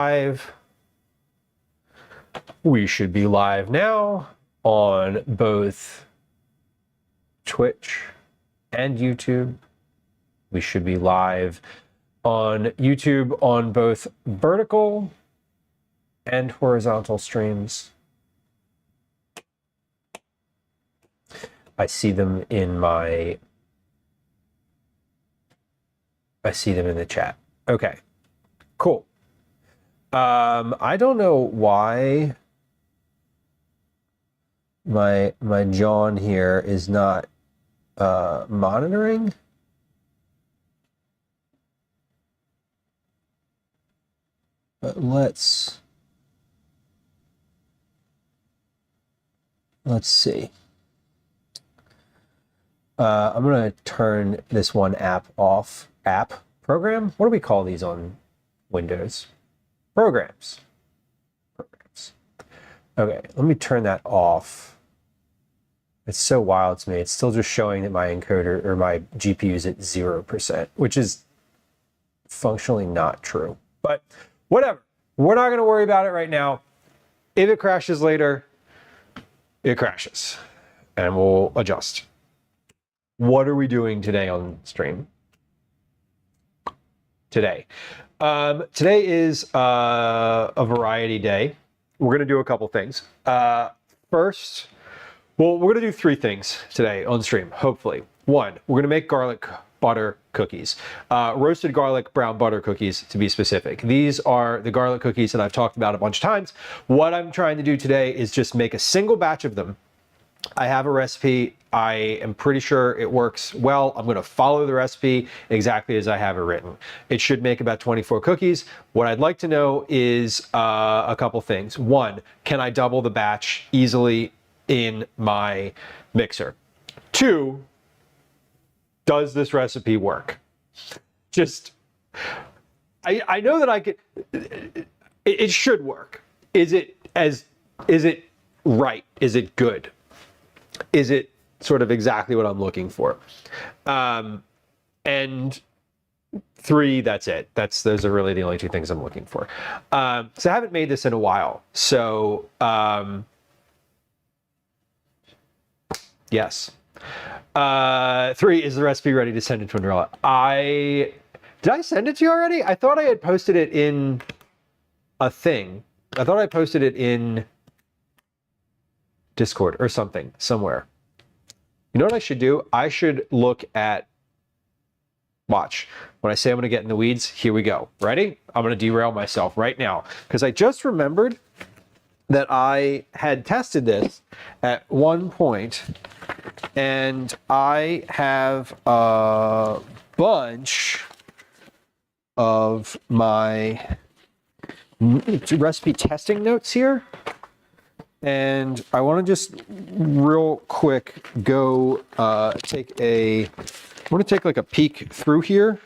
Live. We should be live now on both Twitch and YouTube. We should be live on YouTube on both vertical and horizontal streams. I see them in the chat. Okay, cool. I don't know why my John here is not monitoring. But let's see. I'm gonna turn this one app off. Program? What do we call these on Windows? Programs. Okay, let me turn that off. It's so wild to me. It's still just showing that my encoder or my GPU is at 0%, which is functionally not true. But whatever. We're not going to worry about it right now. If it crashes later, it crashes. And we'll adjust. What are we doing today on stream? Today is a variety day. We're going to do a couple things. First, well, we're going to do 3 things today on stream, hopefully. 1, we're going to make garlic butter cookies. Roasted garlic brown butter cookies, to be specific. These are the garlic cookies that I've talked about a bunch of times. What I'm trying to do today is just make a single batch of them. I have a recipe. I am pretty sure it works well. I'm going to follow the recipe exactly as I have it written. It should make about 24 cookies. What I'd like to know is a couple things. 1, can I double the batch easily in my mixer? 2, does this recipe work? Just, I know that I could, it should work. Is it right? Is it good? Is it sort of exactly what I'm looking for? And 3, that's it. Those are really the only 2 things I'm looking for. So I haven't made this in a while. So yes. 3, is the recipe ready to send it to Andrella? Did I send it to you already? I thought I had posted it in a thing. I thought I posted it in Discord or something, somewhere. You know what I should do? I should look at, watch. When I say I'm going to get in the weeds, here we go. Ready? I'm going to derail myself right now because I just remembered that I had tested this at one point and I have a bunch of my recipe testing notes here. And I want to just real quick go take like a peek through here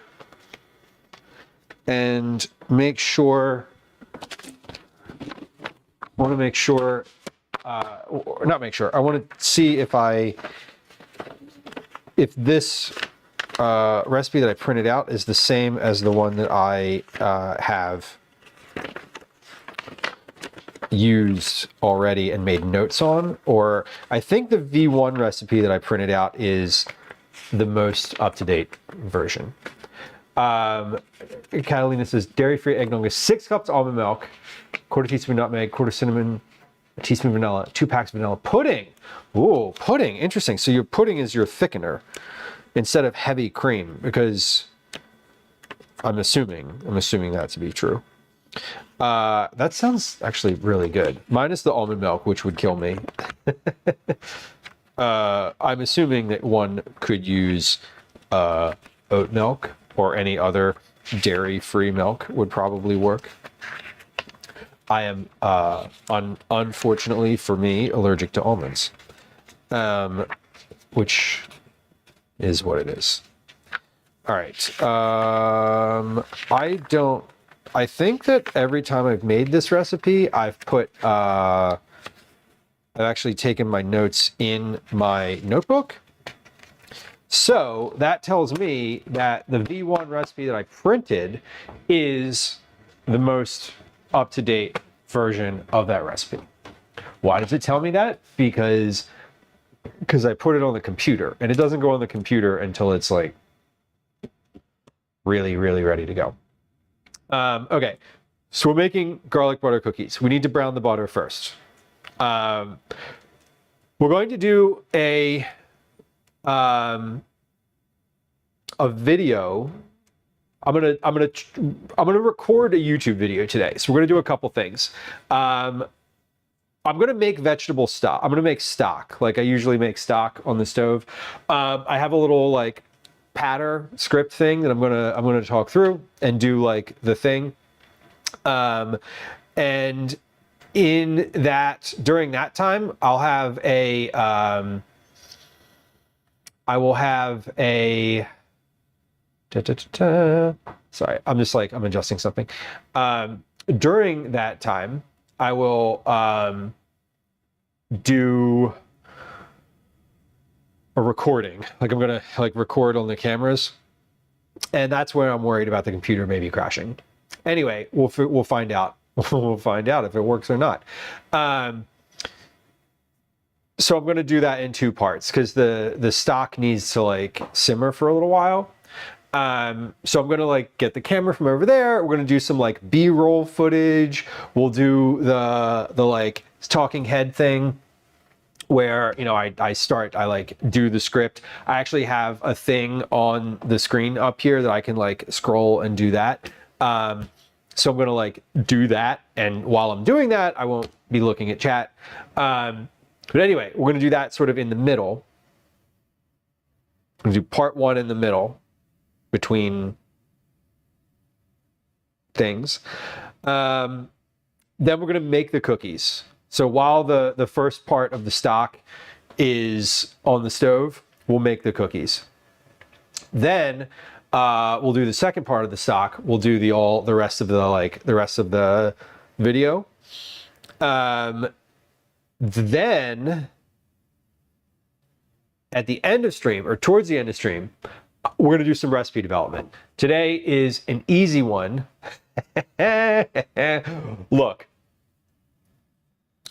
and make sure, I want to see if this recipe that I printed out is the same as the one that I have used already and made notes on, or I think the V1 recipe that I printed out is the most up-to-date version. Catalina says dairy-free eggnog is 6 cups almond milk, 1/4 teaspoon nutmeg, 1/4 cinnamon, a teaspoon vanilla, 2 packs of vanilla pudding. Ooh, pudding, interesting. So your pudding is your thickener instead of heavy cream, because I'm assuming that to be true. That sounds actually really good. Minus the almond milk, which would kill me. I'm assuming that one could use oat milk or any other dairy-free milk would probably work. I am, unfortunately for me, allergic to almonds, which is what it is. All right. I think that every time I've made this recipe, I've actually taken my notes in my notebook. So that tells me that the V1 recipe that I printed is the most up-to-date version of that recipe. Why does it tell me that? Because I put it on the computer, and it doesn't go on the computer until it's like really, really ready to go. Okay, so we're making garlic butter cookies. We need to brown the butter first. We're going to do a video. I'm gonna record a YouTube video today. So we're gonna do a couple things. I'm gonna make vegetable stock. I'm gonna make stock, like I usually make stock on the stove. I have a little like patter script thing that I'm gonna talk through and do like the thing. And in that, during that time, I'll have a I will have a sorry, I'm adjusting something. During that time, I will do a recording. Like I'm gonna like record on the cameras, and that's where I'm worried about the computer maybe crashing. Anyway, we'll find out. We'll find out if it works or not. So I'm going to do that in two parts because the stock needs to like simmer for a little while. So I'm going to like get the camera from over there. We're going to do some like B-roll footage. We'll do the like talking head thing where, you know, I like do the script. I actually have a thing on the screen up here that I can like scroll and do that. So I'm going to like do that. And while I'm doing that, I won't be looking at chat. But anyway, we're going to do that sort of in the middle. I'm going to do part one in the middle between things. Then we're going to make the cookies. So while the first part of the stock is on the stove, we'll make the cookies. Then we'll do the second part of the stock. We'll do the rest of the video. Then at the end of stream, or towards the end of stream, we're going to do some recipe development. Today is an easy one. Look,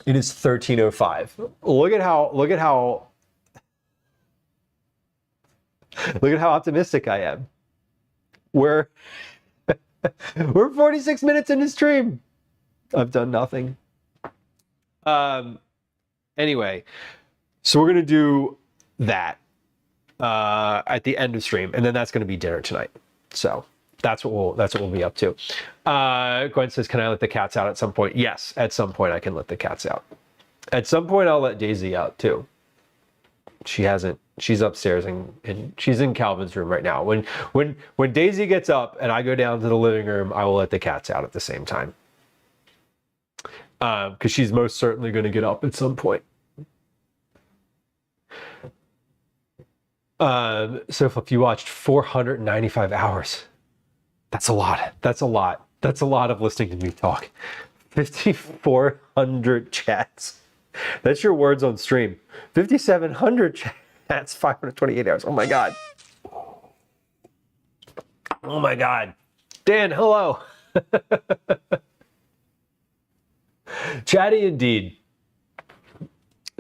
it is 13:05. Look at how optimistic I am. We're 46 minutes into stream. I've done nothing. Anyway, so we're gonna do that at the end of stream, and then that's gonna be dinner tonight. So that's what we'll be up to. Gwen says, "Can I let the cats out at some point?" Yes, at some point I can let the cats out. At some point I'll let Daisy out too. She hasn't. She's upstairs and she's in Calvin's room right now. When Daisy gets up and I go down to the living room, I will let the cats out at the same time. Because she's most certainly going to get up at some point. So if you watched 495 hours, that's a lot. That's a lot. That's a lot of listening to me talk. 5,400 chats. That's your words on stream. 5,700 chats, 528 hours. Oh my God. Oh my God. Dan, hello. Chatty indeed.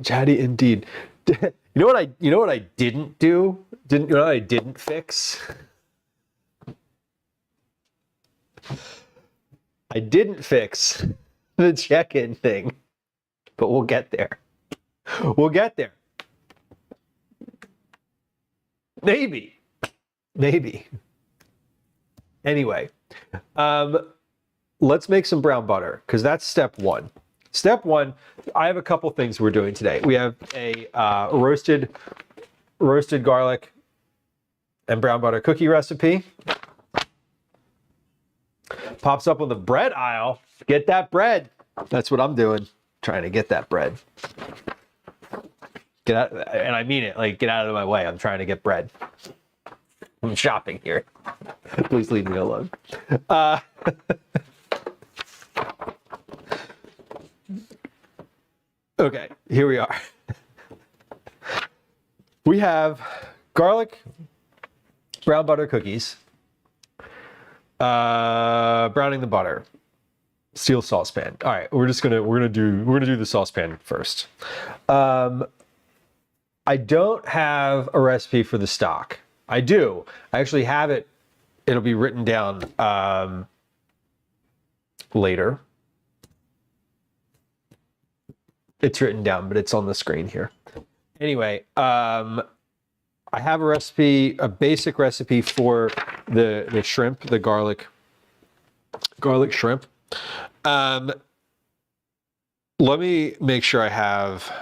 Chatty indeed. You know what I didn't do? You know what I didn't fix? I didn't fix the check-in thing, but we'll get there. We'll get there. Maybe. Anyway, let's make some brown butter because that's step one. Step one, I have a couple things we're doing today. We have a roasted garlic and brown butter cookie recipe. Pops up on the bread aisle. Get that bread. That's what I'm doing. Trying to get that bread. Get out, and I mean it. Like, get out of my way. I'm trying to get bread. I'm shopping here. Please leave me alone. Okay, here we are. We have garlic, brown butter cookies, browning the butter, Steel saucepan. All right, we're gonna do the saucepan first. I don't have a recipe for the stock. I do. I actually have it. It'll be written down later. It's written down, but it's on the screen here. Anyway, I have a recipe, a basic recipe for the shrimp, the garlic shrimp. Let me make sure I have.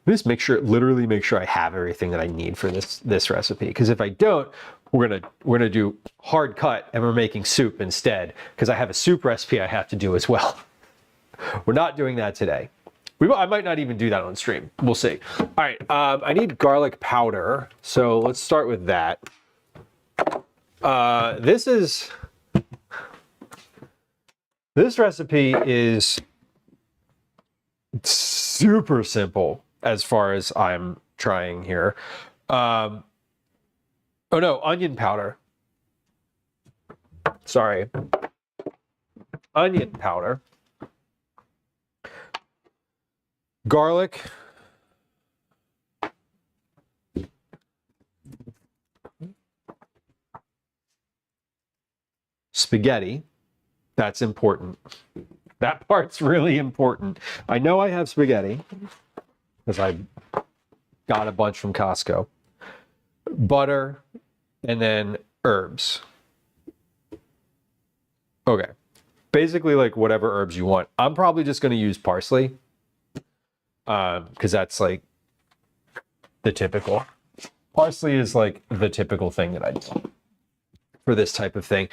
Literally make sure I have everything that I need for this recipe. Because if I don't, we're gonna do hard cut and we're making soup instead. Because I have a soup recipe I have to do as well. We're not doing that today. I might not even do that on stream. We'll see. All right, I need garlic powder. So let's start with that. This recipe is super simple as far as I'm trying here. Oh no, onion powder. Sorry. Onion powder. Garlic. Spaghetti. That's important. That part's really important. I know I have spaghetti because I got a bunch from Costco. Butter and then herbs. Okay. Basically like whatever herbs you want. I'm probably just going to use parsley because that's like the typical. Parsley is like the typical thing that I do for this type of thing.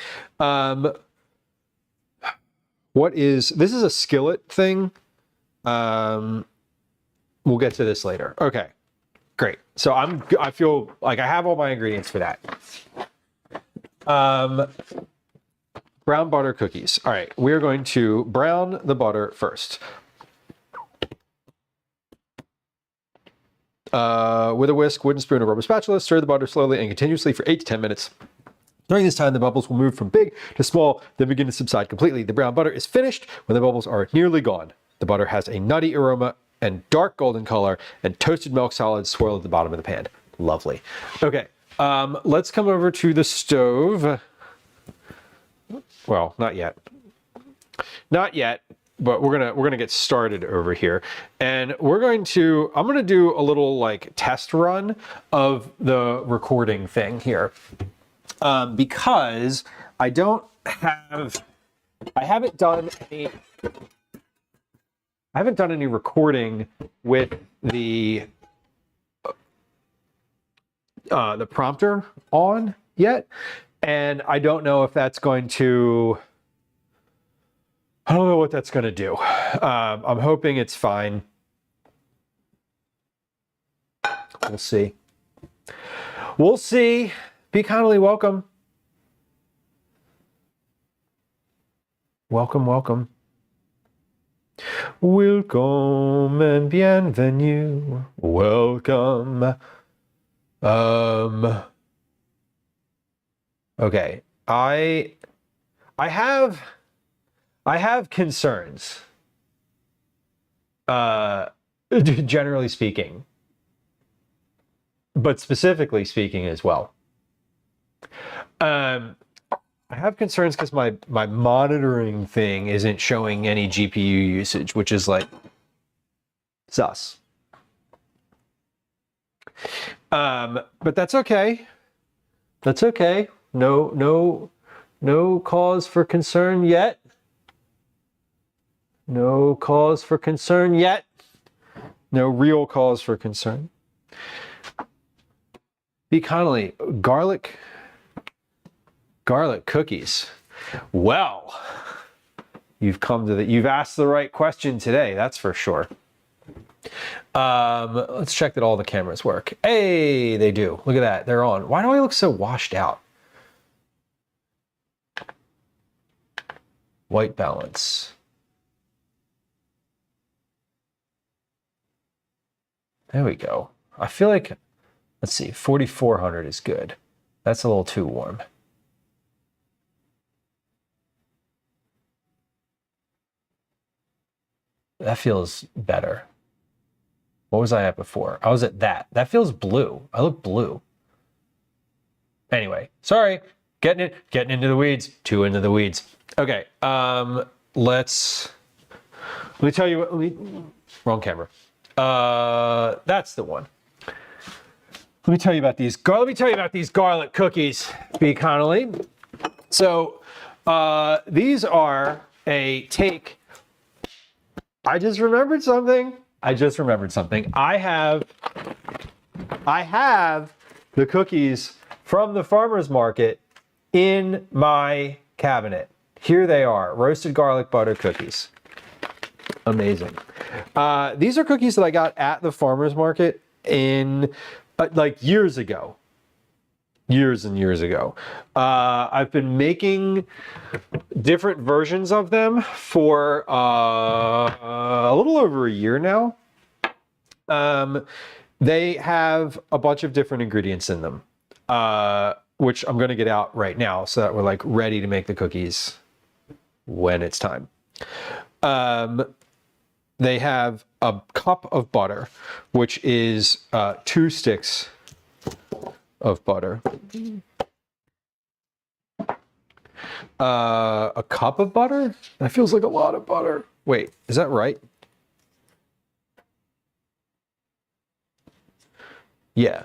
This is a skillet thing. We'll get to this later. Okay, great. So I feel like I have all my ingredients for that. Brown butter cookies. All right, we're going to brown the butter first. With a whisk, wooden spoon, or rubber spatula, stir the butter slowly and continuously for 8 to 10 minutes. During this time, the bubbles will move from big to small, then begin to subside completely. The brown butter is finished when the bubbles are nearly gone. The butter has a nutty aroma and dark golden color, and toasted milk solids swirl at the bottom of the pan. Lovely. Okay, let's come over to the stove. Well, not yet. Not yet, but we're gonna get started over here, and I'm gonna do a little like test run of the recording thing here. Because I haven't done any recording with the prompter on yet, and I don't know if that's going to. I don't know what that's going to do. I'm hoping it's fine. We'll see. We'll see. Be kindly welcome. Welcome, welcome. Welcome and bienvenue. Welcome. Okay. I have concerns. Generally speaking. But specifically speaking as well. I have concerns because my monitoring thing isn't showing any GPU usage, which is like sus. But that's okay. That's okay. No cause for concern yet. No cause for concern yet. No real cause for concern. Be kindly, garlic cookies. Well, you've asked the right question today, that's for sure. Let's check that all the cameras work. Hey, they do. Look at that, they're on. Why do I look so washed out? White balance. There we go. I feel like, let's see, 4,400 is good. That's a little too warm. That feels better. What was I at before? I was at that. That feels blue. I look blue. Anyway, sorry. Getting into the weeds. Too into the weeds. Okay. Let me tell you what. Wrong camera. That's the one. Let me tell you about these. Let me tell you about these garlic cookies, B. Connolly. So these are a take. I just remembered something. I have the cookies from the farmer's market in my cabinet. Here they are, roasted garlic butter cookies. Amazing. These are cookies that I got at the farmer's market in like years ago. Years and years ago. I've been making different versions of them for a little over a year now. They have a bunch of different ingredients in them, which I'm going to get out right now so that we're like ready to make the cookies when it's time. They have a cup of butter, which is 2 sticks of butter. A cup of butter? That feels like a lot of butter. Wait, is that right? Yeah.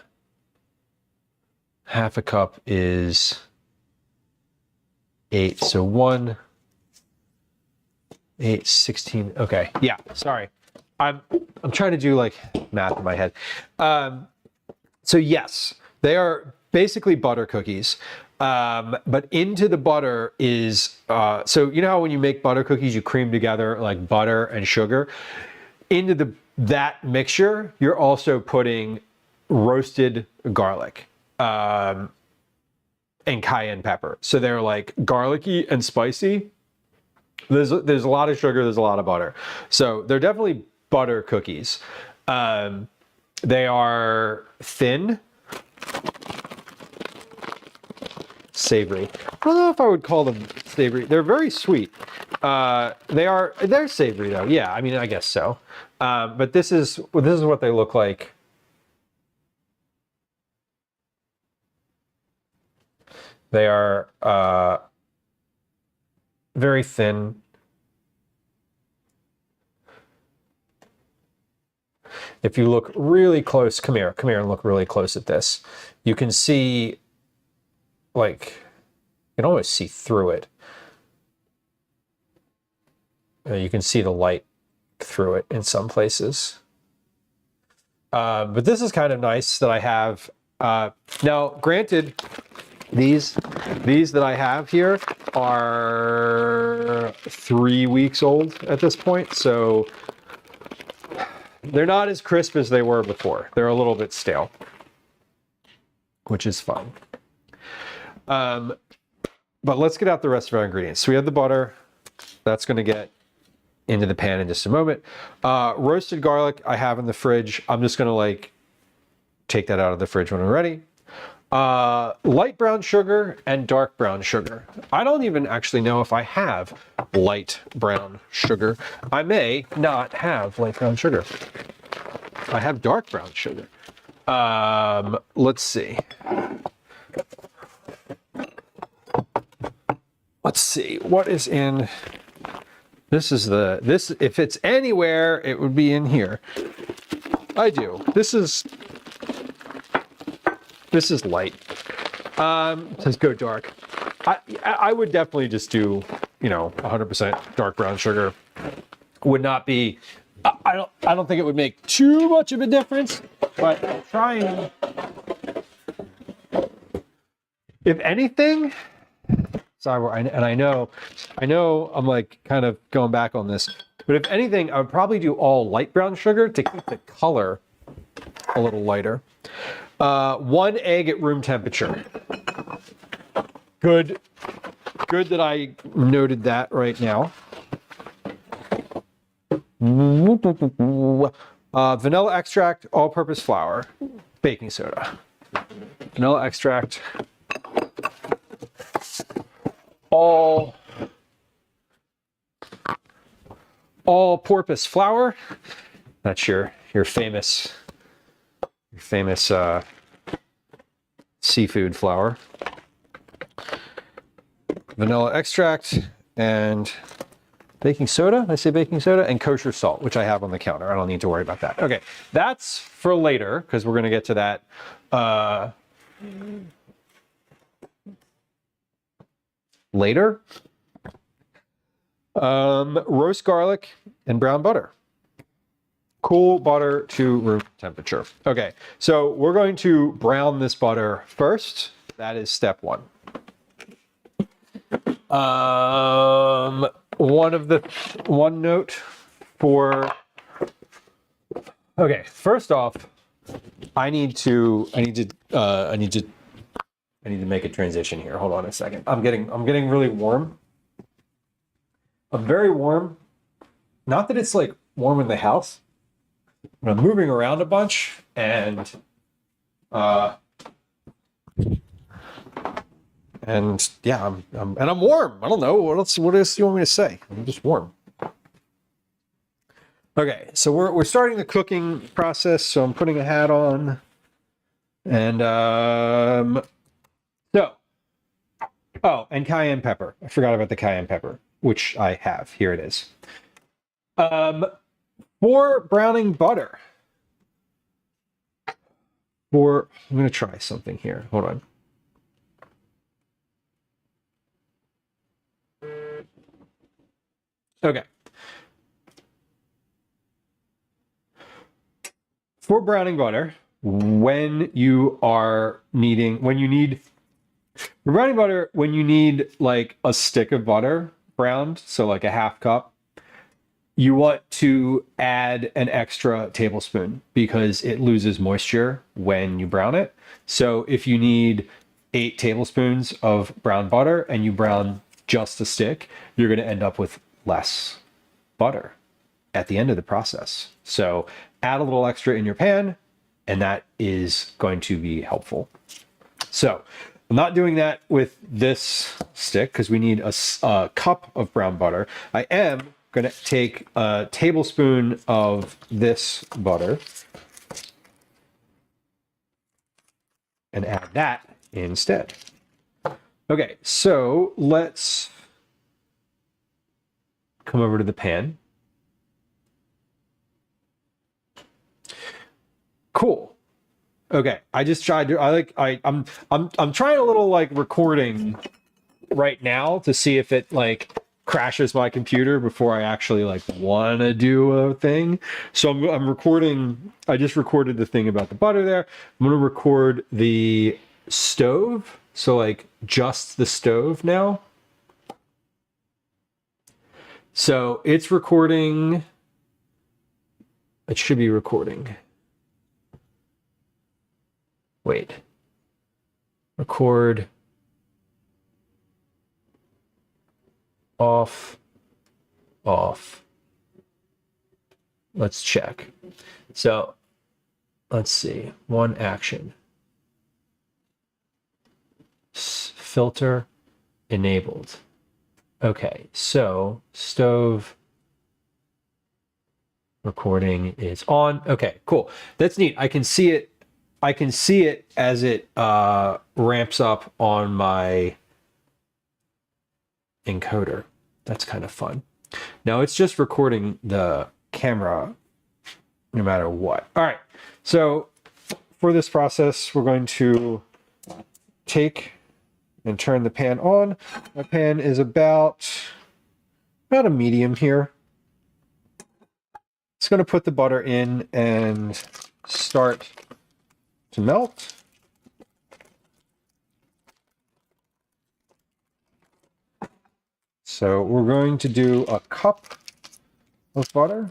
Half a cup is 8. So 1, 8, 16. Okay. Yeah. Sorry. I'm trying to do like math in my head. So yes, they are basically butter cookies. But into the butter is, so you know how when you make butter cookies, you cream together like butter and sugar? Into that mixture, you're also putting roasted garlic and cayenne pepper. So they're like garlicky and spicy. There's a lot of sugar, there's a lot of butter. So they're definitely butter cookies. They are thin, savory. I don't know if I would call them savory. They're very sweet. They're savory though. Yeah, I mean, I guess so. But this is what they look like. They are very thin. If you look really close, come here and look really close at this. You can see, like, you can almost see through it. You can see the light through it in some places. But this is kind of nice that I have. Now, granted, these that I have here are 3 weeks old at this point, so they're not as crisp as they were before. They're a little bit stale, which is fine. But let's get out the rest of our ingredients. So we have the butter. That's going to get into the pan in just a moment. Roasted garlic I have in the fridge. I'm just going to like take that out of the fridge when I'm ready. Light brown sugar and dark brown sugar. I don't even actually know if I have light brown sugar. I may not have light brown sugar. I have dark brown sugar. Let's see. Let's see what is in. This is this. If it's anywhere, it would be in here. I do. This is light. It says go dark. I would definitely just do, 100% dark brown sugar. Would not be. I don't think it would make too much of a difference, but I'm trying. If anything, sorry, and I know I'm like kind of going back on this, but if anything, I would probably do all light brown sugar to keep the color a little lighter. 1 egg at room temperature. Good that I noted that right now. Vanilla extract, all-purpose flour, baking soda. Vanilla extract, all-purpose flour. That's your famous seafood flour. Vanilla extract and baking soda. I say baking soda and kosher salt, which I have on the counter. I don't need to worry about that. Okay, that's for later because we're going to get to that later. Roast garlic and brown butter. Cool butter to room temperature. Okay, so we're going to brown this butter first. That is step one. One note for, okay, first off, I need to make a transition here. Hold on a second. I'm getting really warm. I'm very warm. Not that it's like warm in the house, but I'm moving around a bunch and yeah, I'm warm. I don't know what else do you want me to say? I'm just warm. Okay, so we're starting the cooking process. So I'm putting a hat on, and and cayenne pepper. I forgot about the cayenne pepper, which I have. Here it is. For browning butter. I'm gonna try something here. Hold on. Okay. For browning butter, when you need like a stick of butter browned, so like a half cup, you want to add an extra tablespoon because it loses moisture when you brown it. So if you need 8 tablespoons of brown butter and you brown just a stick, you're going to end up with less butter at the end of the process. So add a little extra in your pan, and that is going to be helpful. So I'm not doing that with this stick because we need a cup of brown butter. I am going to take a tablespoon of this butter and add that instead. Okay, so let's come over to the pan. Cool. Okay, I just tried to. I'm trying a little like recording right now to see if it like crashes my computer before I actually like want to do a thing. So I'm recording. I just recorded the thing about the butter there. I'm gonna record the stove. So like just the stove now. So it's recording. It should be recording. Wait. Record. Off. Let's check. So let's see. One action. Filter enabled. Okay, so stove recording is on. Okay, cool. That's neat. I can see it as it ramps up on my encoder. That's kind of fun. Now it's just recording the camera no matter what. All right, so for this process, we're going to take and turn the pan on. My pan is about a medium here. It's going to put the butter in and start to melt. So we're going to do a cup of butter.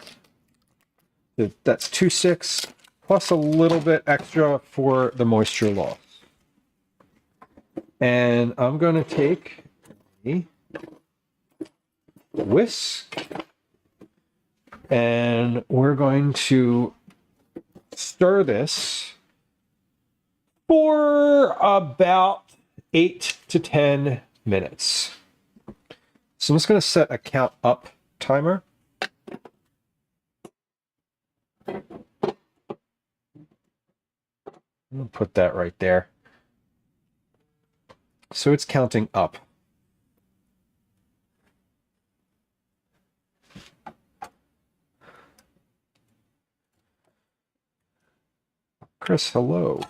That's 2/6 plus a little bit extra for the moisture loss. And I'm going to take a whisk and we're going to stir this for about 8 to 10 minutes. So I'm just going to set a count up timer. I'll put that right there. So it's counting up. Chris, hello.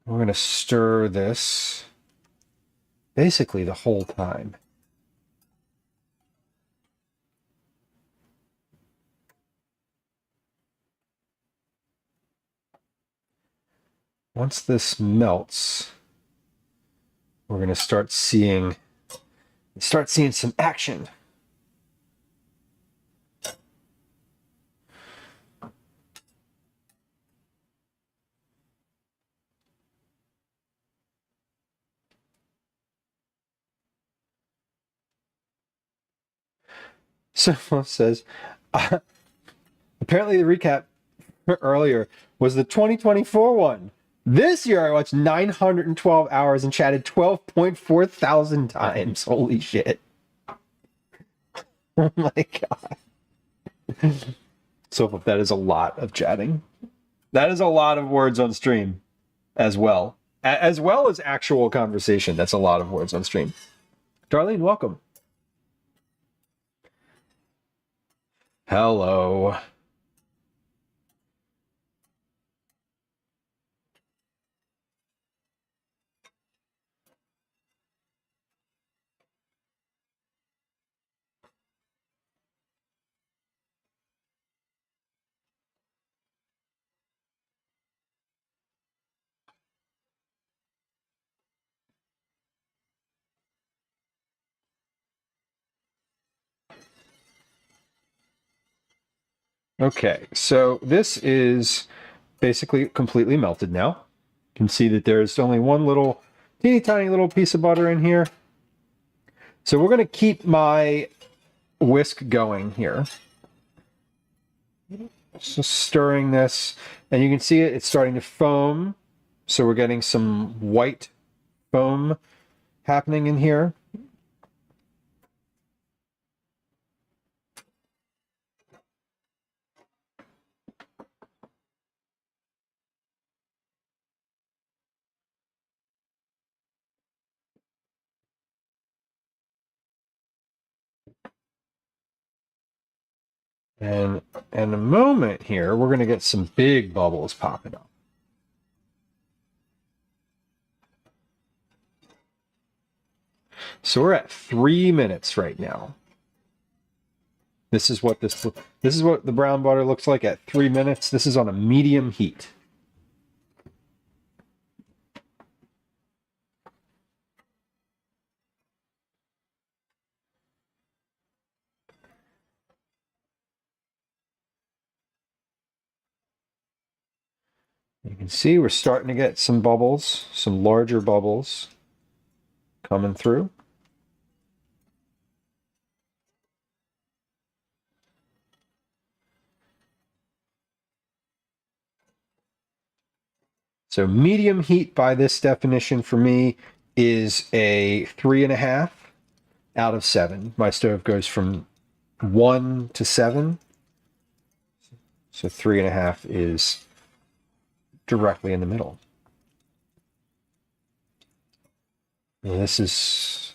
We're going to stir this basically the whole time. Once this melts, we're going to start seeing some action. Someone says, apparently the recap earlier was the 2024 one. This year I watched 912 hours and chatted 12.4 thousand times. Holy shit. Oh my god. So that is a lot of chatting. That is a lot of words on stream as well. As well as actual conversation. That's a lot of words on stream. Darlene, welcome. Hello. Okay, so this is basically completely melted now. You can see that there's only one little teeny tiny little piece of butter in here. So we're going to keep my whisk going here. Just stirring this, and you can see it's starting to foam. So we're getting some white foam happening in here. And in a moment here, we're going to get some big bubbles popping up. So we're at 3 minutes right now. This is what the brown butter looks like at 3 minutes. This is on a medium heat. You can see we're starting to get some bubbles, some larger bubbles coming through. So medium heat by this definition for me is a 3.5 out of 7. My stove goes from 1 to 7. So 3.5 is directly in the middle. And this is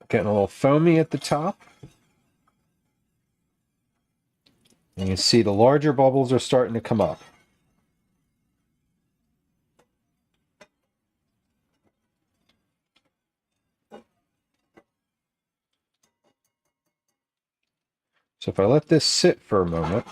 getting a little foamy at the top. And you can see the larger bubbles are starting to come up. So if I let this sit for a moment,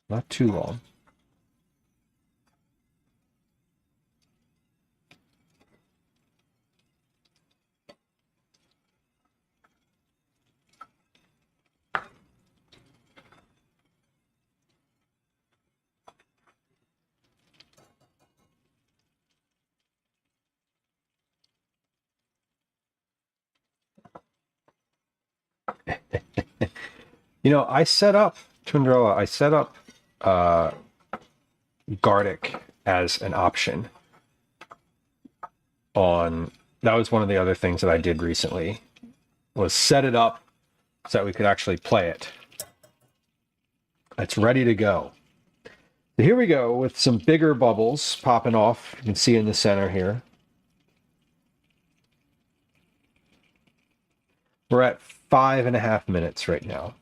not too long. You know, I set up, Tundrella, I set up Gardic as an option on, that was one of the other things that I did recently, was set it up so that we could actually play it. It's ready to go. So here we go with some bigger bubbles popping off. You can see in the center here. We're at 5.5 minutes right now.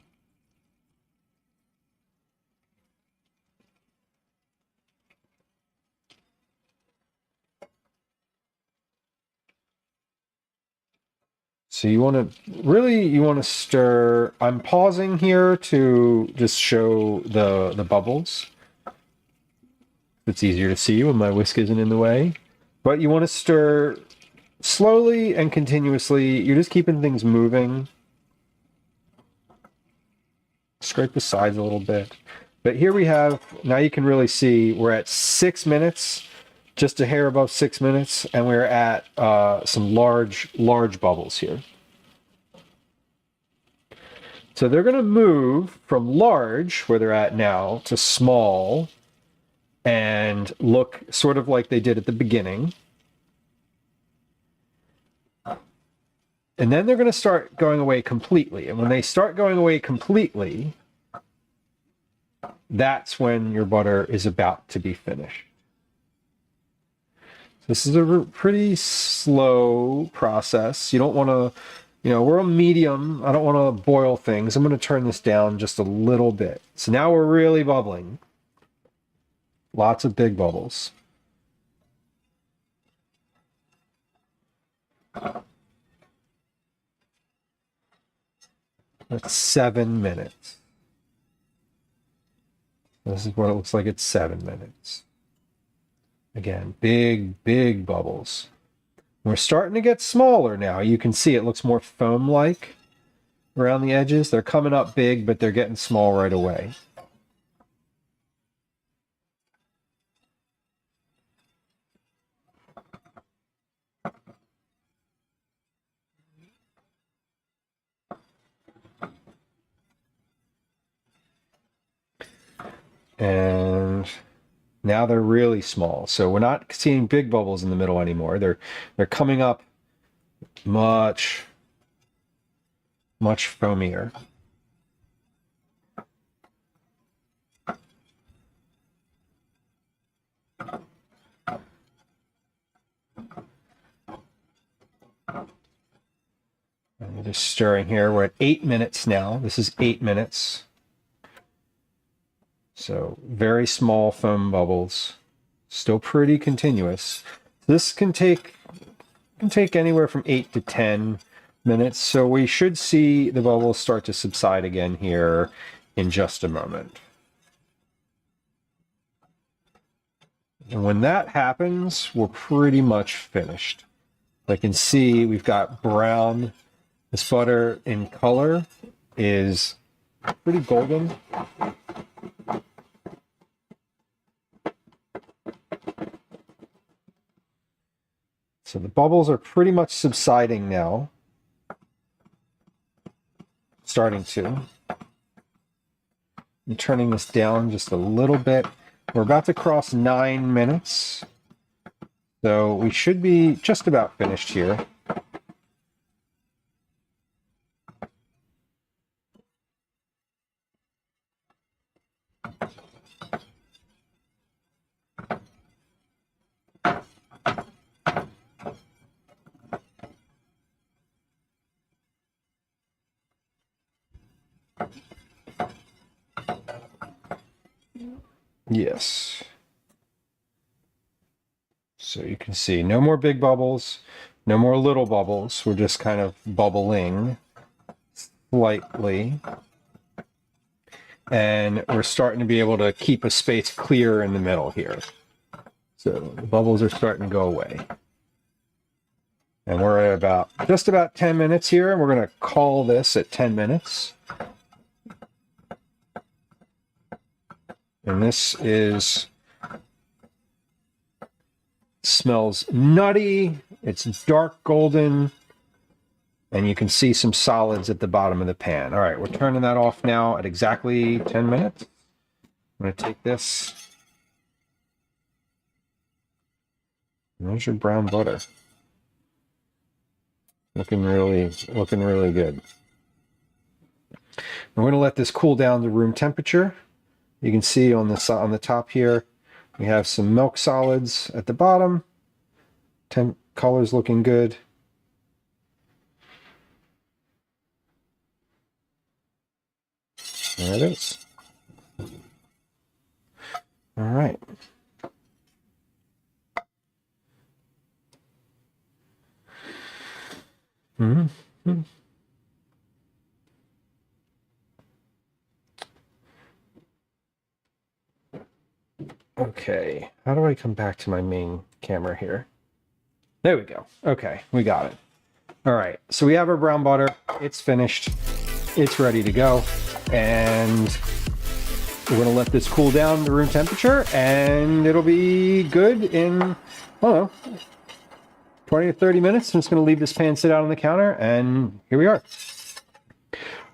So you want to stir. I'm pausing here to just show the bubbles. It's easier to see when my whisk isn't in the way. But you want to stir slowly and continuously. You're just keeping things moving. Scrape the sides a little bit. But here we have, now you can really see we're at 6 minutes, just a hair above 6 minutes, and we're at some large bubbles here. So they're going to move from large, where they're at now, to small, and look sort of like they did at the beginning. And then they're going to start going away completely. And when they start going away completely, that's when your butter is about to be finished. This is a pretty slow process. You don't want to, you know, we're on medium. I don't want to boil things. I'm going to turn this down just a little bit. So now we're really bubbling. Lots of big bubbles. That's 7 minutes. This is what it looks like at 7 minutes. Again, big bubbles. We're starting to get smaller now. You can see it looks more foam-like around the edges. They're coming up big, but they're getting small right away. And now they're really small. So we're not seeing big bubbles in the middle anymore. They're coming up much foamier. I'm just stirring here. We're at 8 minutes now. This is 8 minutes. So very small foam bubbles, still pretty continuous. This can take anywhere from 8 to 10 minutes. So we should see the bubbles start to subside again here in just a moment. And when that happens, we're pretty much finished. I can see we've got brown. This butter in color is pretty golden. So the bubbles are pretty much subsiding now. Starting to. I'm turning this down just a little bit. We're about to cross 9 minutes. So we should be just about finished here. Yes. So you can see no more big bubbles, no more little bubbles. We're just kind of bubbling slightly. And we're starting to be able to keep a space clear in the middle here. So the bubbles are starting to go away. And we're at just about 10 minutes here, and we're going to call this at 10 minutes. And this smells nutty. It's dark golden. and you can see some solids at the bottom of the pan. All right, we're turning that off now at exactly 10 minutes. I'm going to take this. There's your brown butter. Looking really good. We're going to let this cool down to room temperature. You can see on the top here, we have some milk solids at the bottom. Color's looking good. There it is. All right. Mm-hmm. Okay, how do I come back to my main camera here? There we go. Okay, we got it. All right, so we have our brown butter. It's finished. It's ready to go. And we're gonna let this cool down to room temperature, and it'll be good in, I don't know, 20 to 30 minutes. I'm just gonna leave this pan sit out on the counter, and here we are.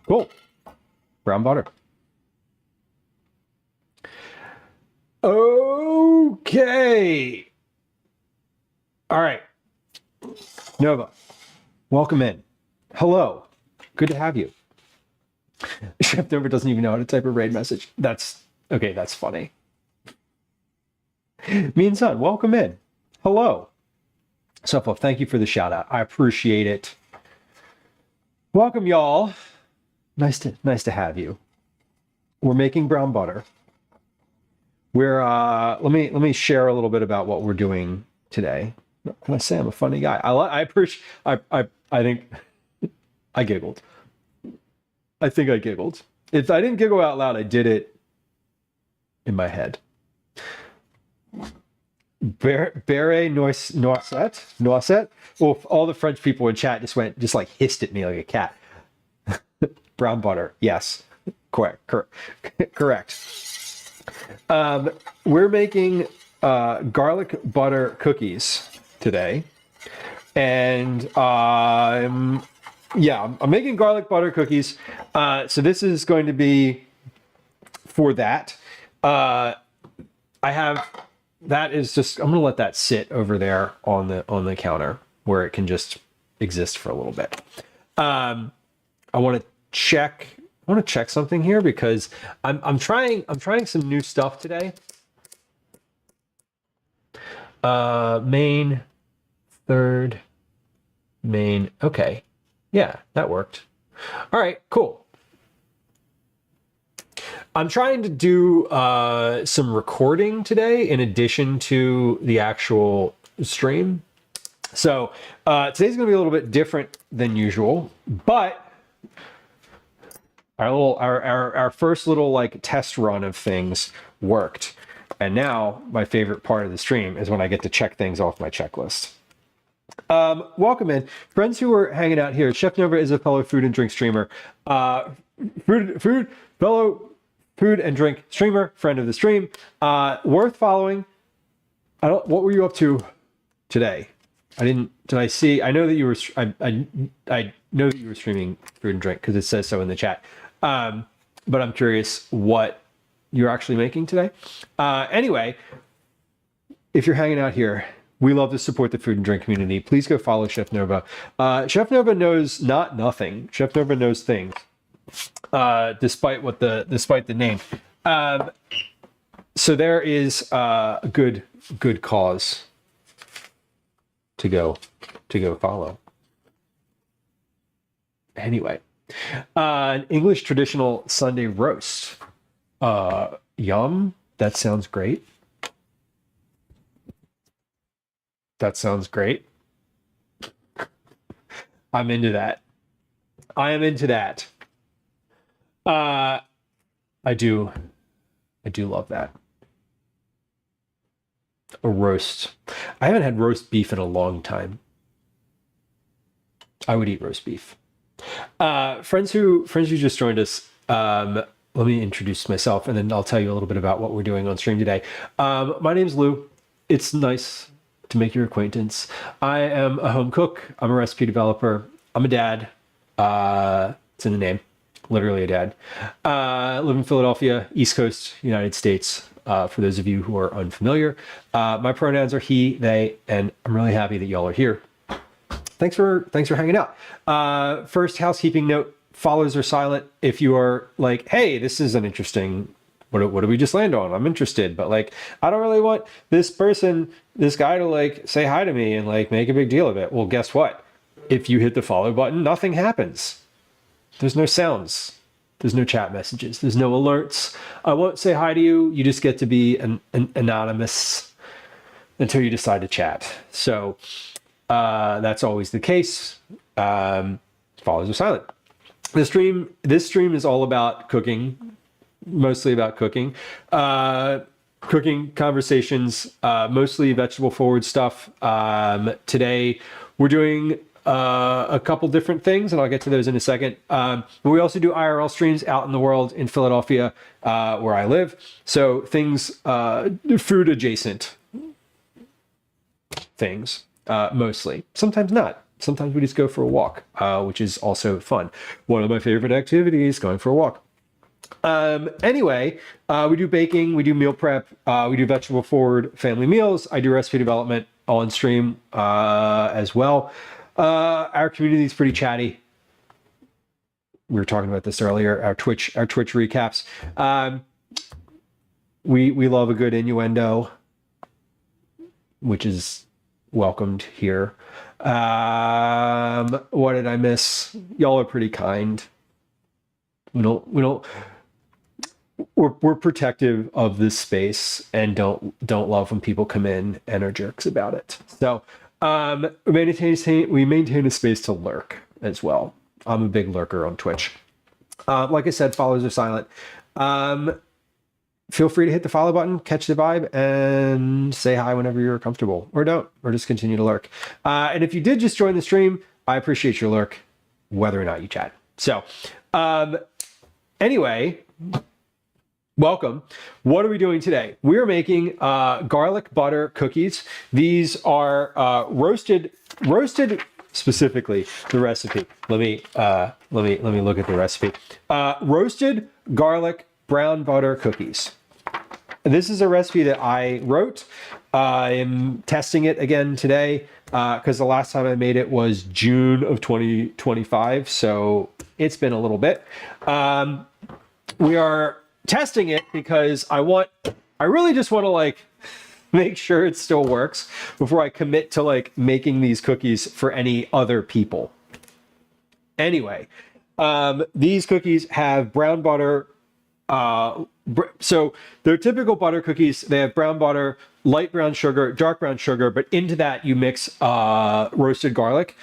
Cool, brown butter. Okay. All right. Nova, welcome in. Hello. Good to have you. Chef Nova doesn't even know how to type a raid message. That's okay. That's funny. Me and son, welcome in. Hello. Suffolk, thank you for the shout out. I appreciate it. Welcome, y'all. Nice to have you. We're making brown butter. We're let me share a little bit about what we're doing today. Can I say I'm a funny guy? I appreciate. I think I giggled. I think I giggled. If I didn't giggle out loud, I did it in my head. Beret noisette. Well, all the French people in chat just like hissed at me like a cat. Brown butter. Yes. Correct. We're making garlic butter cookies today, and I'm making garlic butter cookies. So this is going to be for that. I'm gonna let that sit over there on the counter where it can just exist for a little bit. I want to check something here because I'm trying some new stuff today. Main, third, main. Okay. Yeah, that worked. All right, cool. I'm trying to do some recording today in addition to the actual stream. So today's gonna be a little bit different than usual, but our first little like test run of things worked. And now my favorite part of the stream is when I get to check things off my checklist. Welcome in. Friends who are hanging out here, Chef Nova is a fellow food and drink streamer. Fellow food and drink streamer, friend of the stream. Worth following. What were you up to today? I know that you were I know that you were streaming food and drink because it says so in the chat. But I'm curious what you're actually making today. Anyway, if you're hanging out here, we love to support the food and drink community. Please go follow Chef Nova. Chef Nova knows not nothing. Chef Nova knows things, despite the name. So there is a good cause to go follow. Anyway, an English traditional Sunday roast. Yum. That sounds great. I'm into that. I am into that. I do love that. A roast. I haven't had roast beef in a long time. I would eat roast beef. Friends who just joined us, let me introduce myself and then I'll tell you a little bit about what we're doing on stream today. My name's Lou. It's nice to make your acquaintance. I am a home cook. I'm a recipe developer. I'm a dad. It's in the name, literally a dad. Live in Philadelphia, East Coast, United States. For those of you who are unfamiliar, my pronouns are he, they, and I'm really happy that y'all are here. Thanks for hanging out. First housekeeping note: follows are silent. If you are like, hey, this is an interesting. What do we just land on? I'm interested, but like, I don't really want this guy to like say hi to me and like make a big deal of it. Well, guess what? If you hit the follow button, nothing happens. There's no sounds. There's no chat messages. There's no alerts. I won't say hi to you. You just get to be an anonymous until you decide to chat. So that's always the case. Follows are silent. This stream is all about cooking. Mostly about cooking, cooking conversations, mostly vegetable forward stuff. Today we're doing a couple different things, and I'll get to those in a second. But we also do IRL streams out in the world in Philadelphia, where I live. So things, food adjacent things, mostly. Sometimes not. Sometimes we just go for a walk, which is also fun. One of my favorite activities, going for a walk. Anyway, we do baking, we do meal prep, we do vegetable forward family meals. I do recipe development on stream as well. Our community is pretty chatty. We were talking about this earlier. Our Twitch recaps. We love a good innuendo, which is welcomed here. What did I miss? Y'all are pretty kind. We're protective of this space and don't love when people come in and are jerks about it. So we maintain a space to lurk as well. I'm a big lurker on Twitch. Like I said, follows are silent. Feel free to hit the follow button, catch the vibe, and say hi whenever you're comfortable, or don't, or just continue to lurk. And if you did just join the stream, I appreciate your lurk, whether or not you chat. So anyway, welcome. What are we doing today? We're making garlic butter cookies. These are roasted specifically the recipe. Let me look at the recipe. Roasted garlic brown butter cookies. This is a recipe that I wrote. I am testing it again today because the last time I made it was June of 2025. So it's been a little bit. We are testing it because I really just want to like make sure it still works before I commit to like making these cookies for any other people. Anyway, these cookies have brown butter. So they're typical butter cookies. They have brown butter, light brown sugar, dark brown sugar, but into that you mix roasted garlic,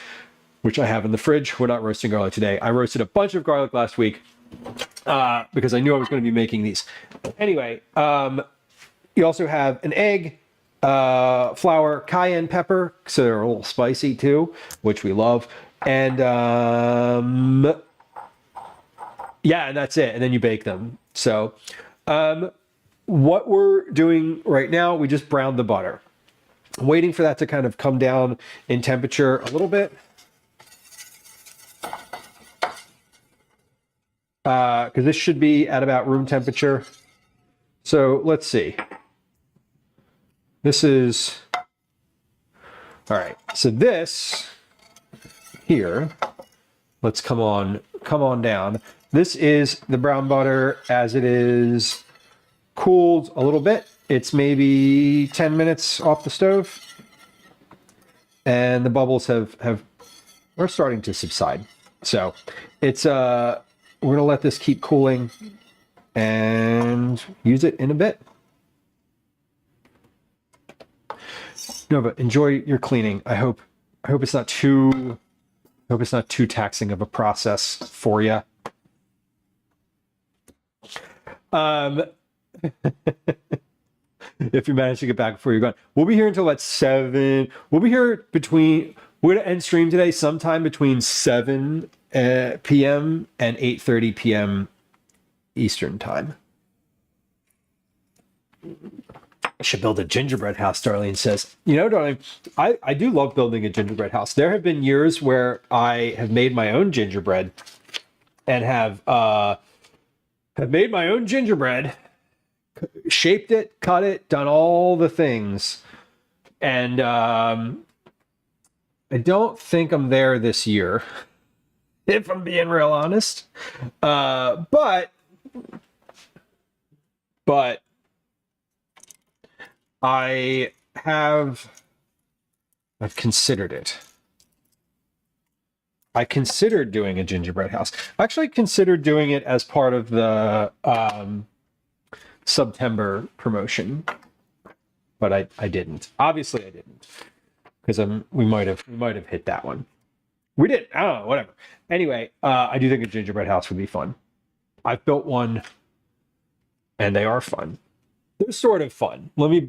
which I have in the fridge. We're not roasting garlic today. I roasted a bunch of garlic last week because I knew I was going to be making these. Anyway, you also have an egg, flour, cayenne pepper, so they're a little spicy too, which we love. And yeah, and that's it. And then you bake them. So what we're doing right now, we just browned the butter. I'm waiting for that to kind of come down in temperature a little bit. Because this should be at about room temperature. So let's see. This is, all right. So this here, let's come on down. This is the brown butter as it is cooled a little bit. It's maybe 10 minutes off the stove. And the bubbles are starting to subside. So it's, we're gonna let this keep cooling and use it in a bit. Nova, enjoy your cleaning. I hope it's not too taxing of a process for you. If you manage to get back before you're gone, we'll be here until about 7. We'll be here we're gonna end stream today sometime between 7 p.m. and 8:30 p.m. Eastern time. should build a gingerbread house, Darlene says. You know, darling, I do love building a gingerbread house. There have been years where I have made my own gingerbread and have made my own gingerbread, shaped it, cut it, done all the things. And I don't think I'm there this year, if I'm being real honest. But I've considered it. I considered doing a gingerbread house. I actually considered doing it as part of the September promotion, but I didn't. Obviously, I didn't, because we might have hit that one. We did. I don't know. Whatever. Anyway, I do think a gingerbread house would be fun. I've built one, and they are fun. They're sort of fun. Let me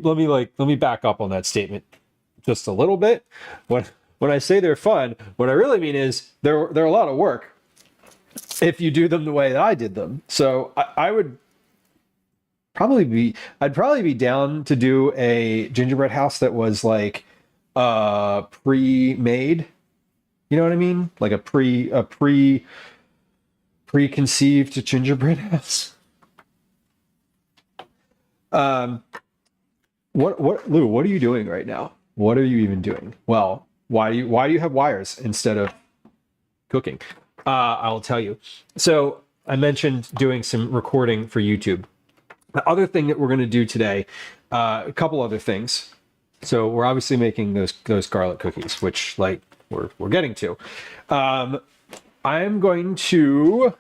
back up on that statement just a little bit. When I say they're fun, what I really mean is they're a lot of work if you do them the way that I did them. So I'd probably be down to do a gingerbread house that was like pre-made. You know what I mean? Like a preconceived gingerbread house. Lou, what are you doing right now? What are you even doing? Well, why do you have wires instead of cooking? I'll tell you. So I mentioned doing some recording for YouTube. The other thing that we're going to do today, a couple other things. So we're obviously making those garlic cookies, which like we're getting to. I'm going to,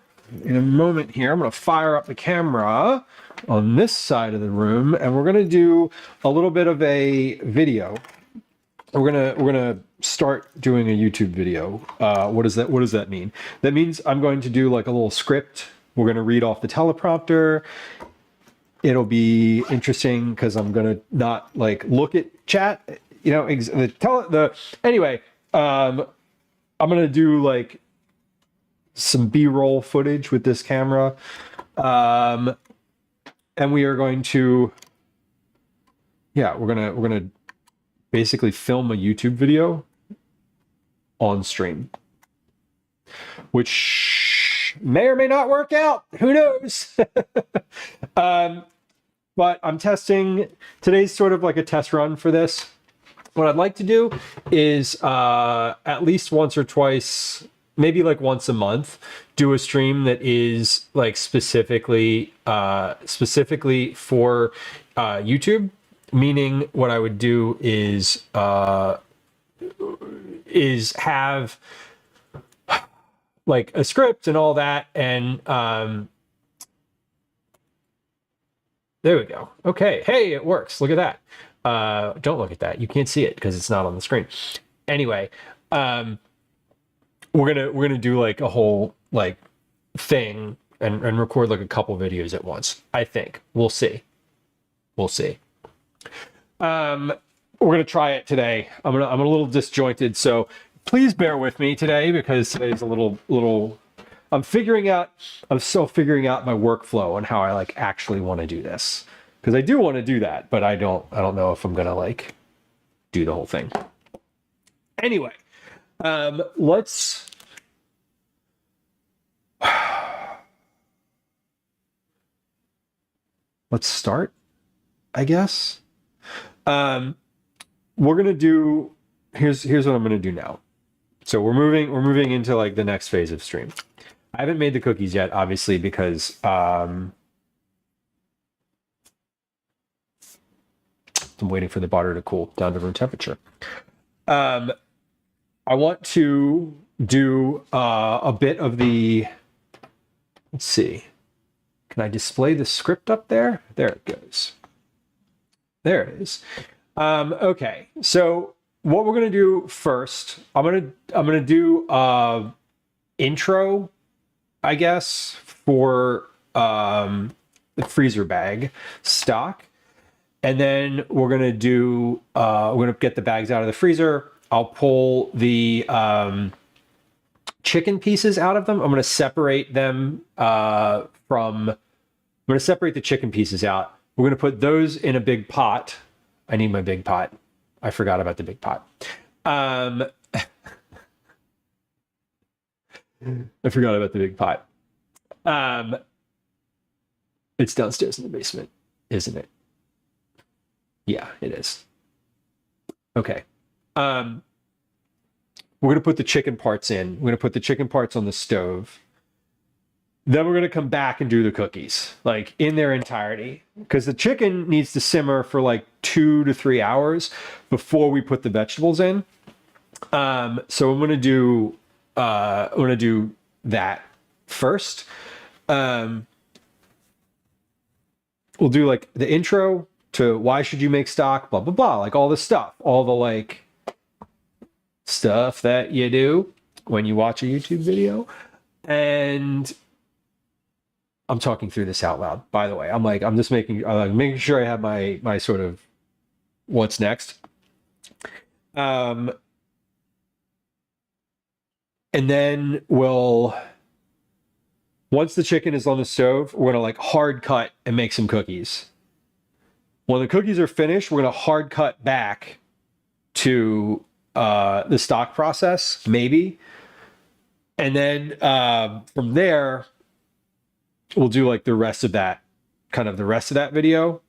in a moment here, I'm going to fire up the camera on this side of the room, and we're going to do a little bit of a video. We're gonna start doing a YouTube video. What does that mean? That means I'm going to do like a little script. We're going to read off the teleprompter. It'll be interesting because I'm going to not like look at chat. You know, anyway. I'm going to do like some B-roll footage with this camera. And we are going to, we're going to basically film a YouTube video on stream, which may or may not work out. Who knows? But I'm testing. Today's sort of like a test run for this. What I'd like to do is at least once or twice, maybe like once a month, do a stream that is like specifically for YouTube. Meaning, what I would do is have like a script and all that, and there we go. Okay, hey, it works. Look at that. Don't look at that. You can't see it because it's not on the screen. Anyway, we're gonna do like a whole like thing and record like a couple videos at once. I think we'll see. We're gonna try it today. I'm a little disjointed, so please bear with me today because today's a little. I'm still figuring out my workflow and how I like actually want to do this, because I do want to do that, but I don't know if I'm gonna like do the whole thing. Anyway, let's start, I guess. We're gonna do. Here's what I'm gonna do now. So we're moving into like the next phase of stream. I haven't made the cookies yet, obviously, because I'm waiting for the butter to cool down to room temperature. I want to do a bit of the. Let's see. Can I display the script up there? There it goes. There it is. Okay, so what we're gonna do first, I'm gonna do intro, I guess, for the freezer bag stock, and then we're gonna get the bags out of the freezer. I'll pull the chicken pieces out of them. I'm gonna separate them I'm gonna separate the chicken pieces out. We're going to put those in a big pot I need my big pot. I forgot about the big pot. I forgot about the big pot. It's downstairs in the basement, isn't it? Yeah, it is. Okay. We're going to put the chicken parts in. We're going to put the chicken parts on the stove. Then we're going to come back and do the cookies, like in their entirety, because the chicken needs to simmer for like 2 to 3 hours before we put the vegetables in. So I'm going to do that first. We'll do like the intro to why should you make stock, blah, blah, blah, like all the stuff, all the like stuff that you do when you watch a YouTube video. And I'm talking through this out loud, by the way. I'm just making sure I have my sort of what's next. And then once the chicken is on the stove, we're gonna like hard cut and make some cookies. When the cookies are finished, we're gonna hard cut back to the stock process, maybe. And then from there, we'll do like the rest of that video.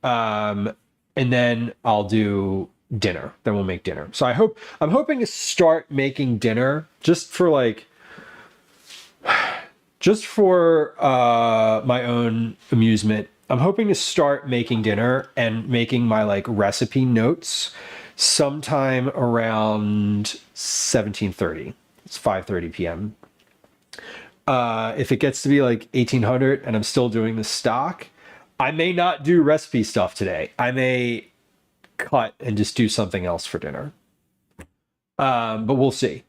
And then I'll do dinner. Then we'll make dinner. So I'm hoping to start making dinner just for my own amusement. I'm hoping to start making dinner and making my like recipe notes sometime around 17:30. It's 5:30 p.m. If it gets to be like 1800 and I'm still doing the stock, I may not do recipe stuff today. I may cut and just do something else for dinner. But we'll see.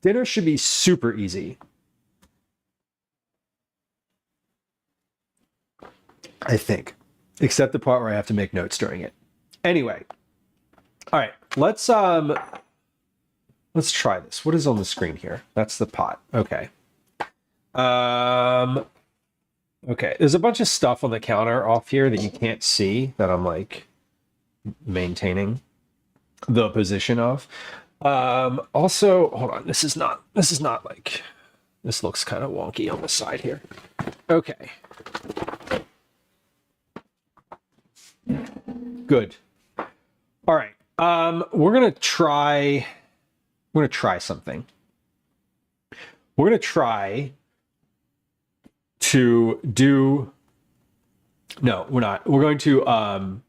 Dinner should be super easy. I think. Except the part where I have to make notes during it. Anyway. All right. Let's try this. What is on the screen here? That's the pot. Okay. Okay, there's a bunch of stuff on the counter off here that you can't see that I'm like maintaining the position of. Also, hold on, this is not like, this looks kind of wonky on the side here. Okay. Good. All right. We're going to try something. We're going to try to do, no, we're not. We're going to,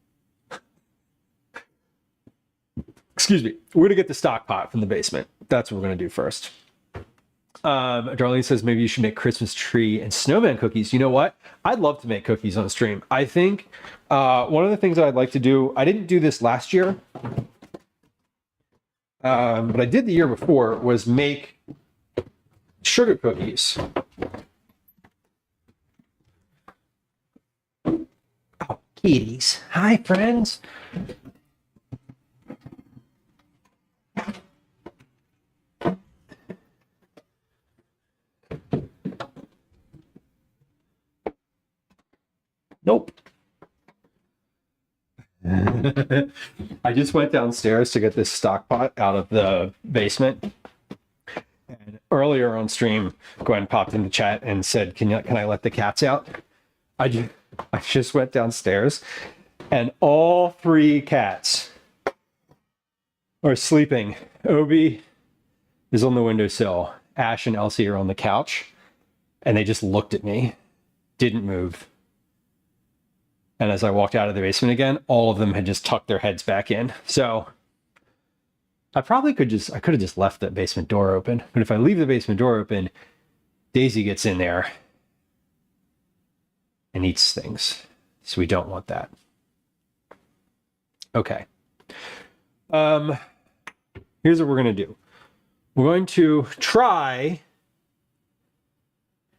excuse me. We're going to get the stock pot from the basement. That's what we're going to do first. Darlene says maybe you should make Christmas tree and snowman cookies. You know what? I'd love to make cookies on stream. I think one of the things that I'd like to do, I didn't do this last year, but I did the year before, was make sugar cookies. Oh, kitties. Hi, friends. Nope. I just went downstairs to get this stock pot out of the basement. And earlier on stream, Gwen popped in the chat and said, can I let the cats out? I just went downstairs and all 3 cats are sleeping. Obi is on the windowsill. Ash and Elsie are on the couch. And they just looked at me, didn't move. And as I walked out of the basement again, all of them had just tucked their heads back in. So I could have just left the basement door open. But if I leave the basement door open, Daisy gets in there and eats things. So we don't want that. Okay. Here's what we're going to do. We're going to try...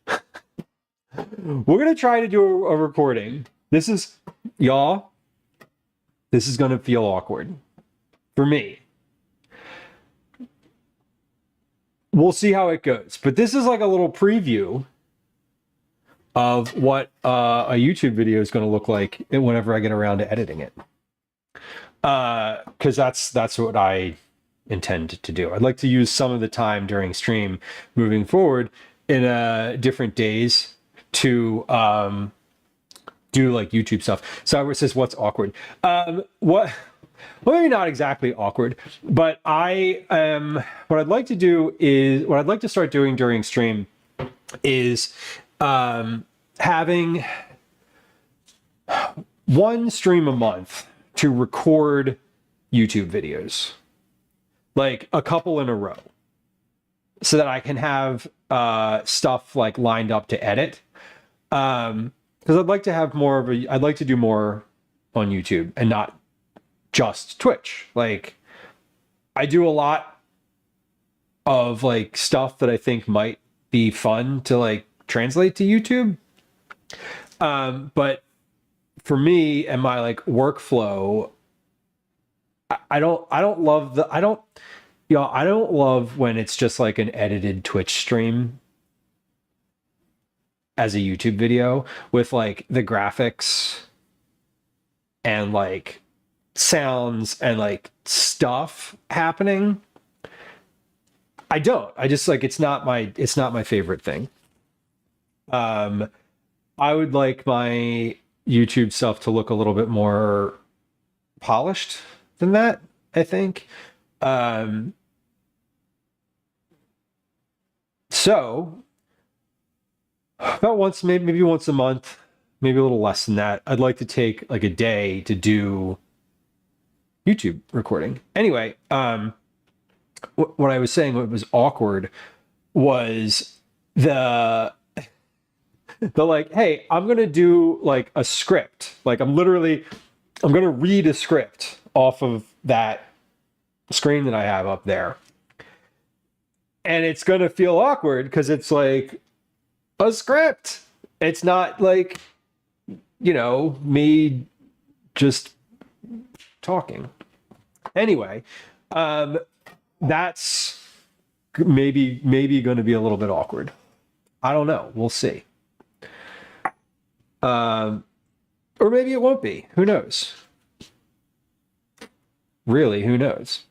we're going to try to do a recording. This is, y'all, this is going to feel awkward for me. We'll see how it goes. But this is like a little preview of what a YouTube video is going to look like whenever I get around to editing it. because that's what I intend to do. I'd like to use some of the time during stream moving forward in different days to do like YouTube stuff. So it says, what's awkward? Well, maybe not exactly awkward, but what I'd like to do is, what I'd like to start doing during stream is having one stream a month to record YouTube videos, like a couple in a row, so that I can have stuff like lined up to edit. Because I'd like to have more of I'd like to do more on YouTube and not just Twitch. Like, I do a lot of like stuff that I think might be fun to like translate to YouTube. But for me and my like workflow, I don't love when it's just like an edited Twitch stream as a YouTube video with like the graphics and like sounds and like stuff happening. I just like, it's not my favorite thing. I would like my YouTube stuff to look a little bit more polished than that, I think. So about maybe once a month, maybe a little less than that, I'd like to take like a day to do YouTube recording. Anyway, what I was saying, what was awkward was the like, hey, I'm gonna do like a script. Like I'm gonna read a script off of that screen that I have up there. And it's gonna feel awkward because it's like a script. It's not like, you know, me just talking. Anyway, that's maybe going to be a little bit awkward. I don't know. We'll see. Or maybe it won't be. Who knows? Really, who knows?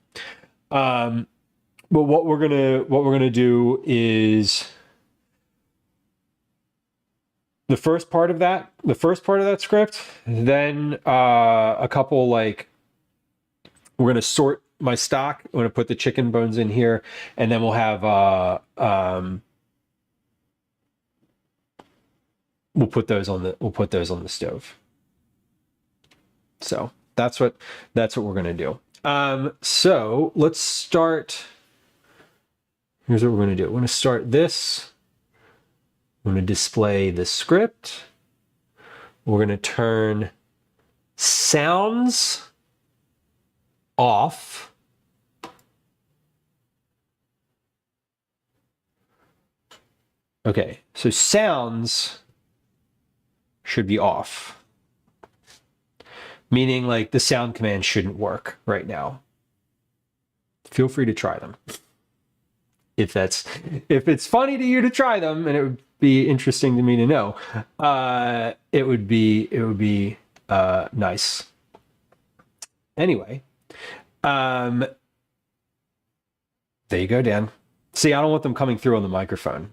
But what we're gonna do is the first part of that script, then a couple like, we're going to sort my stock. I'm going to put the chicken bones in here, and then we'll have we'll put those on the stove. So that's what we're going to do. So let's start. Here's what we're going to do. We're going to start this. I'm going to display the script. We're going to turn sounds off. Okay, so sounds should be off. Meaning like the sound command shouldn't work right now. Feel free to try them. If it's funny to you to try them, and it would be interesting to me to know, it would be nice. Anyway, there you go, Dan. See, I don't want them coming through on the microphone.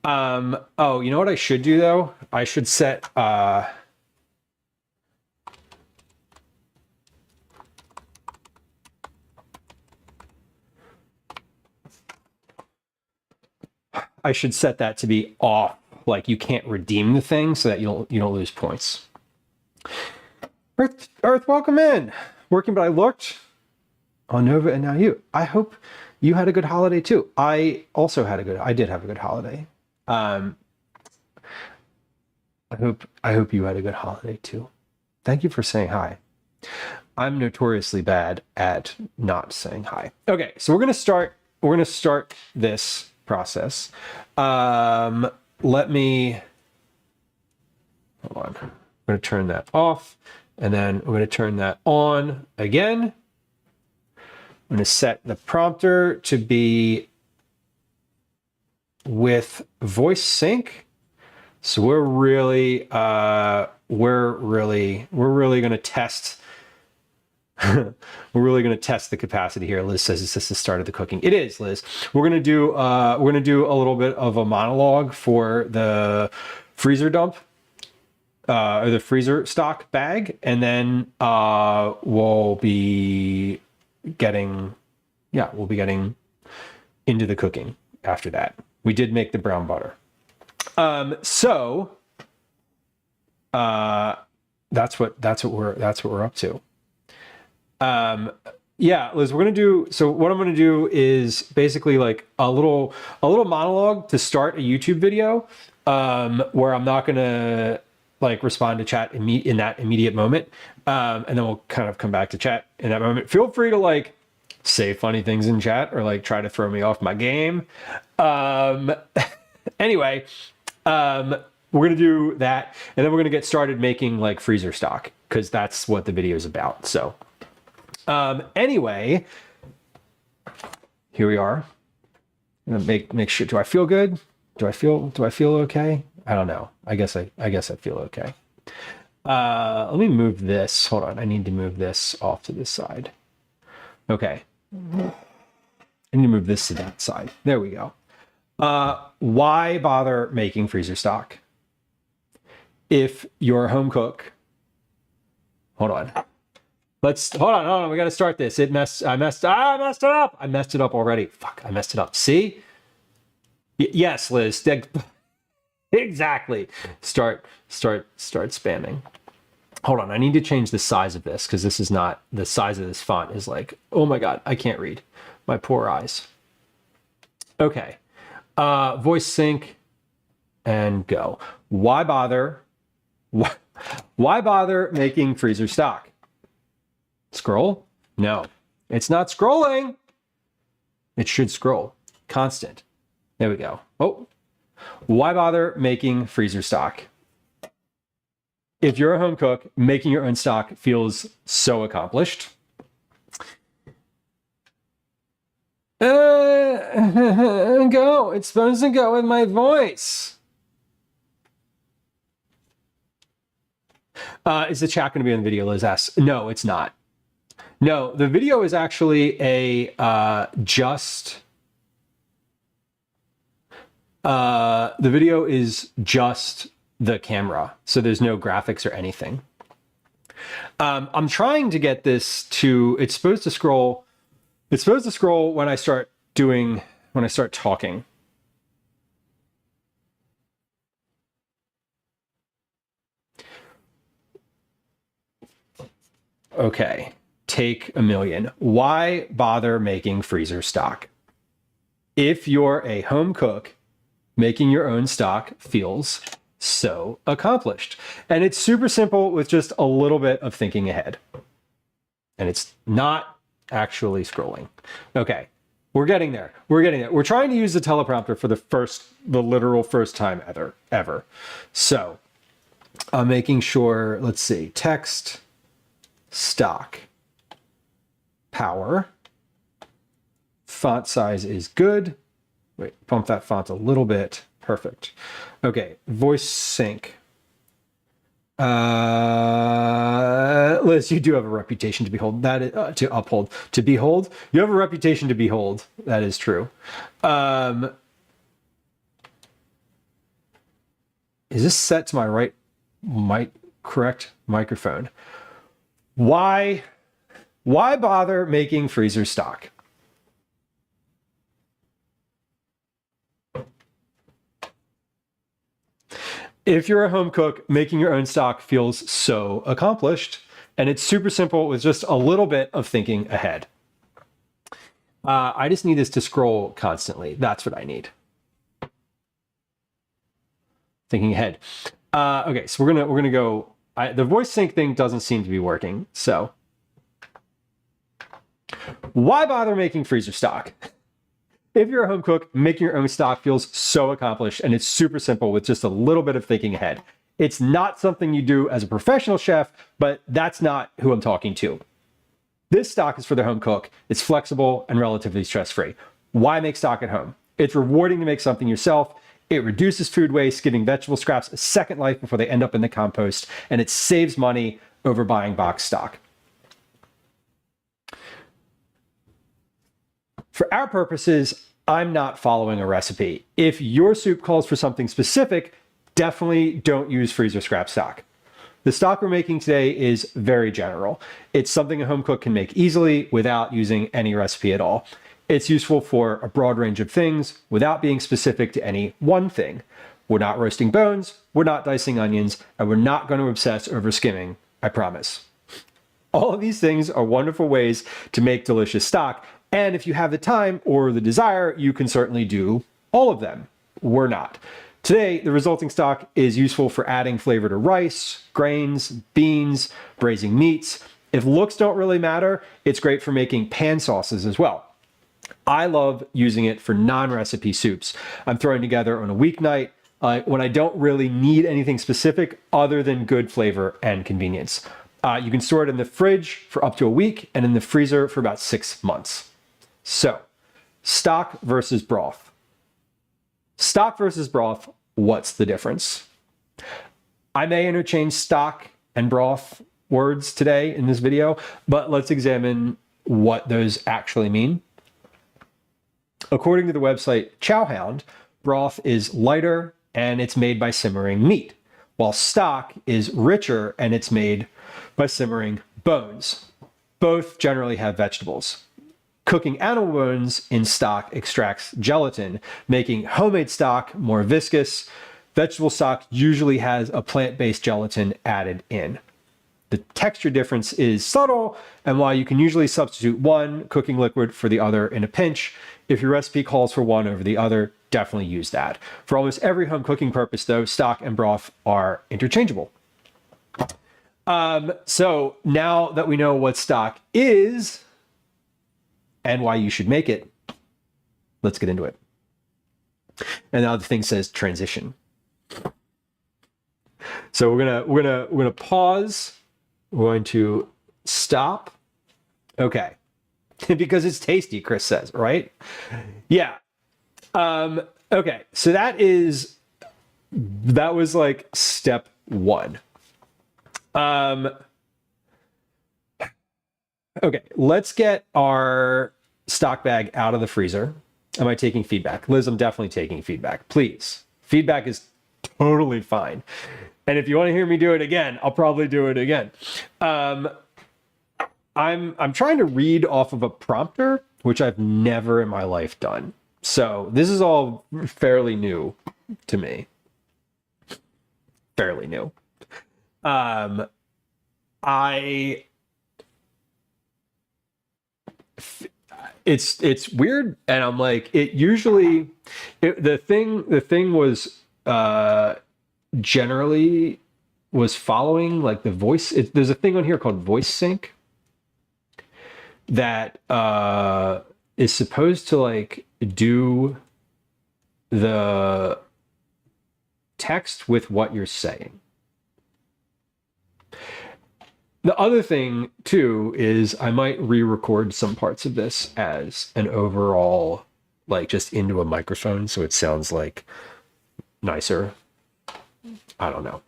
Oh, you know what I should do though? I should set that to be off. Like you can't redeem the thing, so that you don't lose points. Earth, welcome in. Working, but I looked on Nova, and now you. I hope you had a good holiday too. I did have a good holiday. I hope you had a good holiday too. Thank you for saying hi. I'm notoriously bad at not saying hi. Okay, so we're gonna start this process. Let me hold on. I'm going to turn that off, and then I'm going to turn that on again. I'm going to set the prompter to be with voice sync. So we're really going to test we're really going to test the capacity here. Liz says it's just the start of the cooking. It is, Liz. We're going to do a little bit of a monologue for the freezer dump, or the freezer stock bag, and then we'll be getting into the cooking after that. We did make the brown butter. So that's what we're up to. Yeah, Liz, we're gonna do. So what I'm gonna do is basically like a little monologue to start a YouTube video, where I'm not gonna like respond to chat in that immediate moment, and then we'll kind of come back to chat in that moment. Feel free to like say funny things in chat or like try to throw me off my game. Anyway, we're gonna do that, and then we're gonna get started making like freezer stock, because that's what the video is about. So anyway, here we are. I'm gonna make sure. Do I feel good? Do I feel okay? I don't know. I guess I feel okay. Let me move this. Hold on. I need to move this off to this side. Okay. I need to move this to that side. There we go. Why bother making freezer stock? If you're a home cook, hold on. Hold on. We got to start this. I messed it up. I messed it up already. Fuck, I messed it up. See? Yes, Liz. Exactly. Start spamming. Hold on. I need to change the size of this, because this is not the size of this font is like, oh my God, I can't read. My poor eyes. Okay. Voice sync and go. Why bother? Why bother making freezer stock? Scroll? No, it's not scrolling. It should scroll. Constant. There we go. Oh, why bother making freezer stock? If you're a home cook, making your own stock feels so accomplished. Go. It's supposed to go with my voice. Is the chat going to be in the video, Liz asks? No, it's not. No, the video is actually the video is just the camera. So there's no graphics or anything. I'm trying to get this to, it's supposed to scroll when I start talking. Okay. Take a million. Why bother making freezer stock? If you're a home cook, making your own stock feels so accomplished. And it's super simple with just a little bit of thinking ahead. And it's not actually scrolling. Okay, we're getting there. We're trying to use the teleprompter for the literal first time ever. So I'm making sure, let's see, text, stock, power, font size is good. Wait, bump that font a little bit. Perfect. Okay, voice sync. Liz, you do have a reputation to behold. That is, to uphold. To behold. You have a reputation to behold. That is true. Is this set to my correct microphone? Why bother making freezer stock? If you're a home cook, making your own stock feels so accomplished, and it's super simple with just a little bit of thinking ahead. I just need this to scroll constantly. That's what I need. Thinking ahead. Okay, so we're gonna go. The voice sync thing doesn't seem to be working. So, why bother making freezer stock? If you're a home cook, making your own stock feels so accomplished, and it's super simple with just a little bit of thinking ahead. It's not something you do as a professional chef, but that's not who I'm talking to. This stock is for the home cook. It's flexible and relatively stress-free. Why make stock at home? It's rewarding to make something yourself. It reduces food waste, giving vegetable scraps a second life before they end up in the compost, and it saves money over buying box stock. For our purposes, I'm not following a recipe. If your soup calls for something specific, definitely don't use freezer scrap stock. The stock we're making today is very general. It's something a home cook can make easily without using any recipe at all. It's useful for a broad range of things without being specific to any one thing. We're not roasting bones, we're not dicing onions, and we're not going to obsess over skimming, I promise. All of these things are wonderful ways to make delicious stock, and if you have the time or the desire, you can certainly do all of them. We're not. Today, the resulting stock is useful for adding flavor to rice, grains, beans, braising meats. If looks don't really matter, it's great for making pan sauces as well. I love using it for non-recipe soups I'm throwing together on a weeknight when I don't really need anything specific other than good flavor and convenience. You can store it in the fridge for up to a week and in the freezer for about 6 months. So, stock versus broth. Stock versus broth, what's the difference? I may interchange stock and broth words today in this video, but let's examine what those actually mean. According to the website Chowhound, broth is lighter and it's made by simmering meat, while stock is richer and it's made by simmering bones. Both generally have vegetables. Cooking animal bones in stock extracts gelatin, making homemade stock more viscous. Vegetable stock usually has a plant-based gelatin added in. The texture difference is subtle, and while you can usually substitute one cooking liquid for the other in a pinch, if your recipe calls for one over the other, definitely use that. For almost every home cooking purpose, though, stock and broth are interchangeable. So now that we know what stock is and why you should make it, let's get into it. And now the thing says transition. So we're gonna pause. We're going to stop. Okay. Because it's tasty, Chris says, right? Yeah. Okay. So that was like step one. Okay. Let's get our stock bag out of the freezer. Am I taking feedback? Liz, I'm definitely taking feedback. Please. Feedback is totally fine. And if you want to hear me do it again, I'll probably do it again. I'm trying to read off of a prompter, which I've never in my life done. So this is all fairly new to me. Fairly new. It's weird, and I'm like, the thing was generally was following like the voice. There's a thing on here called voice sync that is supposed to like do the text with what you're saying. The other thing too is I might re-record some parts of this as an overall, like just into a microphone so it sounds like nicer. I don't know.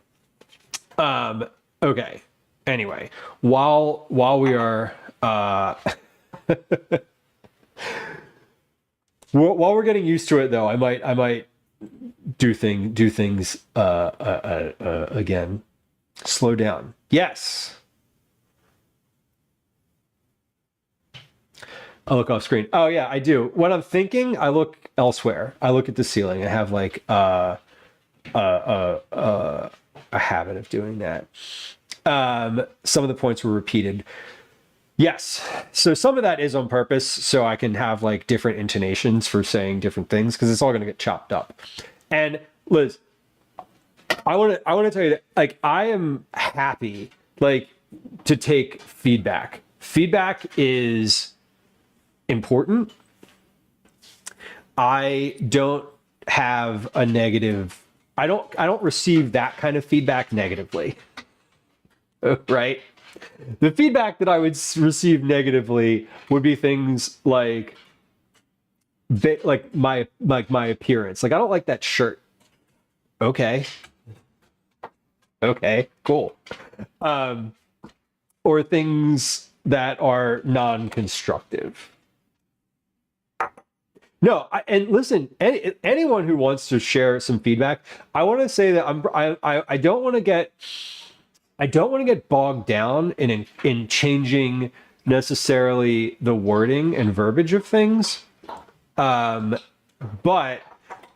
Okay. Anyway, while we are while we're getting used to it though, I might do things again. Slow down. Yes. I look off screen. Oh yeah, I do. When I'm thinking, I look elsewhere. I look at the ceiling. I have like a habit of doing that. Some of the points were repeated. Yes. So some of that is on purpose, so I can have like different intonations for saying different things because it's all going to get chopped up. And Liz, I want to tell you that like I am happy like to take feedback. Feedback is important. I don't have a negative. I don't receive that kind of feedback negatively. Right? The feedback that I would receive negatively would be things like my appearance. Like I don't like that shirt. Okay, cool. Or things that are non-constructive. No, and listen, anyone who wants to share some feedback, I want to say that I don't want to get bogged down in changing necessarily the wording and verbiage of things. But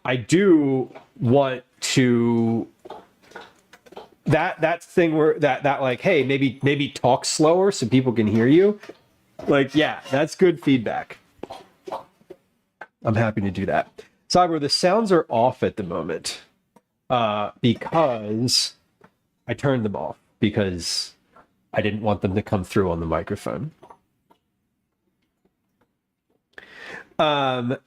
I do want to that thing where that like, hey, maybe talk slower so people can hear you. Like, yeah, that's good feedback. I'm happy to do that. Cyber, the sounds are off at the moment because I turned them off because I didn't want them to come through on the microphone. Said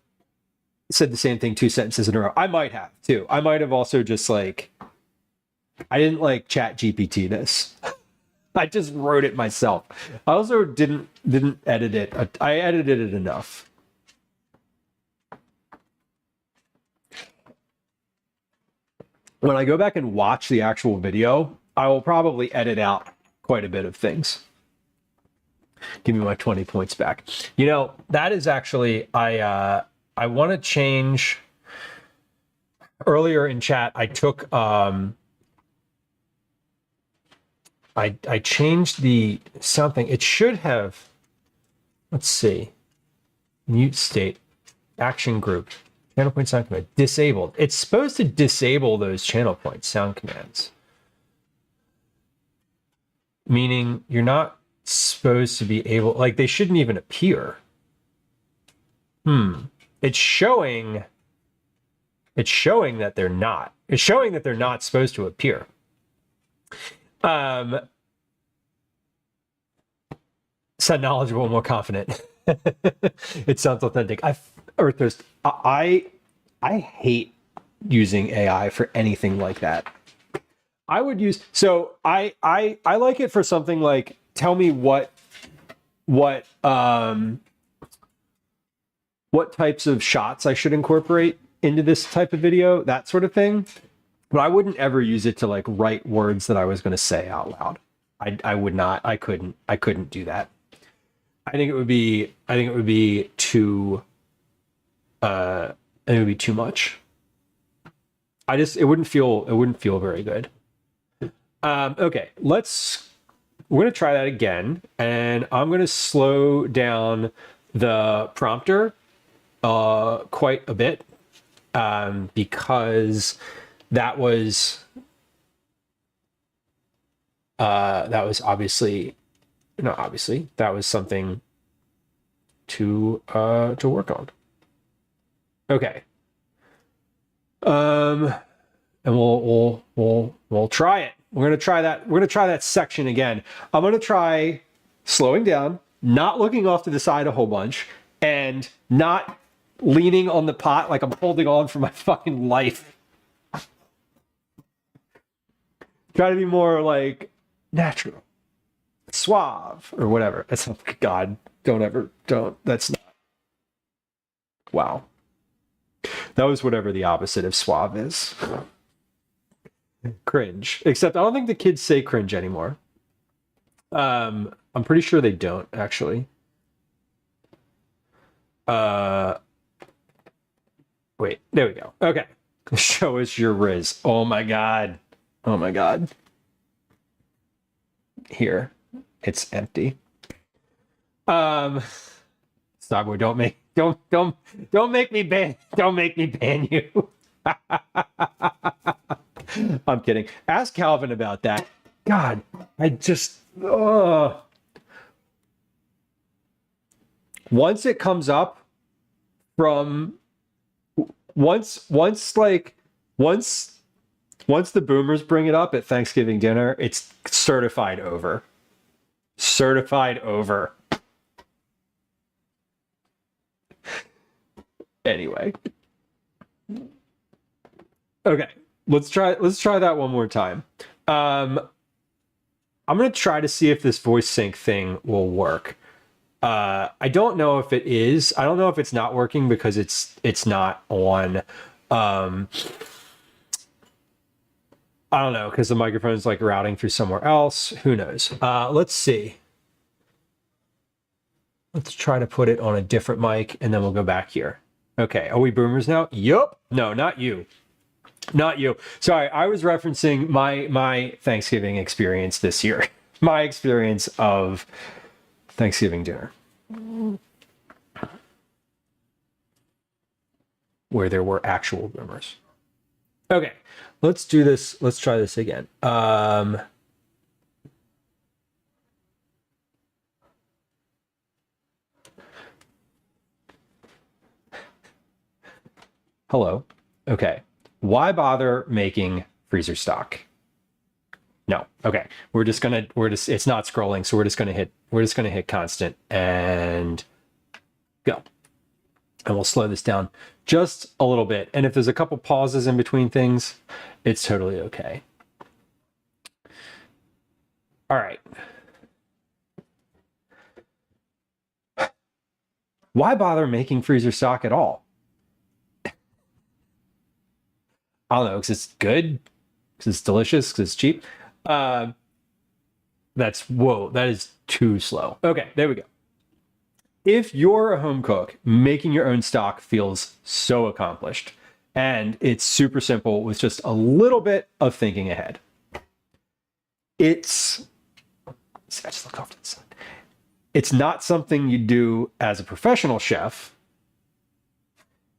the same thing 2 sentences in a row. I might have too. I might have also just like, I didn't like chat GPT this. I just wrote it myself. I also didn't edit it. I edited it enough. When I go back and watch the actual video, I will probably edit out quite a bit of things. Give me my 20 points back. You know, that is actually, I want to change. Earlier in chat, I took, I changed the something. It should have, let's see, mute state, action group. Channel point sound command disabled. It's supposed to disable those channel point sound commands. Meaning you're not supposed to be able, like they shouldn't even appear. It's showing that they're not. It's showing that they're not supposed to appear. Sound knowledgeable, more confident. It sounds authentic. I hate using AI for anything like that. I would use, so I like it for something like, tell me what types of shots I should incorporate into this type of video, that sort of thing. But I wouldn't ever use it to like write words that I was going to say out loud. I would not. I couldn't do that. I think it would be too. I think it would be too much. It wouldn't feel very good. Okay, we're gonna try that again, and I'm gonna slow down the prompter quite a bit because that was obviously, not obviously, that was something to work on. Okay. And we'll try it. We're gonna try that. We're gonna try that section again. I'm gonna try slowing down, not looking off to the side a whole bunch, and not leaning on the pot like I'm holding on for my fucking life. Try to be more like natural, suave, or whatever. That's, God, don't. That's not. Wow. That was whatever the opposite of suave is. Cringe. Except I don't think the kids say cringe anymore. I'm pretty sure they don't, actually. Wait, there we go. Okay. Show us your Riz. Oh my God. Oh my God. Here. It's empty. Starboy, don't make me ban you. I'm kidding. Ask Calvin about that. God, I just once it comes up from once the boomers bring it up at Thanksgiving dinner, it's certified over. Certified over. Anyway. Okay, let's try that one more time. I'm gonna try to see if this voice sync thing will work. I don't know if it is. I don't know if it's not working because it's not on. I don't know, because the microphone's like routing through somewhere else. Who knows? Let's see. Let's try to put it on a different mic and then we'll go back here. Okay, are we boomers now? Yup. No, not you. Not you. Sorry, I was referencing my Thanksgiving experience this year. My experience of Thanksgiving dinner. Where there were actual boomers. Okay, let's do this. Let's try this again. Hello. Okay. Why bother making freezer stock? No. Okay. It's not scrolling, so we're just gonna hit constant and go. And we'll slow this down just a little bit. And if there's a couple pauses in between things, it's totally okay. All right. Why bother making freezer stock at all? I don't know, because it's good, because it's delicious, because it's cheap. That is too slow. Okay, there we go. If you're a home cook, making your own stock feels so accomplished. And it's super simple with just a little bit of thinking ahead. I just looked off to the side. It's not something you do as a professional chef.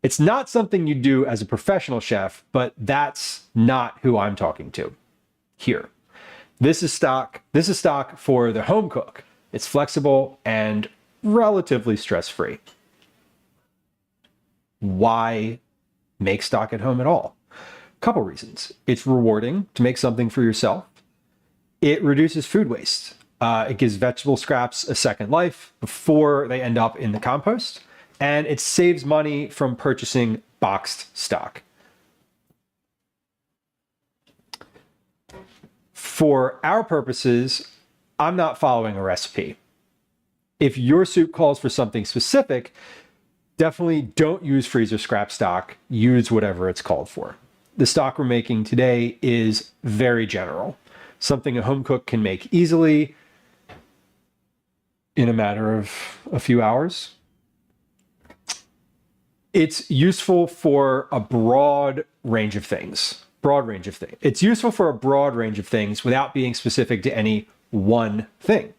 It's not something you do as a professional chef, but that's not who I'm talking to here. This is stock for the home cook. It's flexible and relatively stress-free. Why make stock at home at all? A couple reasons. It's rewarding to make something for yourself. It reduces food waste. It gives vegetable scraps a second life before they end up in the compost. And it saves money from purchasing boxed stock. For our purposes, I'm not following a recipe. If your soup calls for something specific, definitely don't use freezer scrap stock. Use whatever it's called for. The stock we're making today is very general. Something a home cook can make easily in a matter of a few hours. It's useful for a broad range of things. It's useful for a broad range of things without being specific to any one thing.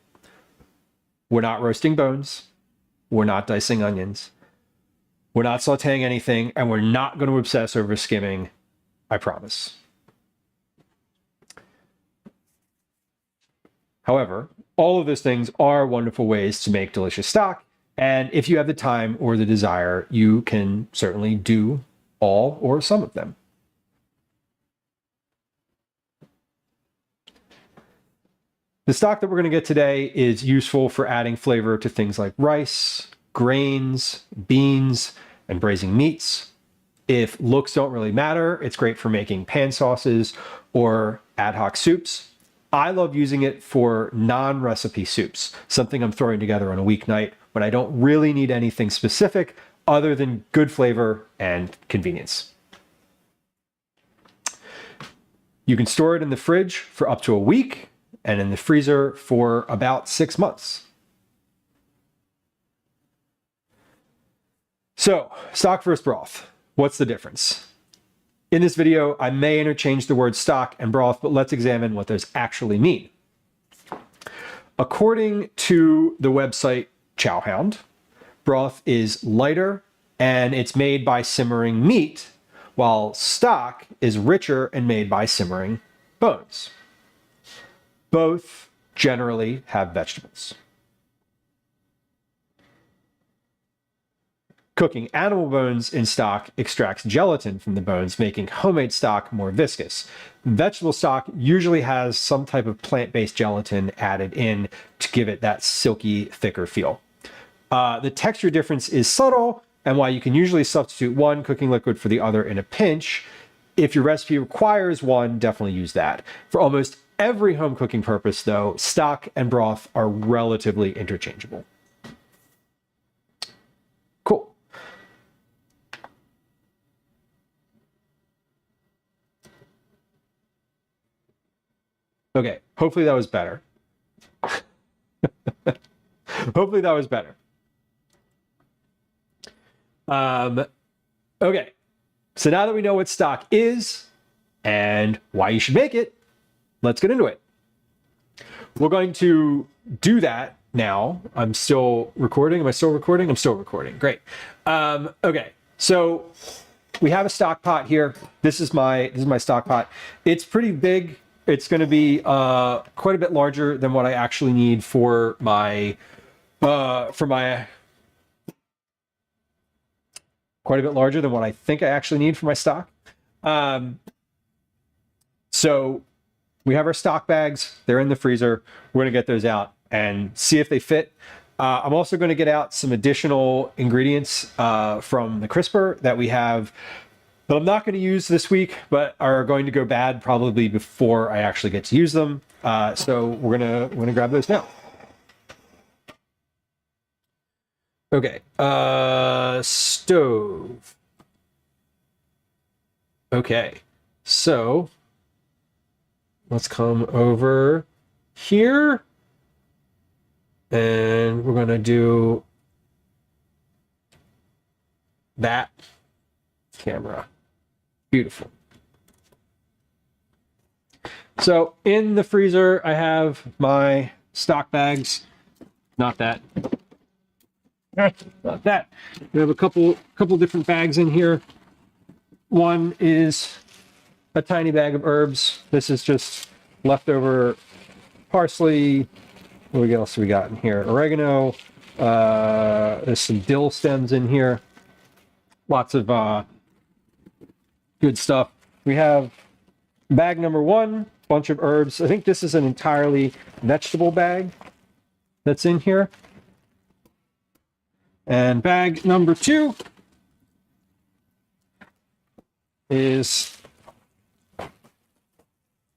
We're not roasting bones. We're not dicing onions. We're not sauteing anything, and we're not going to obsess over skimming, I promise. However, all of those things are wonderful ways to make delicious stock. And if you have the time or the desire, you can certainly do all or some of them. The stock that we're going to get today is useful for adding flavor to things like rice, grains, beans, and braising meats. If looks don't really matter, it's great for making pan sauces or ad hoc soups. I love using it for non-recipe soups, something I'm throwing together on a weeknight when I don't really need anything specific other than good flavor and convenience. You can store it in the fridge for up to a week and in the freezer for about 6 months. So, stock versus broth. What's the difference? In this video, I may interchange the words stock and broth, but let's examine what those actually mean. According to the website Chowhound, broth is lighter and it's made by simmering meat, while stock is richer and made by simmering bones. Both generally have vegetables. Cooking animal bones in stock extracts gelatin from the bones, making homemade stock more viscous. Vegetable stock usually has some type of plant-based gelatin added in to give it that silky, thicker feel. The texture difference is subtle, and while you can usually substitute one cooking liquid for the other in a pinch, if your recipe requires one, definitely use that. For almost every home cooking purpose, though, stock and broth are relatively interchangeable. Cool. Okay, hopefully that was better. Hopefully that was better. Okay, so now that we know what stock is and why you should make it, let's get into it. We're going to do that now. I'm still recording. Am I still recording? I'm still recording. Great. Okay, so we have a stock pot here. This is my stock pot. It's pretty big. It's going to be quite a bit larger than what I actually need for my quite a bit larger than what I think I actually need for my stock. So we have our stock bags. They're in the freezer. We're going to get those out and see if they fit. I'm also going to get out some additional ingredients from the crisper that we have that I'm not going to use this week, but are going to go bad probably before I actually get to use them. So we're gonna grab those now. Okay, stove. Okay, so let's come over here and we're gonna do that camera. Beautiful. So in the freezer, I have my stock bags. Not that. Not that. We have a couple different bags in here. One is a tiny bag of herbs. This is just leftover parsley. What else we got in here? Oregano. There's some dill stems in here. Lots of good stuff. We have bag number one, bunch of herbs. I think this is an entirely vegetable bag that's in here. And bag number two is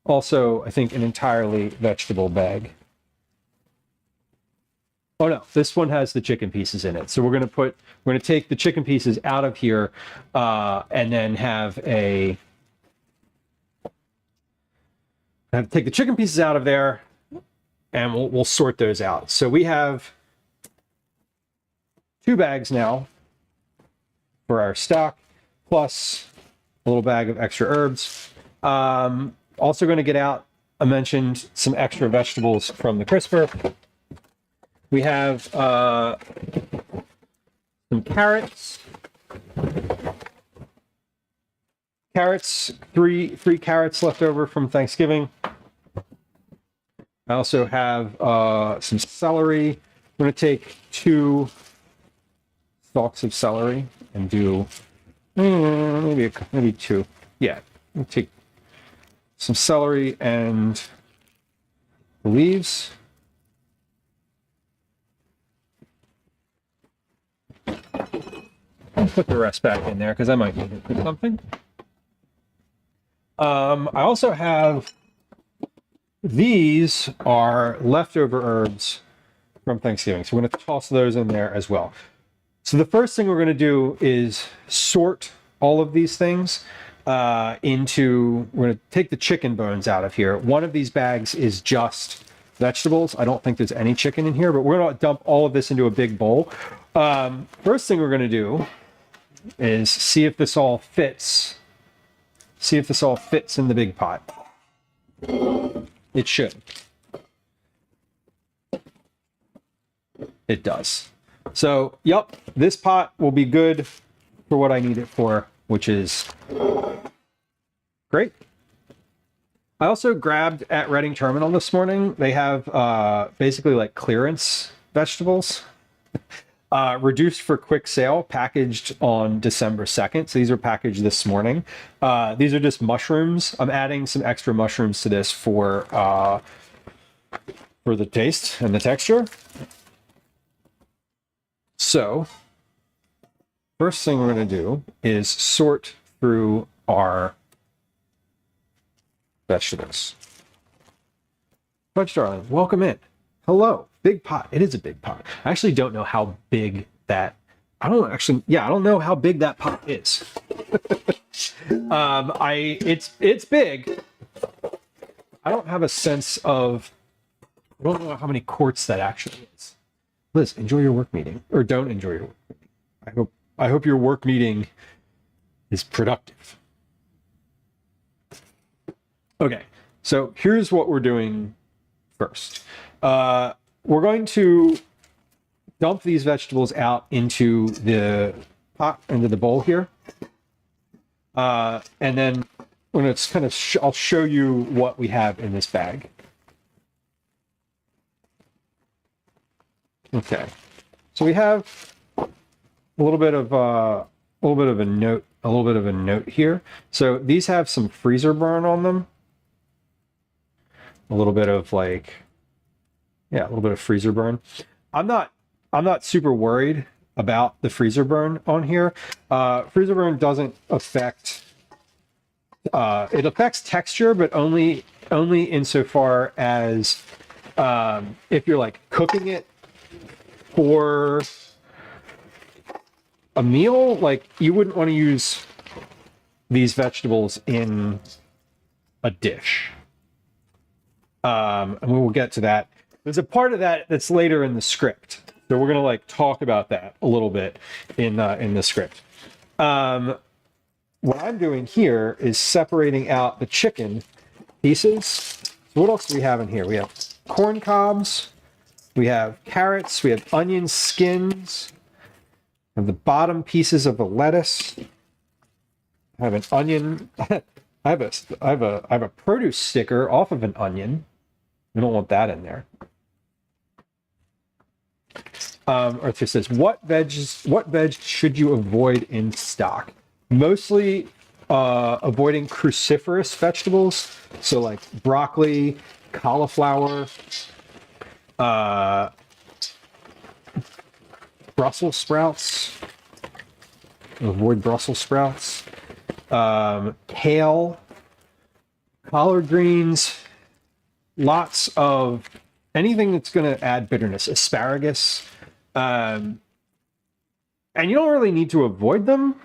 also, I think, an entirely vegetable bag. Oh no, this one has the chicken pieces in it. So we're going to take the chicken pieces out of here and then take the chicken pieces out of there and we'll sort those out. So we have 2 bags now for our stock, plus a little bag of extra herbs. Also going to get out, I mentioned, some extra vegetables from the crisper. We have some carrots. Three carrots left over from Thanksgiving. I also have some celery. I'm going to take 2 stalks of celery and do maybe 2. Yeah, I'll take some celery and the leaves. I'll put the rest back in there because I might need it for something. I also have, these are leftover herbs from Thanksgiving. So we're going to toss those in there as well. So the first thing we're going to do is sort all of these things we're going to take the chicken bones out of here. One of these bags is just vegetables. I don't think there's any chicken in here, but we're going to dump all of this into a big bowl. First thing we're going to do is see if this all fits. See if this all fits in the big pot. It should. It does. So, yep, this pot will be good for what I need it for, which is great. I also grabbed at Reading Terminal this morning. They have basically like clearance vegetables. Reduced for quick sale, packaged on December 2nd. So these are packaged this morning. These are just mushrooms. I'm adding some extra mushrooms to this for the taste and the texture. So first thing we're going to do is sort through our vegetables. Fudge darling, welcome in. Hello. Big pot. It is a big pot. I actually don't know how big that, I don't know how big that pot is. It's big. I don't have a sense of, I don't know how many quarts that actually is. Liz, enjoy your work meeting, or don't enjoy your work meeting. I hope your work meeting is productive. Okay, so here's what we're doing first. We're going to dump these vegetables out into the pot, into the bowl here. And then when it's kind of, I'll show you what we have in this bag. Okay, so we have a little bit of a note here. So these have some freezer burn on them. A little bit of like, yeah, a little bit of freezer burn. I'm not super worried about the freezer burn on here. Freezer burn doesn't affect, it affects texture, but only insofar as if you're like cooking it for a meal, like you wouldn't want to use these vegetables in a dish. And we will get to that. There's a part of that that's later in the script. So we're going to like talk about that a little bit in the script. What I'm doing here is separating out the chicken pieces. So what else do we have in here? We have corn cobs, we have carrots, we have onion skins, and the bottom pieces of the lettuce. I have an onion. I have a produce sticker off of an onion. We don't want that in there. Arthur says, what veg should you avoid in stock? Mostly avoiding cruciferous vegetables, so like broccoli, cauliflower, Brussels sprouts. Avoid Brussels sprouts. Kale, collard greens, lots of anything that's going to add bitterness, asparagus. And you don't really need to avoid them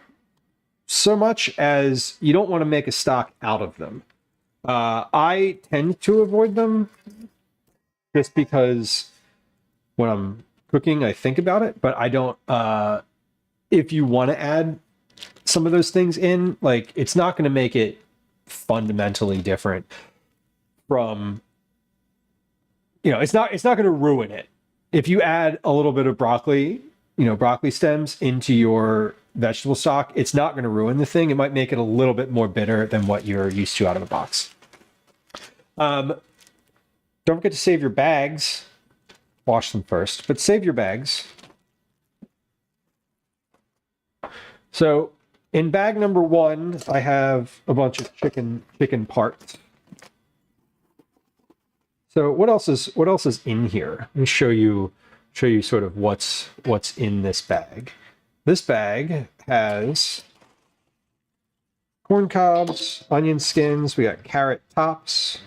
so much as you don't want to make a stock out of them. I tend to avoid them just because when I'm cooking, I think about it, but I don't, if you want to add some of those things in, like it's not going to make it fundamentally different from, you know, it's not going to ruin it. If you add a little bit of broccoli, you know, broccoli stems into your vegetable stock, it's not going to ruin the thing. It might make it a little bit more bitter than what you're used to out of the box. Don't forget to save your bags. Wash them first, but save your bags. So in bag number 1, I have a bunch of chicken parts. So what else is in here? Let me show you sort of what's in this bag. This bag has corn cobs, onion skins, we got carrot tops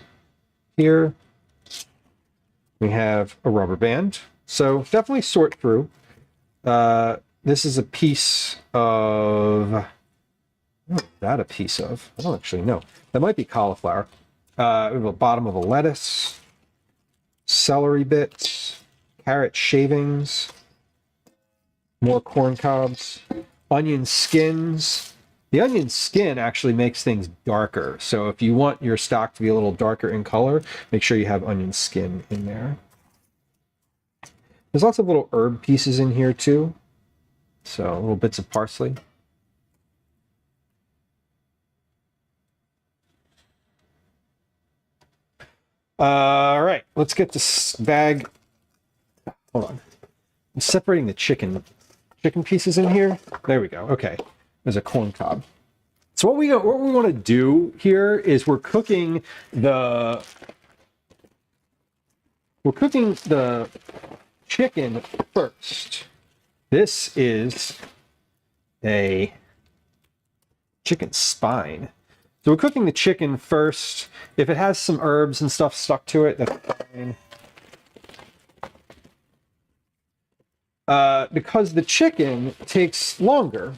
here. We have a rubber band. So definitely sort through. This is a piece of, what is that a piece of? I don't actually know. That might be cauliflower. We have a bottom of a lettuce, celery bits, carrot shavings, more corn cobs, onion skins. The onion skin actually makes things darker. So if you want your stock to be a little darker in color, make sure you have onion skin in there. There's lots of little herb pieces in here too. So little bits of parsley. All right, let's get this bag. Hold on. I'm separating the chicken pieces in here. There we go. Okay. There's a corn cob. So what we want to do here is we're cooking the chicken first. This is a chicken spine. So we're cooking the chicken first. If it has some herbs and stuff stuck to it, that's fine. Because the chicken takes longer.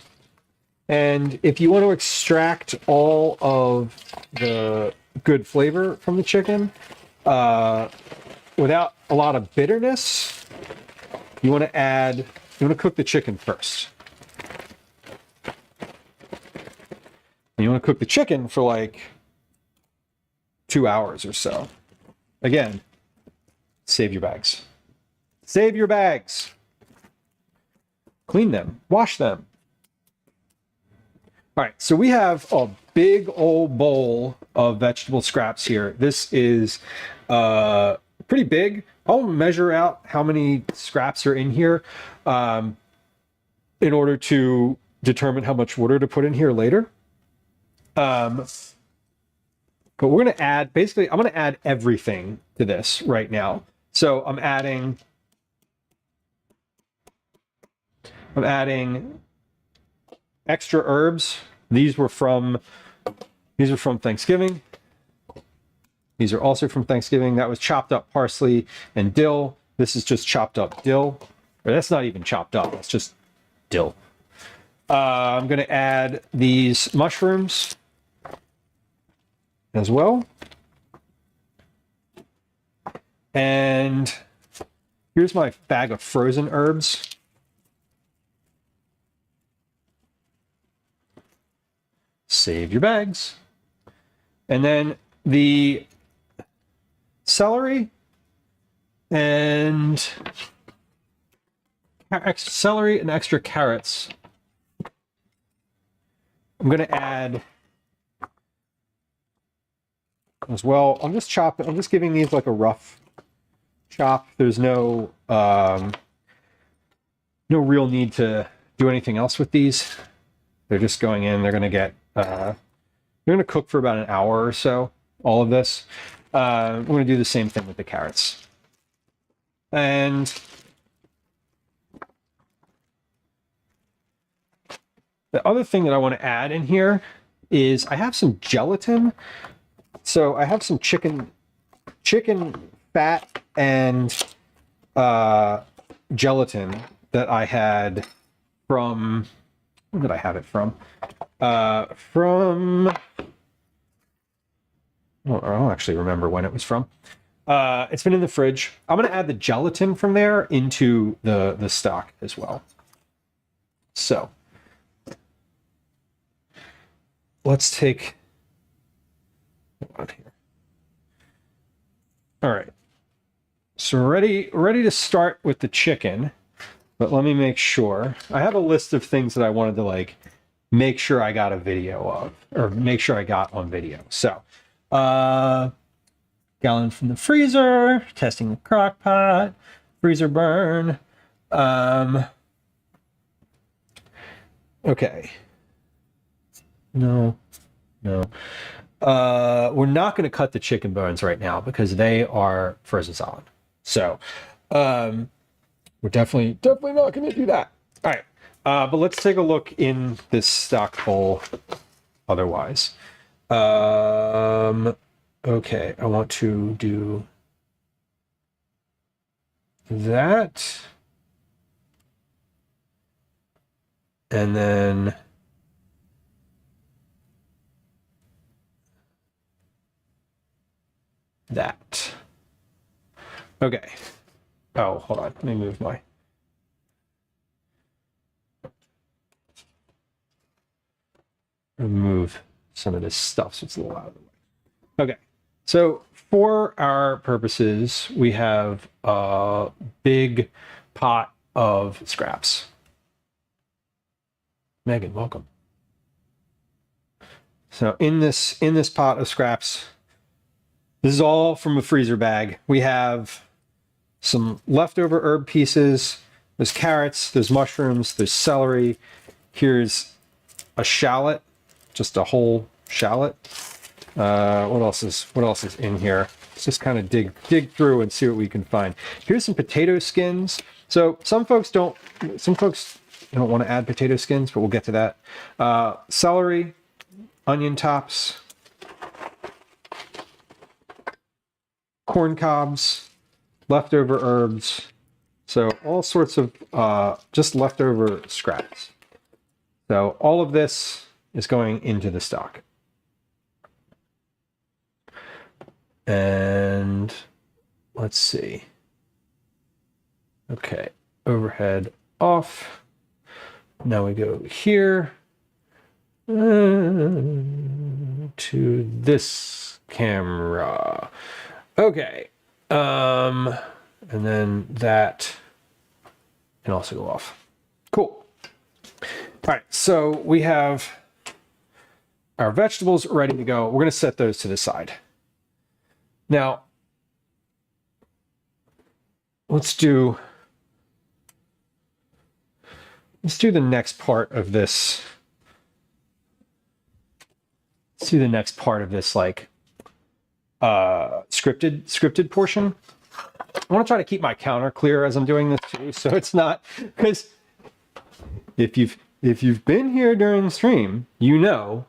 And if you want to extract all of the good flavor from the chicken without a lot of bitterness, you want to cook the chicken first. and you want to cook the chicken for like 2 hours or so. Again, save your bags. Save your bags. Clean them. Wash them. All right, so we have a big old bowl of vegetable scraps here. This is pretty big. I'll measure out how many scraps are in here in order to determine how much water to put in here later. But we're going to add, basically, I'm going to add everything to this right now. So I'm adding extra herbs. These were from Thanksgiving. These are also from Thanksgiving. That was chopped up parsley and dill. This is just chopped up dill. Or that's not even chopped up. It's just dill. I'm going to add these mushrooms as well. And here's my bag of frozen herbs. Save your bags. And then the celery and extra carrots. I'm going to add as well. I'm just giving these like a rough chop. There's no real need to do anything else with these. They're just going in. They're going to get they're going to cook for about an hour or so, all of this. We're going to do the same thing with the carrots. And the other thing that I want to add in here is I have some gelatin. So I have some chicken fat and gelatin that I had from, where did I have it from? I don't actually remember when it was from. It's been in the fridge. I'm going to add the gelatin from there into the stock as well. So let's take on here. All right. So ready to start with the chicken, but let me make sure. I have a list of things that I wanted to like make sure I got a video of, or make sure I got on video. So, gallon from the freezer, testing the crock pot, freezer burn. Okay. No. We're not going to cut the chicken bones right now because they are frozen solid. So, we're definitely not going to do that. All right. But let's take a look in this stock bowl otherwise. Okay, I want to do that. And then that. Okay. Oh, hold on. Let me move my... remove some of this stuff so it's a little out of the way. Okay. So for our purposes, we have a big pot of scraps. Megan, welcome. So in this pot of scraps, this is all from a freezer bag. We have some leftover herb pieces. There's carrots, there's mushrooms, there's celery. Here's a shallot, just a whole shallot. What else is in here? Let's just kind of dig through and see what we can find. Here's some potato skins. So some folks don't want to add potato skins, but we'll get to that. Celery, onion tops, corn cobs, leftover herbs. So all sorts of just leftover scraps. So all of this is going into the stock. And let's see. Okay, overhead off. Now we go here. to this camera. Okay. And then that can also go off. Cool. All right, so we have our vegetables ready to go. We're going to set those to the side. Now, let's do the next part of this. Let's do the next part of this, like, scripted portion. I want to try to keep my counter clear as I'm doing this too, so it's not, because if you've been here during the stream, you know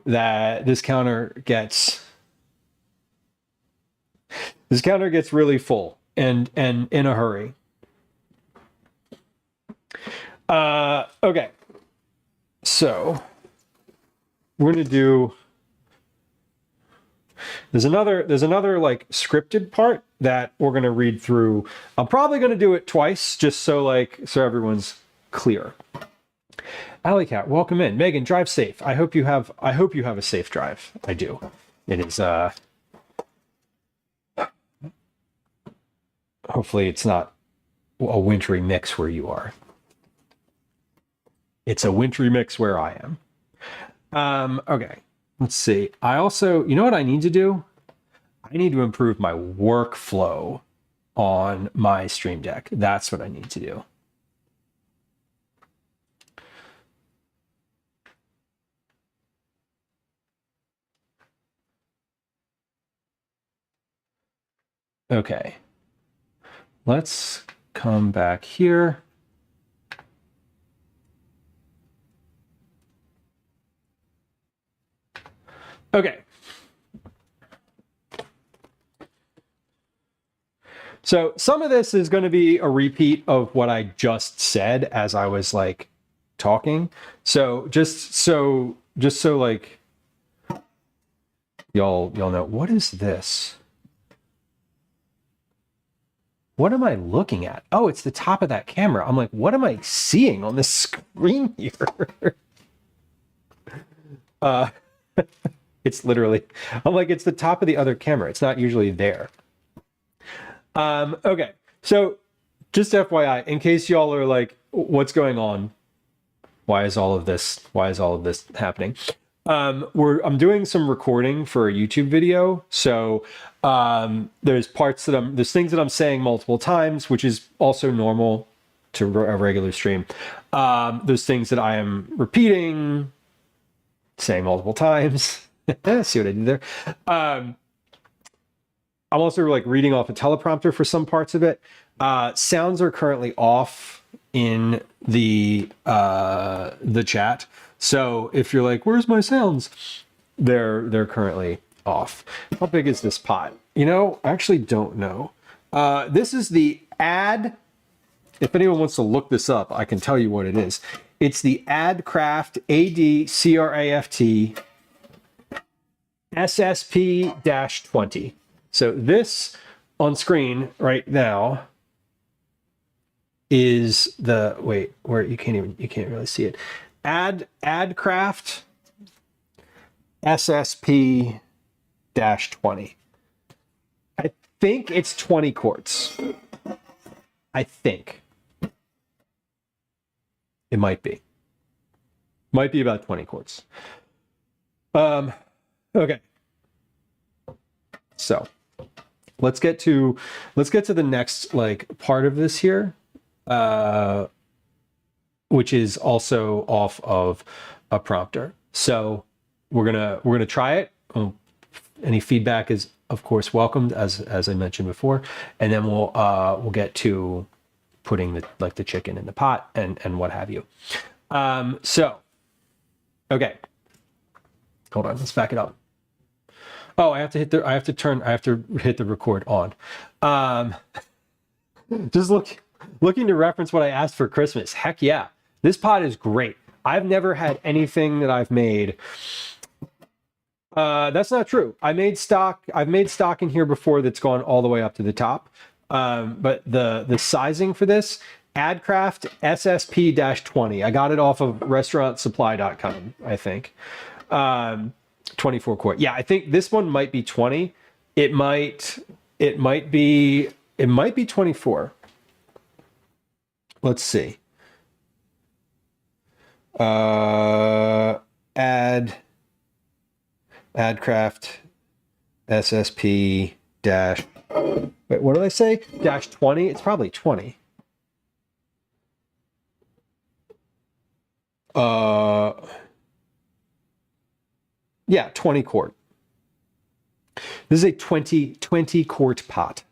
that this counter gets really full and in a hurry. Okay, so we're gonna do. There's another like scripted part that we're gonna read through. I'm probably gonna do it twice just so everyone's clear. Alley Cat, welcome in. Megan, drive safe. I hope you have a safe drive. I do. It is hopefully it's not a wintry mix where you are. It's a wintry mix where I am. Okay. Let's see. I also, you know what I need to do? I need to improve my workflow on my Stream Deck. That's what I need to do. Okay. Let's come back here. Okay. So some of this is going to be a repeat of what I just said as I was like talking. So just so like y'all know, what is this? What am I looking at? Oh, it's the top of that camera. I'm like, what am I seeing on this screen here? It's literally, I'm like, it's the top of the other camera. It's not usually there. Okay, so just FYI, in case y'all are like, what's going on? Why is all of this happening? I'm doing some recording for a YouTube video. So there's things that I'm saying multiple times, which is also normal to a regular stream. There's things that I am repeating, saying multiple times. See what I did there? I'm also like reading off a teleprompter for some parts of it. Sounds are currently off in the chat. So if you're like, where's my sounds? They're currently off. How big is this pot? You know, I actually don't know. This is the ad. If anyone wants to look this up, I can tell you what it is. It's the AdCraft, AdCraft SSP-20. So this on screen right now is the, wait, where you can't really see it. AdCraft SSP-20. I think it's 20 quarts. I think. It might be. Might be about 20 quarts. Okay. So let's get to the next like part of this here, which is also off of a prompter. So we're gonna try it. Any feedback is of course welcomed, as I mentioned before, and then we'll get to putting the chicken in the pot and what have you. So okay, hold on, let's back it up. Oh, I have to hit the record on. Just looking to reference what I asked for Christmas. Heck yeah. This pot is great. I've never had anything that I've made. That's not true. I've made stock in here before that's gone all the way up to the top. But the sizing for this Adcraft SSP-20. I got it off of restaurantsupply.com, I think. 24 quart. Yeah, I think this one might be 20. It might be 24. Let's see. Adcraft SSP dash, wait, what did I say? Dash 20? It's probably 20. Yeah, 20 quart. This is a 20 quart pot.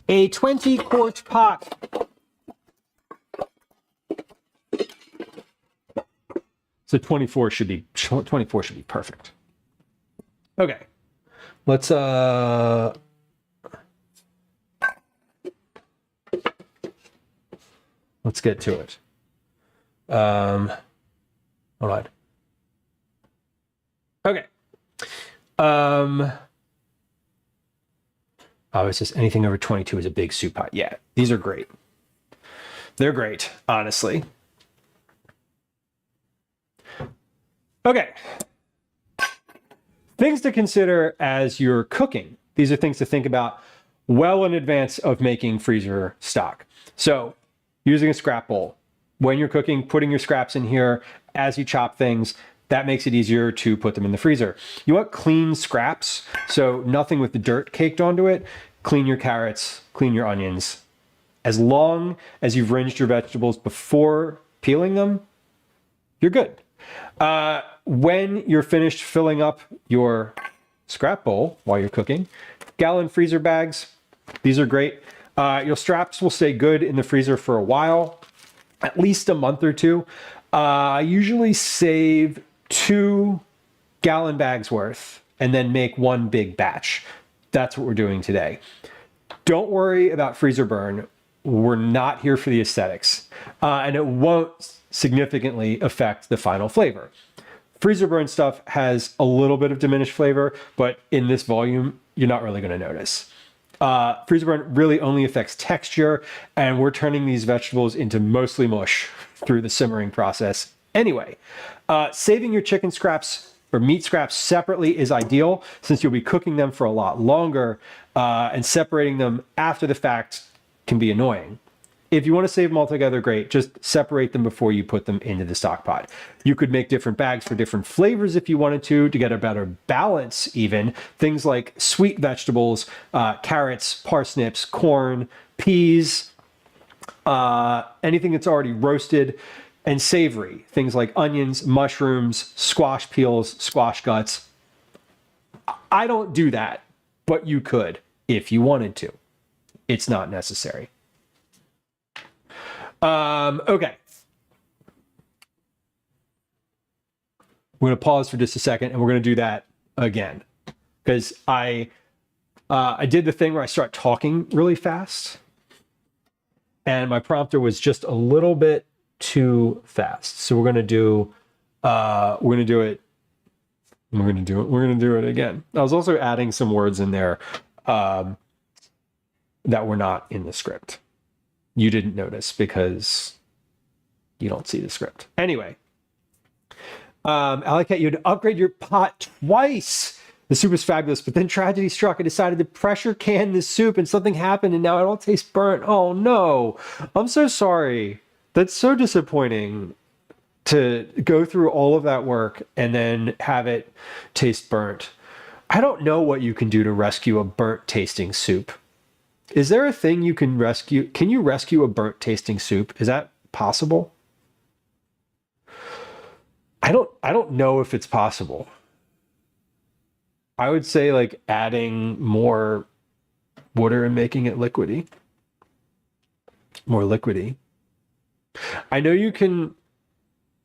A 20 quart pot. So 24 should be perfect. Okay. Let's get to it. Hold on. Okay. Oh, it's just anything over 22 is a big soup pot. Yeah, these are great. They're great, honestly. Okay. Things to consider as you're cooking. These are things to think about well in advance of making freezer stock. So, using a scrap bowl. When you're cooking, putting your scraps in here as you chop things, that makes it easier to put them in the freezer. You want clean scraps, so nothing with the dirt caked onto it. Clean your carrots, clean your onions. As long as you've rinsed your vegetables before peeling them, you're good. When you're finished filling up your scrap bowl while you're cooking, gallon freezer bags, these are great. Your straps will stay good in the freezer for a while, at least a month or two. I usually save 2 gallon bags worth and then make one big batch. That's what we're doing today. Don't worry about freezer burn. We're not here for the aesthetics, and it won't significantly affect the final flavor. Freezer burn stuff has a little bit of diminished flavor, but in this volume, you're not really going to notice. Freezer burn really only affects texture, and we're turning these vegetables into mostly mush through the simmering process. Anyway, saving your chicken scraps or meat scraps separately is ideal since you'll be cooking them for a lot longer, and separating them after the fact can be annoying. If you want to save them all together, great. Just separate them before you put them into the stock pot. You could make different bags for different flavors if you wanted to get a better balance even. Things like sweet vegetables, carrots, parsnips, corn, peas, anything that's already roasted, and savory. Things like onions, mushrooms, squash peels, squash guts. I don't do that, but you could if you wanted to. It's not necessary. Okay. We're going to pause for just a second and we're going to do that again. Because I did the thing where I start talking really fast. And my prompter was just a little bit too fast. So we're going to do it again. I was also adding some words in there that were not in the script. You didn't notice because you don't see the script. Anyway, Alley Cat, you had to upgrade your pot twice. The soup is fabulous, but then tragedy struck. I decided to pressure can the soup and something happened and now it all tastes burnt. Oh no, I'm so sorry. That's so disappointing to go through all of that work and then have it taste burnt. I don't know what you can do to rescue a burnt tasting soup. Is there a thing you can rescue? Can you rescue a burnt tasting soup? Is that possible? I don't know if it's possible. I would say like adding more water and making it liquidy. More liquidy. I know you can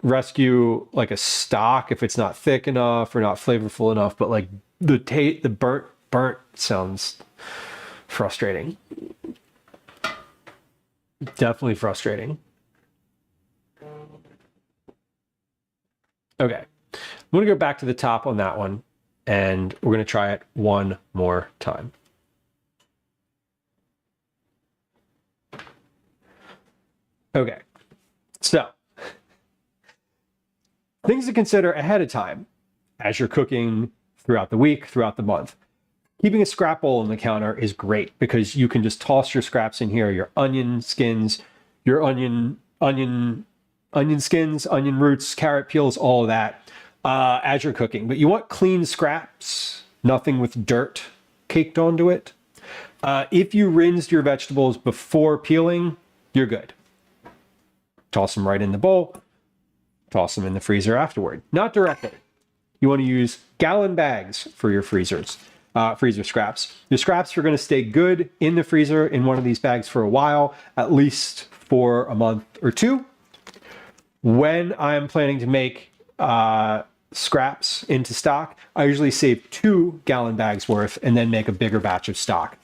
rescue like a stock if it's not thick enough or not flavorful enough, but like the burnt sounds frustrating. Definitely frustrating. Okay. I'm going to go back to the top on that one and we're going to try it one more time. Okay, so things to consider ahead of time as you're cooking throughout the week, throughout the month. Keeping a scrap bowl on the counter is great because you can just toss your scraps in here, your onion skins, your onion skins, onion roots, carrot peels, all of that as you're cooking. But you want clean scraps, nothing with dirt caked onto it. If you rinsed your vegetables before peeling, you're good. Toss them right in the bowl, toss them in the freezer afterward. Not directly. You want to use gallon bags for your freezer scraps. Your scraps are going to stay good in the freezer in one of these bags for a while, at least for a month or two. When I'm planning to make scraps into stock, I usually save 2 gallon bags worth and then make a bigger batch of stock.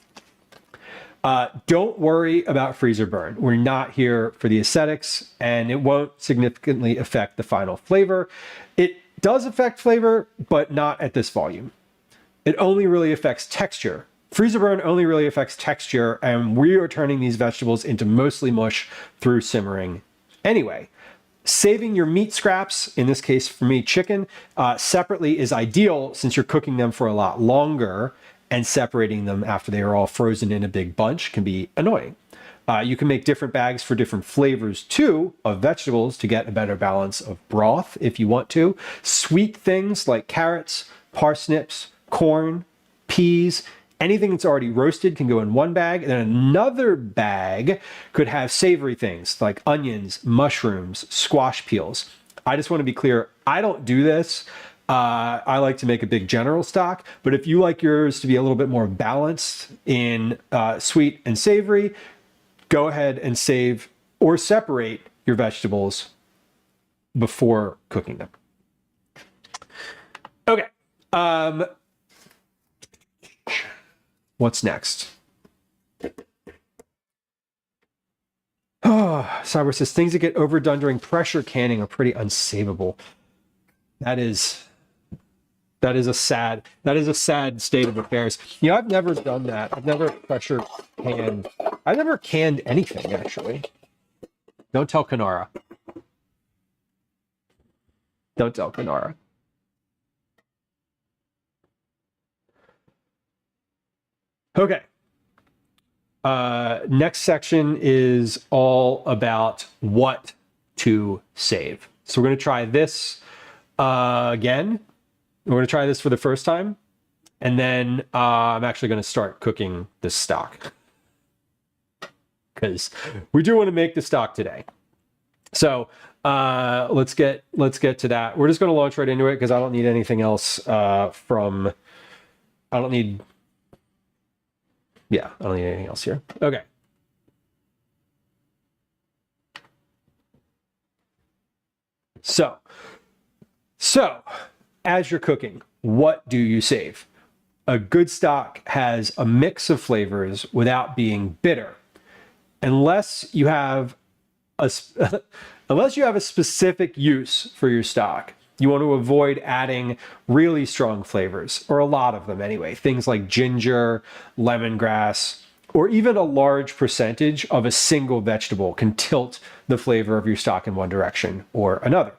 Don't worry about freezer burn. We're not here for the aesthetics, and it won't significantly affect the final flavor. It does affect flavor, but not at this volume. It only really affects texture. Freezer burn only really affects texture, and we are turning these vegetables into mostly mush through simmering anyway. Saving your meat scraps, in this case for me chicken, separately is ideal since you're cooking them for a lot longer, and separating them after they are all frozen in a big bunch can be annoying. You can make different bags for different flavors too of vegetables to get a better balance of broth if you want to. Sweet things like carrots, parsnips, corn, peas, anything that's already roasted can go in one bag, and then another bag could have savory things like onions, mushrooms, squash peels. I just want to be clear, I don't do this. I like to make a big general stock, but if you like yours to be a little bit more balanced in sweet and savory, go ahead and save or separate your vegetables before cooking them. Okay. What's next? Oh, Cyber says things that get overdone during pressure canning are pretty unsavable. That is a sad state of affairs. You know, I've never done that. I've never pressure canned. I've never canned anything, actually. Don't tell Kanara. Don't tell Kanara. Okay. Next section is all about what to save. So we're going to try this again. We're going to try this for the first time, and then I'm actually going to start cooking the stock because we do want to make the stock today. So let's get to that. We're just going to launch right into it because I don't need anything else I don't need anything else here. Okay. So as you're cooking, what do you save? A good stock has a mix of flavors without being bitter. Unless you have a specific use for your stock, you want to avoid adding really strong flavors, or a lot of them anyway. Things like ginger, lemongrass, or even a large percentage of a single vegetable can tilt the flavor of your stock in one direction or another.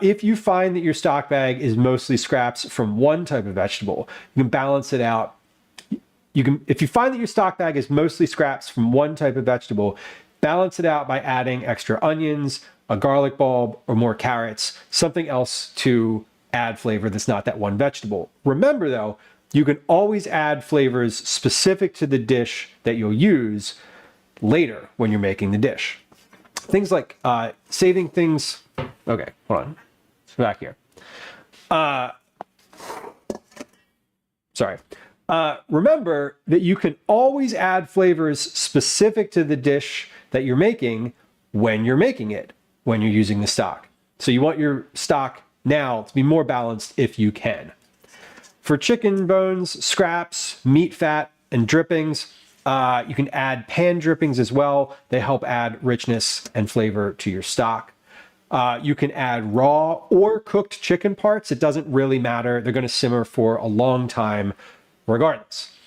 If you find that your stock bag is mostly scraps from one type of vegetable, you can balance it out. If you find that your stock bag is mostly scraps from one type of vegetable, balance it out by adding extra onions, a garlic bulb, or more carrots, something else to add flavor that's not that one vegetable. Remember though, you can always add flavors specific to the dish that you'll use later when you're making the dish. Things like saving things. Okay, hold on. It's back here. Sorry. Remember that you can always add flavors specific to the dish that you're making when you're making it, when you're using the stock. So you want your stock now to be more balanced if you can. For chicken bones, scraps, meat fat, and drippings, you can add pan drippings as well. They help add richness and flavor to your stock. You can add raw or cooked chicken parts. It doesn't really matter. They're going to simmer for a long time regardless.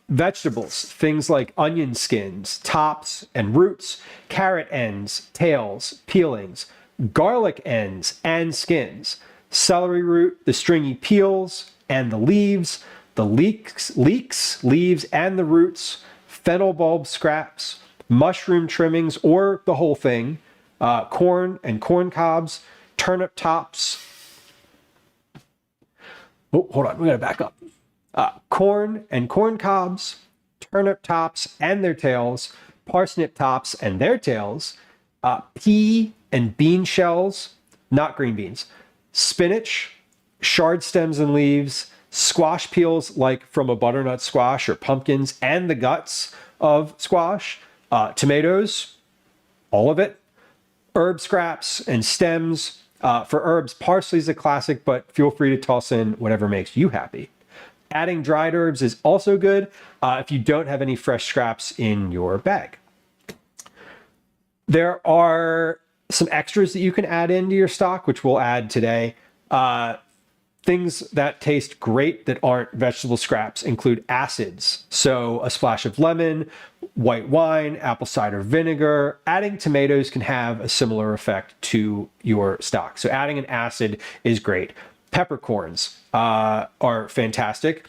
Vegetables, things like onion skins, tops and roots, carrot ends, tails, peelings, garlic ends and skins, celery root, the stringy peels and the leaves, the leeks, leaves and the roots, fennel bulb scraps, mushroom trimmings or the whole thing, corn and corn cobs, turnip tops. Oh, hold on, we gotta back up. Corn and corn cobs, turnip tops and their tails, parsnip tops and their tails, pea and bean shells, not green beans, spinach, shard stems and leaves, squash peels like from a butternut squash or pumpkins and the guts of squash, tomatoes, all of it, herb scraps and stems. For herbs, parsley is a classic, but feel free to toss in whatever makes you happy. Adding dried herbs is also good if you don't have any fresh scraps in your bag. There are some extras that you can add into your stock, which we'll add today. Things that taste great that aren't vegetable scraps include acids. So a splash of lemon, white wine, apple cider vinegar. Adding tomatoes can have a similar effect to your stock. So adding an acid is great. Peppercorns are fantastic.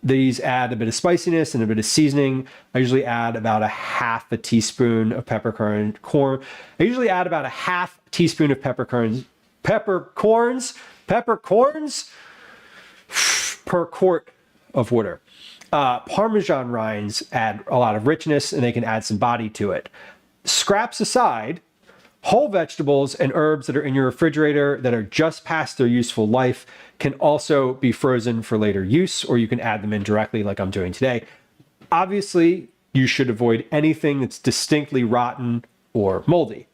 These add a bit of spiciness and a bit of seasoning. I usually add about a half a teaspoon of peppercorns. I usually add about a half teaspoon of peppercorns per quart of water. Parmesan rinds add a lot of richness and they can add some body to it. Scraps aside, whole vegetables and herbs that are in your refrigerator that are just past their useful life can also be frozen for later use, or you can add them in directly like I'm doing today. Obviously, you should avoid anything that's distinctly rotten or moldy.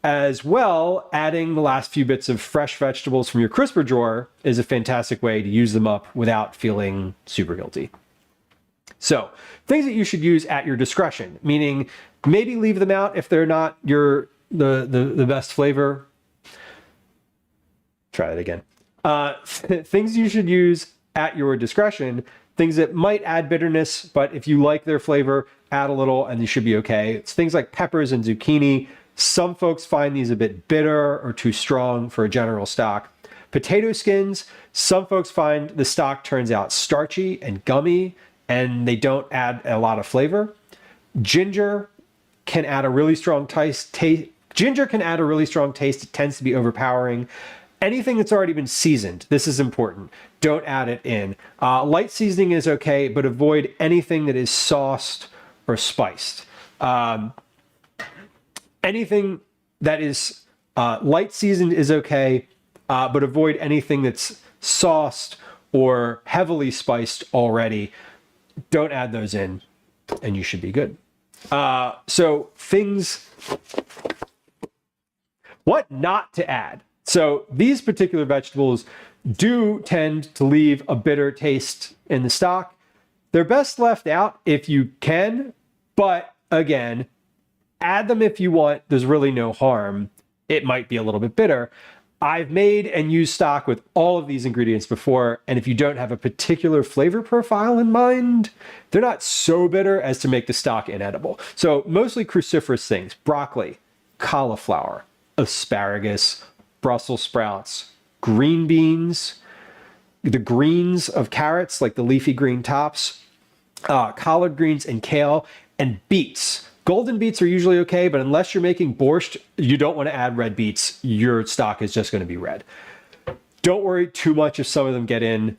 As well, adding the last few bits of fresh vegetables from your crisper drawer is a fantastic way to use them up without feeling super guilty. So, things that you should use at your discretion, meaning maybe leave them out if they're not the best flavor. Try that again. Things you should use at your discretion, things that might add bitterness, but if you like their flavor, add a little and they should be okay. It's things like peppers and zucchini. Some folks find these a bit bitter or too strong for a general stock. Potato skins, some folks find the stock turns out starchy and gummy and they don't add a lot of flavor. Ginger can add a really strong taste. Ginger can add a really strong taste. It tends to be overpowering. Anything that's already been seasoned, this is important. Don't add it in. Light seasoning is okay, but avoid anything that is sauced or spiced. Anything that is light seasoned is okay, but avoid anything that's sauced or heavily spiced already. Don't add those in, and you should be good. So things, what not to add. So these particular vegetables do tend to leave a bitter taste in the stock. They're best left out if you can, but again, add them if you want. There's really no harm. It might be a little bit bitter. I've made and used stock with all of these ingredients before, and if you don't have a particular flavor profile in mind, they're not so bitter as to make the stock inedible. So mostly cruciferous things: broccoli, cauliflower, asparagus, Brussels sprouts, green beans, the greens of carrots, like the leafy green tops, collard greens and kale, and beets. Golden beets are usually okay, but unless you're making borscht, you don't want to add red beets. Your stock is just going to be red. Don't worry too much if some of them get in.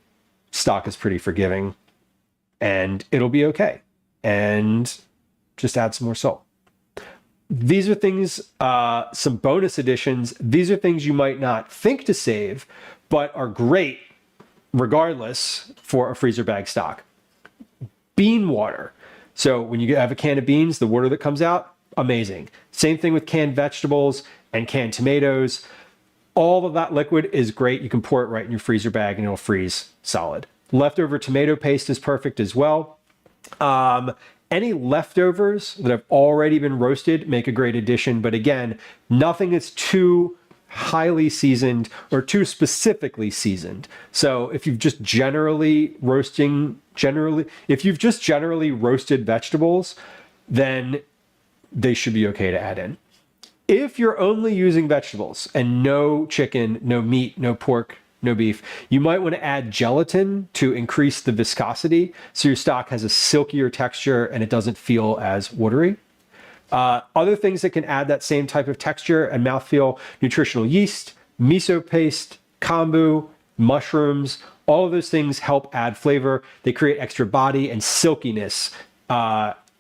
Stock is pretty forgiving, and it'll be okay. And just add some more salt. These are things, some bonus additions. These are things you might not think to save, but are great regardless for a freezer bag stock. Bean water. So when you have a can of beans, the water that comes out, amazing. Same thing with canned vegetables and canned tomatoes. All of that liquid is great. You can pour it right in your freezer bag and it'll freeze solid. Leftover tomato paste is perfect as well. Any leftovers that have already been roasted make a great addition, but again, nothing that's too highly seasoned or too specifically seasoned. So if you've just generally roasted vegetables, then they should be okay to add in. If you're only using vegetables and no chicken, no meat, no pork, no beef, you might want to add gelatin to increase the viscosity so your stock has a silkier texture and it doesn't feel as watery. Other things that can add that same type of texture and mouthfeel: nutritional yeast, miso paste, kombu, mushrooms. All of those things help add flavor. They create extra body and silkiness.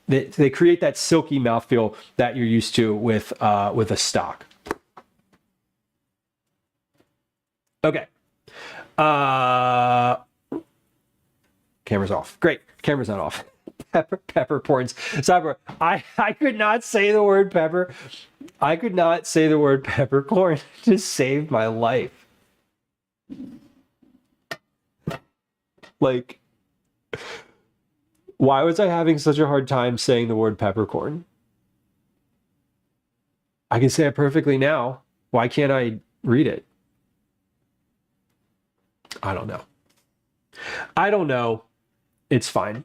They create that silky mouthfeel that you're used to with a stock. Okay. Camera's off. Great. Camera's not off. Peppercorns. Cyber. I could not say the word pepper. I could not say the word peppercorn to save my life. Like, why was I having such a hard time saying the word peppercorn? I can say it perfectly now. Why can't I read it? I don't know. I don't know. It's fine.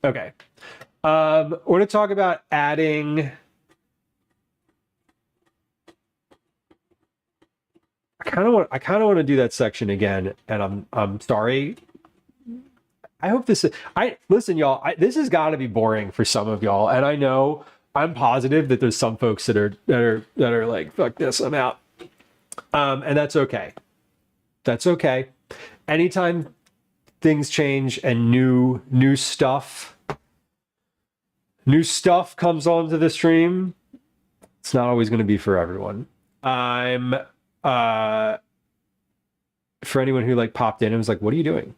Okay. We're going to talk about adding. I kind of want to do that section again, and I'm sorry. I hope this is, listen, y'all, this has got to be boring for some of y'all. And I know, I'm positive that there's some folks that are like, fuck this, I'm out. And that's okay. That's okay. Anytime things change and new stuff comes onto the stream, it's not always going to be for everyone. For anyone who like popped in and was like, what are you doing?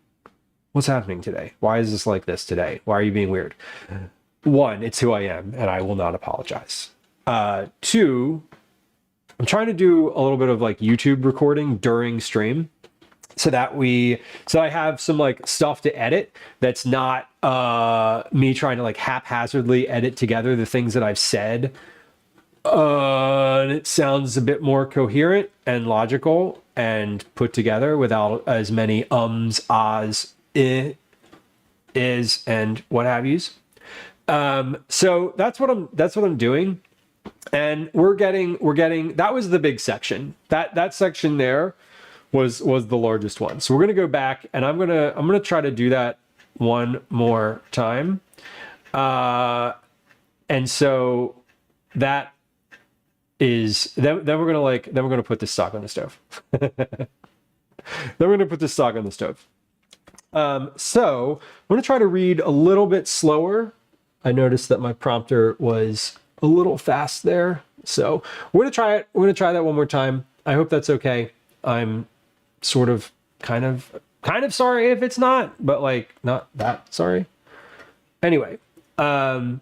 What's happening today? Why is this like this today? Why are you being weird? One, it's who I am, and I will not apologize. Two, I'm trying to do a little bit of like YouTube recording during stream so I have some like stuff to edit that's not me trying to like haphazardly edit together the things that I've said. And it sounds a bit more coherent and logical and put together without as many ums, ahs, is, and what have yous. So that's what I'm doing. And we're getting, that was the big section. That section there was the largest one. So we're going to go back and I'm going to try to do that one more time. And so that is, then we're going to put this stock on the stove. Then we're going to put this stock on the stove. So I'm going to try to read a little bit slower. I noticed that my prompter was a little fast there. So we're going to try it. We're going to try that one more time. I hope that's okay. I'm sort of kind of sorry if it's not, but like not that sorry. Anyway. Oh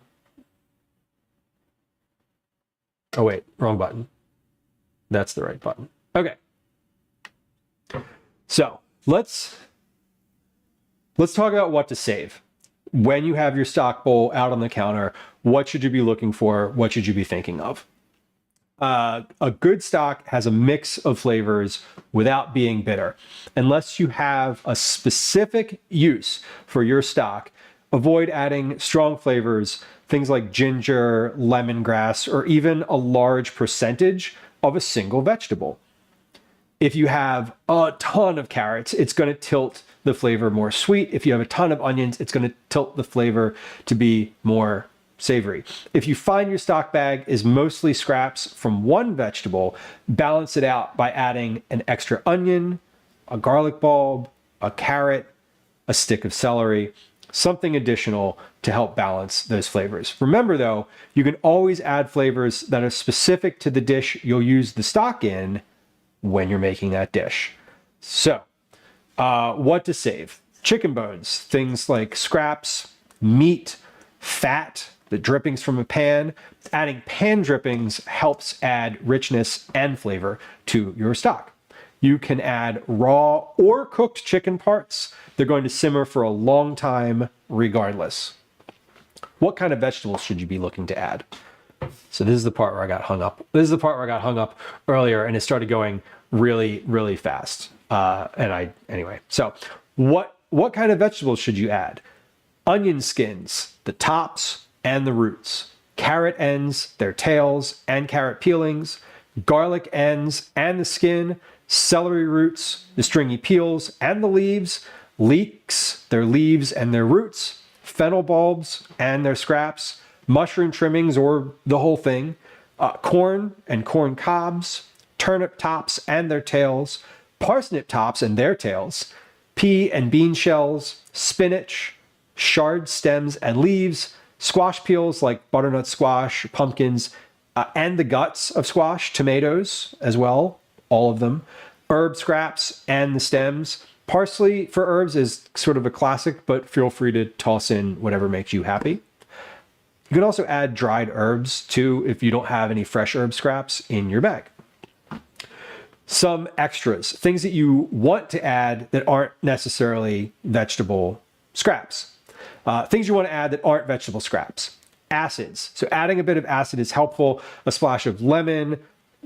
wait, wrong button. That's the right button. Okay. So let's talk about what to save. When you have your stock bowl out on the counter, what should you be looking for? What should you be thinking of? A good stock has a mix of flavors without being bitter. Unless you have a specific use for your stock, avoid adding strong flavors, things like ginger, lemongrass, or even a large percentage of a single vegetable. If you have a ton of carrots, it's going to tilt the flavor more sweet. If you have a ton of onions, it's going to tilt the flavor to be more savory. If you find your stock bag is mostly scraps from one vegetable, balance it out by adding an extra onion, a garlic bulb, a carrot, a stick of celery, something additional to help balance those flavors. Remember though, you can always add flavors that are specific to the dish you'll use the stock in when you're making that dish. So, what to save? Chicken bones, things like scraps, meat, fat, the drippings from a pan. Adding pan drippings helps add richness and flavor to your stock. You can add raw or cooked chicken parts. They're going to simmer for a long time regardless. What kind of vegetables should you be looking to add? So this is the part where I got hung up. This is the part where I got hung up earlier, and it started going really, really fast. Anyway. So what kind of vegetables should you add? Onion skins, the tops and the roots. Carrot ends, their tails and carrot peelings. Garlic ends and the skin. Celery roots, the stringy peels and the leaves. Leeks, their leaves and their roots. Fennel bulbs and their scraps. Mushroom trimmings or the whole thing. Corn and corn cobs. Turnip tops and their tails. Parsnip tops and their tails. Pea and bean shells. Spinach. Shard stems and leaves. Squash peels like butternut squash, pumpkins, and the guts of squash. Tomatoes as well, all of them. Herb scraps and the stems. Parsley for herbs is sort of a classic, but feel free to toss in whatever makes you happy. You can also add dried herbs too if you don't have any fresh herb scraps in your bag. Some extras, things that you want to add that aren't necessarily vegetable scraps. Things you want to add that aren't vegetable scraps. Acids. So adding a bit of acid is helpful. A splash of lemon,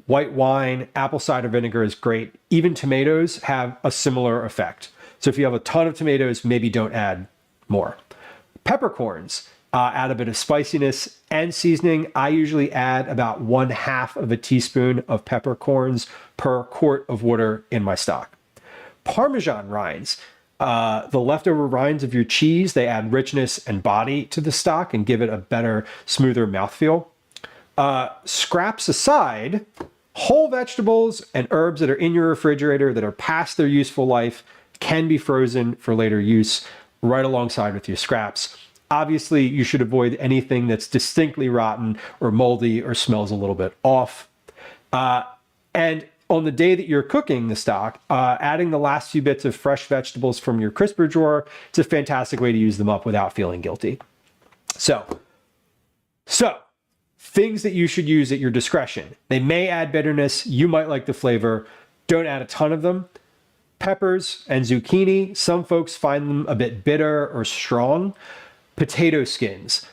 white wine, apple cider vinegar is great. Even tomatoes have a similar effect. So if you have a ton of tomatoes, maybe don't add more. Peppercorns. Add a bit of spiciness and seasoning. I usually add about 1/2 of a teaspoon of peppercorns per quart of water in my stock. Parmesan rinds. The leftover rinds of your cheese, they add richness and body to the stock and give it a better, smoother mouthfeel. Scraps aside, whole vegetables and herbs that are in your refrigerator that are past their useful life can be frozen for later use right alongside with your scraps. Obviously, you should avoid anything that's distinctly rotten or moldy or smells a little bit off. And on the day that you're cooking the stock, adding the last few bits of fresh vegetables from your crisper drawer, it's a fantastic way to use them up without feeling guilty. So things that you should use at your discretion. They may add bitterness. You might like the flavor. Don't add a ton of them. Peppers and zucchini. Some folks find them a bit bitter or strong. Potato skins.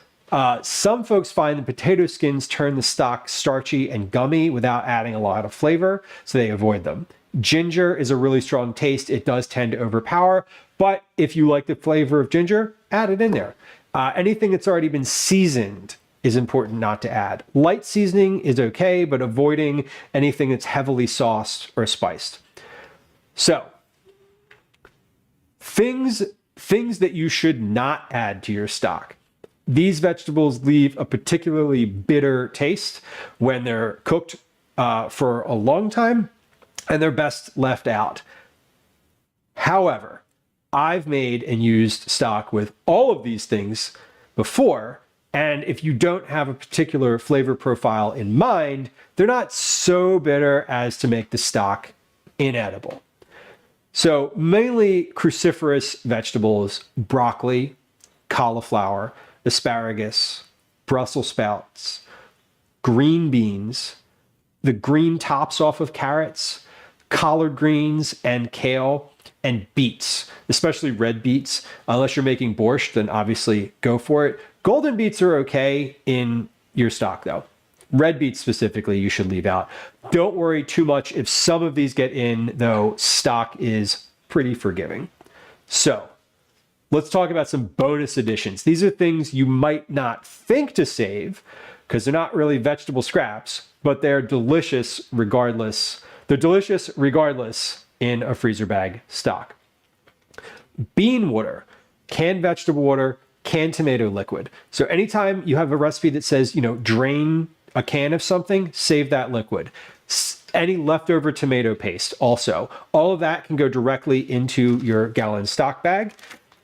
Some folks find the potato skins turn the stock starchy and gummy without adding a lot of flavor, so they avoid them. Ginger is a really strong taste. It does tend to overpower, but if you like the flavor of ginger, add it in there. Anything that's already been seasoned is important not to add. Light seasoning is okay, but avoiding anything that's heavily sauced or spiced. So, things that you should not add to your stock. These vegetables leave a particularly bitter taste when they're cooked for a long time, and they're best left out. However, I've made and used stock with all of these things before, and if you don't have a particular flavor profile in mind, they're not so bitter as to make the stock inedible. So mainly cruciferous vegetables: broccoli, cauliflower, asparagus, Brussels sprouts, green beans, the green tops off of carrots, collard greens and kale, and beets, especially red beets. Unless you're making borscht, then obviously go for it. Golden beets are okay in your stock though. Red beets specifically, you should leave out. Don't worry too much if some of these get in, though stock is pretty forgiving. So, let's talk about some bonus additions. These are things you might not think to save because they're not really vegetable scraps, but they're delicious regardless. They're delicious regardless in a freezer bag stock. Bean water, canned vegetable water, canned tomato liquid. So anytime you have a recipe that says, drain a can of something, save that liquid. Any leftover tomato paste also. All of that can go directly into your gallon stock bag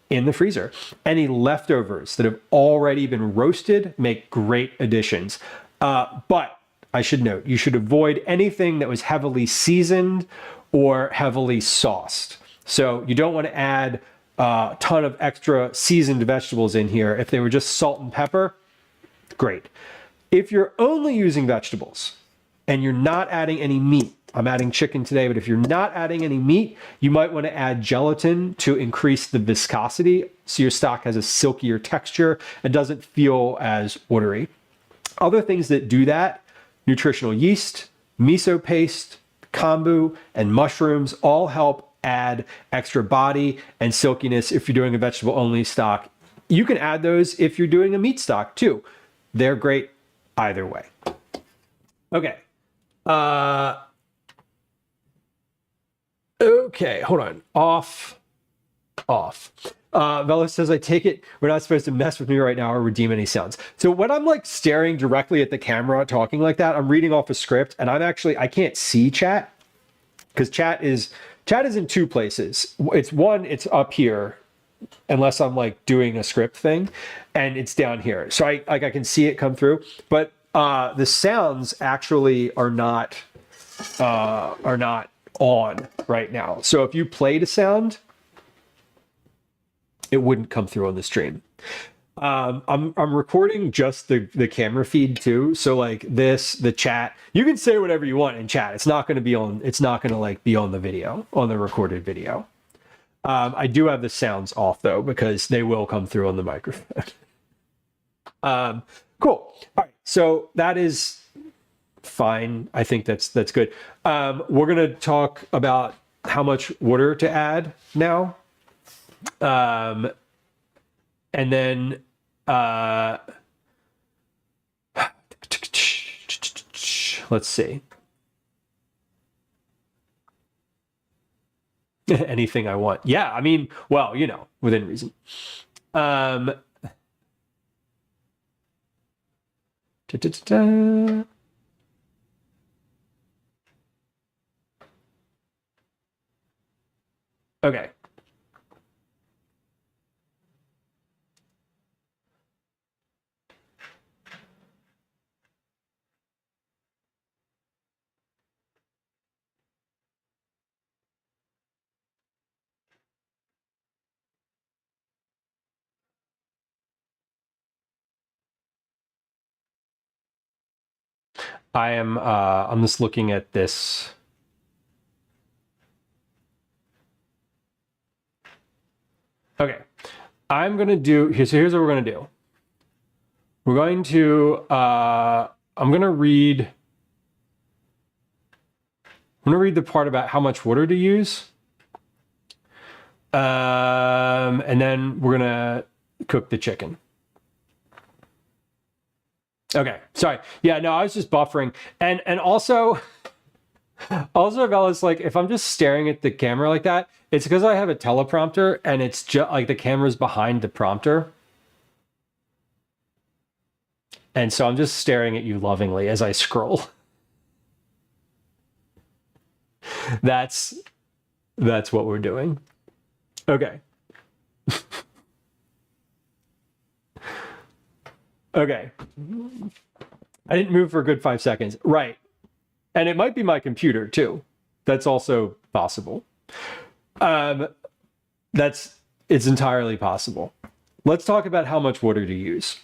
in the freezer. Any leftovers that have already been roasted make great additions. But I should note, you should avoid anything that was heavily seasoned or heavily sauced. So you don't want to add a ton of extra seasoned vegetables in here. If they were just salt and pepper, great. If you're only using vegetables and you're not adding any meat, I'm adding chicken today, but if you're not adding any meat, you might want to add gelatin to increase the viscosity so your stock has a silkier texture and doesn't feel as watery. Other things that do that, nutritional yeast, miso paste, kombu, and mushrooms all help add extra body and silkiness if you're doing a vegetable-only stock. You can add those if you're doing a meat stock too. They're great either way. Okay. Okay, hold on. Off. Vela says, I take it we're not supposed to mess with me right now or redeem any sounds. So when I'm like staring directly at the camera talking like that, I'm reading off a script and I can't see chat because chat is in two places. It's up here unless I'm like doing a script thing, and it's down here. So I can see it come through, but the sounds actually are not on right now. So if you played a sound, it wouldn't come through on the stream. I'm recording just the camera feed too. So like the chat, you can say whatever you want in chat. It's not going to like be on the video, on the recorded video. I do have the sounds off though, because they will come through on the microphone. Cool. All right. So that is fine. I think that's good. We're going to talk about how much water to add now. And then, let's see. Anything I want. Yeah. I mean, well, within reason. Okay. I'm just looking at this. Okay. Here's what we're going to do. We're going to, I'm going to read the part about how much water to use. And then we're going to cook the chicken. Okay, sorry. Yeah, no, I was just buffering. And also Bella's like, if I'm just staring at the camera like that, it's because I have a teleprompter and it's just like the camera's behind the prompter. And so I'm just staring at you lovingly as I scroll. That's what we're doing. Okay. Okay. I didn't move for a good 5 seconds. Right. And it might be my computer too. That's also possible. It's entirely possible. Let's talk about how much water to use.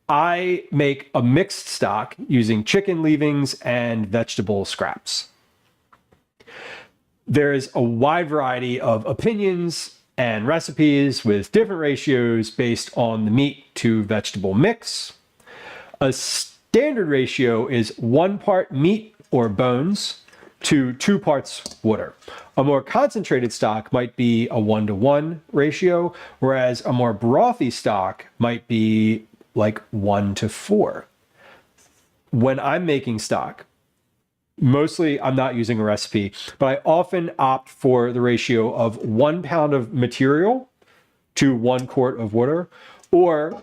I make a mixed stock using chicken leavings and vegetable scraps. There's a wide variety of opinions and recipes with different ratios based on the meat to vegetable mix. A standard ratio is 1 part meat or bones to 2 parts water. A more concentrated stock might be a 1-to-1 ratio, whereas a more brothy stock might be like 1-to-4. When I'm making stock, mostly I'm not using a recipe, but I often opt for the ratio of 1 pound of material to 1 quart of water, or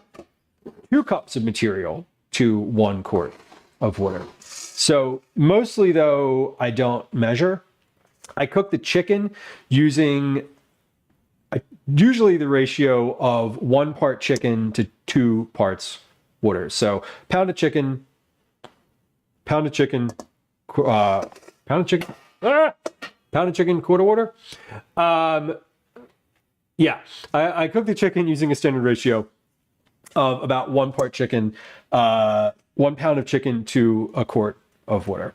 2 cups of material to 1 quart of water. So mostly though, I don't measure. I cook the chicken using usually the ratio of 1 part chicken to 2 parts water. So pound of chicken, quart of water. Yeah, I cook the chicken using a standard ratio of about 1 part chicken, 1 pound of chicken to a quart of water.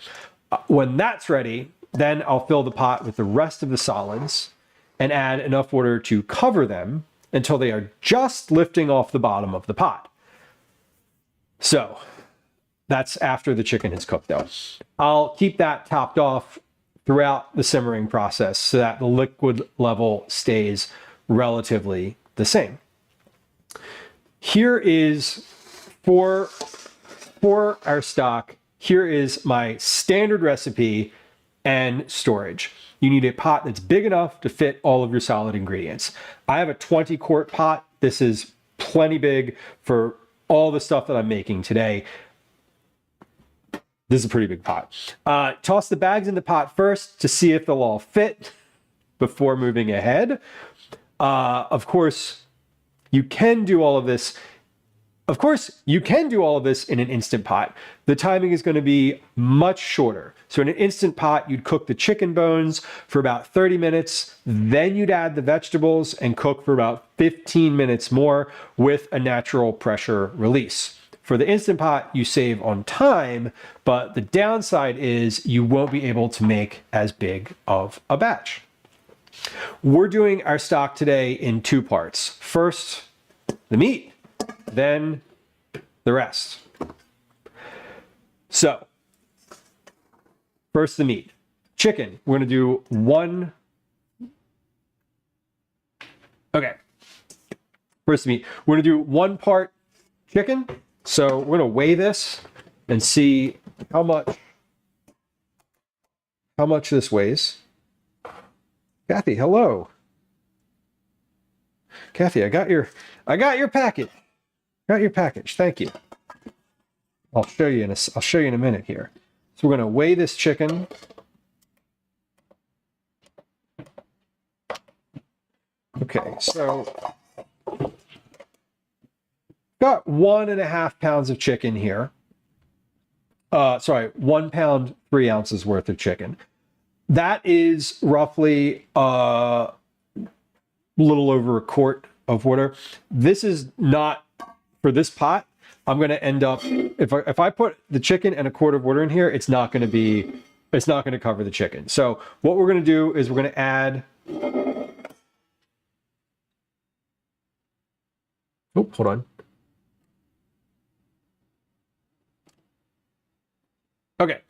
When that's ready, then I'll fill the pot with the rest of the solids and add enough water to cover them until they are just lifting off the bottom of the pot. So That's after the chicken is cooked though. I'll keep that topped off throughout the simmering process so that the liquid level stays relatively the same. Here is for our stock, here is my standard recipe and storage. You need a pot that's big enough to fit all of your solid ingredients. I have a 20-quart pot. This is plenty big for all the stuff that I'm making today. This is a pretty big pot. Toss the bags in the pot first to see if they'll all fit before moving ahead. Of course, you can do all of this. Of course, you can do all of this in an Instant Pot. The timing is going to be much shorter. So in an Instant Pot, you'd cook the chicken bones for about 30 minutes. Then you'd add the vegetables and cook for about 15 minutes more with a natural pressure release. For the Instant Pot, you save on time, but the downside is you won't be able to make as big of a batch. We're doing our stock today in two parts. First, the meat, then the rest. So, first the meat. Chicken, we're gonna do one. Okay, first the meat. We're gonna do 1 part chicken. So we're gonna weigh this and see how much this weighs. Kathy, hello. Kathy, I got your package. Got your package. Thank you. I'll show you in a minute here. So we're gonna weigh this chicken. Okay, so got 1.5 pounds of chicken here. Sorry, 1 pound, 3 ounces worth of chicken. That is roughly a little over a quart of water. This is not, for this pot, I'm going to end up, if I put the chicken and a quart of water in here, it's not going to cover the chicken. So what we're going to do is we're going to add, oh, hold on. Okay,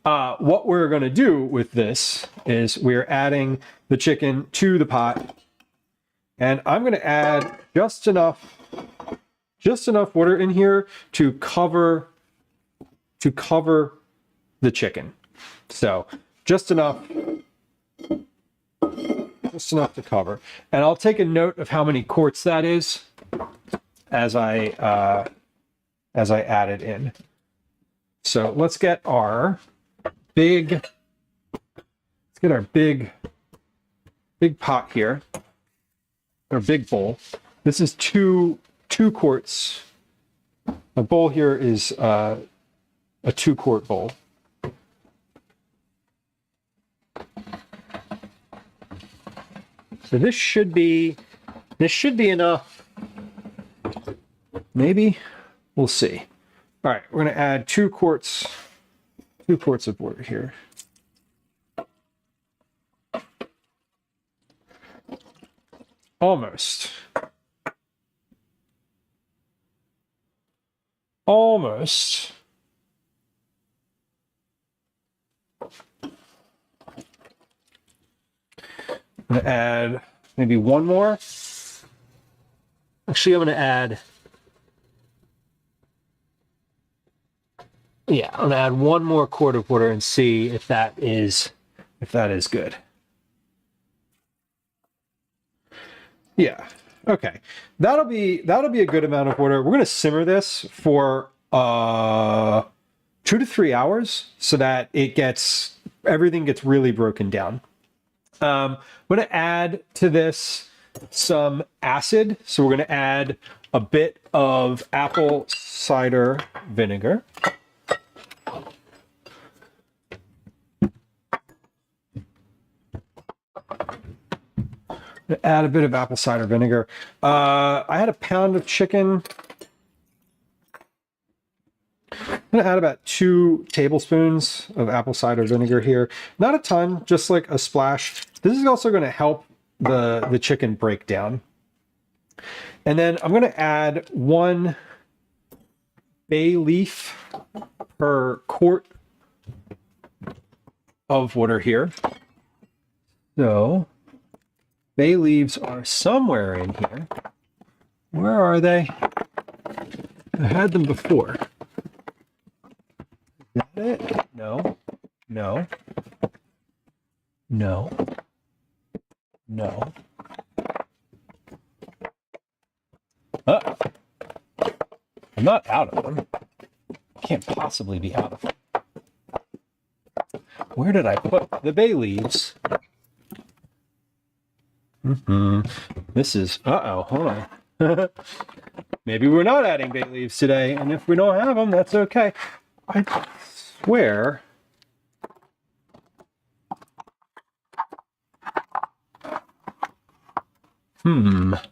what we're going to do with this is we're adding the chicken to the pot, and I'm going to add just enough water in here to cover the chicken. So just enough to cover. And I'll take a note of how many quarts that is as I add it in. So let's get our big pot here, or big bowl. This is two quarts. A bowl here is a 2-quart bowl. So this should be enough. Maybe, we'll see. All right, we're going to add 2 quarts of water here. Almost. I'm going to add maybe one more. Actually, I'm going to add, yeah, I'm going to add 1 more quart of water and see if that is good. Yeah. Okay. That'll be a good amount of water. We're going to simmer this for 2 to 3 hours so that everything gets really broken down. I'm going to add to this some acid. So we're going to add a bit of apple cider vinegar. Add a bit of apple cider vinegar. I had a pound of chicken. I'm going to add about 2 tablespoons of apple cider vinegar here. Not a ton, just like a splash. This is also going to help the chicken break down. And then I'm going to add 1 bay leaf per quart of water here. So bay leaves are somewhere in here. Where are they? I had them before. Is that it? No. No. No. No. I'm not out of them. Can't possibly be out of them. Where did I put the bay leaves? This is, hold on. Maybe we're not adding bay leaves today, and if we don't have them, that's okay. I swear. Are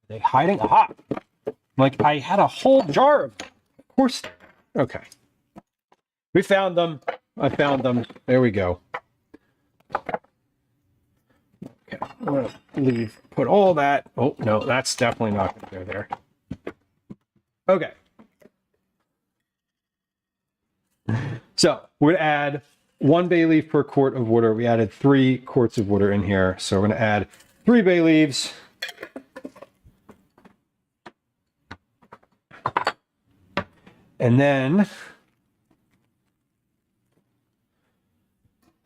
they hiding? Aha! Like, I had a whole jar of them. Of course. Okay. We found them. I found them. There we go. Okay. I'm going to put all that. Oh, no, that's definitely not going to go there. Okay. So we're going to add 1 bay leaf per quart of water. We added 3 quarts of water in here. So we're going to add 3 bay leaves. And then,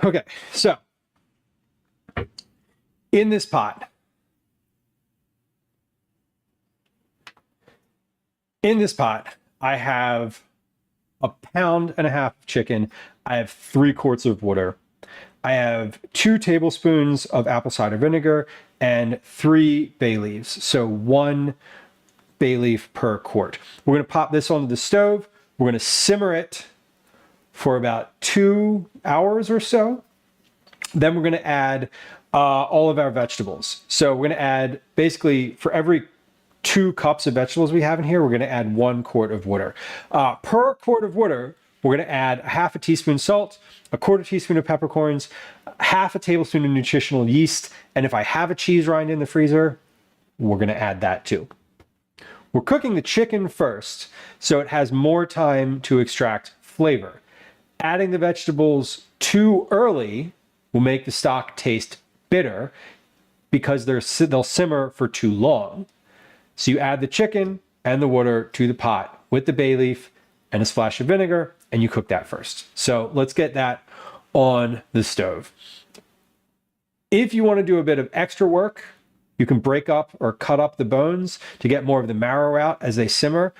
okay, so in this pot, I have 1.5 pounds of chicken. I have 3 quarts of water. I have 2 tablespoons of apple cider vinegar and 3 bay leaves. So 1 bay leaf per quart. We're going to pop this onto the stove. We're going to simmer it for about 2 hours or so. Then we're going to add all of our vegetables. So we're going to add, basically, for every 2 cups of vegetables we have in here, we're going to add 1 quart of water. Per quart of water, we're going to add 1/2 teaspoon salt, 1/4 teaspoon of peppercorns, 1/2 tablespoon of nutritional yeast, and if I have a cheese rind in the freezer, we're going to add that too. We're cooking the chicken first, so it has more time to extract flavor. Adding the vegetables too early will make the stock taste bitter because they'll simmer for too long. So you add the chicken and the water to the pot with the bay leaf and a splash of vinegar, and you cook that first. So let's get that on the stove. If you want to do a bit of extra work, you can break up or cut up the bones to get more of the marrow out as they simmer.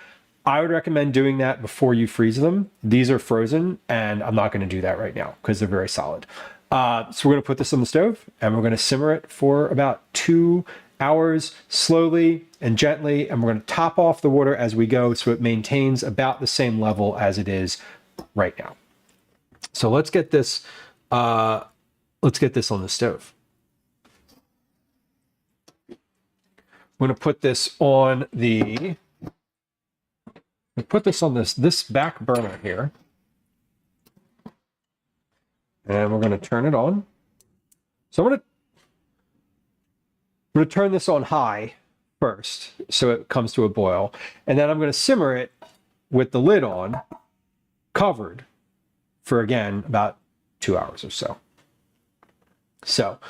I would recommend doing that before you freeze them. These are frozen, and I'm not going to do that right now because they're very solid. So we're going to put this on the stove, and we're going to simmer it for about 2 hours slowly and gently, and we're going to top off the water as we go so it maintains about the same level as it is right now. So let's get this on the stove. I'm going to put this on this back burner here. And we're going to turn it on. So I'm going to turn this on high first so it comes to a boil. And then I'm going to simmer it with the lid on, covered, for again about 2 hours or so. So,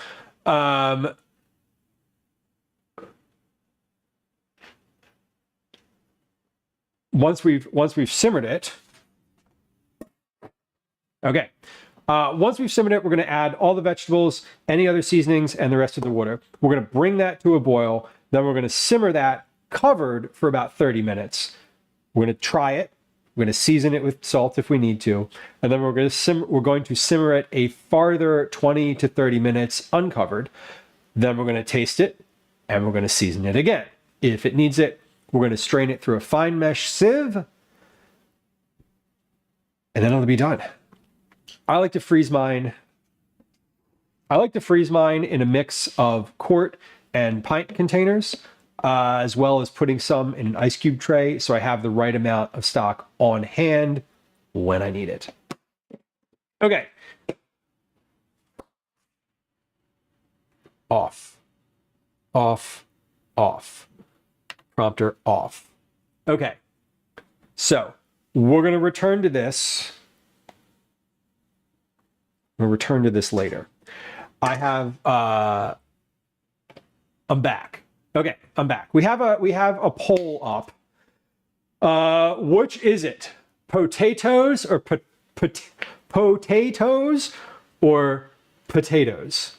once we've simmered it, okay. Once we've simmered it, we're going to add all the vegetables, any other seasonings, and the rest of the water. We're going to bring that to a boil. Then we're going to simmer that covered for about 30 minutes. We're going to try it. We're going to season it with salt if we need to. And then we're going to simmer it a farther 20 to 30 minutes uncovered. Then we're going to taste it, and we're going to season it again. If it needs it, we're going to strain it through a fine mesh sieve, and then it'll be done. I like to freeze mine in a mix of quart and pint containers, as well as putting some in an ice cube tray so I have the right amount of stock on hand when I need it. Okay. Off. Off. Off. Prompter off. Okay. So we're going to return to this. We'll return to this later. I have, I'm back. Okay, I'm back. We have a poll up. Which is it? Potatoes or potatoes or potatoes?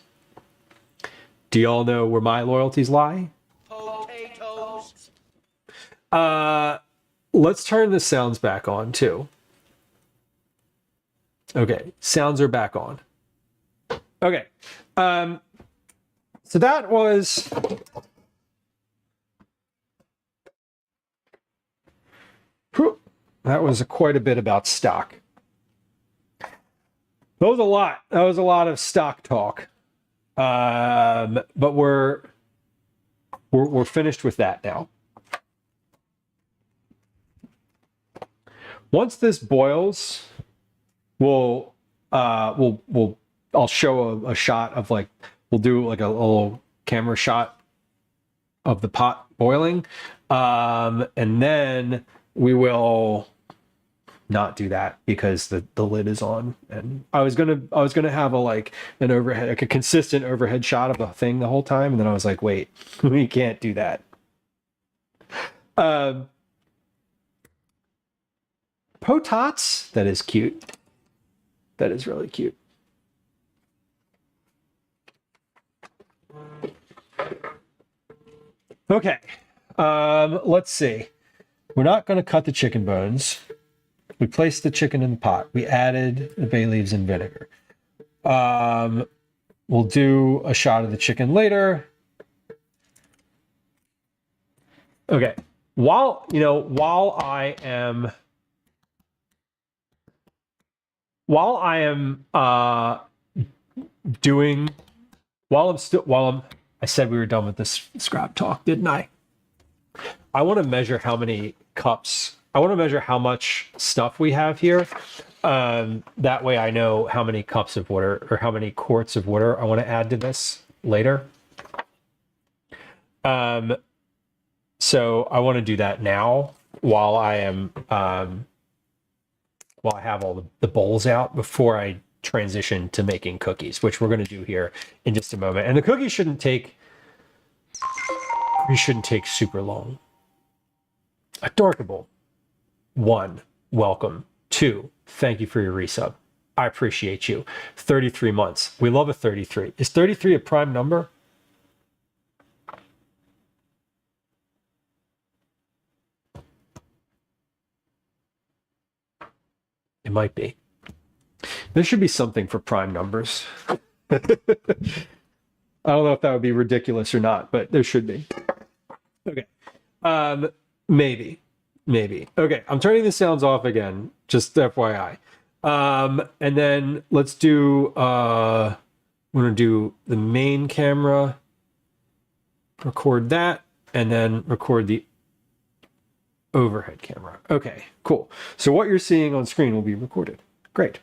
Do y'all know where my loyalties lie? Potatoes. Let's turn the sounds back on too. Okay, sounds are back on. Okay, so that was quite a bit about stock. That was a lot. That was a lot of stock talk. But we're finished with that now. Once this boils, I'll show a shot of like, we'll do like a little camera shot of the pot boiling. And then we will not do that because the lid is on. And I was gonna have an overhead, like a consistent overhead shot of the thing the whole time. And then I was like, wait, we can't do that. Potats, that is cute. That is really cute. Okay, let's see. We're not going to cut the chicken bones. We placed the chicken in the pot. We added the bay leaves and vinegar. We'll do a shot of the chicken later. Okay, while I am I said we were done with this scrap talk, didn't I? I want to measure how many cups. I want to measure how much stuff we have here. That way I know how many cups of water or how many quarts of water I want to add to this later. So I want to do that now while I am while I have all the bowls out before I transition to making cookies, which we're going to do here in just a moment. And the cookies shouldn't take super long. Adorkable. 1, welcome. 2, thank you for your resub. I appreciate you. 33 months. We love a 33. Is 33 a prime number? It might be. There should be something for prime numbers. I don't know if that would be ridiculous or not, but there should be. Okay. Maybe. Okay, I'm turning the sounds off again, just FYI. And then let's do, I'm going to do the main camera, record that, and then record the overhead camera. Okay, cool. So what you're seeing on screen will be recorded. Great.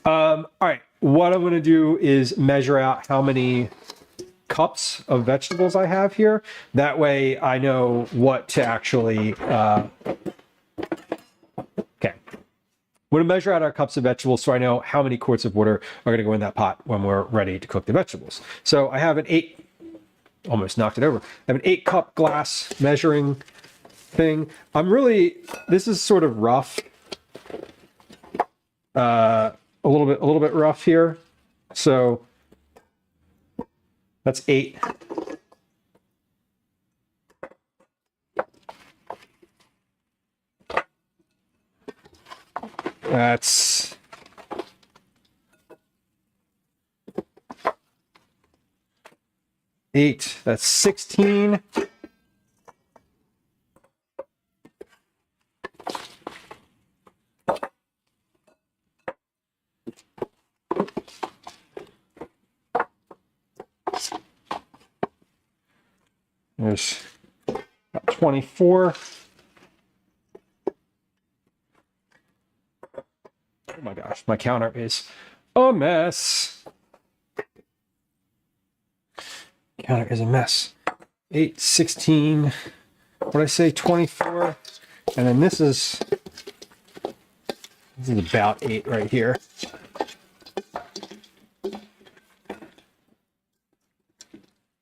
All right, what I'm going to do is measure out how many cups of vegetables I have here. That way I know what to actually, okay. We're going to measure out our cups of vegetables so I know how many quarts of water are going to go in that pot when we're ready to cook the vegetables. So I have an 8, almost knocked it over. I have an 8-cup glass measuring thing. This is sort of rough. A little bit rough here. So that's 8. That's 8. That's 16. There's 24. Oh my gosh, my counter is a mess. Counter is a mess. 8, 16, what did I say, 24? And then this is This is about 8 right here.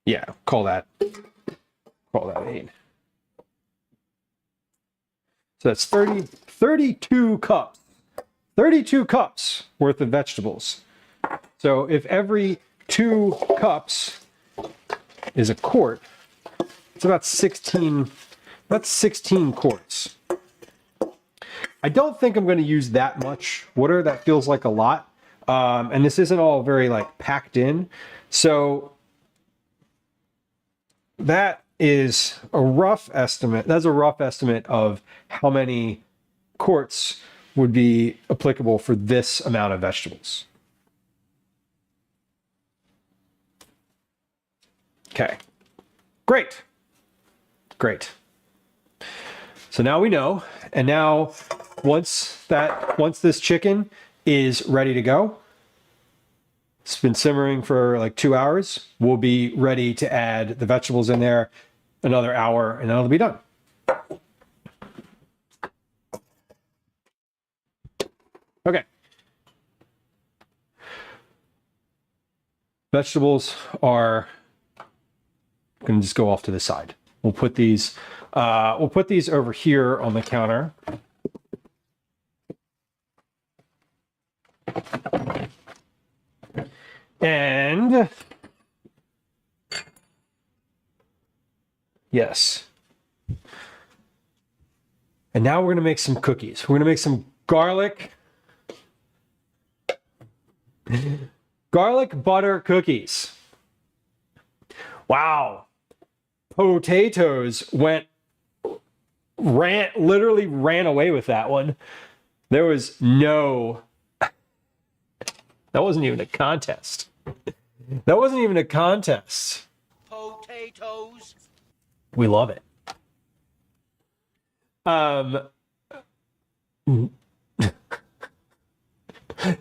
Yeah, call that 8. So that's 32 cups. 32 cups worth of vegetables. So if every 2 cups is a quart, it's about 16 quarts. I don't think I'm going to use that much water. That feels like a lot. And this isn't all very like packed in. So that is a rough estimate. That's a rough estimate of how many quarts would be applicable for this amount of vegetables. Okay, great. So now we know, and now once this chicken is ready to go, it's been simmering for like 2 hours, we'll be ready to add the vegetables in there, another hour, and then it'll be done. Okay. Vegetables are going to just go off to the side. We'll put these over here on the counter. And yes. And now we're going to make some cookies. We're going to make some garlic butter cookies. Wow. Potatoes literally ran away with that one. There was no, that wasn't even a contest. That wasn't even a contest. Potatoes. We love it.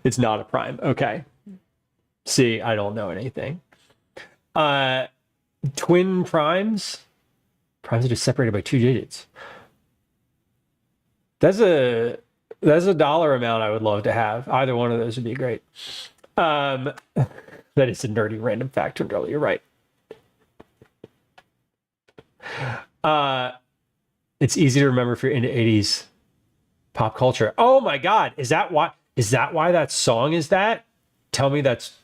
It's not a prime. Okay. See, I don't know anything. Twin primes. Primes are just separated by 2 digits. That's a dollar amount I would love to have. Either one of those would be great. That is a nerdy random fact, Tundrell. You're right. It's easy to remember if you're into 80s pop culture. Oh my God. Is that why that song is that? Tell me that's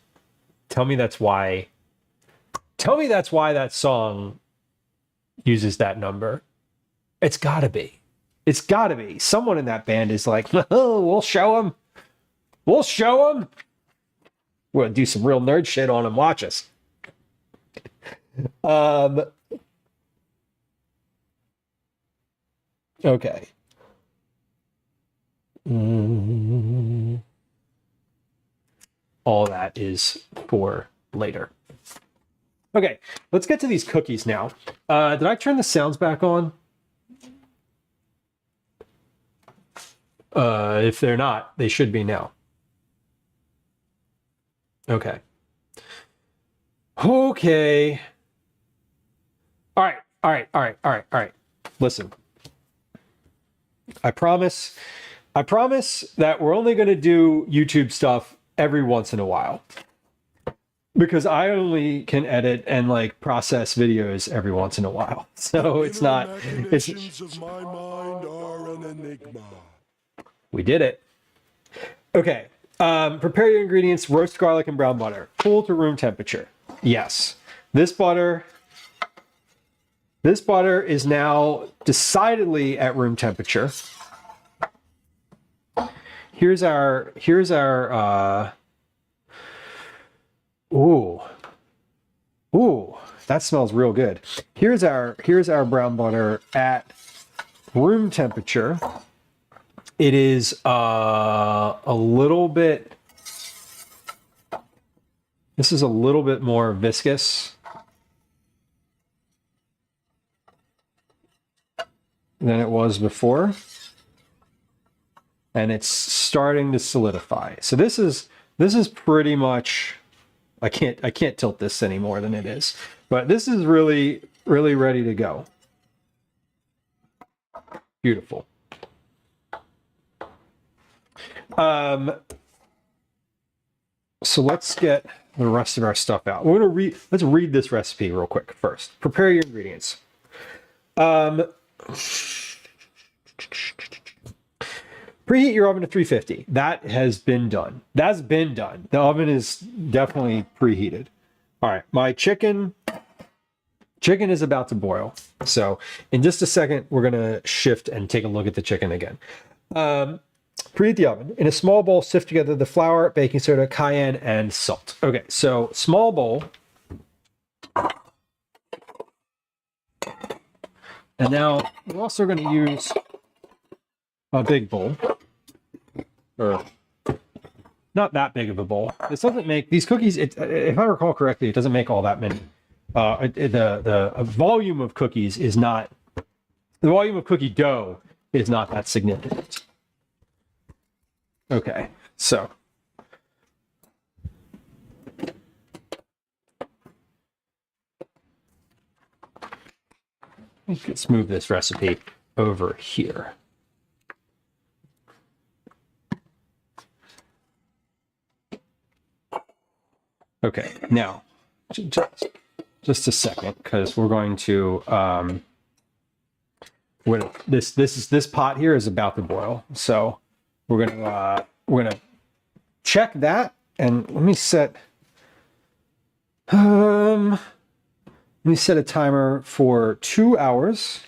why that song uses that number. It's gotta be. Someone in that band is like, oh, we'll show them. We'll do some real nerd shit on them. Watch us. Okay. All that is for later. Okay, let's get to these cookies now. Did I turn the sounds back on? If they're not, they should be now. Okay. Okay. All right. Listen. I promise that we're only going to do YouTube stuff every once in a while. Because I only can edit and like process videos every once in a while. So it's not of my mind are an enigma. We did it. Okay. Prepare your ingredients: roast garlic and brown butter. Cool to room temperature. Yes. This butter is now decidedly at room temperature. Here's our ooh, that smells real good. Here's our brown butter at room temperature. It is a little bit, this is a little bit more viscous than it was before. And it's starting to solidify. So this is pretty much, I can't tilt this any more than it is, but this is really ready to go. Beautiful. So let's get the rest of our stuff out. Let's read this recipe real quick first. Prepare your ingredients. Preheat your oven to 350. That has been done. That's been done. The oven is definitely preheated. All right, my chicken is about to boil. So in just a second, we're gonna shift and take a look at the chicken again. Preheat the oven. In a small bowl, sift together the flour, baking soda, cayenne, and salt. Okay, so small bowl. And now we're also going to use a big bowl. Or not that big of a bowl. This doesn't make these cookies, if I recall correctly, it doesn't make all that many. The volume of cookies is not, the volume of cookie dough is not that significant. Okay, so let's move this recipe over here. Okay, now just a second, because we're going to this pot here is about to boil, so we're gonna check that, and let me set a timer for 2 hours.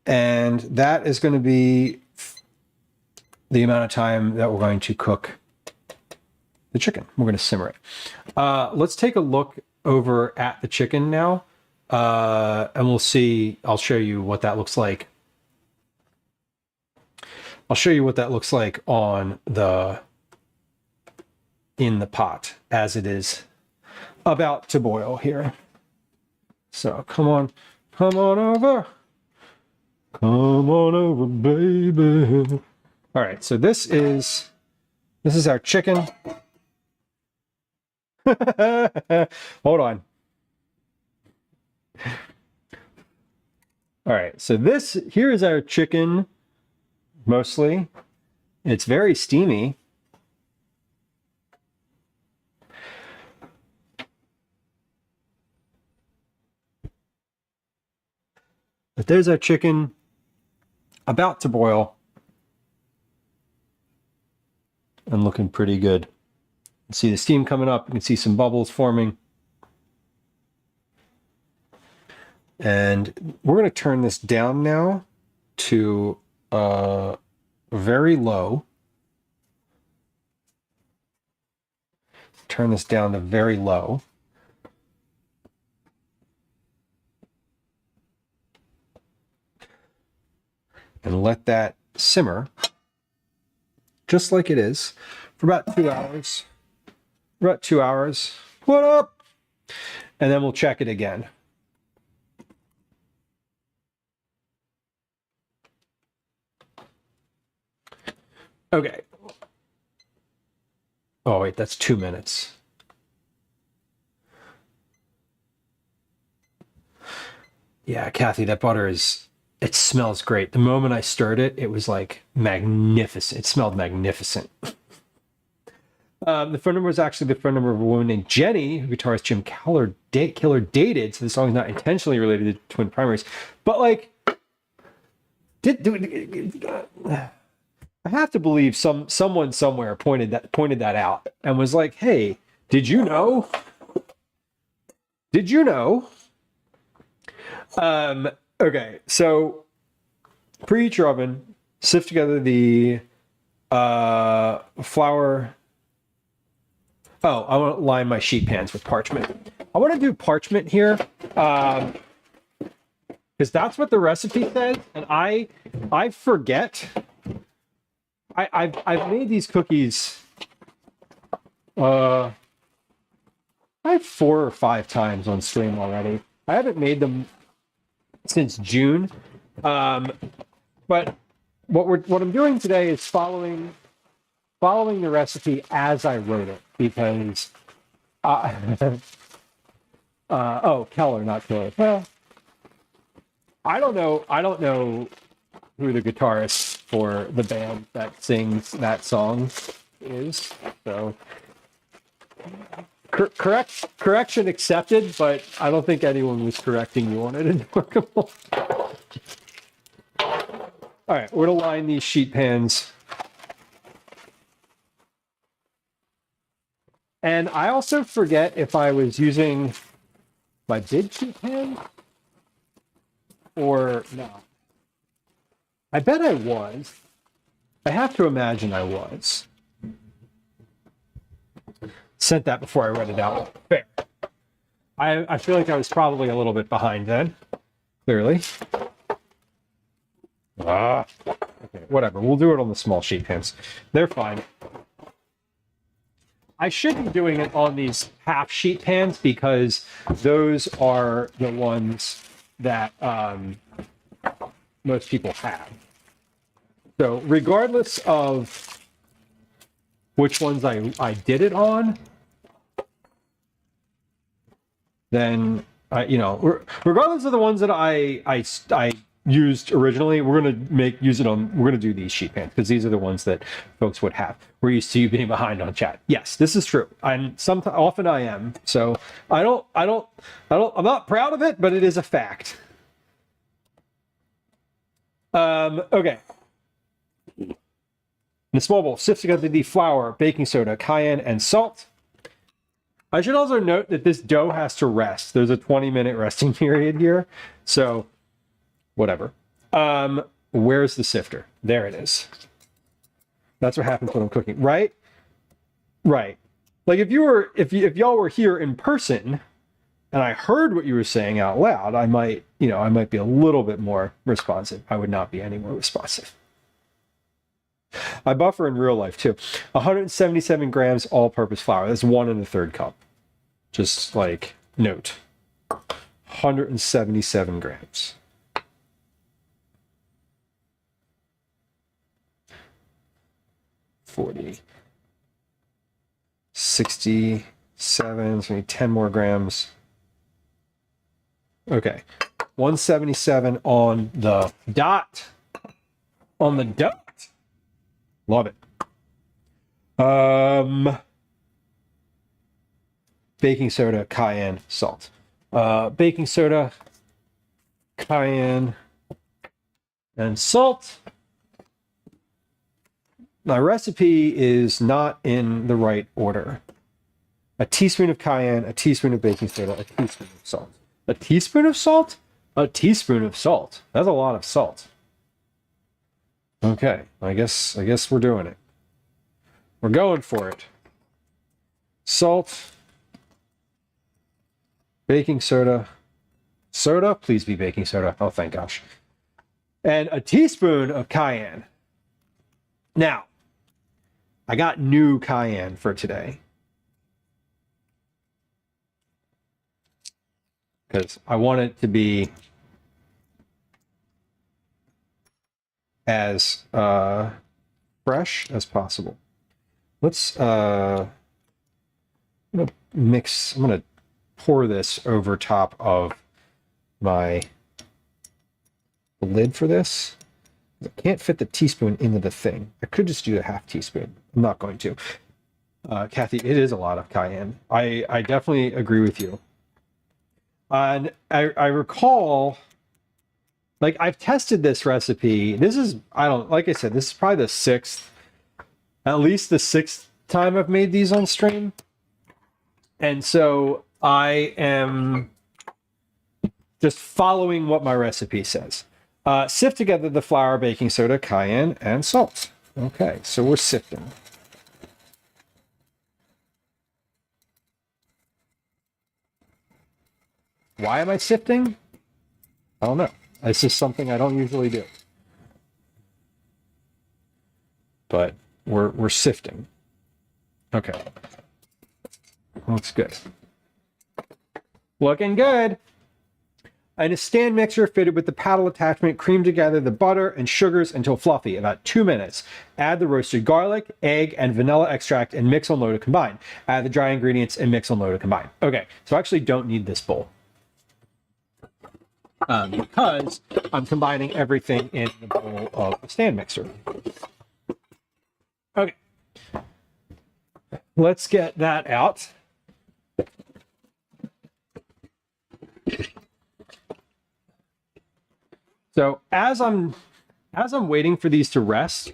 And that is going to be the amount of time that we're going to cook the chicken. We're going to simmer it. Let's take a look over at the chicken now. And we'll see, I'll show you what that looks like. I'll show you what that looks like in the pot as it is about to boil here. So come on over. Come on over, baby. All right, so this is our chicken. Hold on. All right, so here is our chicken, mostly. It's very steamy. But there's our chicken about to boil and looking pretty good. You can see the steam coming up. You can see some bubbles forming. And we're going to turn this down now to very low. Turn this down to very low. And let that simmer just like it is for about 2 hours. About 2 hours. What up? And then we'll check it again. Okay. Oh, wait, that's 2 minutes. Yeah, Kathy, that butter it smells great. The moment I stirred it, it was like magnificent. It smelled magnificent. The phone number was actually the phone number of a woman named Jenny, who guitarist Jim Killer dated, so the song is not intentionally related to twin primaries. But like, I have to believe someone somewhere pointed that out and was like, "Hey, did you know? Did you know?" Okay, so preheat your oven, sift together the flour. Oh, I want to line my sheet pans with parchment. I want to do parchment here because that's what the recipe says, and I forget. I've made these cookies 4 or 5 times on stream already. I haven't made them since June, but what I'm doing today is following the recipe as I wrote it, because oh, Keller, not Killer. Well, I don't know who the guitarist for the band that sings that song is. So correction accepted, but I don't think anyone was correcting you on it in Workable. All right, we're gonna line these sheet pans. And I also forget if I was using my big sheet pan or no. I bet I was. I have to imagine I was. Sent that before I read it out. Fair. I feel like I was probably a little bit behind then. Clearly. Okay, whatever. We'll do it on the small sheet pans. They're fine. I should be doing it on these half sheet pans because those are the ones that most people have. So regardless of which ones I did it on, then regardless of the ones that I used originally, we're gonna do these sheet pans because these are the ones that folks would have. We're used to you being behind on chat. Yes, this is true. Often I am. So I'm not proud of it, but it is a fact. Okay. In the small bowl, sift together the flour, baking soda, cayenne, and salt. I should also note that this dough has to rest. There's a 20-minute resting period here. So whatever. Where's the sifter? There it is. That's what happens when I'm cooking, right? Right. Like if y'all were here in person and I heard what you were saying out loud, I might be a little bit more responsive. I would not be any more responsive. I buffer in real life too. 177 grams all-purpose flour. That's 1 1/3 cup. Just like note. 177 grams. 40, 67, so we need 10 more grams. Okay, 177 on the dot. On the dot. Love it. Baking soda, cayenne, salt. Baking soda, cayenne, and salt. My recipe is not in the right order. A teaspoon of cayenne, a teaspoon of baking soda, a teaspoon of salt. A teaspoon of salt? A teaspoon of salt. That's a lot of salt. Okay, I guess we're doing it. We're going for it. Salt, baking soda. Soda? Please be baking soda. Oh, thank gosh. And a teaspoon of cayenne. Now, I got new cayenne for today. Because I want it to be as fresh as possible. Let's I'm gonna pour this over top of my lid for this. I can't fit the teaspoon into the thing. I could just do a half teaspoon. I'm not going to. Kathy, it is a lot of cayenne. I definitely agree with you. And I recall, like, I've tested this recipe. This is, like I said, this is probably at least the sixth time I've made these on stream. And so I am just following what my recipe says. Sift together the flour, baking soda, cayenne, and salt. Okay, so we're sifting. Why am I sifting? I don't know. It's just something I don't usually do. But we're sifting. Okay. Looks good. Looking good. In a stand mixer fitted with the paddle attachment, cream together the butter and sugars until fluffy, about 2 minutes. Add the roasted garlic, egg, and vanilla extract and mix on low to combine. Add the dry ingredients and mix on low to combine. Okay, so I actually don't need this bowl. because I'm combining everything in the bowl of a stand mixer. Okay, let's get that out. So as I'm waiting for these to rest,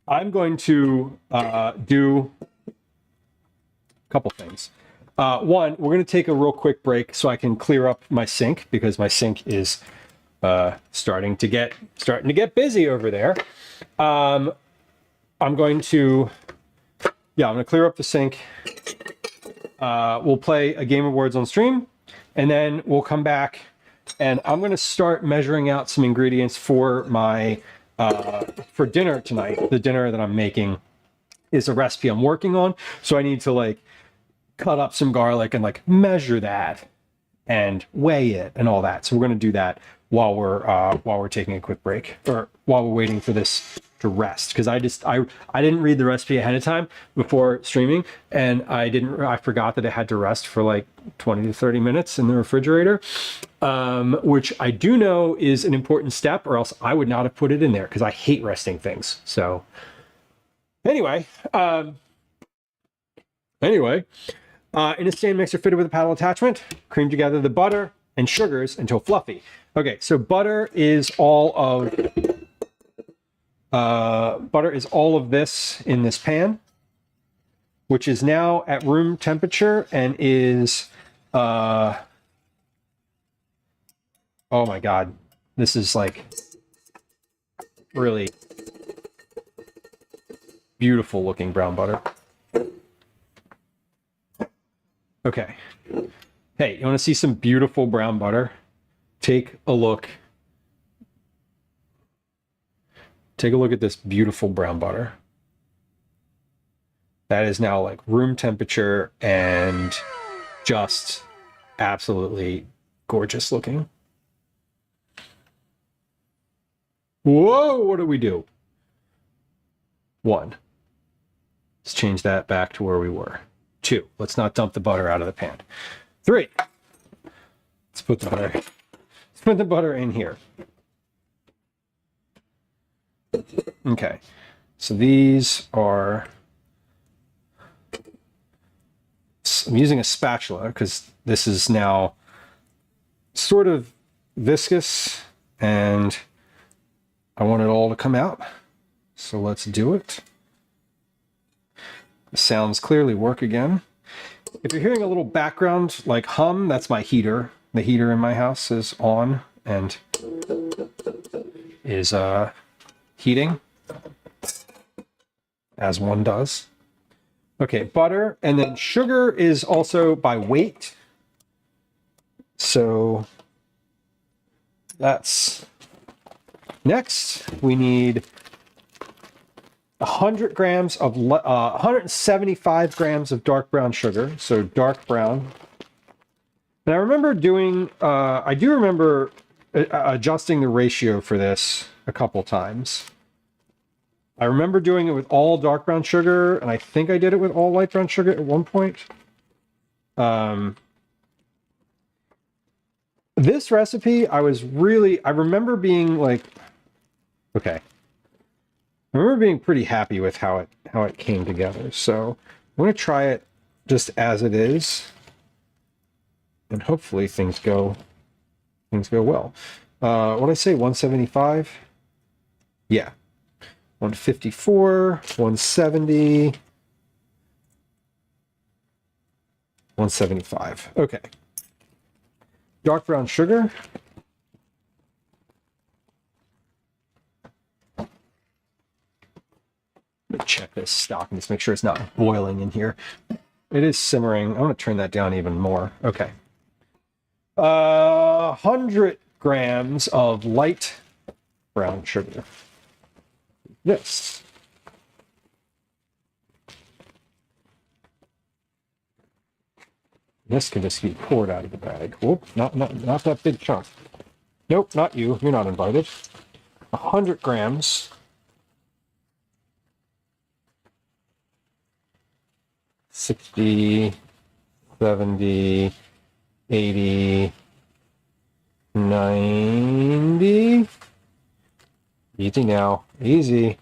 I'm going to do a couple things. One, we're going to take a real quick break so I can clear up my sink, because my sink is starting to get busy over there. I'm going to clear up the sink. We'll play a game of words on stream, and then we'll come back, and I'm going to start measuring out some ingredients for my for dinner tonight. The dinner that I'm making is a recipe I'm working on, so I need to like cut up some garlic and like measure that and weigh it and all that. So we're going to do that while we're taking a quick break, or while we're waiting for this to rest, because I didn't read the recipe ahead of time before streaming, and I forgot that it had to rest for like 20 to 30 minutes in the refrigerator, which I do know is an important step, or else I would not have put it in there, because I hate resting things. So anyway, in a stand mixer fitted with a paddle attachment, cream together the butter and sugars until fluffy. Okay, so butter is all of this in this pan, which is now at room temperature and is, oh my God, this is like really beautiful looking brown butter. Okay. Hey, you want to see some beautiful brown butter? Take a look. Take a look at this beautiful brown butter. That is now like room temperature and just absolutely gorgeous looking. Whoa, what do we do? 1. Let's change that back to where we were. 2, let's not dump the butter out of the pan. 3, let's put the butter in here. Okay, so these are, I'm using a spatula because this is now sort of viscous and I want it all to come out. So let's do it. The sounds clearly work again. If you're hearing a little background like hum, that's my heater. The heater in my house is on and is heating, as one does. Okay, butter, and then sugar is also by weight. So that's next. We need 100 grams of 175 grams of dark brown sugar, so dark brown. And I remember doing, I do remember adjusting the ratio for this a couple times. I remember doing it with all dark brown sugar, and I think I did it with all light brown sugar at one point. This recipe, I remember being like, okay. I remember being pretty happy with how it came together. So I'm going to try it just as it is, and hopefully things go well. What did I say? 175? Yeah. 154, 170, 175. Okay. Dark brown sugar. Check this stock and just make sure it's not boiling in here. It is simmering. I want to turn that down even more. Okay. 100 grams of light brown sugar. This. This can just be poured out of the bag. Whoop, not that big chunk. Nope, not you. You're not invited. 100 grams. 60, 70, 80, 90. Easy now. Easy.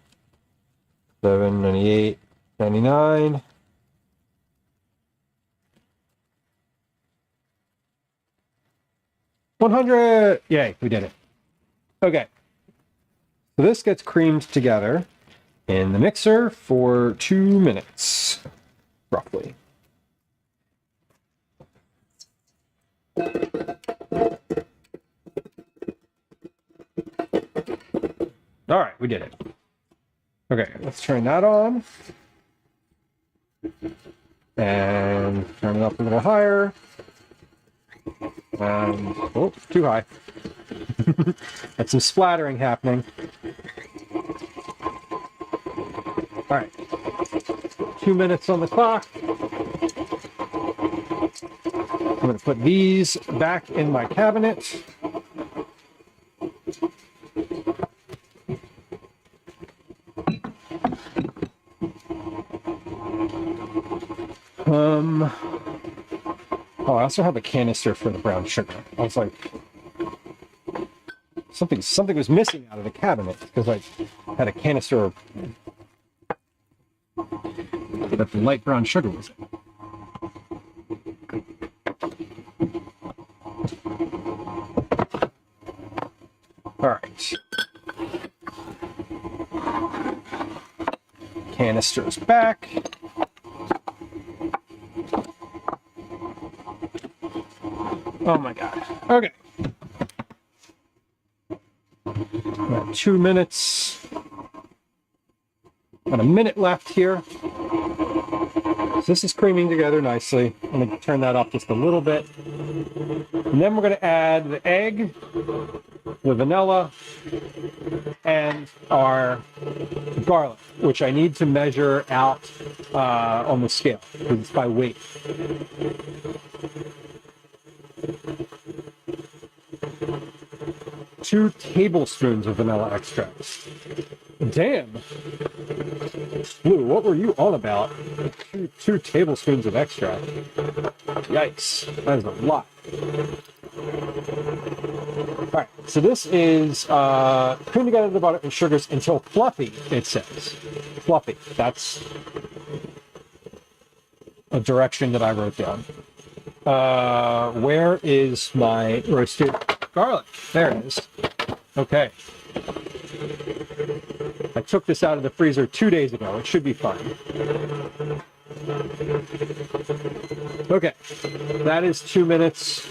7, 98, 99. 100. Yay, we did it. Okay. So this gets creamed together in the mixer for 2 minutes, roughly. All right, we did it. Okay, let's turn that on. And turn it up a little higher. And, oh, too high. That's some splattering happening. All right, 2 minutes on the clock. I'm going to put these back in my cabinet. Oh, I also have a canister for the brown sugar. I was like, something was missing out of the cabinet because I had a canister that the light brown sugar was in. All right. Canister's back. Oh my God. Okay. About 2 minutes. About a minute left here. So this is creaming together nicely. I'm going to turn that up just a little bit. And then we're going to add the egg, the vanilla, and our garlic, which I need to measure out on the scale because it's by weight. Two tablespoons of vanilla extract. Damn. Blue, what were you on about? Two tablespoons of extract. Yikes. That is a lot. Alright, so this is cream together the butter and sugars until fluffy, it says. Fluffy. That's a direction that I wrote down. Where is my roasted garlic? There it is. Okay. I took this out of the freezer 2 days ago. It should be fine. Okay. That is 2 minutes.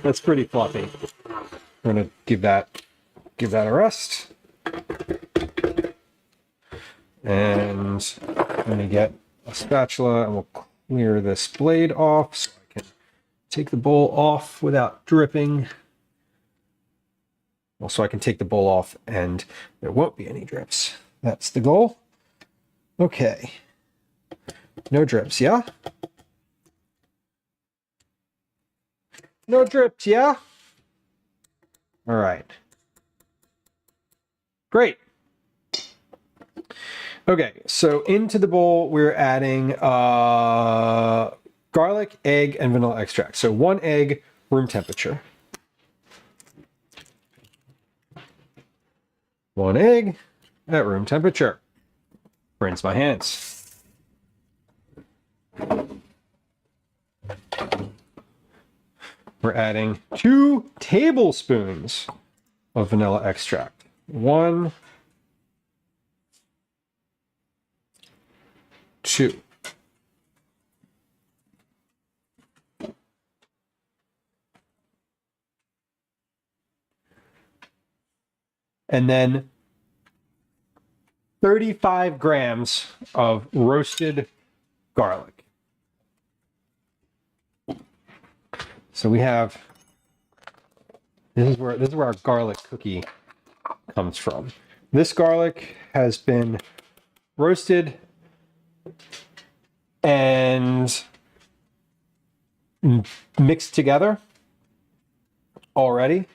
That's pretty fluffy. I'm going to give that a rest. And I'm going to get a spatula and we'll clear this blade off so I can take the bowl off without dripping. Also, I can take the bowl off and there won't be any drips. That's the goal. Okay. No drips, yeah? No drips, yeah? All right. Great. Okay, so into the bowl, we're adding garlic, egg, and vanilla extract. So 1 egg, room temperature. 1 egg at room temperature. Rinse my hands. We're adding 2 tablespoons of vanilla extract. 1, 2. And then 35 grams of roasted garlic. So we have, this is where our garlic cookie comes from. This garlic has been roasted and mixed together already.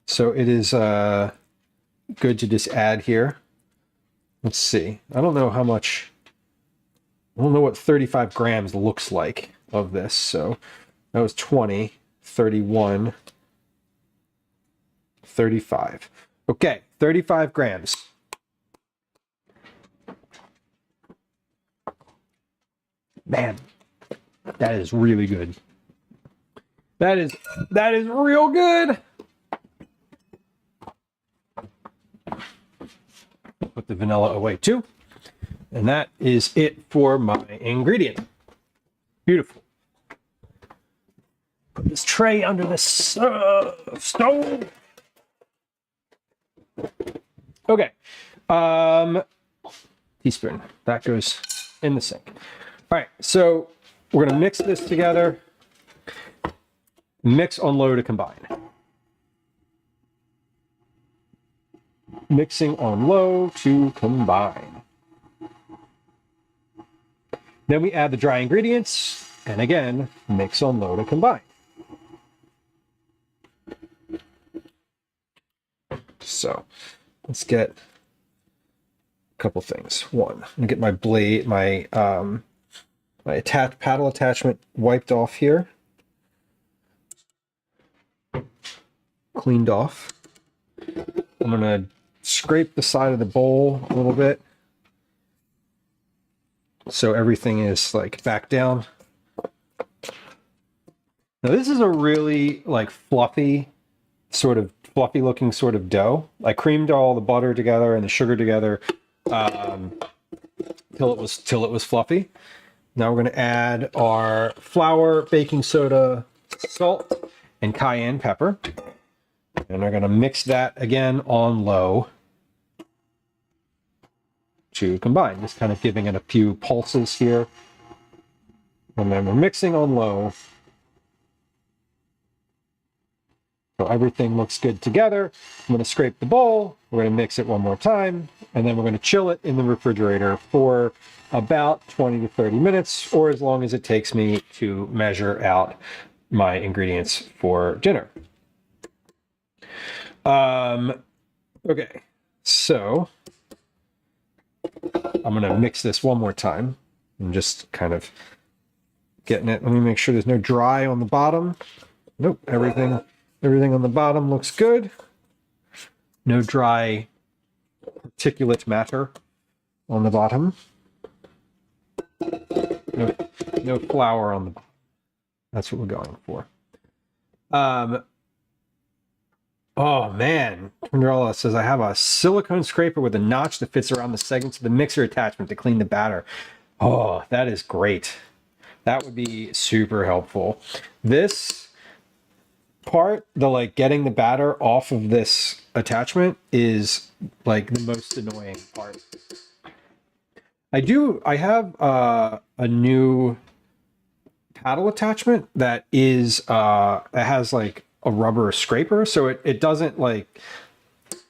So it is good to just add here. Let's see. I don't know how much, I don't know what 35 grams looks like of this. So that was 20, 31, 35. Okay, 35 grams. Man, that is really good. That is real good. Put the vanilla away too. And that is it for my ingredient. Beautiful. Put this tray under the stove. Okay. Teaspoon. That goes in the sink. All right, so we're going to mix this together. Mix on low to combine. Mixing on low to combine. Then we add the dry ingredients, and again, mix on low to combine. So let's get a couple things. One, I'm gonna get my blade, my paddle attachment wiped off here, cleaned off. I'm gonna scrape the side of the bowl a little bit so everything is like back down. Now this is a really like fluffy looking sort of dough. I creamed all the butter together and the sugar together till it was fluffy. Now we're going to add our flour, baking soda, salt, and cayenne pepper. And we're going to mix that again on low to combine. Just kind of giving it a few pulses here. And then we're mixing on low. So everything looks good together. I'm going to scrape the bowl. We're going to mix it one more time. And then we're going to chill it in the refrigerator for about 20 to 30 minutes, or as long as it takes me to measure out my ingredients for dinner. Okay, so I'm going to mix this one more time. I'm just kind of getting it. Let me make sure there's no dry on the bottom. Nope, everything on the bottom looks good. No dry particulate matter on the bottom. No flour on the bottom. That's what we're going for. Oh man, Cinderella says I have a silicone scraper with a notch that fits around the segments of the mixer attachment to clean the batter. Oh, that is great. That would be super helpful. This part, the like getting the batter off of this attachment, is like the most annoying part. I have a new paddle attachment that is it has like a rubber scraper, so it doesn't like,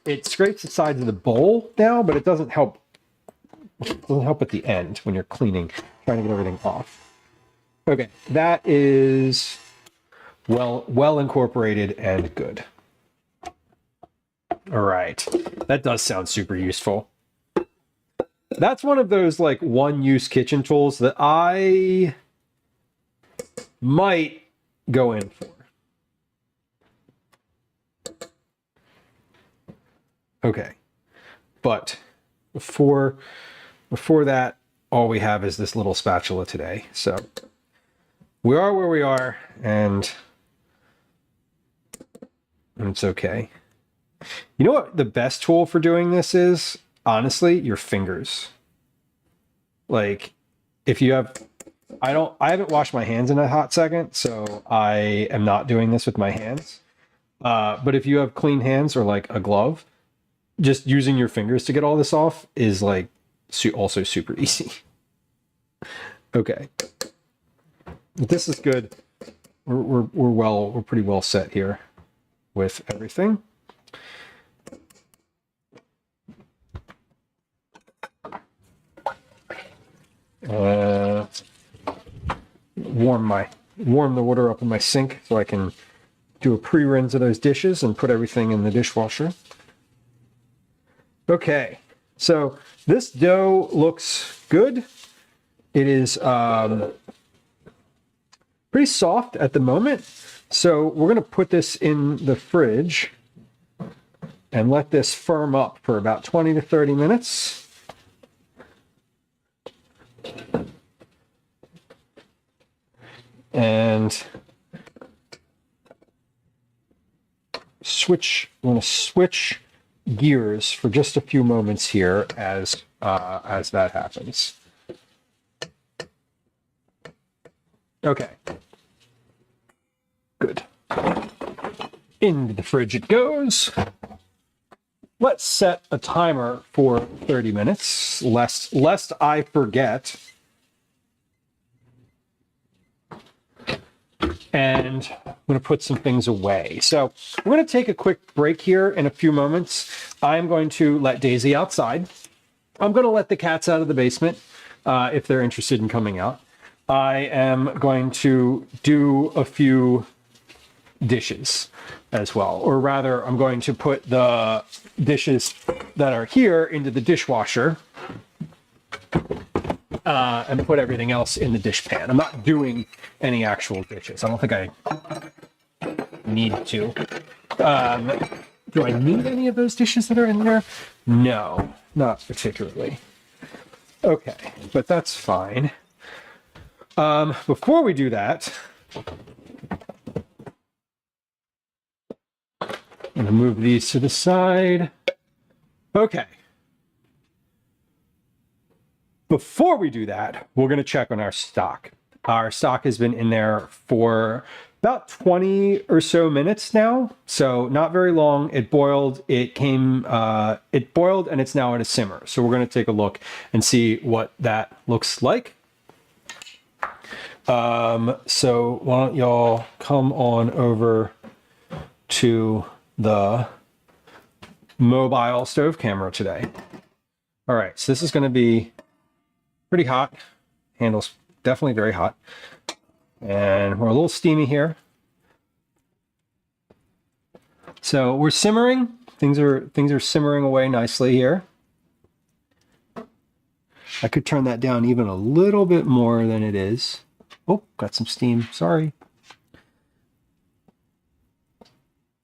it scrapes the sides of the bowl now, but it doesn't help at the end when you're cleaning, trying to get everything off. Okay, that is well incorporated and good. All right, that does sound super useful. That's one of those like one-use kitchen tools that I might go in for. Okay, but before that, all we have is this little spatula today. So we are where we are, and it's okay. You know what the best tool for doing this is? Honestly, your fingers. Like, if you have, I haven't washed my hands in a hot second, so I am not doing this with my hands. But if you have clean hands or like a glove, just using your fingers to get all this off is like also super easy. Okay, this is good. We're pretty well set here with everything. Warm the water up in my sink so I can do a pre-rinse of those dishes and put everything in the dishwasher. Okay, so this dough looks good. It is pretty soft at the moment, So we're going to put this in the fridge and let this firm up for about 20 to 30 minutes. And I'm going to switch gears for just a few moments here as that happens. Okay. Good. Into the fridge it goes. Let's set a timer for 30 minutes, lest I forget. And I'm going to put some things away. So we're going to take a quick break here in a few moments. I'm going to let Daisy outside. I'm going to let the cats out of the basement if they're interested in coming out. I am going to do a few dishes as well, or rather I'm going to put the dishes that are here into the dishwasher and put everything else in the dish pan. I'm not doing any actual dishes. I don't think I need to. Do I need any of those dishes that are in there? No, not particularly. Okay, but that's fine. Before we do that, I'm going to move these to the side. Okay. Before we do that, we're going to check on our stock. Our stock has been in there for about 20 or so minutes now, so not very long. It boiled, it boiled and it's now at a simmer. So we're going to take a look and see what that looks like. So why don't y'all come on over to the mobile stove camera today. All right, so this is going to be pretty hot. Handle's definitely very hot. And we're a little steamy here. So we're simmering. Things are simmering away nicely here. I could turn that down even a little bit more than it is. Oh, got some steam. Sorry.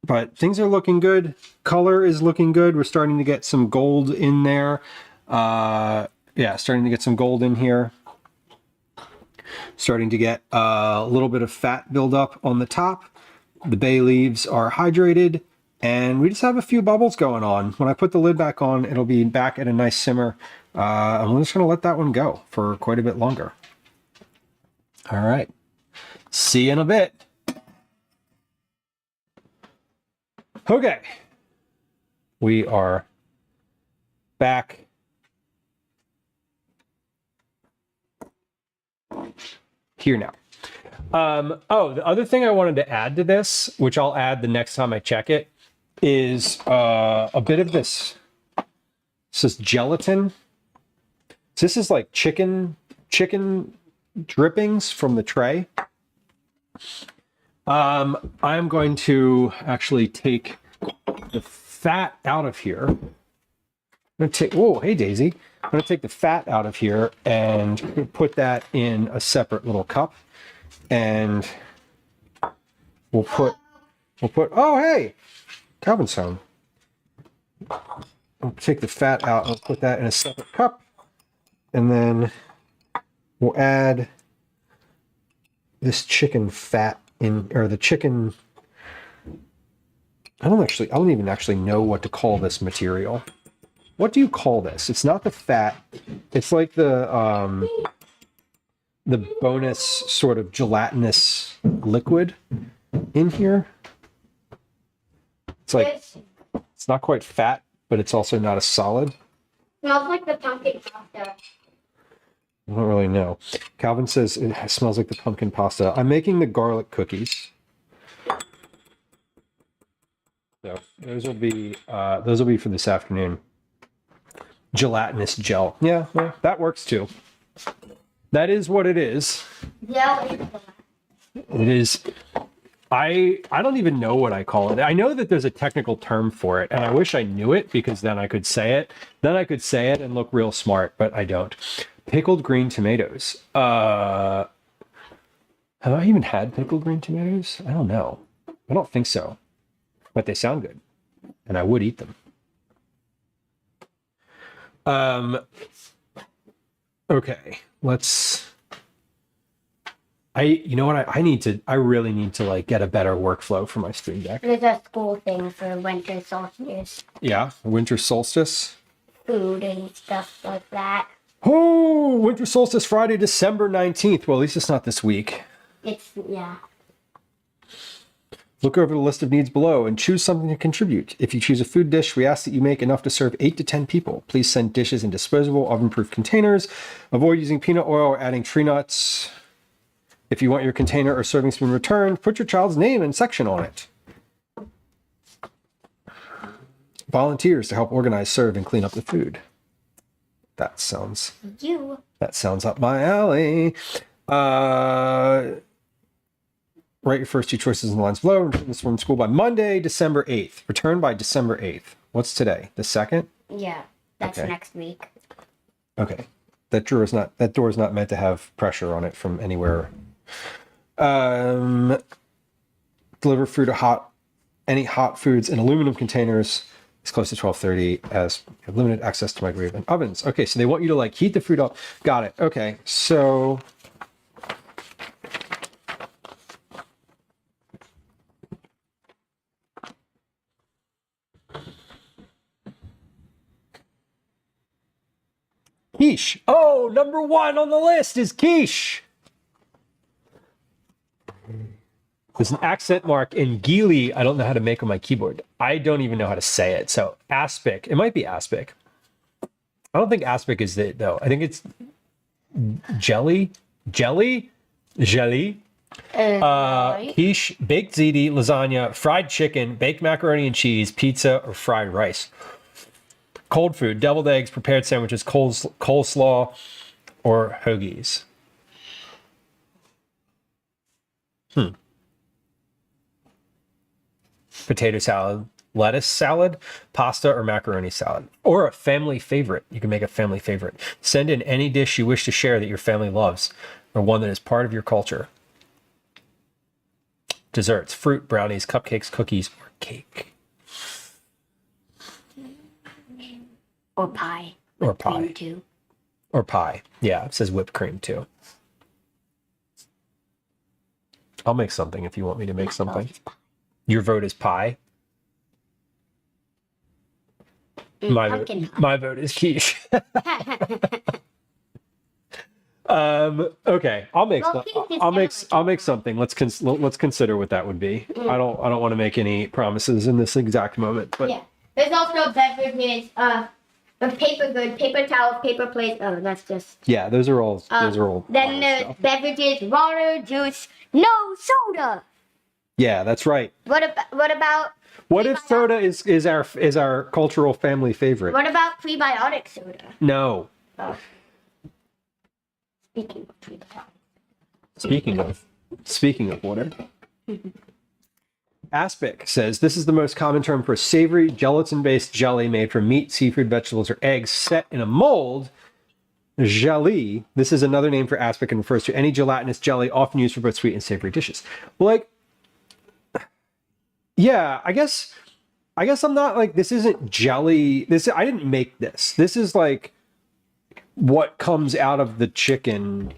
But things are looking good. Color is looking good. We're starting to get some gold in there. Yeah, starting to get some gold in here. Starting to get a little bit of fat buildup on the top. The bay leaves are hydrated, and we just have a few bubbles going on. When I put the lid back on, it'll be back at a nice simmer. I'm just going to let that one go for quite a bit longer. All right. See you in a bit. Okay. We are back. Here now. Oh, the other thing I wanted to add to this, which I'll add the next time I check it, is a bit of this. This is gelatin. So this is like chicken drippings from the tray. I'm going to actually take the fat out of here. I'm going to take, whoa, hey Daisy. I'm going to take the fat out of here and put that in a separate little cup. And we'll put, oh, hey, Calvin's home. I'll take the fat out and put that in a separate cup. And then we'll add this chicken fat in, or the chicken, I don't even actually know what to call this material. What do you call this? It's not the fat. It's like the bonus sort of gelatinous liquid in here. It's like, it's not quite fat, but it's also not a solid. Smells like the pumpkin pasta. I don't really know. Calvin says it smells like the pumpkin pasta. I'm making the garlic cookies. So those will be for this afternoon. Gelatinous gel. Yeah, well, that works too. That is what it is. Yeah. It is. I don't even know what I call it. I know that there's a technical term for it, and I wish I knew it because then I could say it. Then I could say it and look real smart, but I don't. Pickled green tomatoes. Have I even had pickled green tomatoes? I don't know. I don't think so. But they sound good. And I would eat them. Okay. You know what? I really need to like get a better workflow for my stream deck. There's a school thing for winter solstice. Yeah. Winter solstice. Food and stuff like that. Oh, winter solstice Friday, December 19th. Well, at least it's not this week. Yeah. Look over the list of needs below and choose something to contribute. If you choose a food dish, we ask that you make enough to serve 8 to 10 people. Please send dishes in disposable, oven-proof containers. Avoid using peanut oil or adding tree nuts. If you want your container or serving spoon returned, put your child's name and section on it. Volunteers to help organize, serve, and clean up the food. That sounds up my alley. Write your first 2 choices in the lines below. Return this from school by Monday, December 8th. Return by December 8th. What's today? The 2nd? Yeah, that's Okay. next week. Okay. That door is not meant to have pressure on it from anywhere. Deliver food any hot foods in aluminum containers as close to 12:30 as limited access to microwave and ovens. Okay, so they want you to like heat the food up. Got it. Okay, so quiche. Oh, number 1 on the list is quiche. There's an accent mark in Geely. I don't know how to make on my keyboard. I don't even know how to say it. So aspic. It might be aspic. I don't think aspic is it though. I think it's jelly. Quiche, baked ziti, lasagna, fried chicken, baked macaroni and cheese, pizza, or fried rice. Cold food, deviled eggs, prepared sandwiches, coleslaw, or hoagies. Potato salad, lettuce salad, pasta, or macaroni salad. Or a family favorite. You can make a family favorite. Send in any dish you wish to share that your family loves, or one that is part of your culture. Desserts, fruit, brownies, cupcakes, cookies, or cake. Or pie. Or Whipped cream, pie. too. Or pie. Yeah, it says whipped cream too. I'll make something if you want me to make something. Your vote is pie. My vote is quiche. Okay, I'll make something. Let's consider what that would be. I don't want to make any promises in this exact moment, but Yeah. There's also beverages, paper goods, paper towels, paper plates. Oh, that's just. yeah, those are all. Then there's beverages, water, juice, no soda. Yeah, that's right. What about? What if soda is our cultural family favorite? What about prebiotic soda? No. Oh. Speaking of prebiotics. Speaking of water. Aspic says this is the most common term for savory gelatin-based jelly made from meat, seafood, vegetables, or eggs set in a mold. Jelly. This is another name for aspic and refers to any gelatinous jelly often used for both sweet and savory dishes. Well, like, yeah, I guess I'm not like, this isn't jelly. I didn't make this. This is like what comes out of the chicken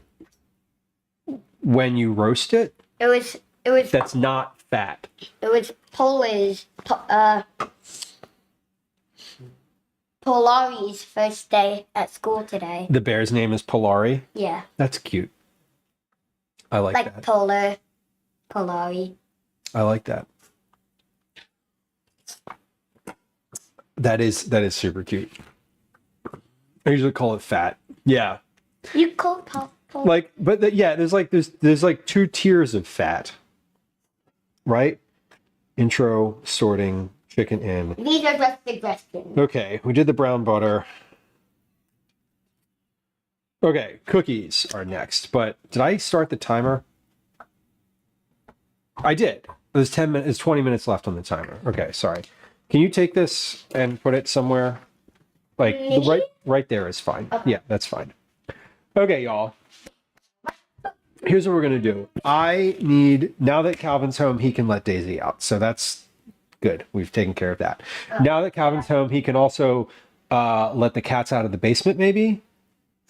when you roast it. It was. That's not fat. It was Polari's first day at school today. The bear's name is Polari. Yeah. That's cute. I like that. Polari. I like that. That is super cute. I usually call it fat. Yeah. You call Polari. Like, but there's like 2 tiers of fat. Right? Intro, sorting, chicken in. These are just suggestions. Okay, we did the brown butter. Okay, cookies are next. But did I start the timer? I did. There's 10 minutes. There's 20 minutes left on the timer. Okay, sorry. Can you take this and put it somewhere? Like right there is fine. Okay. Yeah, that's fine. Okay, y'all. here's what we're gonna do. I need, now that Calvin's home, he can let Daisy out. So that's good. We've taken care of that. Now that Calvin's home, he can also let the cats out of the basement, maybe.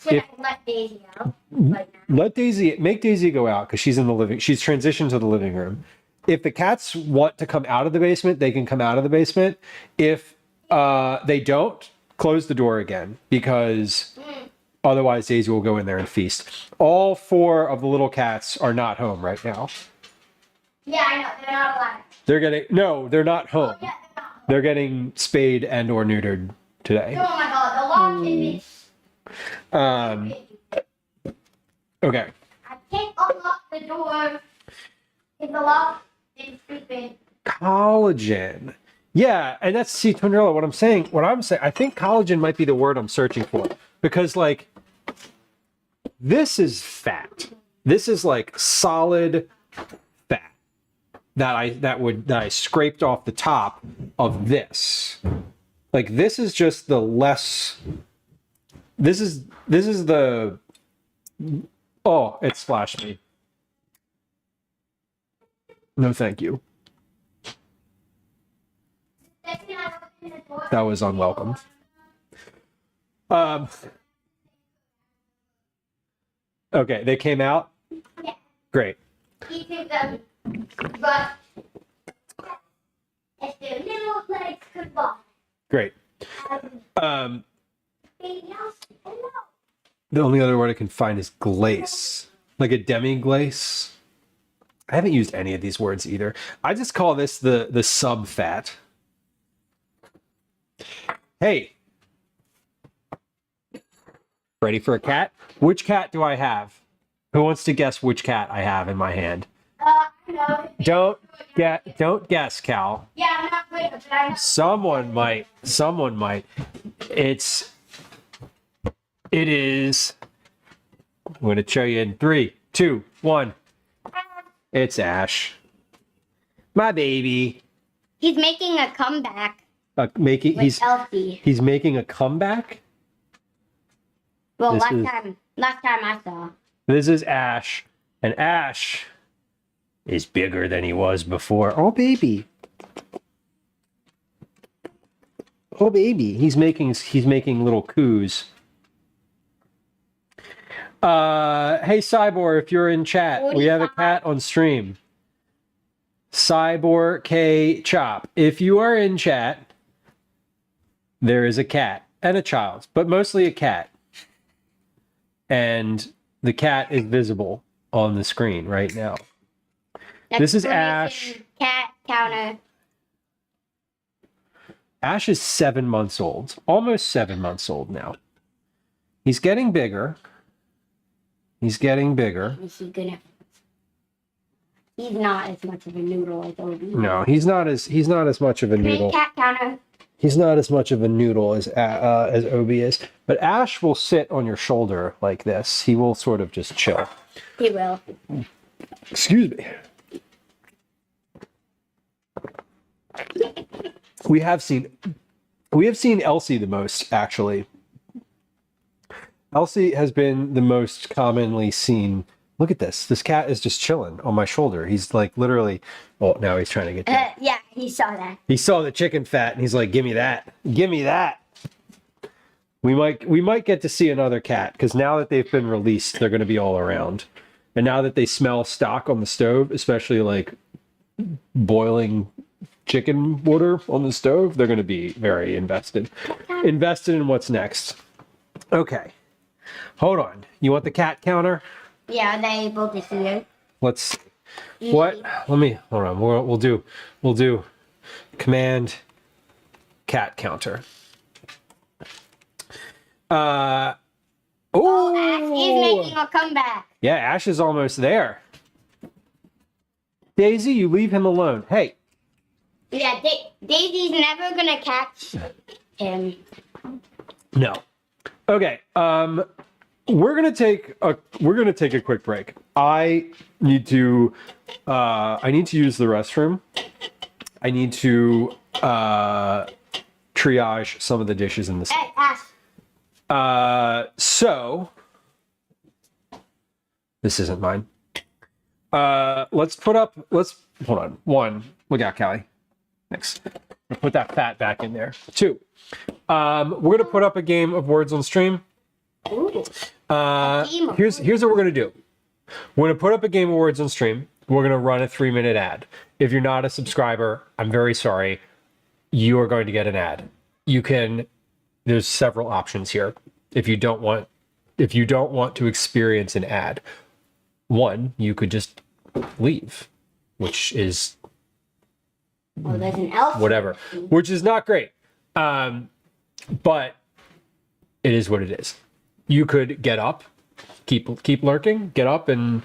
Should If- I let Daisy out? Like now? Make Daisy go out because she's in the living. She's transitioned to the living room. If the cats want to come out of the basement, they can come out of the basement. If they don't, close the door again because otherwise Daisy will go in there and feast. All 4 of the little cats are not home right now. Yeah, I know. They're not allowed. They're not home. Yeah, they're not. They're getting spayed and or neutered today. Oh my god, the lock is. Okay. I can't unlock the door. If the lock is stupid. Collagen. Yeah, and that's, see, Tondrella, what I'm saying, I think collagen might be the word I'm searching for. Because like this is fat. This is like solid fat that I scraped off the top of this. Like this is just the less, this is the, oh, it splashed me. No, thank you. That was unwelcome. Okay, they came out? Yeah. Great. Eating them, but if their little legs could walk. Great. Anything else? Hello. The only other word I can find is glace. Like a demi-glace. I haven't used any of these words either. I just call this the sub-fat. Hey. Ready for a cat? Which cat do I have? Who wants to guess which cat I have in my hand? No. Don't guess, Cal. Yeah, I'm not good, but I know. Someone might. It is. I'm going to show you in 3, 2, 1. It's Ash. My baby. He's making a comeback with He's Elsie. making a comeback. Well, This last time I saw. This is Ash, and Ash is bigger than he was before. Oh baby. Oh baby. He's making little coos. Hey Cybor, if you're in chat, we have a cat on stream. Cybor K Chop. If you are in chat, there is a cat and a child, but mostly a cat. And the cat is visible on the screen right now. This is Ash. Cat counter. Ash is 7 months old, almost 7 months old now. He's getting bigger. Is he gonna? He's not as much of a noodle as Obi. No, he's not as much of a noodle. Cat counter. He's not as much of a noodle as Obi is. But Ash will sit on your shoulder like this. He will sort of just chill. He will. Excuse me. We have seen Elsie the most, actually. Elsie has been the most commonly seen. Look at this. This cat is just chilling on my shoulder. He's like literally, oh, now he's trying to get down. Yeah, he saw that. He saw the chicken fat and he's like, give me that. Give me that. We might get to see another cat because now that they've been released, they're going to be all around. And now that they smell stock on the stove, especially like boiling chicken water on the stove, they're going to be very invested in what's next. Okay. Hold on. You want the cat counter? Yeah, are they able to see it? Let's see. What? Let me, hold on. We'll do command cat counter. Oh, Ash is making a comeback. Yeah, Ash is almost there. Daisy, you leave him alone. Hey. Yeah, Daisy's never gonna catch him. No. Okay. We're gonna take a quick break. I need to use the restroom. I need to triage some of the dishes in the sink. Hey, Ash. So this isn't mine. let's hold on. 1, look out, Callie. Next. Put that fat back in there. 2, we're going to put up a game of words on stream. Ooh. Here's what we're going to do. We're going to put up a game of words on stream. We're going to run a 3-minute ad. If you're not a subscriber, I'm very sorry. You are going to get an ad. There's several options here. If you don't want to experience an ad, 1, you could just leave, which is There's an elf. whatever, which is not great. But it is what it is. You could get up, keep lurking, get up and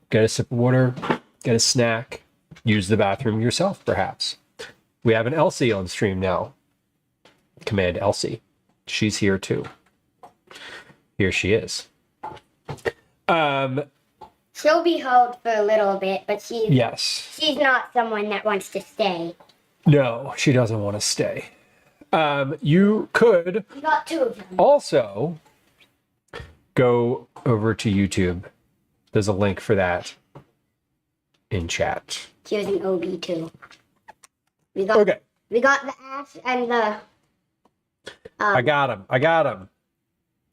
get a sip of water, get a snack, use the bathroom yourself, perhaps. We have an Elsie on stream now. Command Elsie. She's here too. Here she is. She'll be held for a little bit, but she's not someone that wants to stay. No, she doesn't want to stay. You could We got 2 of them. also go over to YouTube. There's a link for that in chat. She was an OB too. We got the Ash and the. I got him.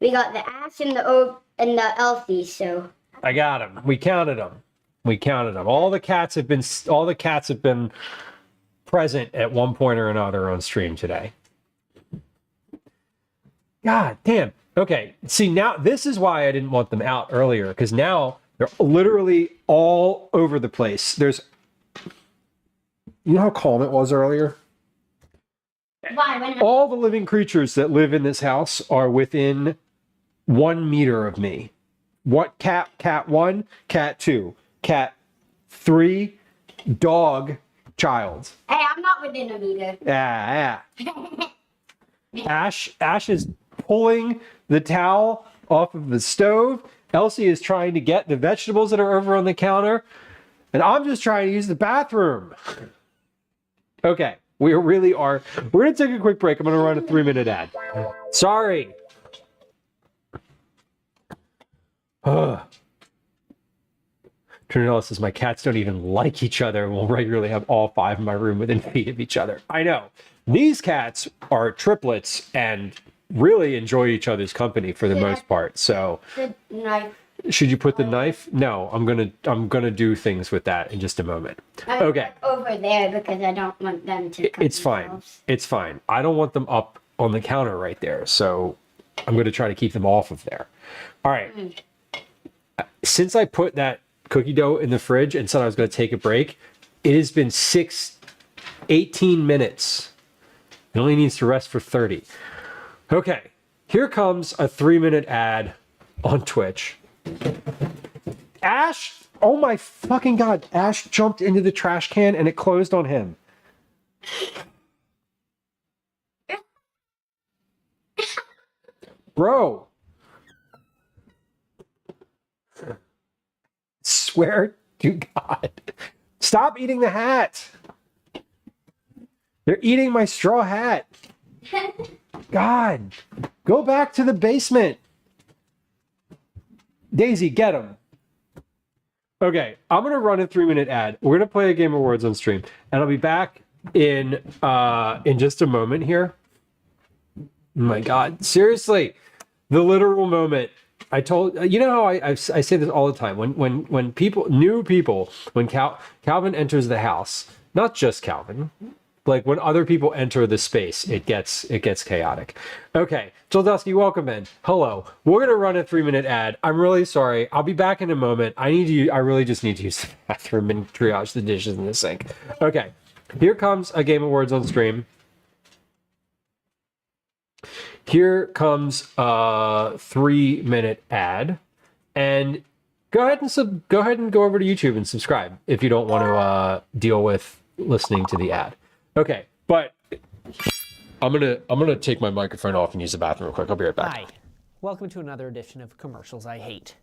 We got the Ash and the Elfie. So. I got him. We counted them. All the cats have been present at one point or another on stream today. God damn. Okay. See, now this is why I didn't want them out earlier, because now they're literally all over the place. You know how calm it was earlier? All the living creatures that live in this house are within 1 meter of me. What cat 1, cat 2, cat 3, dog, child. Hey, I'm not within a meter. Yeah. Ash is pulling the towel off of the stove. Elsie is trying to get the vegetables that are over on the counter. And I'm just trying to use the bathroom. Okay, we really are. We're going to take a quick break. I'm going to run a 3-minute ad. Sorry. Trinidad says, my cats don't even like each other and will regularly have all 5 in my room within feet of each other. I know. These cats are triplets and really enjoy each other's company for the most part. So The knife. should you put the knife? No, I'm gonna do things with that in just a moment. Okay. Over there because I don't want them to. cut It's fine. themselves. It's fine. I don't want them up on the counter right there. So I'm going to try to keep them off of there. All right. Since I put that cookie dough in the fridge and said I was going to take a break, it has been 18 minutes. It only needs to rest for 30. Okay. Here comes a 3-minute ad on Twitch. Ash, oh my fucking God. Ash jumped into the trash can and it closed on him. Bro. Swear to God. Stop eating the hat. They're eating my straw hat. God. Go back to the basement. Daisy, get him. Okay, I'm going to run a 3-minute ad. We're going to play a game of words on stream. And I'll be back in just a moment here. Oh my God. Seriously. The literal moment. I told you know how I say this all the time when new people when Calvin enters the house, not just Calvin, like when other people enter the space, it gets chaotic. Okay, Jildusky, welcome in. Hello. We're gonna run a 3-minute ad. I'm really sorry. I'll be back in a moment. I really just need to use the bathroom and triage the dishes in the sink. Okay, here comes a game of words on stream. Here comes a 3-minute ad, and go ahead and go over to YouTube and subscribe if you don't want to deal with listening to the ad. Okay, but I'm gonna take my microphone off and use the bathroom real quick. I'll be right back. Hi, welcome to another edition of Commercials I Hate.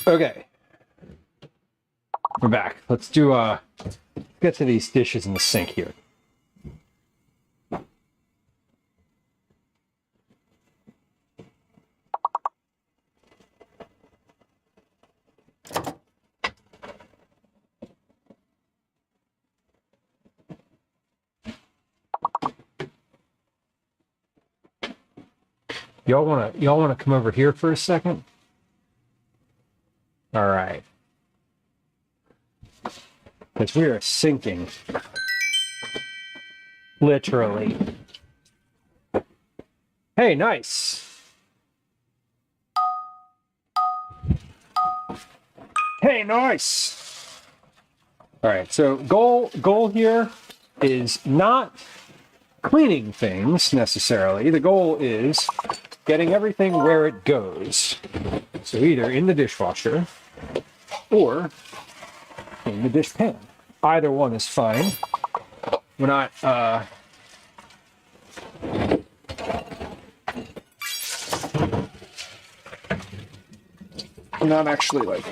Okay. We're back. Let's do get to these dishes in the sink here. Y'all wanna come over here for a second? All right. Because we are sinking. Literally. Hey, nice. Hey, nice. All right, so goal here is not cleaning things necessarily. The goal is getting everything where it goes. So either in the dishwasher or in the dish pan. Either one is fine. We're not we're not actually like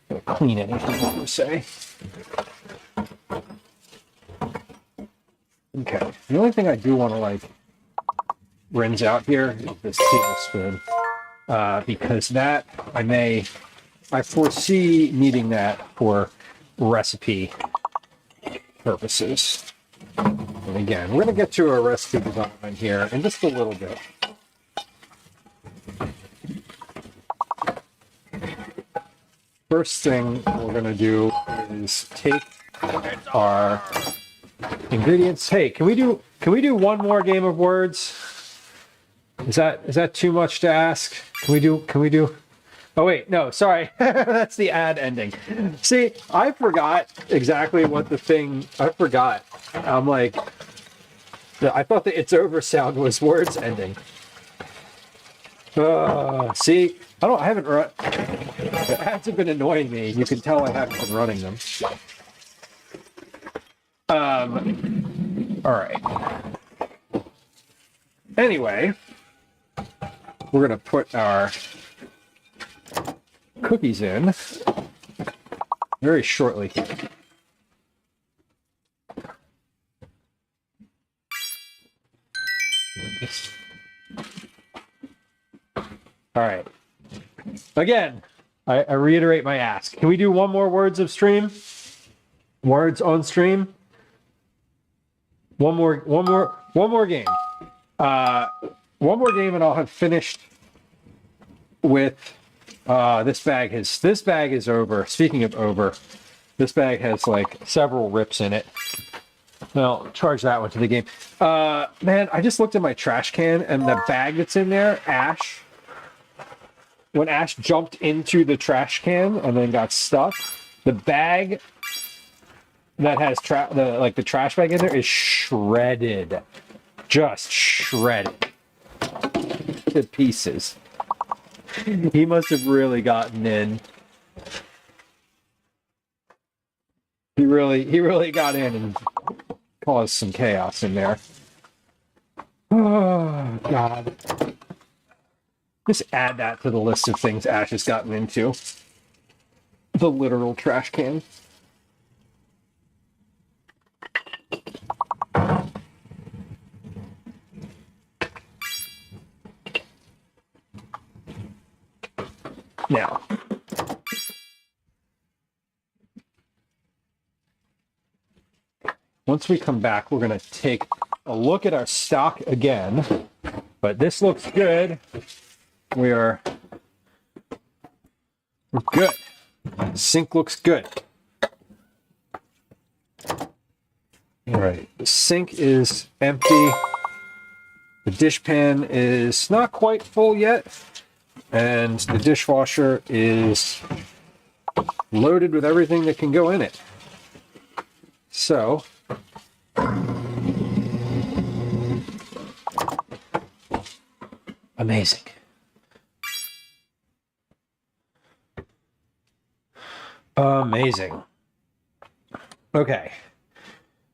gonna clean anything per se. Okay. The only thing I do want to like rinse out here is this tablespoon. Because that I foresee needing that for recipe purposes. And again, we're going to get to a recipe design here in just a little bit. First thing we're going to do is take our ingredients. Hey, can we do one more game of words? Is that too much to ask? Can we do? Oh wait, no, sorry. That's the ad ending. See, I forgot exactly what I forgot. I'm like, I thought the it's over sound was words ending. See, I haven't run. The ads have been annoying me. You can tell I haven't been running them. All right. Anyway, we're gonna put our cookies in very shortly. All right. Again, I reiterate my ask. Can we do one more words of stream? Words on stream? One more game. One more game and I'll have finished with this bag is over. Speaking of over, this bag has like several rips in it. Well, charge that one to the game. Man, I just looked at my trash can and the bag that's in there, Ash. When Ash jumped into the trash can and then got stuck, the bag that has the trash bag in there is shredded. Just shredded to pieces. He must have really gotten in. He really got in and caused some chaos in there. Oh God. Just add that to the list of things Ash has gotten into. The literal trash can. Now, once we come back, we're going to take a look at our stock again, but this looks good. We're good. Sink looks good. All right, the sink is empty. The dish pan is not quite full yet. And the dishwasher is loaded with everything that can go in it. So, amazing. Amazing. Okay.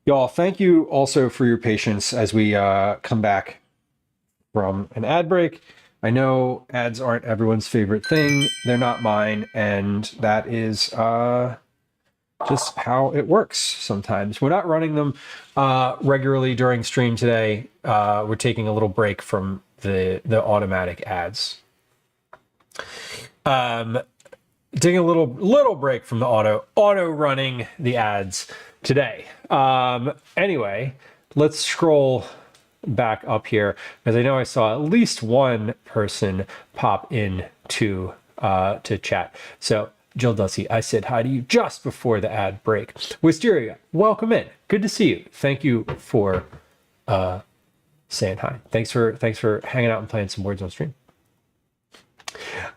Y'all, thank you also for your patience as we come back from an ad break. I know ads aren't everyone's favorite thing. They're not mine, and that is just how it works sometimes. We're not running them regularly during stream today. We're taking a little break from the automatic ads. Taking a little break from the auto running the ads today. Anyway, let's scroll back up here, because I know I saw at least one person pop in to chat. So Jill Dussy, I said hi to you just before the ad break. Wisteria, welcome in. Good to see you. Thank you for saying hi. Thanks for hanging out and playing some words on stream.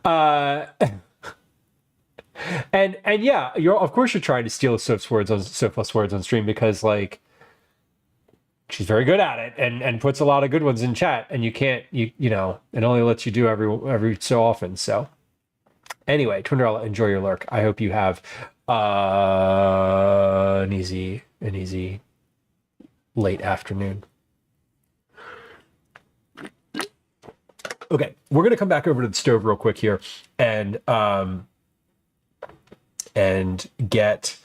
And yeah, of course you're trying to steal Soph's words on stream, because like she's very good at it and puts a lot of good ones in chat, and you can't you know, it only lets you do every so often. So anyway, Twinderella, enjoy your lurk. I hope you have an easy late afternoon. Okay, we're gonna come back over to the stove real quick here and get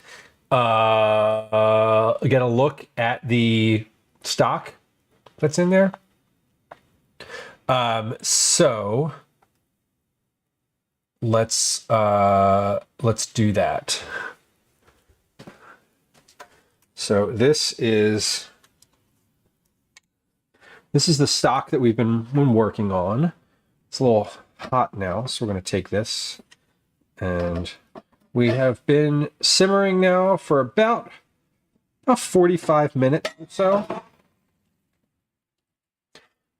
a look at the stock that's in there. So let's do that. So this is the stock that we've been working on. It's a little hot now, so we're going to take this, and we have been simmering now for about 45 minutes or so.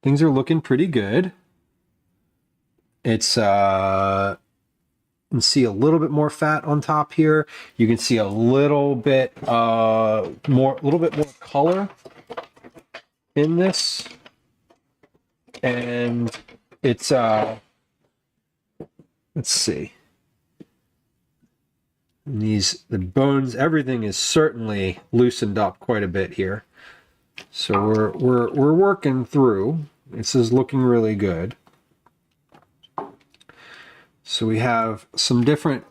Things are looking pretty good. It's you can see a little bit more fat on top here. You can see a little bit more color in this, and it's let's see. The bones, everything is certainly loosened up quite a bit here. So we're working through. This is looking really good. So we have some different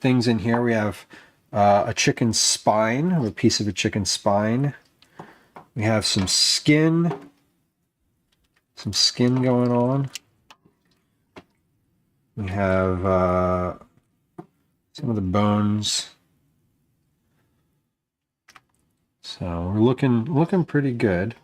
things in here. We have a chicken spine, a piece of a chicken spine. We have some skin going on. We have some of the bones. So we're looking pretty good.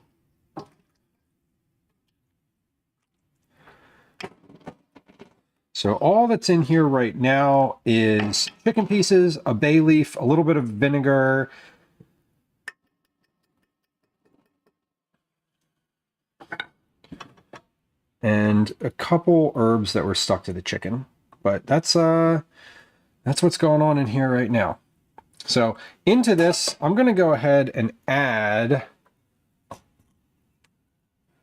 So all that's in here right now is chicken pieces, a bay leaf, a little bit of vinegar, and a couple herbs that were stuck to the chicken. But that's what's going on in here right now. So into this, I'm going to go ahead and add,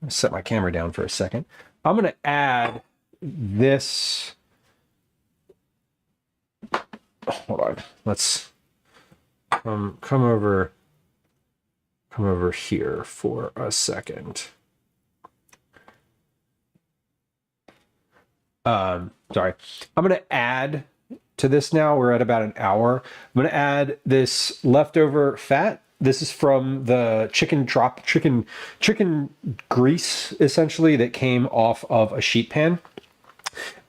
set my camera down for a second. I'm going to add this. Hold on. Let's come over here for a second. Sorry. I'm going to add to this now. We're at about an hour. I'm going to add this leftover fat. This is from the chicken grease, essentially, that came off of a sheet pan.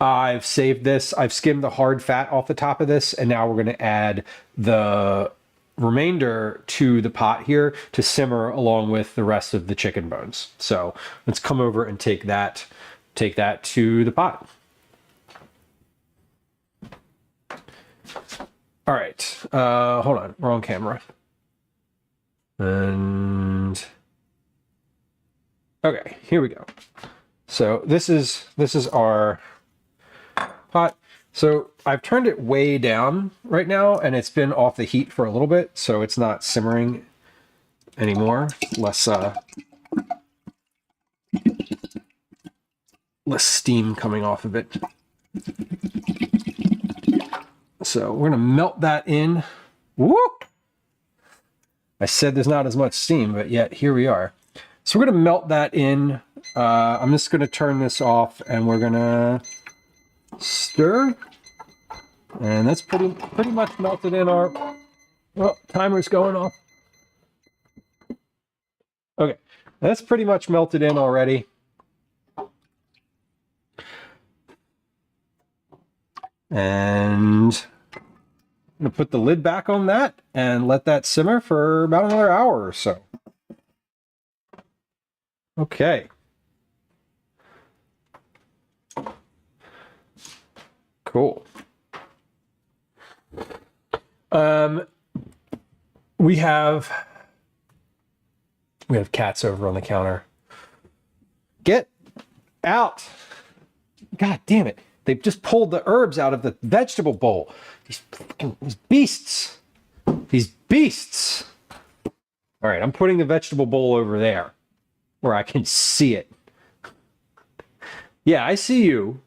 I've saved this. I've skimmed the hard fat off the top of this, and now we're going to add the remainder to the pot here to simmer along with the rest of the chicken bones. So let's come over and take that to the pot. All right, hold on, wrong camera. And okay, here we go. So this is our pot. So I've turned it way down right now, and it's been off the heat for a little bit, so it's not simmering anymore. Less steam coming off of it. So we're gonna melt that in. Whoop! I said there's not as much steam, but yet here we are. So we're gonna melt that in I'm just going to turn this off and we're going to stir. And that's pretty much melted in our... Oh, timer's going off. Okay, that's pretty much melted in already. And I'm going to put the lid back on that and let that simmer for about another hour or so. Okay. Cool. We have cats over on the counter. Get out. God damn it. They've just pulled the herbs out of the vegetable bowl. These beasts. These beasts. All right, I'm putting the vegetable bowl over there where I can see it. Yeah, I see you.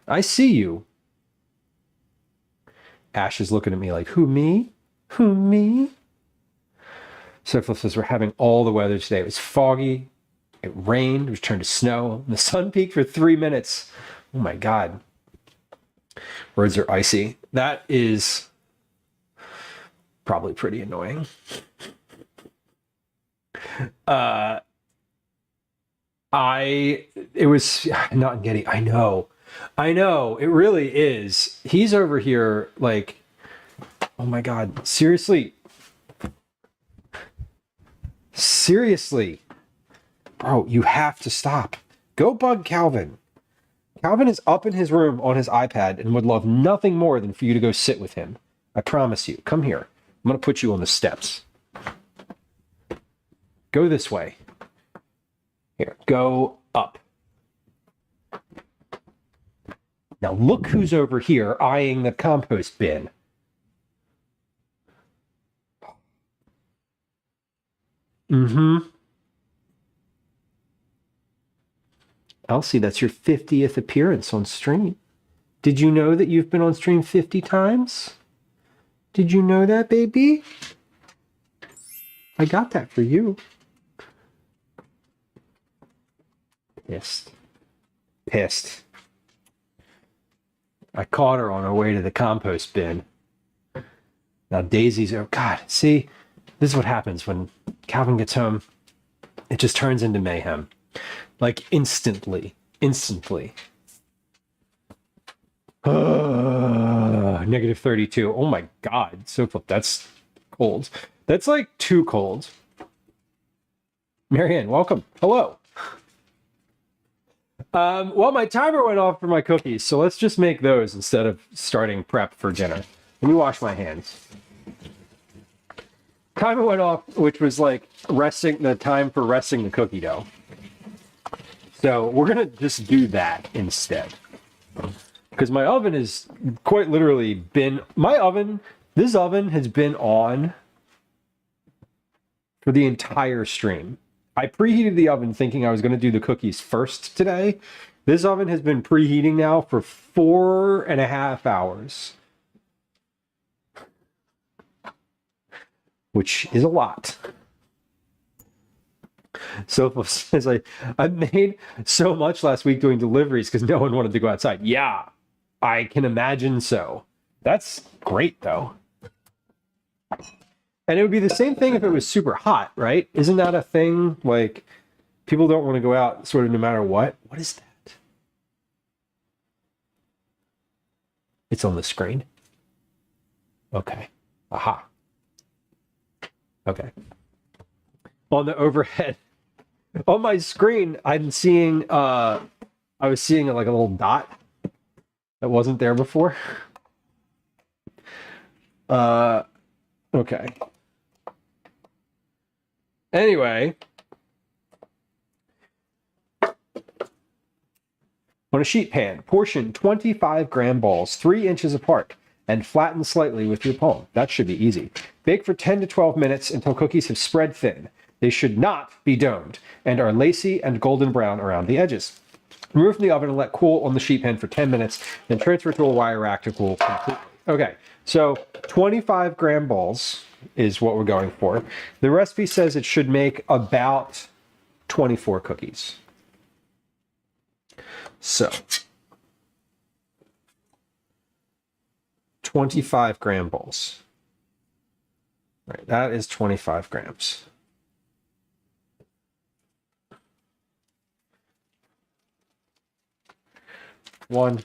I see you. Ash is looking at me like, who, me? Who, me? Sophia says we're having all the weather today. It was foggy. It rained. It was turned to snow. The sun peaked for 3 minutes. Oh my God. Roads are icy. That is probably pretty annoying. It was not in Getty. I know, it really is. He's over here like, oh my God, seriously, bro, you have to stop. Go bug Calvin. Calvin is up in his room on his iPad and would love nothing more than for you to go sit with him. I promise you. Come here. I'm going to put you on the steps. Go this way. Here, go up. Now look who's over here eyeing the compost bin. Elsie, that's your 50th appearance on stream. Did you know that you've been on stream 50 times? Did you know that, baby? I got that for you. Pissed. I caught her on her way to the compost bin. Now Daisy's, oh God, see, this is what happens when Calvin gets home. It just turns into mayhem. Like instantly. Negative 32. Oh my God. So that's cold. That's like too cold. Marianne, welcome. Hello. Well, my timer went off for my cookies, so let's just make those instead of starting prep for dinner. Let me wash my hands. Timer went off, which was like the time for resting the cookie dough. So we're gonna just do that instead. Because my oven has quite literally been, this oven has been on for the entire stream. I preheated the oven thinking I was going to do the cookies first today. This oven has been preheating now for 4.5 hours. Which is a lot. So says I made so much last week doing deliveries because no one wanted to go outside. Yeah, I can imagine so. That's great though. And it would be the same thing if it was super hot, right? Isn't that a thing? Like, people don't want to go out sort of no matter what. What is that? It's on the screen. Okay. Aha. Okay. On the overhead. On my screen, I'm seeing, I was seeing like a little dot that wasn't there before. Okay. Anyway, on a sheet pan, portion 25-gram balls 3 inches apart and flatten slightly with your palm. That should be easy. Bake for 10 to 12 minutes until cookies have spread thin. They should not be domed and are lacy and golden brown around the edges. Remove from the oven and let cool on the sheet pan for 10 minutes, then transfer to a wire rack to cool completely. Okay, so 25-gram balls is what we're going for. The recipe says it should make about 24 cookies. So 25 gram balls. Right, that is 25 grams. One,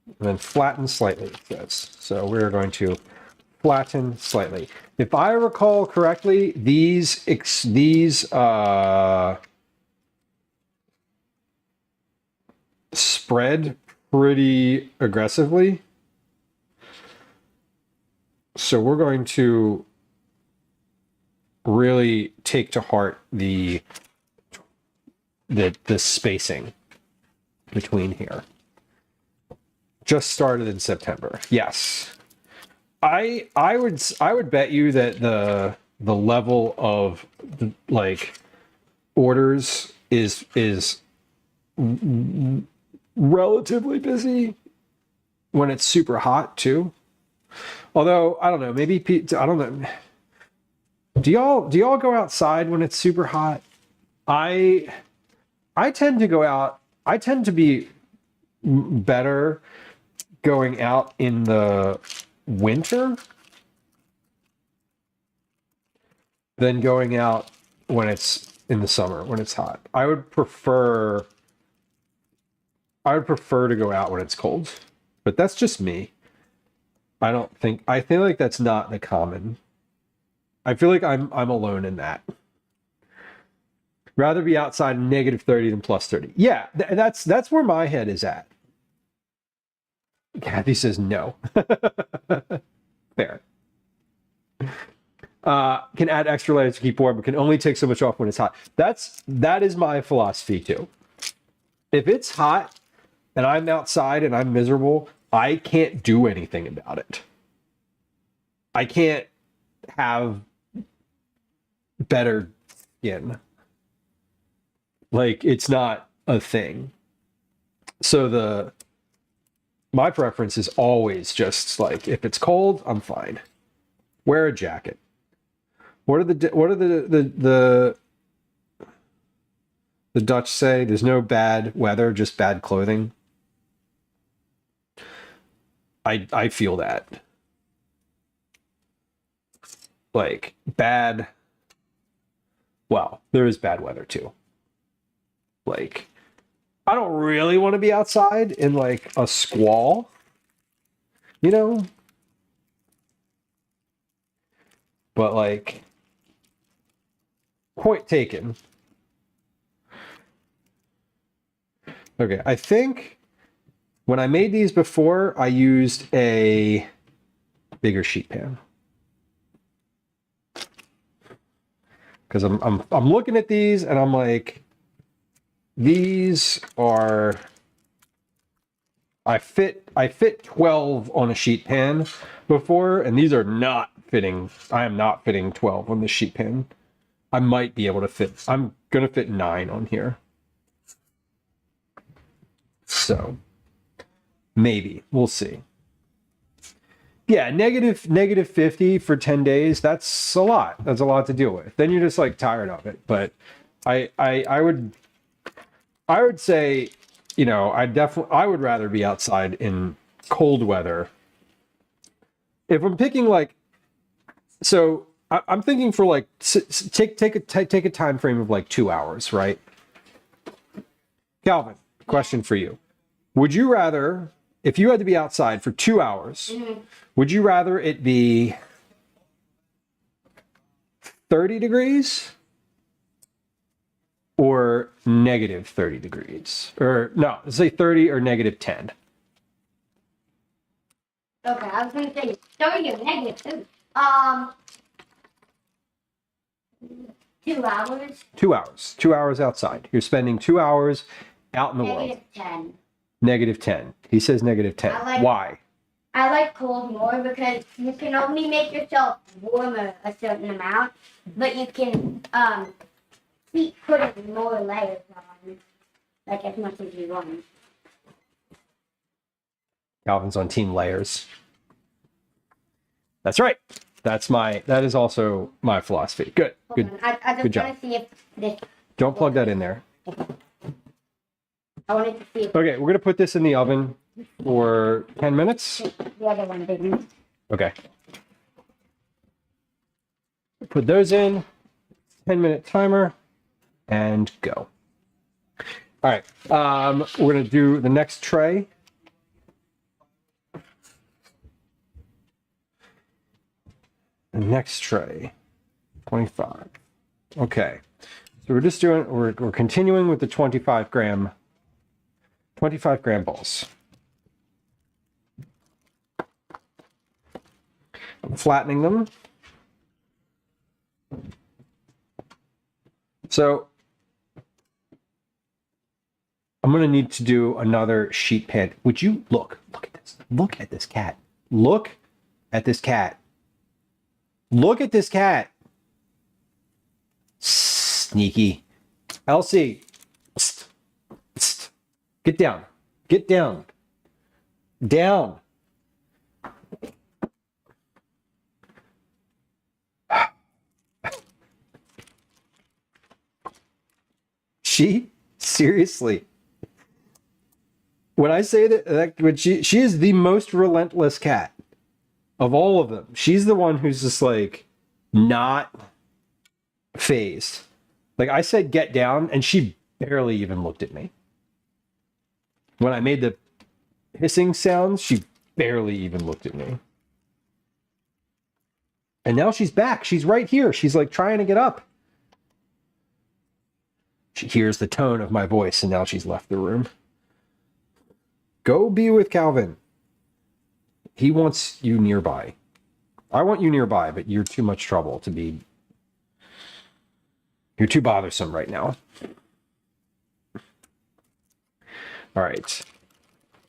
and then flatten slightly, it says. So we're going to flatten slightly. If I recall correctly, these spread pretty aggressively. So we're going to really take to heart the spacing between here. Just started in September. Yes. I would bet you that the level of like orders is relatively busy when it's super hot too. Although I don't know, maybe I don't know. Do y'all go outside when it's super hot? I tend to go out. I tend to be better going out in the winter than going out when it's in the summer, when it's hot. I would prefer to go out when it's cold, but that's just me. I feel like that's not the common. I feel like I'm alone in that. Rather be outside -30 than +30. Yeah, that's where my head is at. Kathy says no. Fair. Can add extra layers to keep warm, but can only take so much off when it's hot. That is my philosophy too. If it's hot and I'm outside and I'm miserable, I can't do anything about it. I can't have better skin. Like, it's not a thing. So my preference is always just like, if it's cold, I'm fine. Wear a jacket. What are the Dutch say? There's no bad weather, just bad clothing. I feel that. Like, bad. Well, there is bad weather too. Like, I don't really want to be outside in like a squall, you know? But like, point taken. Okay, I think when I made these before, I used a bigger sheet pan. Because I'm looking at these and I'm like, these are, I fit 12 on a sheet pan before, and these are not fitting. I am not fitting 12 on the sheet pan. I might be able to fit, I'm gonna fit 9 on here. So maybe, we'll see. Yeah, negative 50 for 10 days, that's a lot. That's a lot to deal with. Then you're just like tired of it. But I would say, you know, I would rather be outside in cold weather. If I'm picking like, so I'm thinking for like, take a time frame of like 2 hours, right? Calvin, question for you. Would you rather, if you had to be outside for 2 hours, would you rather it be 30 degrees or -30 degrees? Or no, say 30 or -10. Okay, I was gonna say 30 or -2. 2 hours. 2 hours. 2 hours outside. You're spending 2 hours out in the world. -10. -10. He says -10. Why? I like cold more because you can only make yourself warmer a certain amount, but you can keep putting more layers on, like as much as you want. Calvin's on team layers. That's right. That is also my philosophy. Good. Good. Hold on. I Good just job. want to see if this. Don't plug that in there. I wanted to see if Okay, we're going to put this in the oven for 10 minutes. the other one didn't. Okay. Put those in, 10-minute timer, and go. All right, we're going to do the next tray. The next tray, 25. Okay, so we're continuing with the 25 gram balls. I'm flattening them. So I'm going to need to do another sheet pan. Would you look at this? Look at this cat. Look at this cat. Look at this cat. Sneaky. Elsie. Psst. Psst. Get down. Get down. Down. She seriously. When I say that when she is the most relentless cat of all of them. She's the one who's just like not phased. Like I said, get down, and she barely even looked at me. When I made the hissing sounds, she barely even looked at me. And now she's back. She's right here. She's like trying to get up. She hears the tone of my voice, and now she's left the room. Go be with Calvin. He wants you nearby. I want you nearby, but you're too much trouble to be... You're too bothersome right now. All right.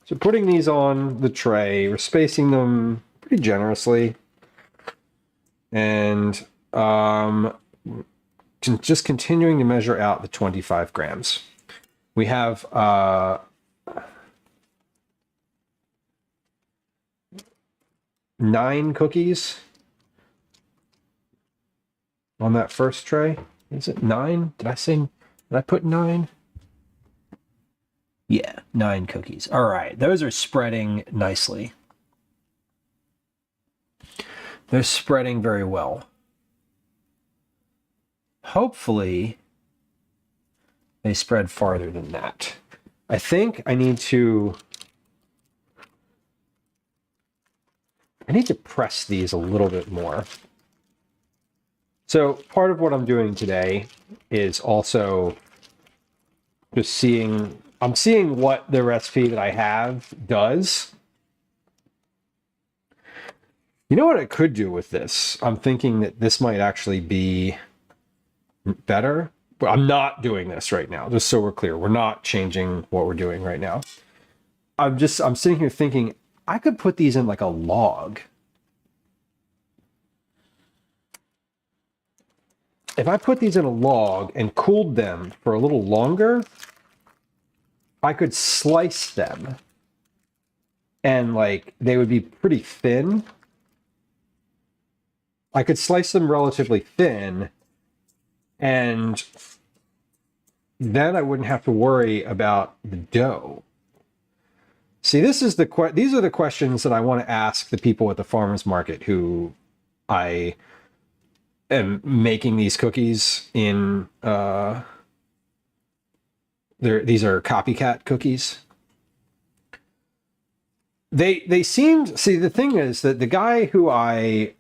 So putting these on the tray, we're spacing them pretty generously. And just continuing to measure out the 25 grams. We have 9 cookies on that first tray. Is it 9? Did I put 9? Yeah, 9 cookies. All right, those are spreading nicely. They're spreading very well. Hopefully, they spread farther than that. I think I need to press these a little bit more. So part of what I'm doing today is also just I'm seeing what the recipe that I have does. You know what I could do with this? I'm thinking that this might actually be better. But I'm not doing this right now, just so we're clear. We're not changing what we're doing right now. I'm sitting here thinking, I could put these in like a log. If I put these in a log and cooled them for a little longer, I could slice them and like they would be pretty thin. I could slice them relatively thin, and then I wouldn't have to worry about the dough. See, these are the questions that I want to ask the people at the farmers market who I am making these cookies in. These are copycat cookies. They seemed, see, the thing is that the guy who I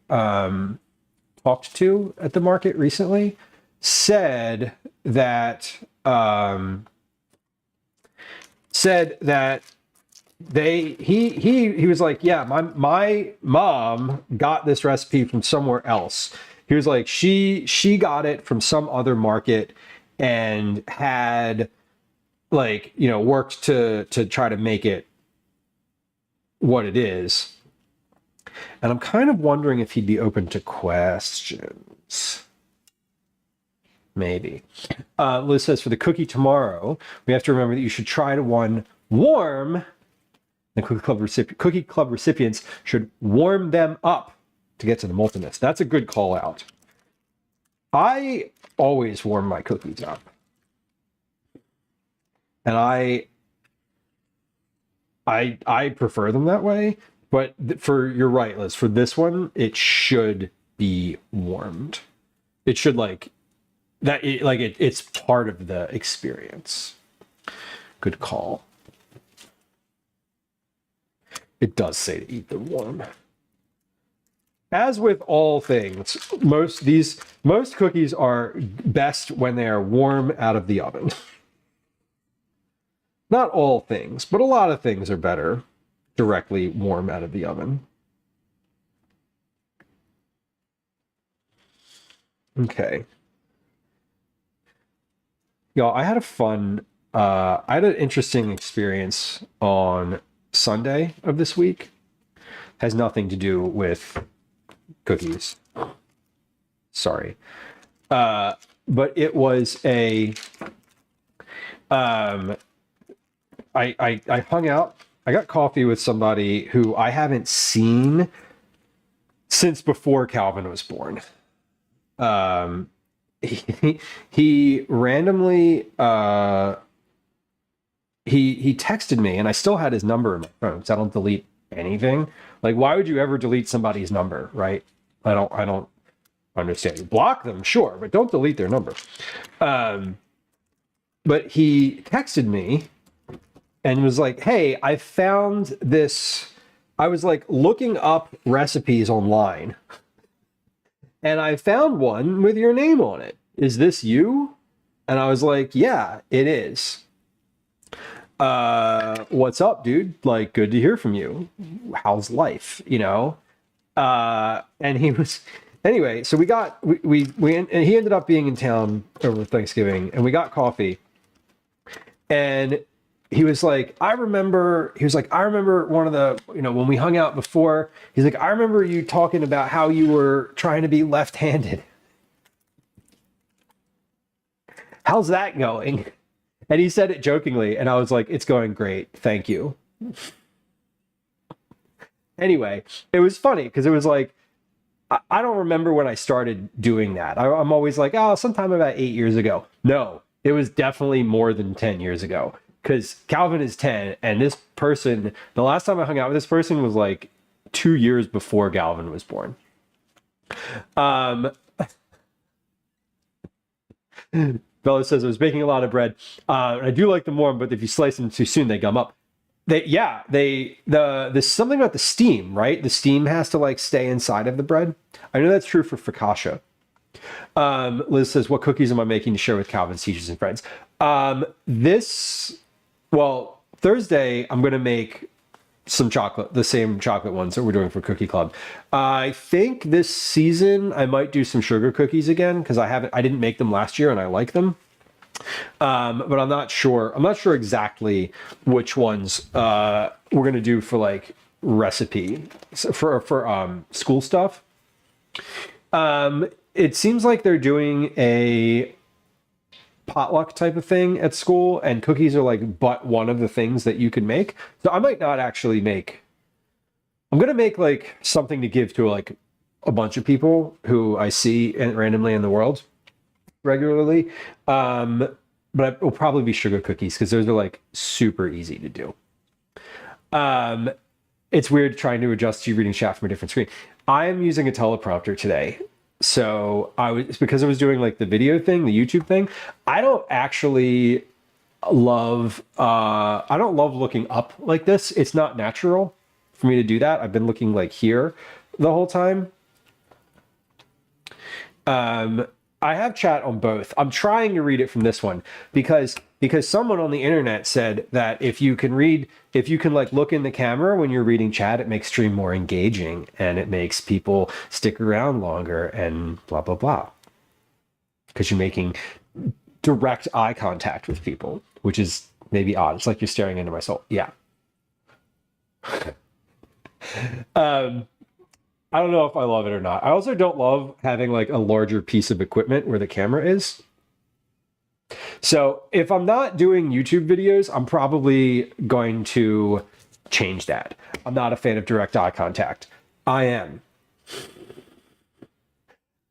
talked to at the market recently said that he was like, yeah, my mom got this recipe from somewhere else. He was like, she got it from some other market and had like, you know, worked to try to make it what it is. And I'm kind of wondering if he'd be open to questions. Maybe. Liz says, for the cookie tomorrow, we have to remember that you should try to one warm. The cookie club recipients should warm them up to get to the moltenness. That's a good call out. I always warm my cookies up. And I prefer them that way, but you're right, Liz, for this one, it should be warmed. It should it's part of the experience. Good call. It does say to eat them warm. As with all things, most cookies are best when they are warm out of the oven. Not all things, but a lot of things are better directly warm out of the oven. Okay. Y'all, I had an interesting experience on Sunday of this week. Has nothing to do with cookies. Sorry. But it was I hung out. I got coffee with somebody who I haven't seen since before Calvin was born. He randomly he texted me, and I still had his number in my phone because I don't delete anything. Like, why would you ever delete somebody's number, right? I don't understand. You block them, sure, but don't delete their number. But he texted me and was like, hey, I found this. I was like looking up recipes online, and I found one with your name on it. Is this you? And I was like, yeah, it is. What's up, dude? Like, good to hear from you. How's life? You know? And he was, anyway, so and he ended up being in town over Thanksgiving, and we got coffee. And he was like, I remember one of the, when we hung out before, he's like, I remember you talking about how you were trying to be left-handed. How's that going? And he said it jokingly, and I was like, it's going great. Thank you. Anyway, it was funny because it was like, I don't remember when I started doing that. I'm always like, oh, sometime about 8 years ago. No, it was definitely more than 10 years ago. Because Calvin is 10, and this person, the last time I hung out with this person was like 2 years before Calvin was born. Bella says, I was baking a lot of bread. I do like them warm, but if you slice them too soon, they gum up. There's something about the steam, right? The steam has to like stay inside of the bread. I know that's true for focaccia. Liz says, what cookies am I making to share with Calvin's teachers and friends? Thursday, I'm going to make some chocolate, the same chocolate ones that we're doing for Cookie Club. I think this season I might do some sugar cookies again because I didn't make them last year and I like them. But I'm not sure. I'm not sure exactly which ones we're going to do for like recipe for school stuff. It seems like they're doing a potluck type of thing at school, and cookies are like but one of the things that you can make. So I might not actually make. I'm gonna make like something to give to like a bunch of people who I see randomly in the world regularly. But it will probably be sugar cookies because those are like super easy to do. It's weird trying to adjust to reading chat from a different screen. I am using a teleprompter today. So because I was doing like the video thing, the YouTube thing, I don't actually love, I don't love looking up like this. It's not natural for me to do that. I've been looking like here the whole time. I have chat on both. I'm trying to read it from this one because someone on the internet said that if you can like look in the camera when you're reading chat, it makes stream more engaging and it makes people stick around longer and blah, blah, blah. Because you're making direct eye contact with people, which is maybe odd. It's like you're staring into my soul. Yeah. I don't know if I love it or not. I also don't love having like a larger piece of equipment where the camera is. So if I'm not doing YouTube videos, I'm probably going to change that. I'm not a fan of direct eye contact. I am.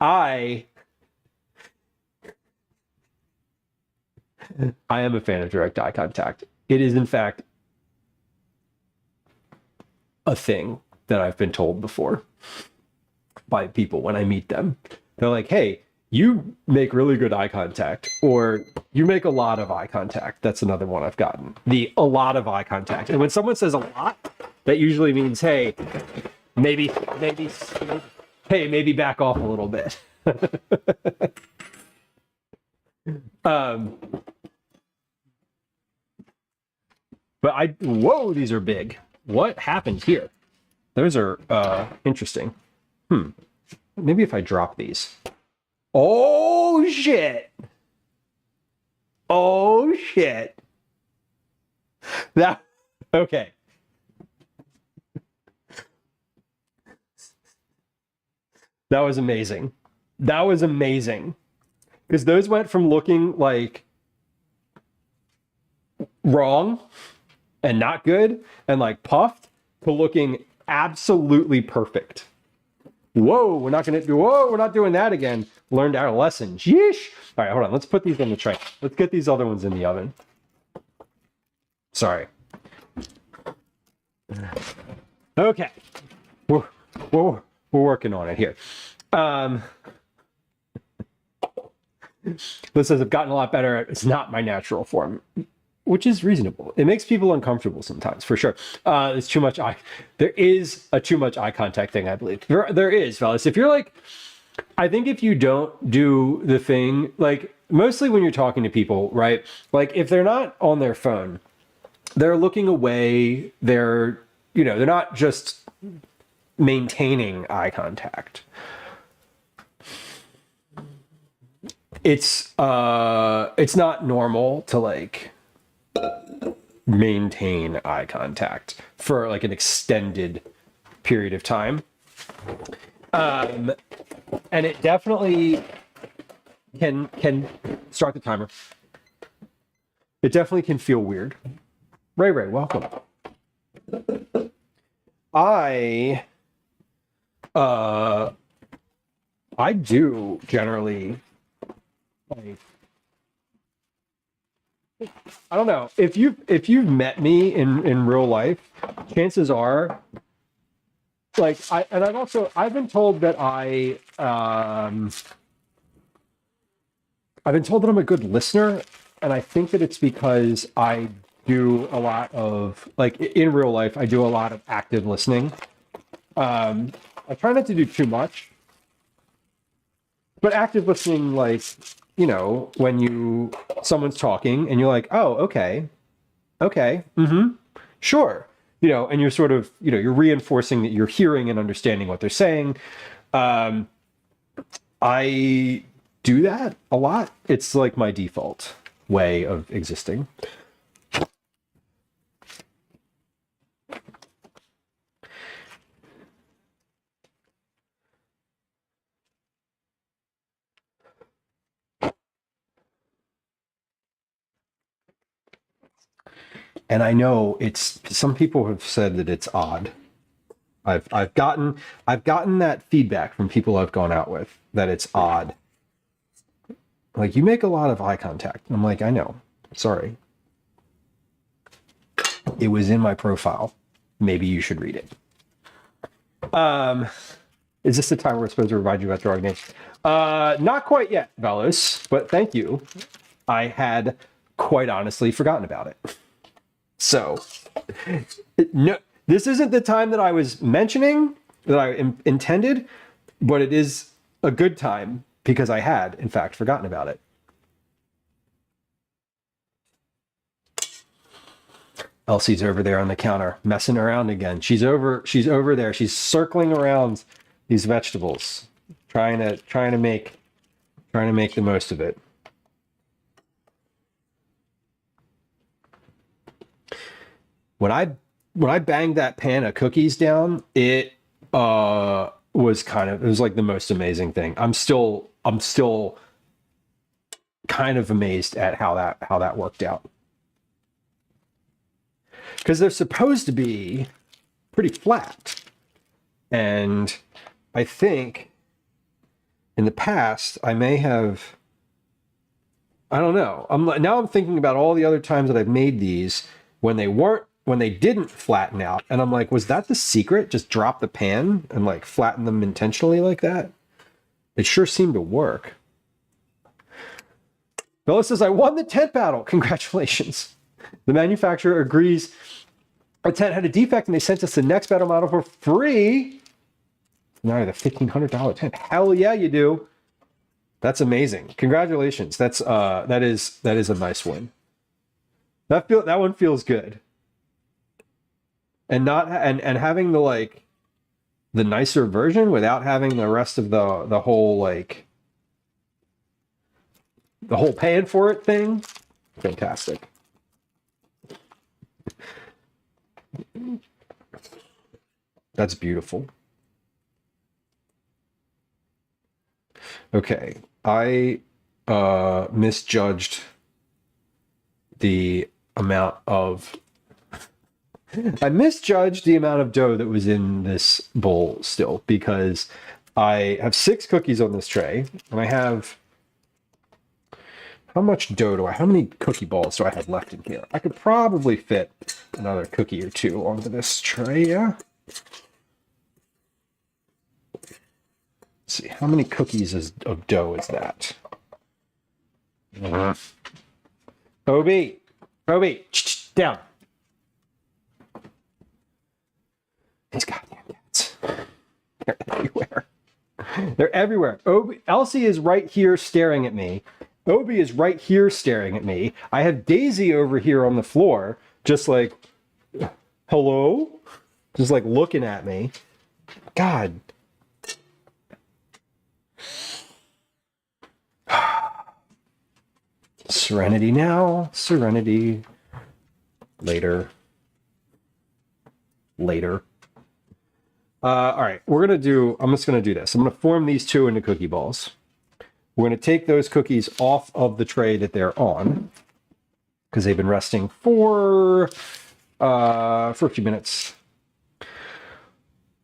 I am a fan of direct eye contact. It is, in fact, a thing that I've been told before by people when I meet them. They're like, hey, you make really good eye contact, or you make a lot of eye contact. That's another one I've gotten. A lot of eye contact. And when someone says a lot, that usually means, hey, maybe back off a little bit. But whoa, these are big. What happened here? Those are interesting. Maybe if I drop these. Oh shit. Oh shit. Okay. That was amazing. That was amazing. Because those went from looking like wrong and not good and like puffed to looking absolutely perfect. Whoa, we're not doing that again. Learned our lesson. Yeesh. All right, hold on. Let's put these in the tray. Let's get these other ones in the oven. Sorry. Okay. We're working on it here. This says I've gotten a lot better. It's not my natural form, which is reasonable. It makes people uncomfortable sometimes, for sure. It's too much eye. There is a too much eye contact thing, I believe. There is, fellas. If you're like, I think if you don't do the thing, like mostly when you're talking to people, right? Like if they're not on their phone, they're looking away. They're not just maintaining eye contact. It's not normal to like maintain eye contact for like an extended period of time. And it definitely can start the timer. It definitely can feel weird. Ray, welcome. I do generally like, I don't know, if you've met me in real life, chances are like I've been told that I've been told that I'm a good listener, and I think that it's because I do a lot of like in real life I do a lot of active listening. I try not to do too much, but active listening, like, when someone's talking and you're like, oh, okay, sure, and you're sort of, you're reinforcing that you're hearing and understanding what they're saying. I do that a lot. It's like my default way of existing. And I know some people have said that it's odd. I've gotten that feedback from people I've gone out with that it's odd. Like, you make a lot of eye contact. I'm like, I know. Sorry. It was in my profile. Maybe you should read it. Is this the time we're supposed to remind you about drawing names? Not quite yet, Velos, but thank you. I had quite honestly forgotten about it. So, no, this isn't the time that I was mentioning, that I intended, but it is a good time because I had, in fact, forgotten about it. Elsie's over there on the counter, messing around again. She's over there. She's circling around these vegetables, trying to make the most of it. When I banged that pan of cookies down, it was like the most amazing thing. I'm still kind of amazed at how that worked out. Because they're supposed to be pretty flat. And I think in the past, I may have, I don't know. Now I'm thinking about all the other times that I've made these when they didn't flatten out. And I'm like, was that the secret? Just drop the pan and like flatten them intentionally like that? It sure seemed to work. Bella says, I won the tent battle. Congratulations. The manufacturer agrees our tent had a defect and they sent us the next battle model for free. Now the $1,500 tent. Hell yeah, you do. That's amazing. Congratulations. That is a nice win. That one feels good. And having the nicer version without having the rest of the whole paying for it thing. Fantastic. That's beautiful. Okay, I misjudged the amount of dough that was in this bowl still, because I have 6 cookies on this tray, and I have, how much dough how many cookie balls do I have left in here? I could probably fit another cookie or 2 onto this tray, yeah? Let's see, how many cookies of dough is that? Obi, down. These goddamn cats. They're everywhere. They're everywhere. Elsie is right here staring at me. Obi is right here staring at me. I have Daisy over here on the floor, just like, hello? Just like looking at me. God. Serenity now, serenity later. All right, I'm just gonna do this. I'm gonna form these 2 into cookie balls. We're gonna take those cookies off of the tray that they're on, because they've been resting for a few minutes.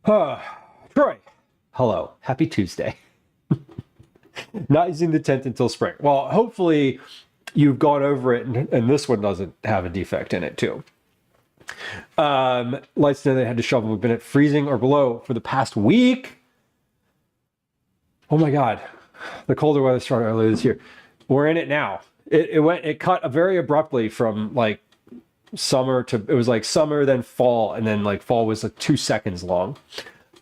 Troy, hello, happy Tuesday. Not using the tent until spring. Well, hopefully you've gone over it and this one doesn't have a defect in it too. Lights know they had to shovel. We've been at freezing or below for the past week. Oh my God. The colder weather started earlier this year. We're in it now. It cut very abruptly from like summer to, it was like summer, then fall, and then like fall was like 2 seconds long.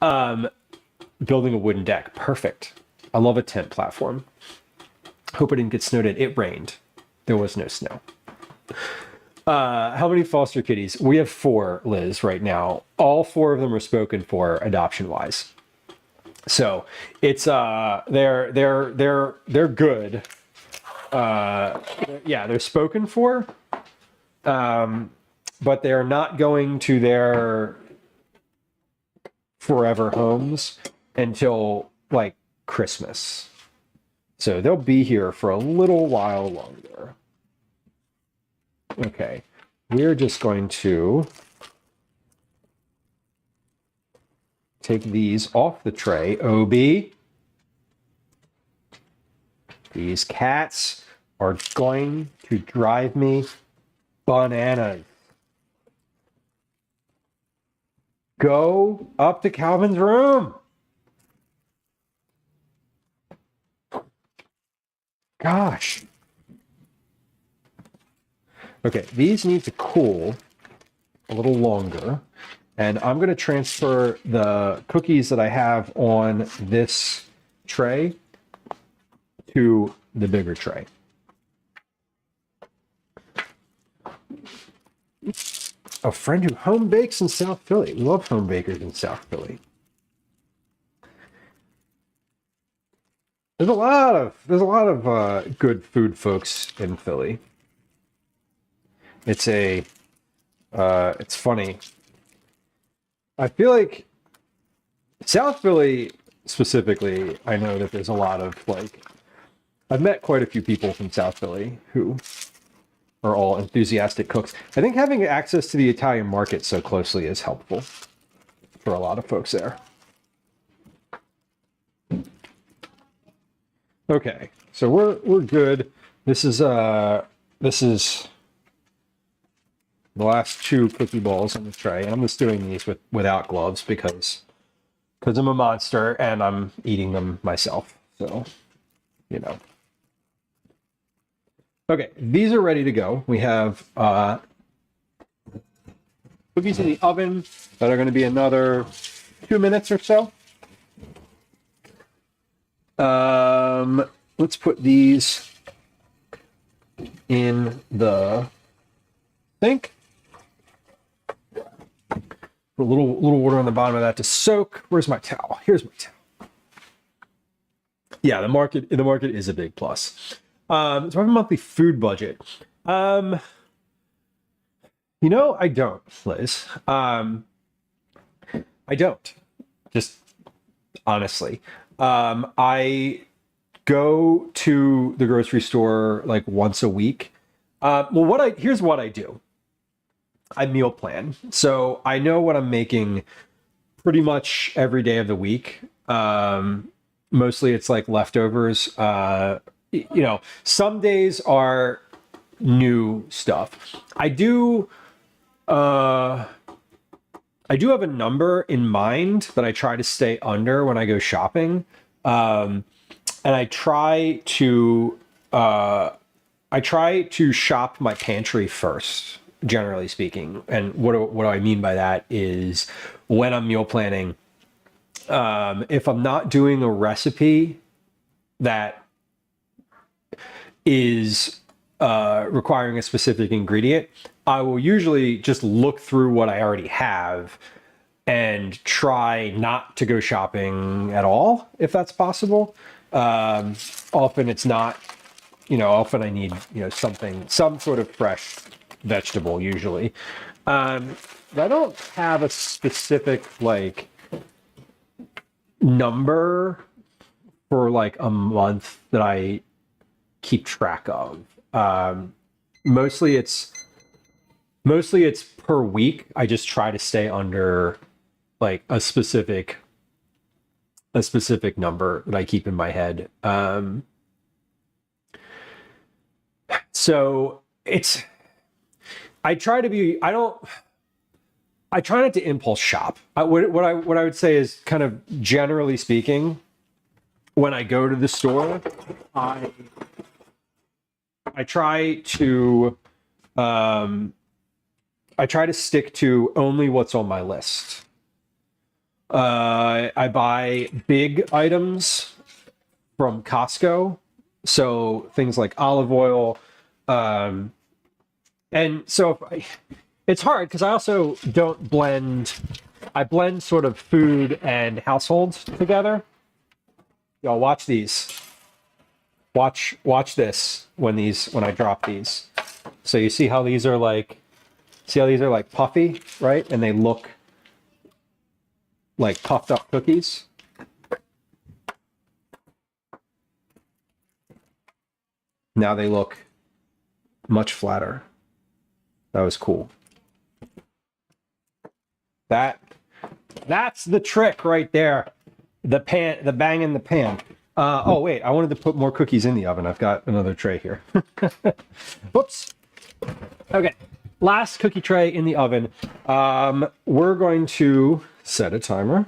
Building a wooden deck. Perfect. I love a tent platform. Hope it didn't get snowed in. It rained. There was no snow. How many foster kitties? We have 4, Liz, right now. All 4 of them are spoken for adoption-wise. So it's they're good. Yeah, they're spoken for. But they're not going to their forever homes until like Christmas. So they'll be here for a little while longer. Okay, we're just going to take these off the tray. Obi, these cats are going to drive me bananas. Go up to Calvin's room. Gosh. Okay, these need to cool a little longer. And I'm going to transfer the cookies that I have on this tray to the bigger tray. A friend who home bakes in South Philly. We love home bakers in South Philly. There's a lot of good food folks in Philly. It's funny. I feel like South Philly specifically, I know that there's a lot of I've met quite a few people from South Philly who are all enthusiastic cooks. I think having access to the Italian market so closely is helpful for a lot of folks there. Okay, so we're good. This is the last 2 cookie balls on the tray, and I'm just doing these without gloves because I'm a monster and I'm eating them myself. So, you know. Okay, these are ready to go. We have cookies in the oven that are going to be another 2 minutes or so. Let's put these in the sink. Put a little water on the bottom of that to soak. Where's my towel? Here's my towel. Yeah, the market is a big plus. So I have a monthly food budget. I don't, Liz. I don't. Just honestly. I go to the grocery store like once a week. Here's what I do. I meal plan. So I know what I'm making pretty much every day of the week. Mostly it's like leftovers. Some days are new stuff. I do have a number in mind that I try to stay under when I go shopping. And I try to shop my pantry first, generally speaking. And what do I mean by that is when I'm meal planning, if I'm not doing a recipe that is requiring a specific ingredient, I will usually just look through what I already have and try not to go shopping at all, if that's possible. Often it's not, often I need, some sort of fresh vegetable usually. But I don't have a specific number for a month that I keep track of. Mostly it's per week. I just try to stay under a specific number that I keep in my head. So I try not to impulse shop. What I would say is, kind of generally speaking, when I go to the store, I try to stick to only what's on my list. I buy big items from Costco, so things like olive oil, and so it's hard because I also don't blend. I blend sort of food and households together. Y'all watch these. Watch this when I drop these. So you see how these are puffy, right? And they look like puffed up cookies. Now they look much flatter. That was cool. That's the trick right there. The bang in the pan. Oh wait, I wanted to put more cookies in the oven. I've got another tray here. Whoops. Okay, last cookie tray in the oven. We're going to set a timer.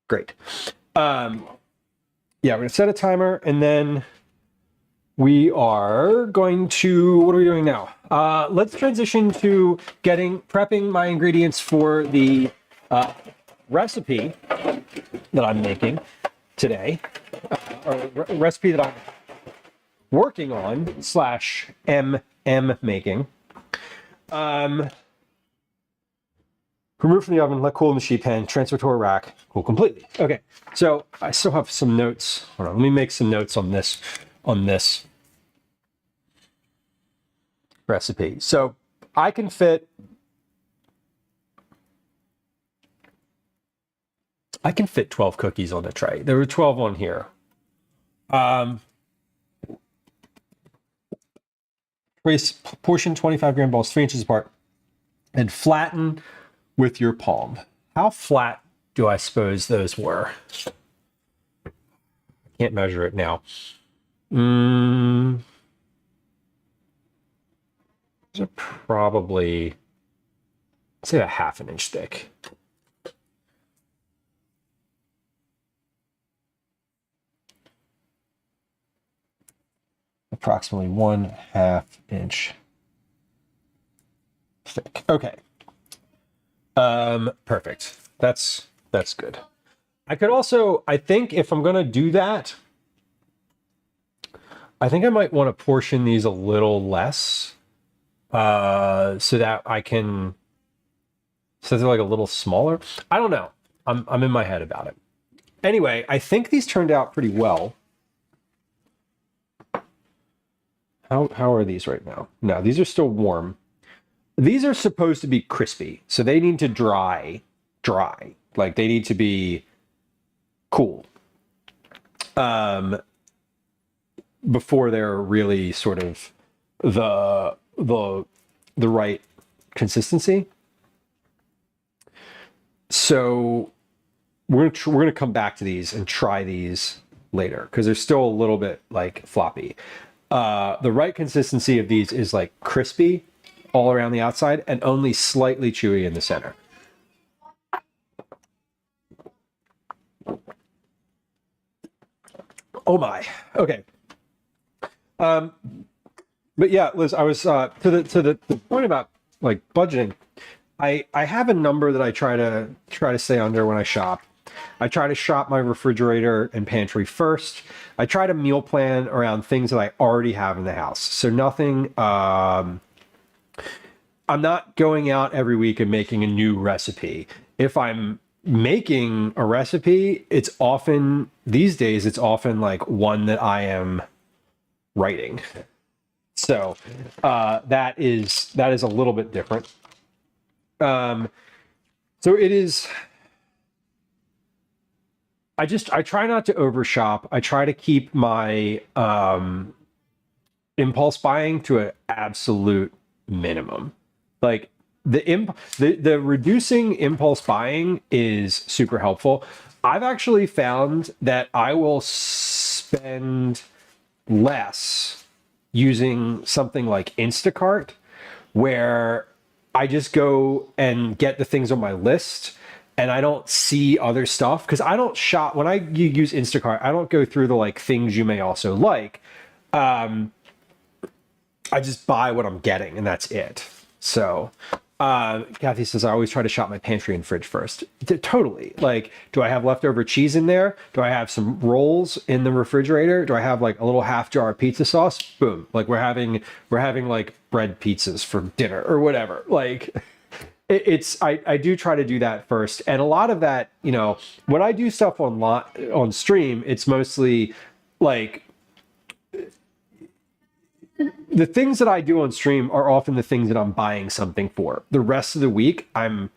Great. Yeah, we're gonna set a timer, and then we are going to, what are we doing now? Let's transition to prepping my ingredients for the recipe that I'm making today, or recipe that I'm working on /MM making. Remove from the oven, let cool in the sheet pan, transfer to a rack, cool completely. Okay, so I still have some notes. Hold on, let me make some notes on this recipe. So I can fit 12 cookies on the tray. There were 12 on here. Portion 25-gram balls 3 inches apart and flatten with your palm. How flat do I suppose those were? Can't measure it now. These are probably, say, a half an inch thick. Approximately 1/2 inch thick. Okay. Perfect. That's good. I could also, I think if I'm gonna do that, I think I might want to portion these a little less, so that I can, so they're like a little smaller. I don't know. I'm in my head about it. Anyway, I think these turned out pretty well. How are these right now? No, these are still warm. These are supposed to be crispy, so they need to dry. Like they need to be cool. Before they're really sort of the right consistency. So we're gonna come back to these and try these later because they're still a little bit like floppy. The right consistency of these is like crispy all around the outside and only slightly chewy in the center. Oh my. Okay. But yeah, Liz, I was to the point about like budgeting. I have a number that I try to stay under when I shop. I try to shop my refrigerator and pantry first. I try to meal plan around things that I already have in the house. So nothing, I'm not going out every week and making a new recipe. If I'm making a recipe, it's often, these days, it's often like one that I am writing. So that is a little bit different. So it is, I try not to overshop. I try to keep my impulse buying to an absolute minimum. Like the reducing impulse buying is super helpful. I've actually found that I will spend less using something like Instacart, where I just go and get the things on my list and I don't see other stuff because I don't shop. When I use Instacart, I don't go through the like things you may also like. I just buy what I'm getting and that's it. So Kathy says, I always try to shop my pantry and fridge first. Totally. Like, do I have leftover cheese in there? Do I have some rolls in the refrigerator? Do I have like a little half jar of pizza sauce? Boom. Like we're having like bread pizzas for dinner or whatever. Like I do try to do that first. And a lot of that, you know, when I do stuff on stream, it's mostly like, the things that I do on stream are often the things that I'm buying something for. The rest of the week, I'm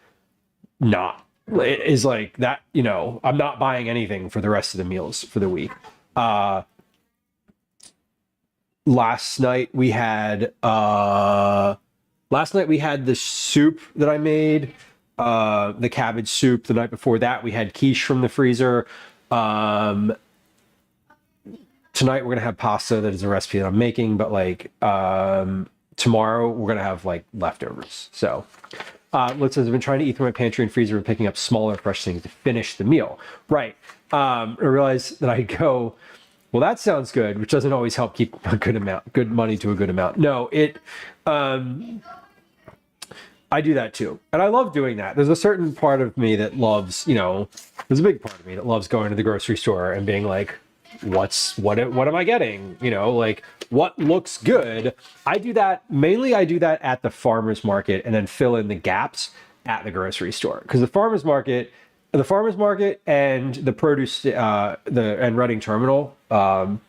not. It is like that, you know, I'm not buying anything for the rest of the meals for the week. Last night we had the soup that I made, the cabbage soup. The night before that, we had quiche from the freezer. Tonight we're gonna have pasta. That is a recipe that I'm making, but like tomorrow we're gonna have like leftovers. So Liz says, I've been trying to eat through my pantry and freezer and picking up smaller fresh things to finish the meal. Right. I realized that I go, well, that sounds good, which doesn't always help keep a good money to a good amount. No, I do that too. And I love doing that. There's a certain part of me that loves, you know, there's a big part of me that loves going to the grocery store and being like, what am I getting? You know, like what looks good. I do that at the farmer's market and then fill in the gaps at the grocery store. Because the farmer's market and the produce, and Reading Terminal, Vine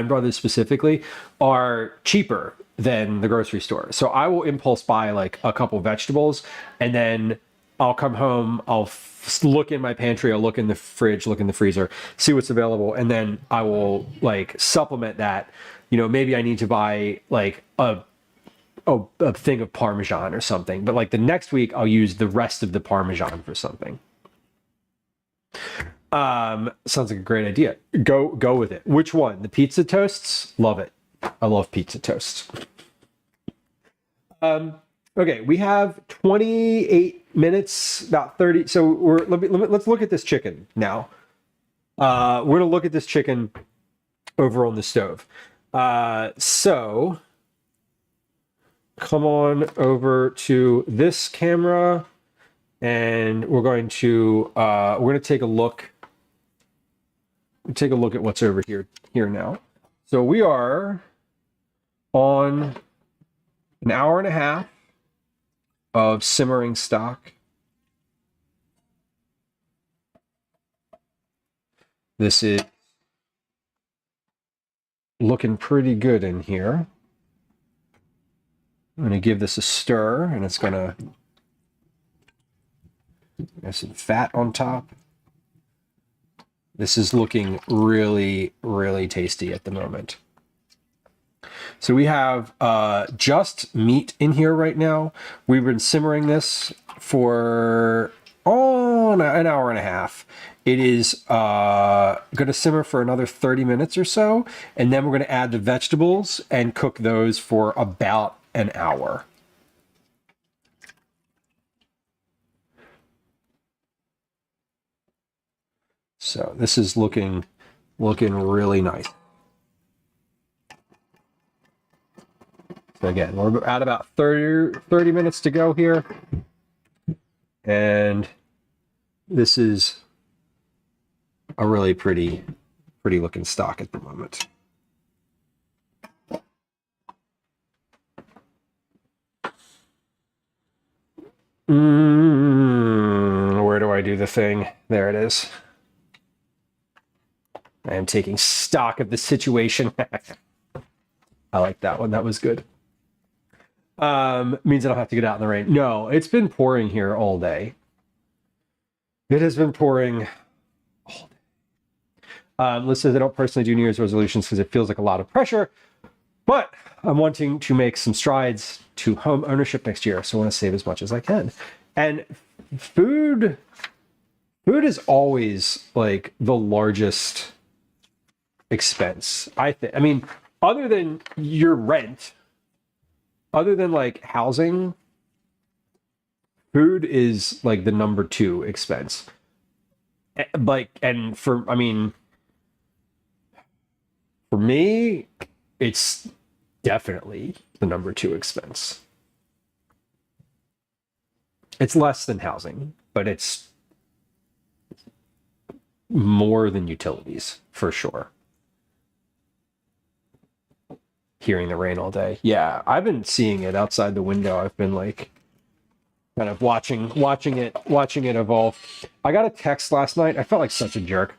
Brothers specifically, are cheaper than the grocery store. So I will impulse buy like a couple vegetables and then I'll come home, I'll look in my pantry, I'll look in the fridge, look in the freezer, see what's available, and then I will like supplement that. You know, maybe I need to buy like a thing of Parmesan or something, but like the next week I'll use the rest of the Parmesan for something. Sounds like a great idea. Go with it. Which one? The pizza toasts? Love it. I love pizza toasts. Okay, we have 28 minutes, about 30. So let's look at this chicken now. We're gonna look at this chicken over on the stove. So come on over to this camera, and we're going to take a look. Take a look at what's over here now. So we are on an hour and a half of simmering stock. This is looking pretty good in here. I'm going to give this a stir, and it's going to have some fat on top. This is looking really, really tasty at the moment. So we have just meat in here right now. We've been simmering this for an hour and a half. It is going to simmer for another 30 minutes or so, and then we're going to add the vegetables and cook those for about an hour. So this is looking really nice. So again, we're at about 30 minutes to go here. And this is a really pretty looking stock at the moment. Where do I do the thing? There it is. I am taking stock of the situation. I like that one. That was good. Means I don't have to get out in the rain. No, it's been pouring here all day. It has been pouring all day. Liz says, I don't personally do New Year's resolutions because it feels like a lot of pressure, but I'm wanting to make some strides to home ownership next year, so I want to save as much as I can. And food is always like the largest expense, I think. I mean, other than your rent, other than like housing, food is like the number 2 expense. Like, and for me, it's definitely the number 2 expense. It's less than housing, but it's more than utilities for sure. Hearing the rain all day. Yeah, I've been seeing it outside the window. I've been like kind of watching it evolve. I got a text last night. I felt like such a jerk.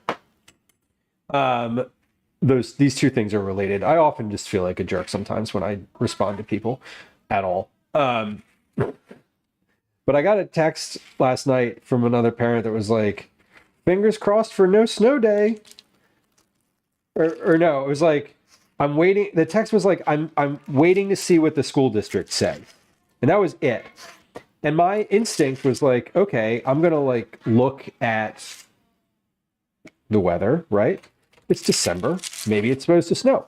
These two things are related. I often just feel like a jerk sometimes when I respond to people at all. But I got a text last night from another parent that was like, fingers crossed for no snow day. Or no, it was like, I'm waiting. The text was like, I'm waiting to see what the school district said. And that was it. And my instinct was like, okay, I'm going to like look at the weather, right? It's December. Maybe it's supposed to snow.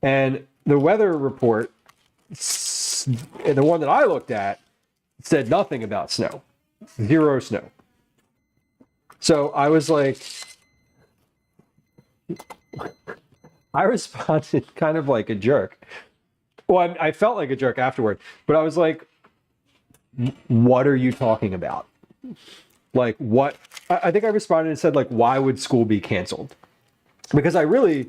And the weather report, the one that I looked at, said nothing about snow. 0 snow. So I was like, I responded kind of like a jerk. Well, I felt like a jerk afterward, but I was like, what are you talking about? Like, what? I think I responded and said, like, why would school be canceled? Because I was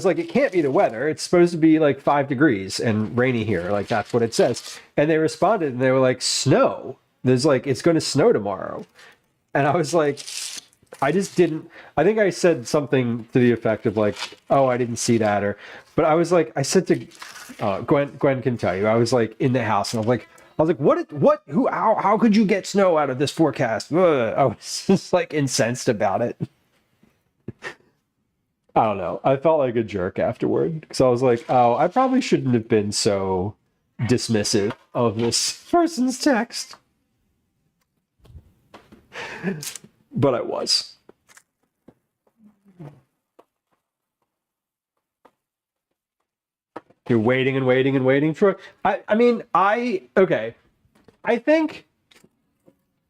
like, it can't be the weather. It's supposed to be like 5 degrees and rainy here. Like, that's what it says. And they responded and they were like, snow. There's like, it's going to snow tomorrow. And I was like, I just didn't, I think I said something to the effect of like, oh, I didn't see that. But I was like, I said to Gwen can tell you, I was like in the house and I was like, how could you get snow out of this forecast? Ugh. I was just like incensed about it. I don't know. I felt like a jerk afterward because I was like, oh, I probably shouldn't have been so dismissive of this person's text. but I was. You're waiting and waiting and waiting for. Okay. I think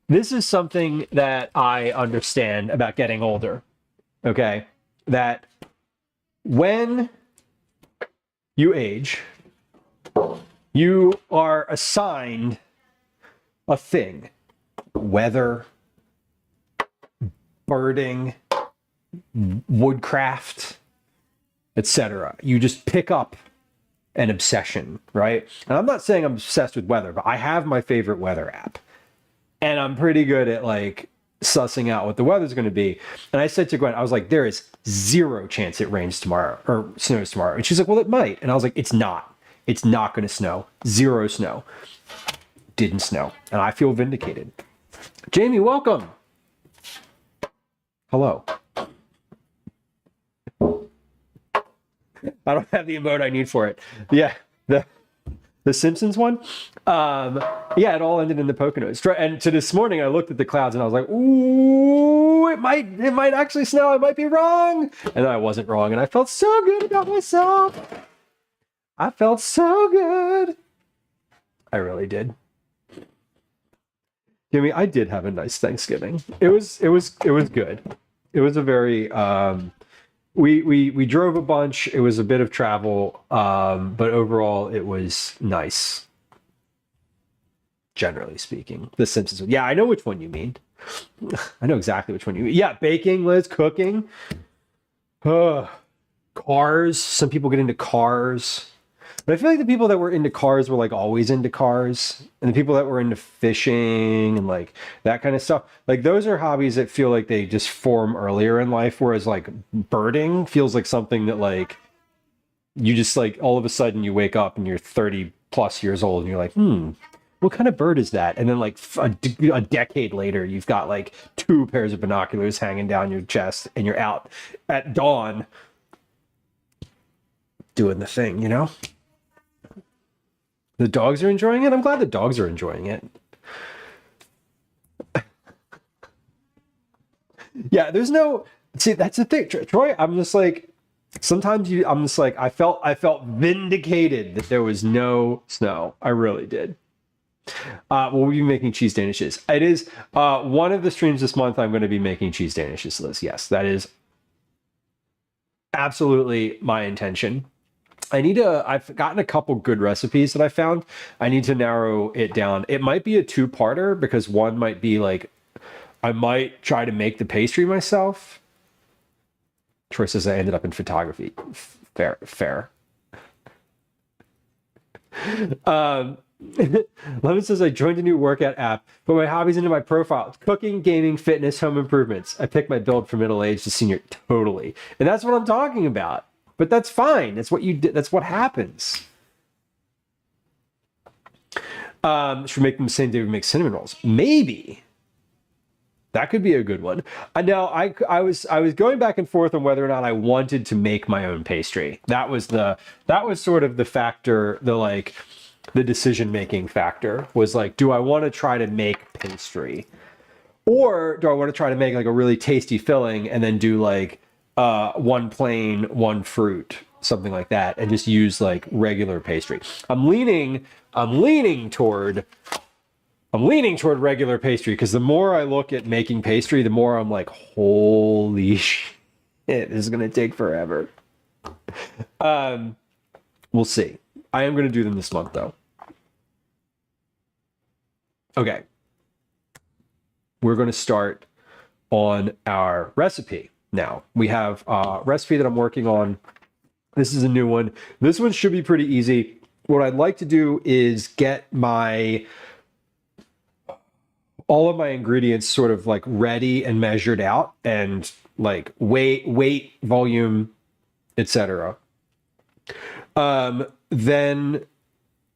this is something that I understand about getting older. Okay, that when you age, you are assigned a thing: weather, birding, woodcraft, etc. You just pick up an obsession, right? And I'm not saying I'm obsessed with weather, but I have my favorite weather app, and I'm pretty good at like sussing out what the weather's going to be. And I said to Gwen, I was like, there is 0 chance it rains tomorrow or snows tomorrow. And she's like, well, it might. And I was like, it's not going to snow. 0 snow. Didn't snow. And I feel vindicated. Jamie, welcome. Hello. I don't have the emote I need for it. Yeah, the Simpsons one. Yeah, it all ended in the Poconos. And to this morning, I looked at the clouds and I was like, ooh, it might actually snow. I might be wrong. And I wasn't wrong. And I felt so good about myself. I felt so good. I really did. Jimmy, I did have a nice Thanksgiving. It was good. It was a very we drove a bunch. It was a bit of travel, but overall it was nice. Generally speaking, The Simpsons. Yeah, I know which one you mean. I know exactly which one you mean. Yeah, baking, Liz, cooking. Cars. Some people get into cars. But I feel like the people that were into cars were like always into cars. And the people that were into fishing and like that kind of stuff, like those are hobbies that feel like they just form earlier in life. Whereas like birding feels like something that like you just like all of a sudden you wake up and you're 30 plus years old and you're like, what kind of bird is that? And then like a decade later, you've got like 2 pairs of binoculars hanging down your chest and you're out at dawn doing the thing, you know? The dogs are enjoying it. I'm glad the dogs are enjoying it. Yeah, there's no, see, that's the thing, Troy. I'm just like, sometimes I'm just like, I felt vindicated that there was no snow. I really did. We'll be making cheese danishes. It is one of the streams this month. I'm going to be making cheese danishes, Liz. Yes, that is absolutely my intention. I've gotten a couple good recipes that I found. I need to narrow it down. It might be a 2-parter because one might be like, I might try to make the pastry myself. Troy says I ended up in photography. Fair. Lemon says I joined a new workout app, put my hobbies into my profile: cooking, gaming, fitness, home improvements. I picked my build from middle age to senior. Totally. And that's what I'm talking about. But that's fine. That's what you did. That's what happens. Should we make them the same day we make cinnamon rolls? Maybe. That could be a good one. Now I was going back and forth on whether or not I wanted to make my own pastry. That was sort of the factor, the decision-making factor was like, do I want to try to make pastry? Or do I want to try to make like a really tasty filling and then do like one plain, one fruit, something like that, and just use like regular pastry. I'm leaning toward regular pastry because the more I look at making pastry, the more I'm like, holy shit, this is gonna take forever. We'll see. I am gonna do them this month though. Okay. We're gonna start on our recipe. Now, we have a recipe that I'm working on. This is a new one. This one should be pretty easy. What I'd like to do is get all of my ingredients sort of like ready and measured out and like weight, volume, etc. Then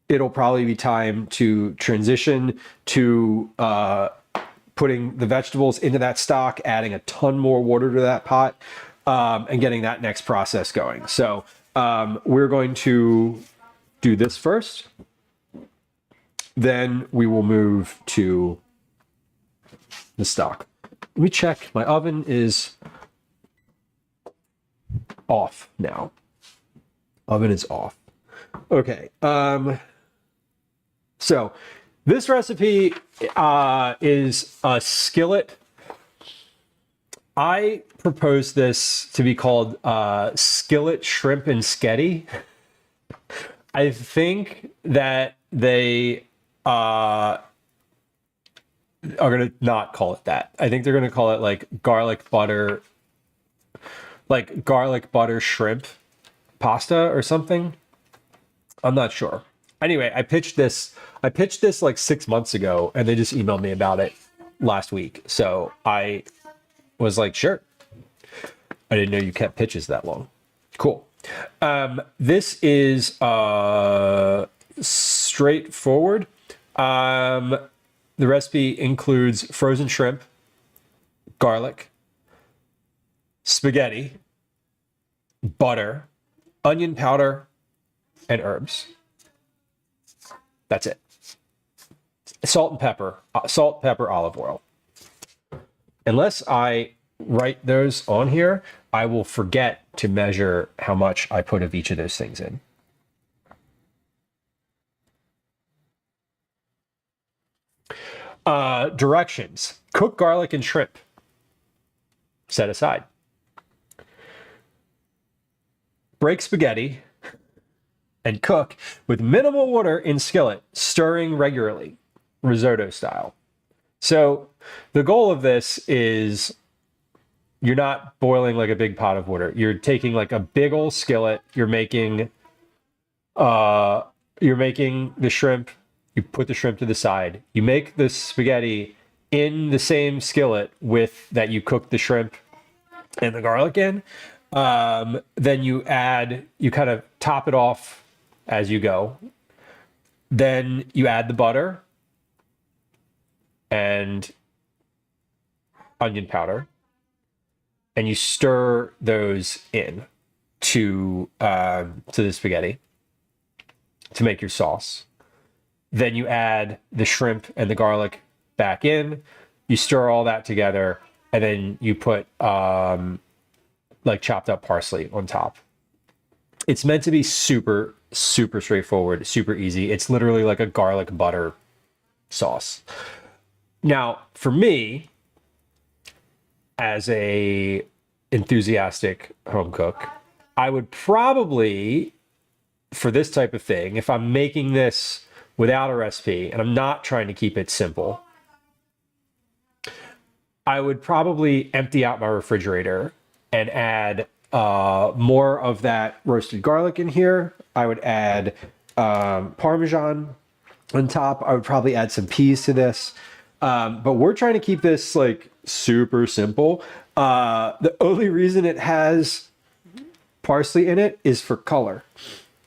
it'll probably be time to transition to putting the vegetables into that stock, adding a ton more water to that pot, and getting that next process going. So we're going to do this first. Then we will move to the stock. Let me check. My oven is off now. Oven is off. Okay. So this recipe is a skillet. I propose this to be called skillet shrimp and Sketti. I think that they are going to not call it that. I think they're going to call it like garlic butter shrimp pasta or something. I'm not sure. Anyway, I pitched this like 6 months ago, and they just emailed me about it last week. So I was like, sure. I didn't know you kept pitches that long. Cool. This is straightforward. The recipe includes frozen shrimp, garlic, spaghetti, butter, onion powder, and herbs. That's it. Salt, pepper, olive oil. Unless I write those on here, I will forget to measure how much I put of each of those things in. Directions. Cook garlic and shrimp. Set aside. Break spaghetti and cook with minimal water in skillet, stirring regularly, risotto style. So the goal of this is you're not boiling like a big pot of water. You're taking like a big old skillet. You're making the shrimp. You put the shrimp to the side. You make the spaghetti in the same skillet with that you cook the shrimp and the garlic in. Then you kind of top it off as you go. Then you add the butter and onion powder, and you stir those in to the spaghetti to make your sauce. Then you add the shrimp and the garlic back in. You stir all that together, and then you put like chopped up parsley on top. It's meant to be super, super straightforward, super easy. It's literally like a garlic butter sauce. Now, for me, as a enthusiastic home cook, I would probably, for this type of thing, if I'm making this without a recipe and I'm not trying to keep it simple, I would probably empty out my refrigerator and add more of that roasted garlic in here. I would add Parmesan on top. I would probably add some peas to this. But we're trying to keep this like super simple. The only reason it has parsley in it is for color.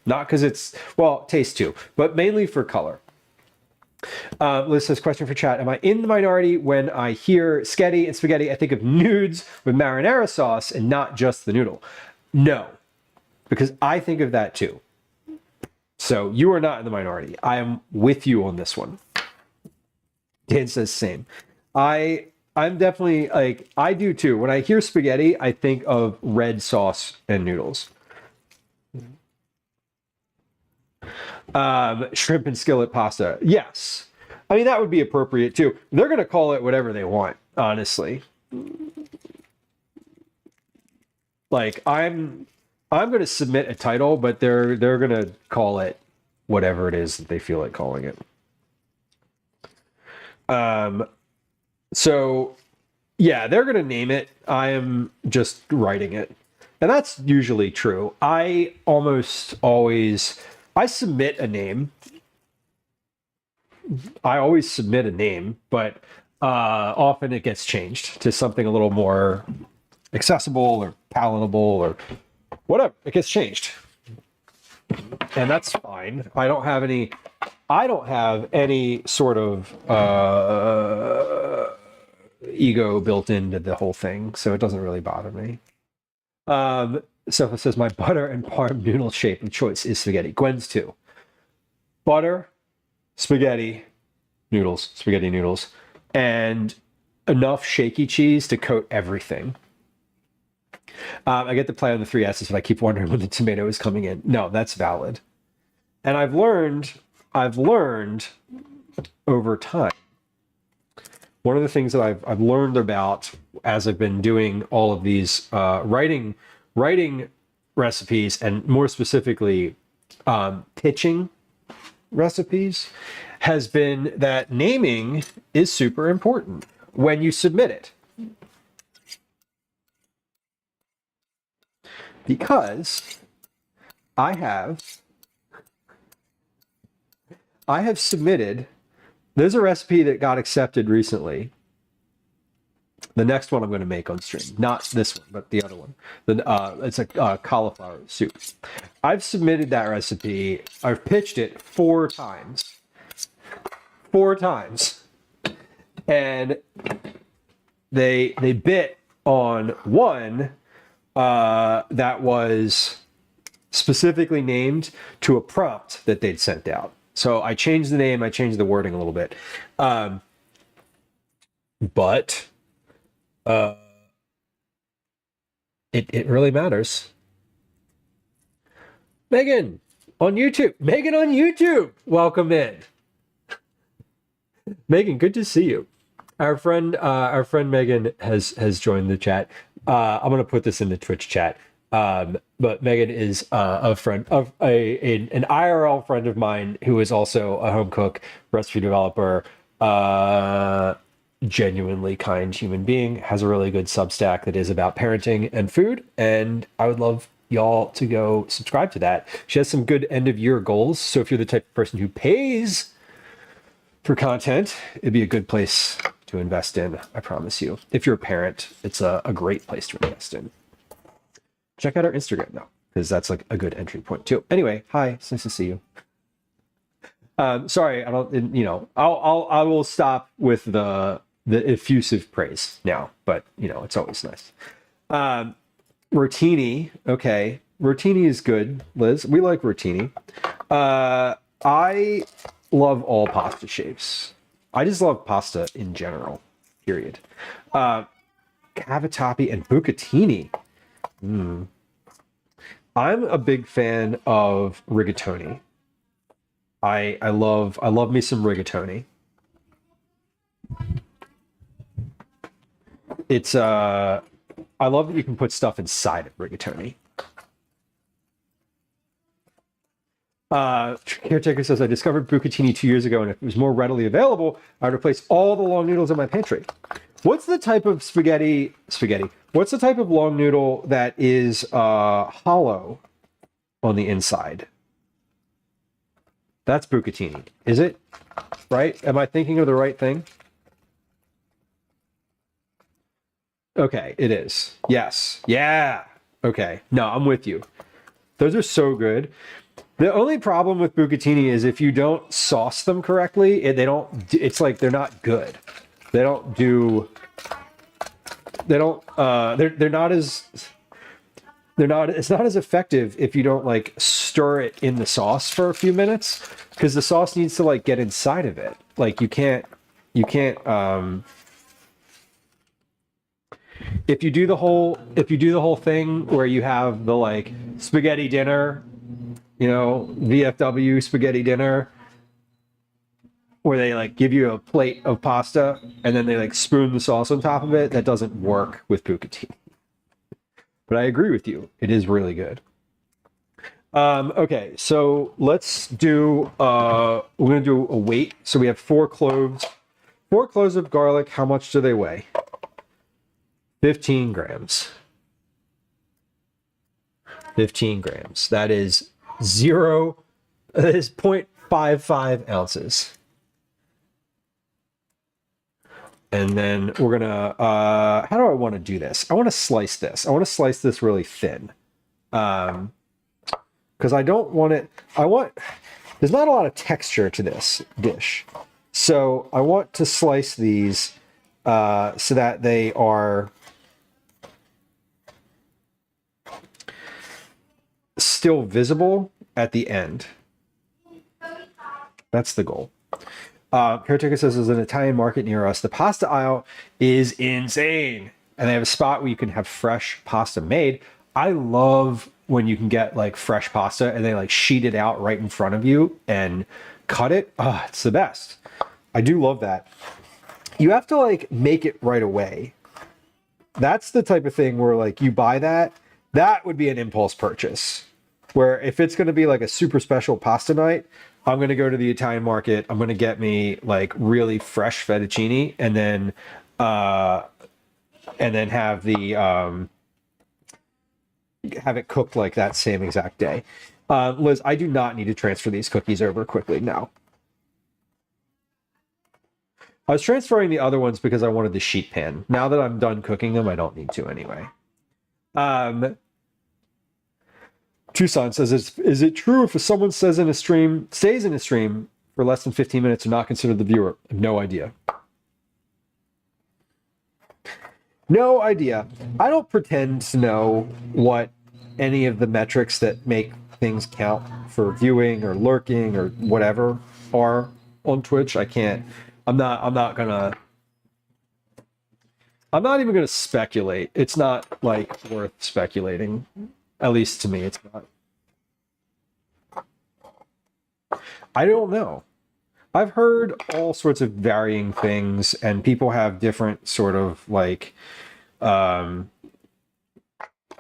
Not because it's, well, taste too, but mainly for color. Liz says, question for chat. Am I in the minority when I hear Sketti and spaghetti? I think of nudes with marinara sauce and not just the noodle. No, because I think of that too. So you are not in the minority. I am with you on this one. Dan says same. I'm definitely like, I do too. When I hear spaghetti, I think of red sauce and noodles. Shrimp and skillet pasta. Yes. I mean, that would be appropriate too. They're going to call it whatever they want, honestly. Like I'm going to submit a title, but they're going to call it whatever it is that they feel like calling it. So yeah, they're going to name it. I am just writing it. And that's usually true. I submit a name. I always submit a name, but often it gets changed to something a little more accessible or palatable or whatever. It gets changed. And that's fine. I don't have any sort of ego built into the whole thing, so it doesn't really bother me. So it says my butter and parm noodle shape of choice is spaghetti. Gwen's too. Butter, spaghetti noodles, and enough shaky cheese to coat everything. I get the play on the three S's if I keep wondering when the tomato is coming in. No, that's valid. And I've learned over time. One of the things that I've learned about as I've been doing all of these writing recipes, and more specifically pitching recipes, has been that naming is super important when you submit it. Because I have submitted, there's a recipe that got accepted recently. The next one I'm going to make on stream, not this one, but the other one. It's a cauliflower soup. I've submitted that recipe. I've pitched it 4 times. 4 times. And they bit on one that was specifically named to a prompt that they'd sent out. So I changed the name, I changed the wording a little bit. But it really matters. Megan on YouTube, welcome in. Megan, good to see you. Our friend Megan has joined the chat. I'm gonna put this in the Twitch chat. But Megan is a friend of an IRL friend of mine who is also a home cook, recipe developer, genuinely kind human being, has a really good Substack that is about parenting and food, and I would love y'all to go subscribe to that. She has some good end of year goals, so if you're the type of person who pays for content, it'd be a good place to invest in, I promise you. If you're a parent, it's a great place to invest in. Check out our Instagram though, because that's like a good entry point too. Anyway, hi, it's nice to see you. Sorry, I don't, I will stop with the effusive praise now, but it's always nice. Rotini, okay, rotini is good, Liz. We like rotini. I love all pasta shapes. I just love pasta in general. Period. Cavatappi and bucatini. I'm a big fan of rigatoni. I love me some rigatoni. It's I love that you can put stuff inside of rigatoni. Caretaker says, I discovered bucatini 2 years ago, and if it was more readily available, I would replace all the long noodles in my pantry. What's the type of spaghetti? What's the type of long noodle that is hollow on the inside? That's bucatini, is it? Right? Am I thinking of the right thing? Okay, it is. Yes. Yeah. Okay. No, I'm with you. Those are so good. The only problem with bucatini is if you don't sauce them correctly, it's like they're not good. They're not as effective if you don't like stir it in the sauce for a few minutes, because the sauce needs to like get inside of it. Like you can't if you do the whole thing where you have the like spaghetti dinner, VFW spaghetti dinner, where they like give you a plate of pasta and then they like spoon the sauce on top of it, that doesn't work with bucatini. But I agree with you. It is really good. Okay, so let's do, we're going to do a weight. So we have 4 cloves. 4 cloves of garlic. How much do they weigh? 15 grams. 15 grams. That is 0.55 ounces. And then we're gonna, how do I want to do this? I want to slice this. I want to slice this really thin. Because I don't want it, there's not a lot of texture to this dish. So I want to slice these so that they are still visible at the end. That's the goal. Caretaker says there's an Italian market near us. The pasta aisle is insane. And they have a spot where you can have fresh pasta made. I love when you can get like fresh pasta and they like sheet it out right in front of you and cut it. Oh, it's the best. I do love that. You have to like make it right away. That's the type of thing where like you buy that would be an impulse purchase. Where if it's going to be like a super special pasta night, I'm going to go to the Italian market. I'm going to get me like really fresh fettuccine and then have the have it cooked like that same exact day. Liz, I do not need to transfer these cookies over quickly now. I was transferring the other ones because I wanted the sheet pan. Now that I'm done cooking them, I don't need to anyway. Tucson says, is it true if someone stays in a stream for less than 15 minutes to not consider the viewer? I have no idea. No idea. I don't pretend to know what any of the metrics that make things count for viewing or lurking or whatever are on Twitch. I can't. I'm not even gonna speculate. It's not like worth speculating. At least to me, it's not. I don't know. I've heard all sorts of varying things, and people have different sort of like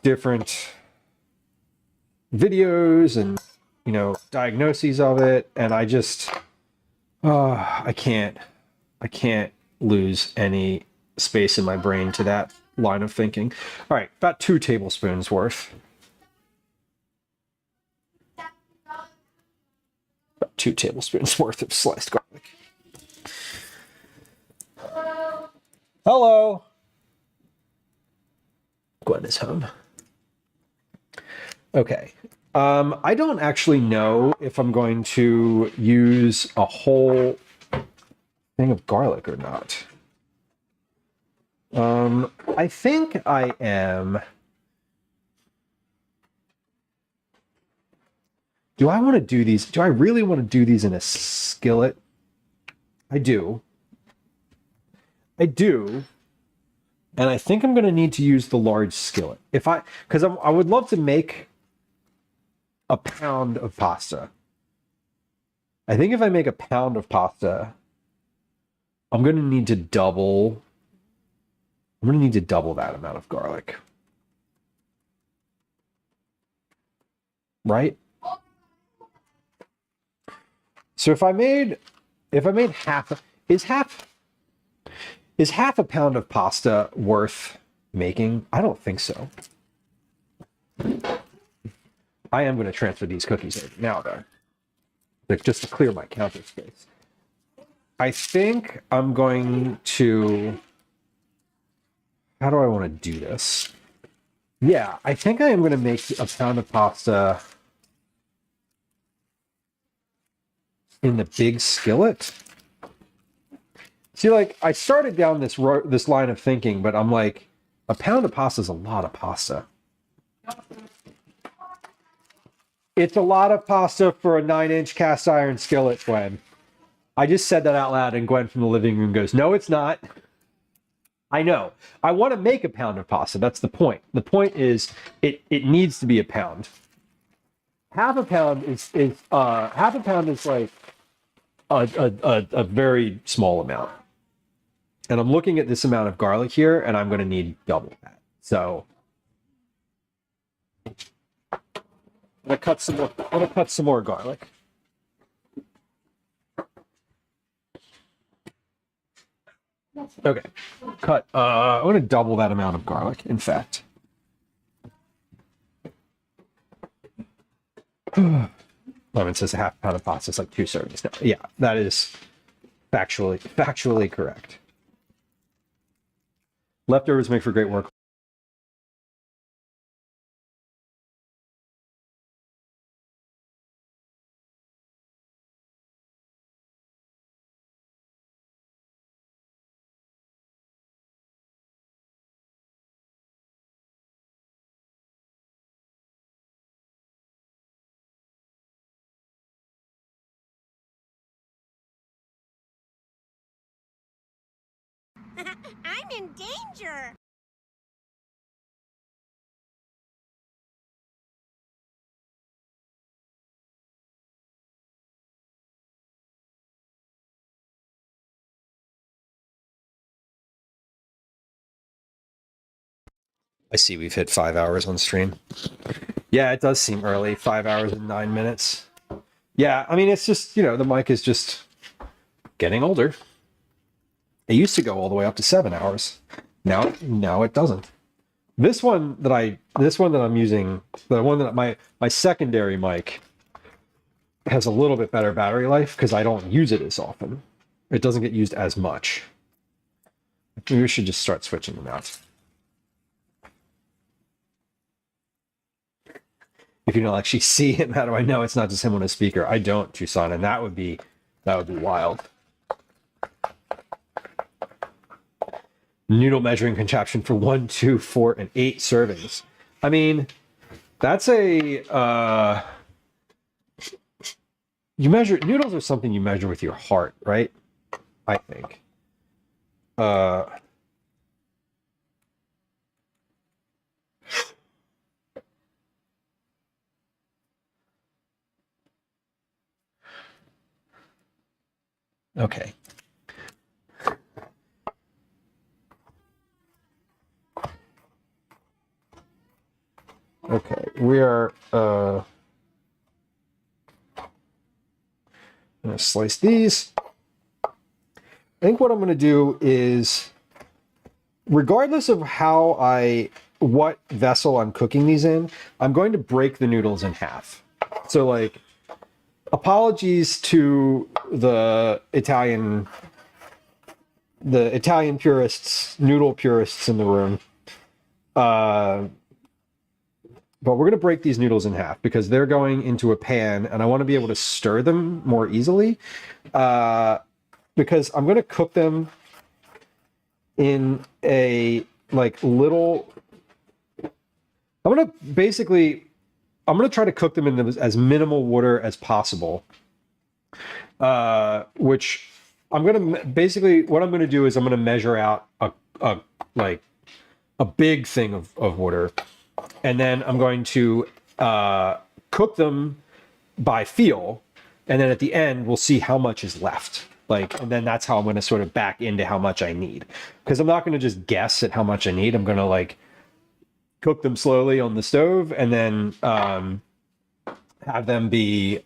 different videos and diagnoses of it, and I just I can't lose any space in my brain to that line of thinking. All right, about 2 tablespoons worth. About 2 tablespoons worth of sliced garlic. Hello. Gwen is home. Okay. I don't actually know if I'm going to use a whole thing of garlic or not. I think I am. Do I want to do these? Do I really want to do these in a skillet? I do. And I think I'm going to need to use the large skillet. Because I would love to make a pound of pasta. I think if I make a pound of pasta, I'm going to need to double that amount of garlic. Right? So if I made half, is half a pound of pasta worth making? I don't think so. I am going to transfer these cookies over now, though, just to clear my counter space. I think I'm going to. How do I want to do this? Yeah, I think I am going to make a pound of pasta in the big skillet. See, like, I started down this line of thinking, but I'm like, a pound of pasta is a lot of pasta. It's a lot of pasta for a 9-inch cast iron skillet, Gwen. I just said that out loud, and Gwen from the living room goes, no, it's not. I know. I want to make a pound of pasta. That's the point. The point is, it needs to be a pound. Half a pound is like a very small amount. And I'm looking at this amount of garlic here, and I'm going to need double that. So I'm going to cut some more garlic. Okay, cut. I'm going to double that amount of garlic, in fact. Lemon says a half pound of pasta is like 2 servings. No, yeah, that is factually correct. Leftovers make for great work. I'm in danger. I see we've hit 5 hours on stream. Yeah, it does seem early. 5 hours and 9 minutes. Yeah, I mean, it's just, you know, the mic is just getting older. It used to go all the way up to 7 hours. Now it doesn't. This one that I'm using, the one that my secondary mic has a little bit better battery life because I don't use it as often. It doesn't get used as much. Maybe we should just start switching them out. If you don't actually see him, how do I know it's not just him on a speaker? I don't, Tucson, and that would be wild. Noodle measuring contraption for 1, 2, 4, and 8 servings. I mean, that's a you measure noodles are something you measure with your heart, right? I think. Okay. Okay, we are gonna slice these. I think what I'm gonna do is, regardless of what vessel I'm cooking these in, I'm going to break the noodles in half. So like, apologies to the Italian purists, noodle purists in the room. But we're going to break these noodles in half because they're going into a pan and I want to be able to stir them more easily. Because I'm going to cook them in a little, I'm going to try to cook them in as minimal water as possible. Which I'm going to what I'm going to do is I'm going to measure out a big thing of water. And then I'm going to cook them by feel. And then at the end, we'll see how much is left. And then that's how I'm going to sort of back into how much I need. Because I'm not going to just guess at how much I need. I'm going to cook them slowly on the stove and then have them be...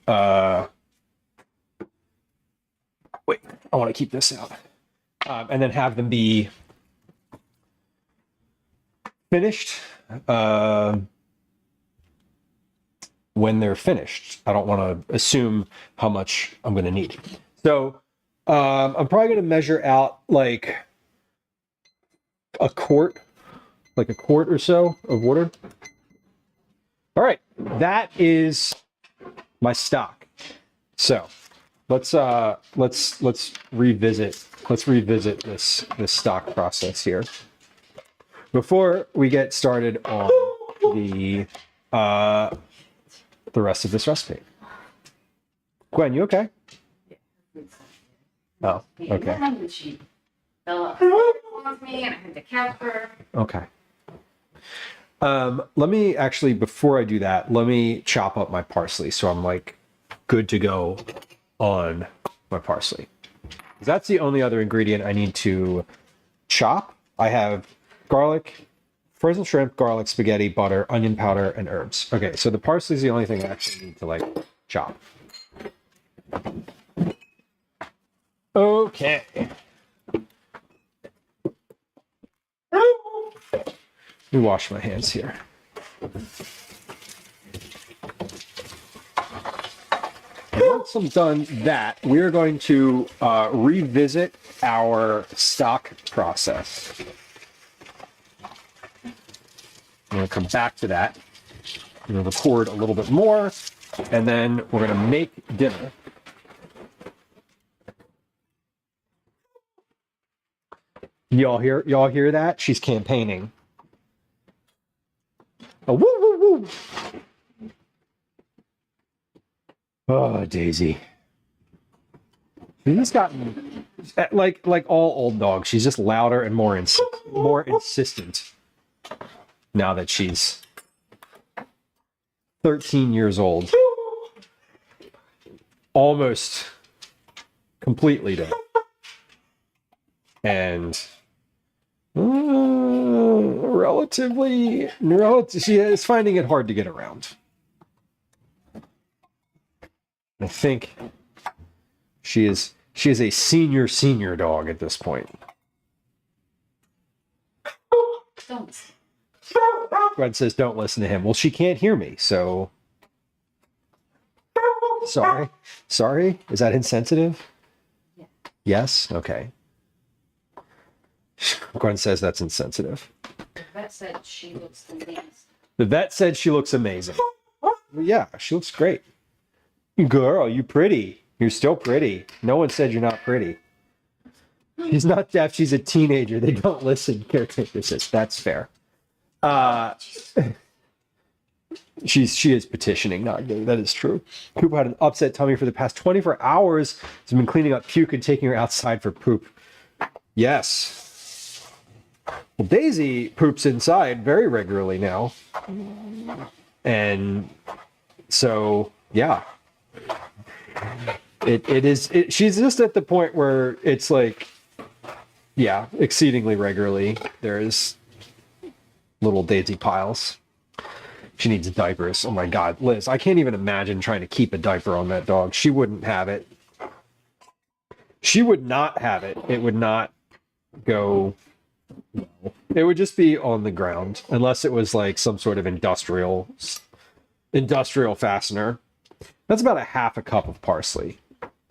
wait, I want to keep this out. And then have them be finished when they're finished. I don't want to assume how much I'm going to need. So I'm probably going to measure out a quart or so of water. All right, that is my stock. So let's revisit this stock process here. Before we get started on the rest of this recipe. Gwen, you okay? Oh, okay. She fell off me and I had to count her. Okay. Let me actually, before I do that, let me chop up my parsley so I'm good to go on my parsley. That's the only other ingredient I need to chop. I have garlic, frozen shrimp, garlic, spaghetti, butter, onion powder, and herbs. Okay, so the parsley is the only thing I actually need to chop. Okay. Let me wash my hands here. Once I'm done that, we're going to revisit our stock process. I'm going to come back to that. I'm going to record a little bit more, and then we're going to make dinner. Y'all hear that? She's campaigning. Oh, woo, woo, woo. Oh, Daisy. She's just gotten like all old dogs. She's just louder and more insistent now that she's 13 years old, almost completely dead, and relatively, she is finding it hard to get around. I think she is a senior dog at this point. Don't. Gwen says, "Don't listen to him." Well, she can't hear me, so sorry. Is that insensitive? Yeah. Yes. Okay. Gwen says that's insensitive. The vet said she looks amazing. The vet said she looks amazing. Well, yeah, she looks great. Girl, you pretty. You're still pretty. No one said you're not pretty. She's not deaf. She's a teenager. They don't listen. Caretaker says that's fair. She is petitioning not gay. That is true. Cooper had an upset tummy for the past 24 hours. He's been cleaning up puke and taking her outside for poop. Yes. Well, Daisy poops inside very regularly now. And so, yeah. She's just at the point where it's like, yeah, exceedingly regularly. There's little Daisy piles. She needs diapers. Oh my God, Liz, I can't even imagine trying to keep a diaper on that dog. She wouldn't have it. She would not have it. It would not go. It would just be on the ground, unless it was like some sort of industrial fastener. That's about a half a cup of parsley.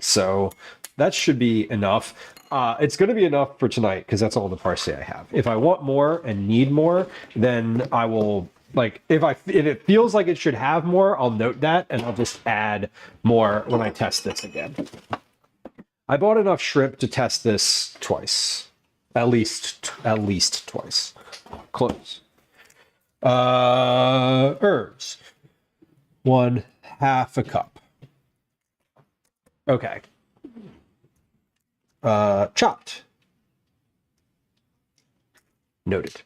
So that should be enough. It's going to be enough for tonight because that's all the parsley I have. If I want more and need more, then I will, like, if it feels like it should have more, I'll note that and I'll just add more when I test this again. I bought enough shrimp to test this twice. At least twice. Close. Herbs. 1/2 a cup. Okay. Chopped. Noted.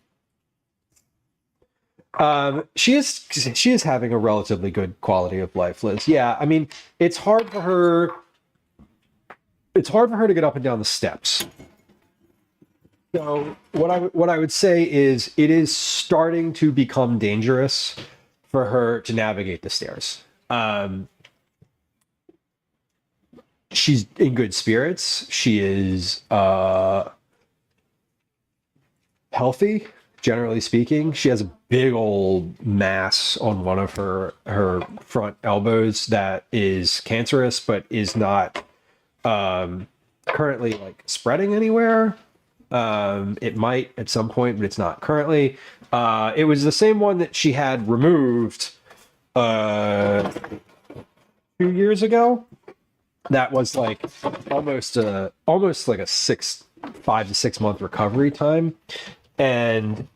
She is having a relatively good quality of life, Liz. Yeah, I mean, it's hard for her to get up and down the steps. So what I would say is it is starting to become dangerous for her to navigate the stairs. She's in good spirits. She is healthy, generally speaking. She has a big old mass on one of her front elbows that is cancerous, but is not currently like spreading anywhere. It might at some point, but it's not currently. It was the same one that she had removed 2 years ago. That was like almost like a 5 to 6 month recovery time, and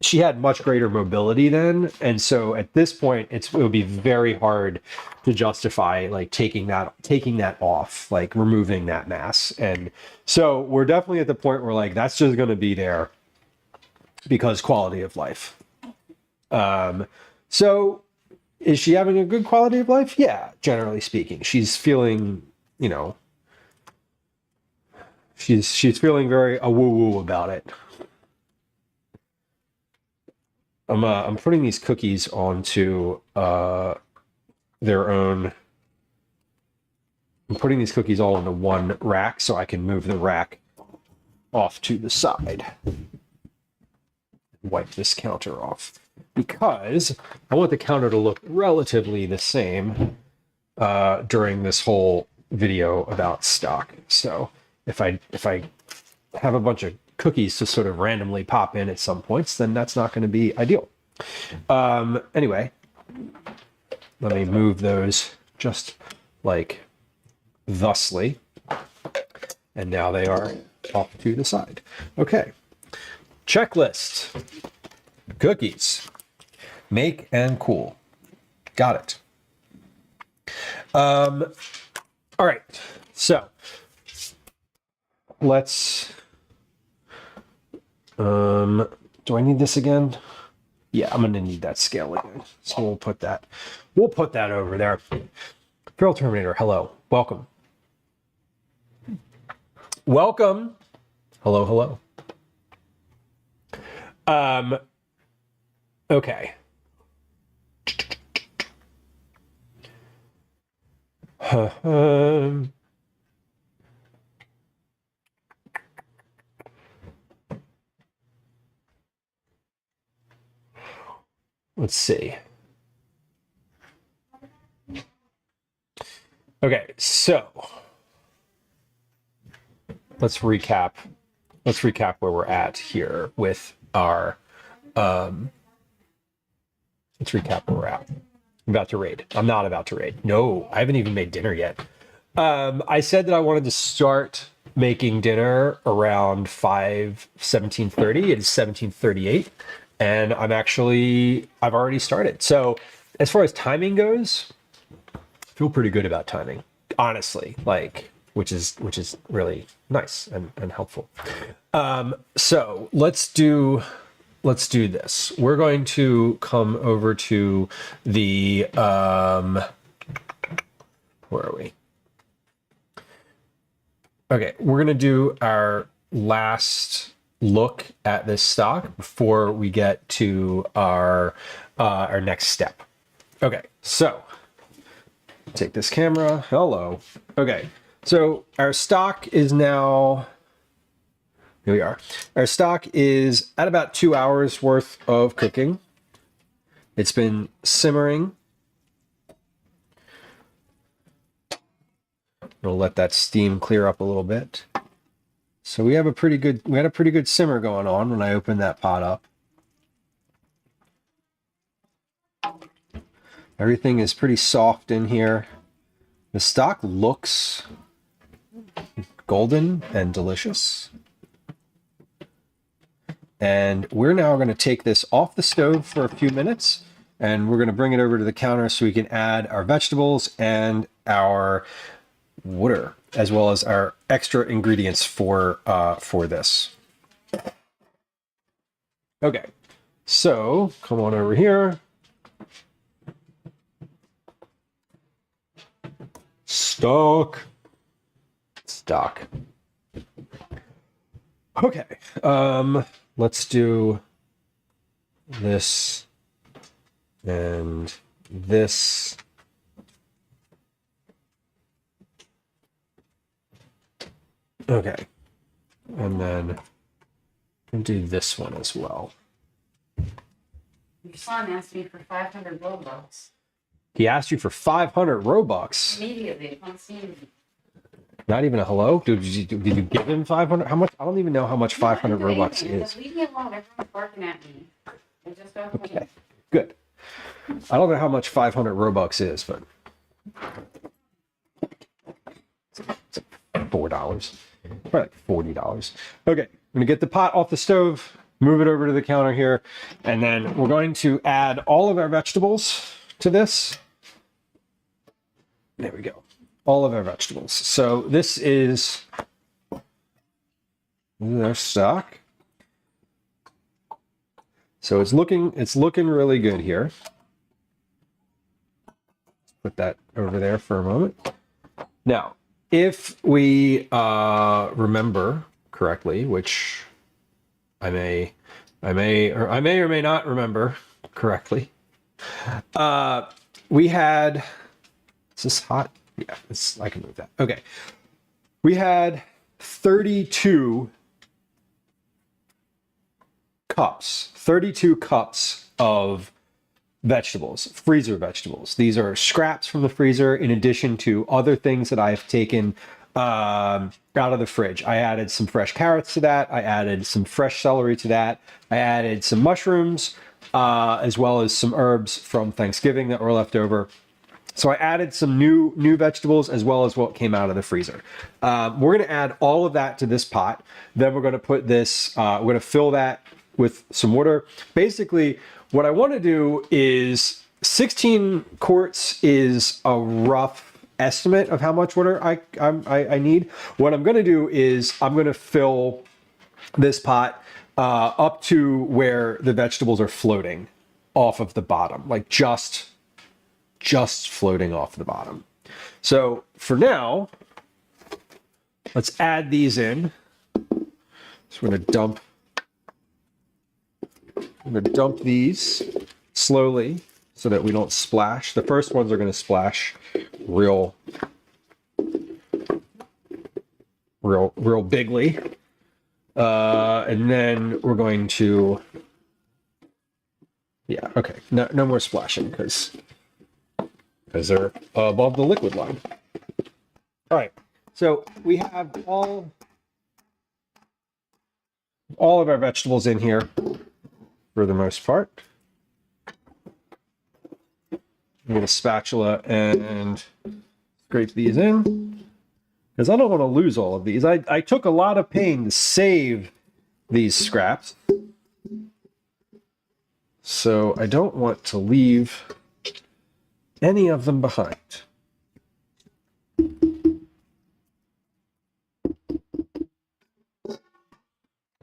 she had much greater mobility then. And so at this point, it would be very hard to justify like taking that off, like removing that mass. And so we're definitely at the point where like that's just going to be there because quality of life. So is she having a good quality of life? Yeah, generally speaking. She's feeling, she's feeling very woo-woo about it. I'm putting these cookies onto their own. I'm putting these cookies all into one rack so I can move the rack off to the side. Wipe this counter off because I want the counter to look relatively the same during this whole video about stock. So if I have a bunch of cookies to sort of randomly pop in at some points, then that's not going to be ideal. Anyway, let me move those just like thusly. And now they are off to the side. Okay. Checklist. Cookies. Make and cool. Got it. All right. So let's, do I need this again? Yeah, I'm gonna need that scale again. So we'll put that over there. Feral Terminator, hello, welcome. Welcome. Hello, hello. Okay. Let's see. Okay, so let's recap. Let's recap where we're at here with our. Let's recap where we're at. I'm about to raid. I'm not about to raid. No, I haven't even made dinner yet. I said that I wanted to start making dinner around 17:30. It is 17:38, and I've already started. So as far as timing goes, I feel pretty good about timing, honestly, like, which is really nice and helpful. So let's do this. We're going to come over to the, where are we? Okay, we're going to do our last look at this stock before we get to our next step. Okay, so take this camera. Hello. Okay, so our stock is now, here we are. Our stock is at about 2 hours worth of cooking. It's been simmering. We'll let that steam clear up a little bit. So we had a pretty good simmer going on when I opened that pot up. Everything is pretty soft in here. The stock looks golden and delicious. And we're now going to take this off the stove for a few minutes, and we're going to bring it over to the counter so we can add our vegetables and our water, as well as our extra ingredients for this. Okay, so come on over here. Stock. Okay, let's do this and this. Okay, and then we'll do this one as well. Your son asked me for 500 Robux. He asked you for 500 Robux. Immediately upon seeing me. Not even a hello? Did you give him 500? How much? I don't even know how much 500 Robux is. Leave me alone. Everyone's barking at me. I just don't Okay, good. I don't know how much 500 Robux is, but it's like $4. Probably like $40. Okay, I'm gonna get the pot off the stove, move it over to the counter here, and then we're going to add all of our vegetables to this. There we go. All of our vegetables. So this is our stock. So it's looking really good here. Put that over there for a moment. Now, if we remember correctly, which I may or may not remember correctly, we had, is this hot? Yeah, I can move that. Okay. We had 32 cups of vegetables, freezer vegetables. These are scraps from the freezer in addition to other things that I've taken out of the fridge. I added some fresh carrots to that. I added some fresh celery to that. I added some mushrooms, as well as some herbs from Thanksgiving that were left over. So I added some new vegetables as well as what came out of the freezer. We're going to add all of that to this pot. Then we're going to put this, we're going to fill that with some water. Basically, what I want to do is 16 quarts is a rough estimate of how much water I need. What I'm going to do is I'm going to fill this pot up to where the vegetables are floating off of the bottom, like just floating off the bottom. So for now, let's add these in. So we're going to dump these slowly so that we don't splash. The first ones are going to splash real bigly. And then we're going to, yeah, okay. No more splashing because they're above the liquid line. All right. So we have all of our vegetables in here for the most part. Get a spatula and scrape these in because I don't want to lose all of these. I took a lot of pain to save these scraps, so I don't want to leave any of them behind.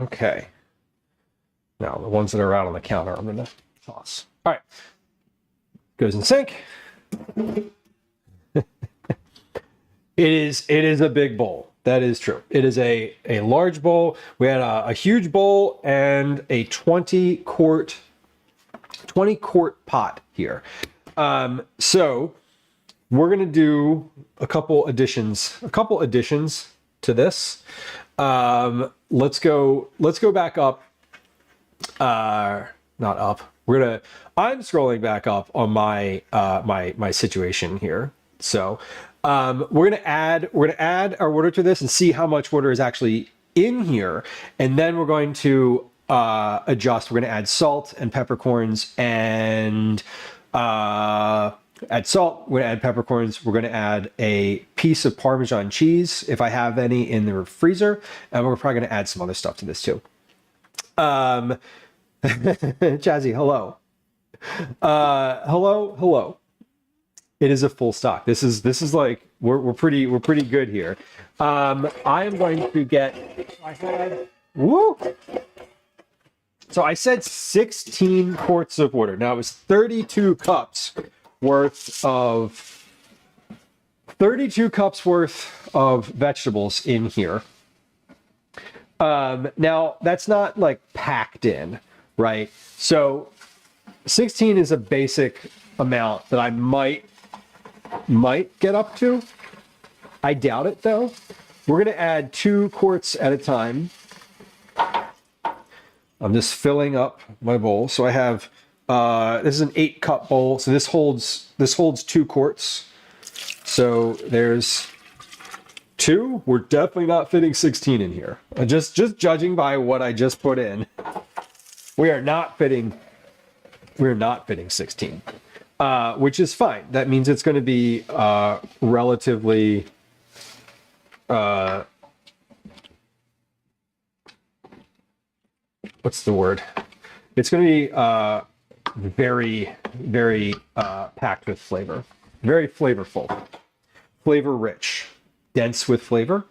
Okay. Now the ones that are out on the counter, I'm going to toss. All right. Goes in sink. It is a big bowl. That is true. It is a large bowl. We had a huge bowl and a 20 quart pot here. So we're gonna do a couple additions to this. Let's go back up. Not up. I'm scrolling back up on my my situation here. So we're gonna add our water to this and see how much water is actually in here, and then we're going to adjust. We're gonna add salt and peppercorns and add salt. We're gonna add peppercorns. We're gonna add a piece of Parmesan cheese if I have any in the freezer, and we're probably gonna add some other stuff to this too. Chazzy, hello. Hello. It is a full stock. This is like we're pretty good here. I am going to get. So I said 16 quarts of water. Now it was 32 cups worth of vegetables in here. Now that's not like packed in, right? So 16 is a basic amount that I might get up to. I doubt it though. We're gonna add 2 quarts at a time. I'm just filling up my bowl. So I have this is an 8-cup bowl. So this holds 2 quarts. So there's 2. We're definitely not fitting 16 in here. Just judging by what I just put in, we are not fitting 16, which is fine. That means it's going to be relatively what's the word? It's going to be very, very packed with flavor, very flavorful, flavor rich, dense with flavor.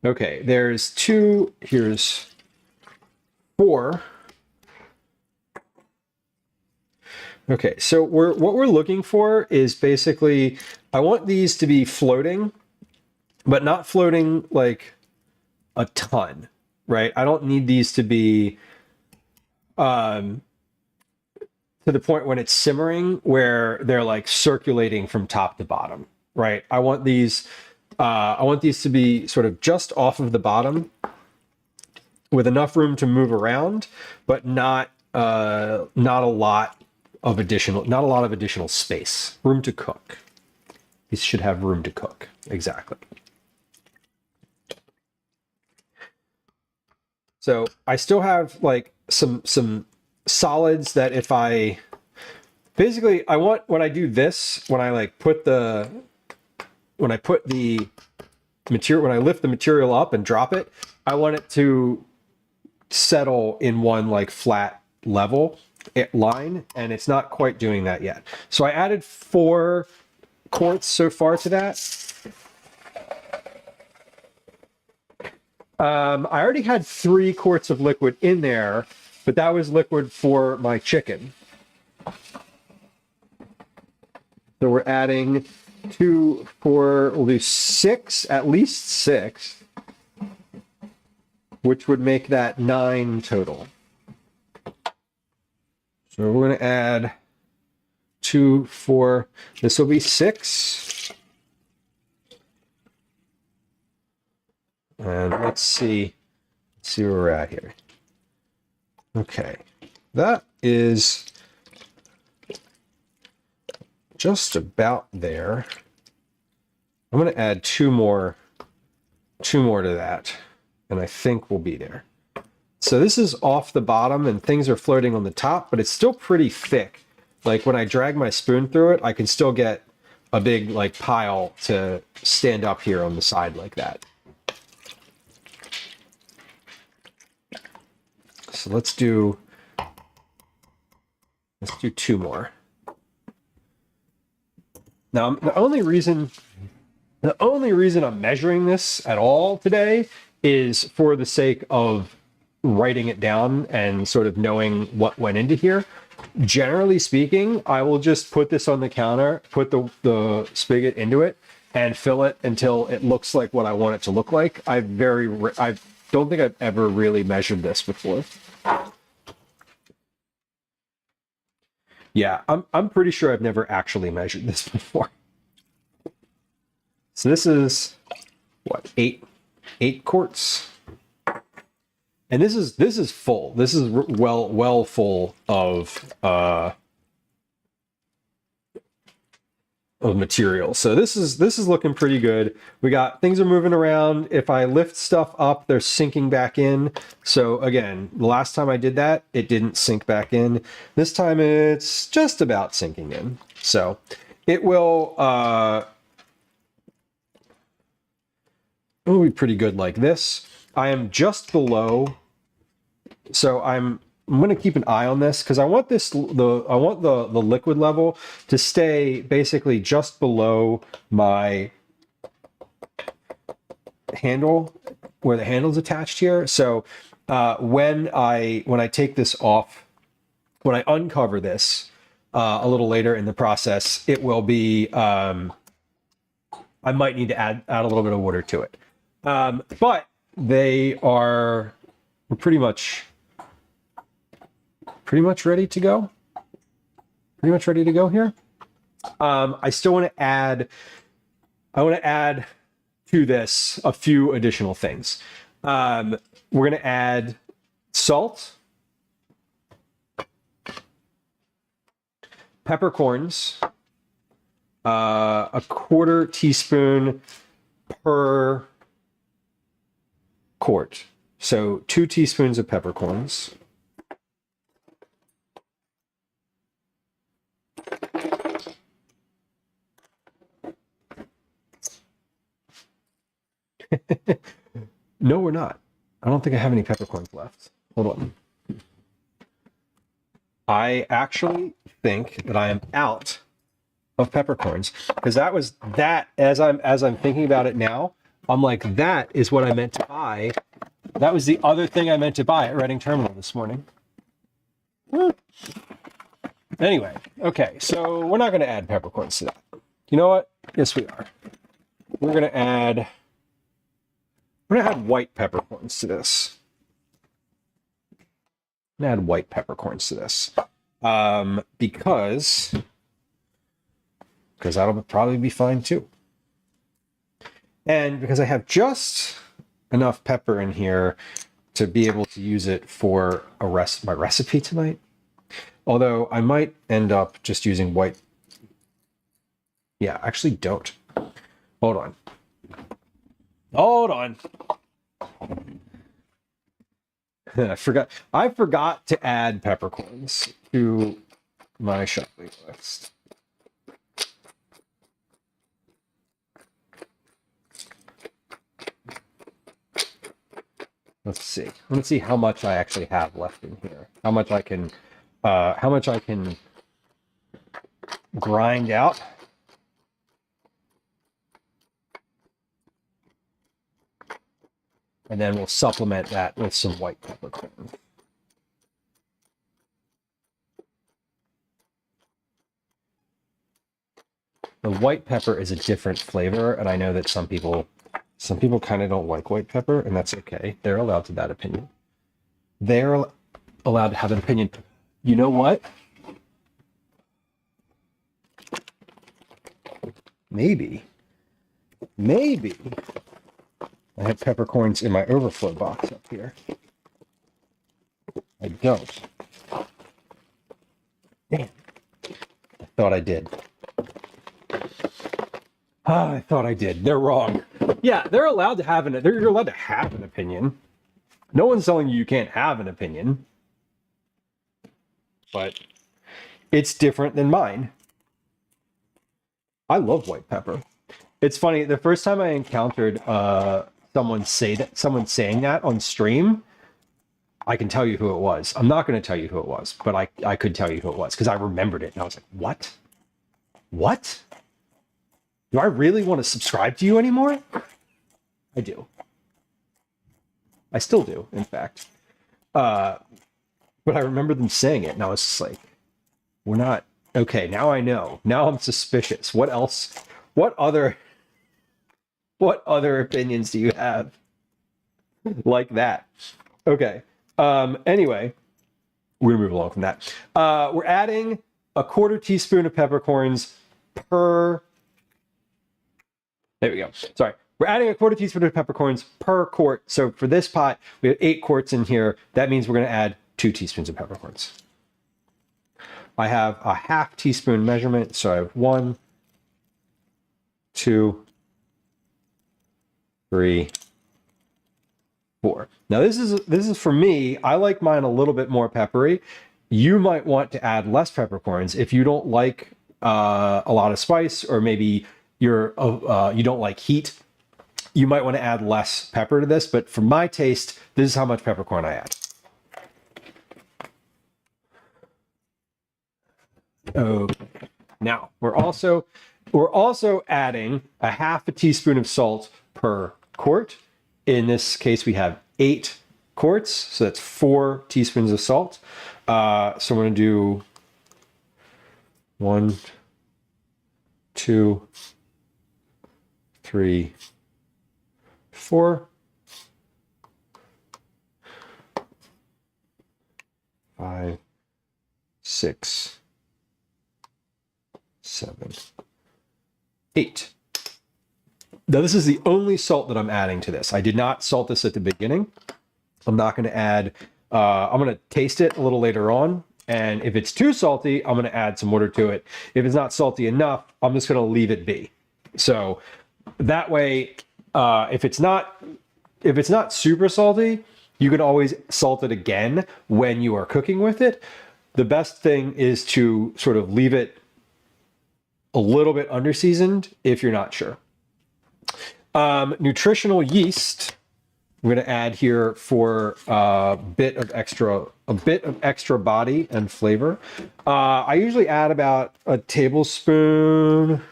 Okay, there's 2. Here's 4. Okay, so what we're looking for is basically, I want these to be floating, but not floating like a ton, right? I don't need these to be to the point when it's simmering where they're like circulating from top to bottom, right? I want these to be sort of just off of the bottom with enough room to move around, but not a lot of additional space. Room to cook. These should have room to cook. Exactly. So I still have like some solids that if I basically I want when I do this, when I like put the material, when I lift the material up and drop it, I want it to settle in one like flat level line, and it's not quite doing that yet. So I added 4 quarts so far to that. I already had 3 quarts of liquid in there, but that was liquid for my chicken. So we're adding 2, 4, we'll do 6, at least 6, which would make that 9 total. So we're going to add 2, 4, this will be 6. And let's see where we're at here. Okay, that is just about there. I'm going to add 2 more to that, and I think we'll be there. So this is off the bottom and things are floating on the top, but it's still pretty thick. Like when I drag my spoon through it, I can still get a big like pile to stand up here on the side like that. So let's do 2 more. Now, the only reason I'm measuring this at all today is for the sake of writing it down and sort of knowing what went into here. Generally speaking, I will just put this on the counter, put the spigot into it, and fill it until it looks like what I want it to look like. I don't think I've ever really measured this before. Yeah, I'm pretty sure I've never actually measured this before. So this is what, 8 quarts, and this is full. This is well full of material. So this is looking pretty good. We got things are moving around. If I lift stuff up, they're sinking back in. So again, the last time I did that, it didn't sink back in. This time it's just about sinking in. So it will be pretty good like this. I am just below, so I'm going to keep an eye on this because I want the liquid level to stay basically just below my handle, where the handle's attached here. So when I take this off, when I uncover this a little later in the process, it will be I might need to add a little bit of water to it. But we're pretty much ready to go. Pretty much ready to go here. I still want to add, to this a few additional things. We're going to add salt, peppercorns, a 1/4 teaspoon per quart. So 2 teaspoons of peppercorns. No, we're not. I don't think I have any peppercorns left. Hold on. I actually think that I am out of peppercorns, because as I'm thinking about it now, I'm like, that is what I meant to buy. That was the other thing I meant to buy at Reading Terminal this morning. Anyway, okay, so we're not going to add peppercorns to that. You know what? Yes, we are. We're going to add white peppercorns to this. I'm going to add white peppercorns to this. Because that'll probably be fine too. And because I have just enough pepper in here to be able to use it for my recipe tonight. Although I might end up just using white. Yeah, actually don't. Hold on. I forgot to add peppercorns to my shopping list. Let's see how much I actually have left in here. How much I can grind out. And then we'll supplement that with some white peppercorn. The white pepper is a different flavor, and I know that some people kind of don't like white pepper, and that's okay. They're allowed to that opinion. They're allowed to have an opinion. You know what? Maybe I have peppercorns in my overflow box up here. I don't. Damn. I thought I did. I thought I did. They're wrong. Yeah, they're allowed to have you're allowed to have an opinion. No one's telling you can't have an opinion. But it's different than mine. I love white pepper. It's funny, the first time I encountered someone saying that on stream, I can tell you who it was. I'm not going to tell you who it was, but I could tell you who it was because I remembered it and I was like, what? What? Do I really want to subscribe to you anymore? I do. I still do, in fact. But I remember them saying it and I was just like, we're not, okay, now I know. Now I'm suspicious. What else? What other opinions do you have like that? Okay. Anyway, we're gonna move along from that. We're adding a 1/4 teaspoon of peppercorns per. There we go. Sorry. We're adding a 1/4 teaspoon of peppercorns per quart. So for this pot, we have 8 quarts in here. That means we're going to add 2 teaspoons of peppercorns. I have a 1/2 teaspoon measurement. So I have 1, 2, 3, 4. Now this is for me. I like mine a little bit more peppery. You might want to add less peppercorns if you don't like a lot of spice, or maybe you don't like heat. You might want to add less pepper to this, but for my taste, this is how much peppercorn I add. Okay. Now we're also adding a 1/2 teaspoon of salt per quart. In this case, we have 8 quarts, so that's 4 teaspoons of salt. So I'm going to do 1, 2, 3, 4, 5, 6, 7, 8. Now this is the only salt that I'm adding to this. I did not salt this at the beginning. I'm not going to add, I'm going to taste it a little later on. And if it's too salty, I'm going to add some water to it. If it's not salty enough, I'm just going to leave it be. So that way, if it's not super salty, you can always salt it again when you are cooking with it. The best thing is to sort of leave it a little bit under-seasoned if you're not sure. Nutritional yeast, I'm going to add here for a bit of extra body and flavor. I usually add about a tablespoon,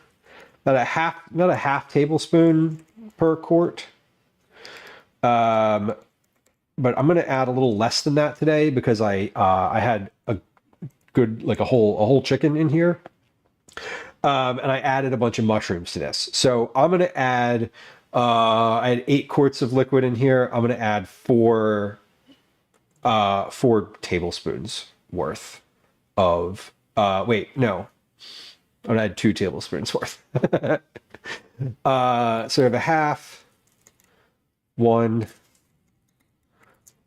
not a half tablespoon per quart. But I'm going to add a little less than that today because I had a good, like a whole chicken in here. And I added a bunch of mushrooms to this. So I'm going to add, I had 8 quarts of liquid in here. I'm going to add 4 tablespoons worth of, wait, no. I'm going to add 2 tablespoons worth. So I have a half, 1,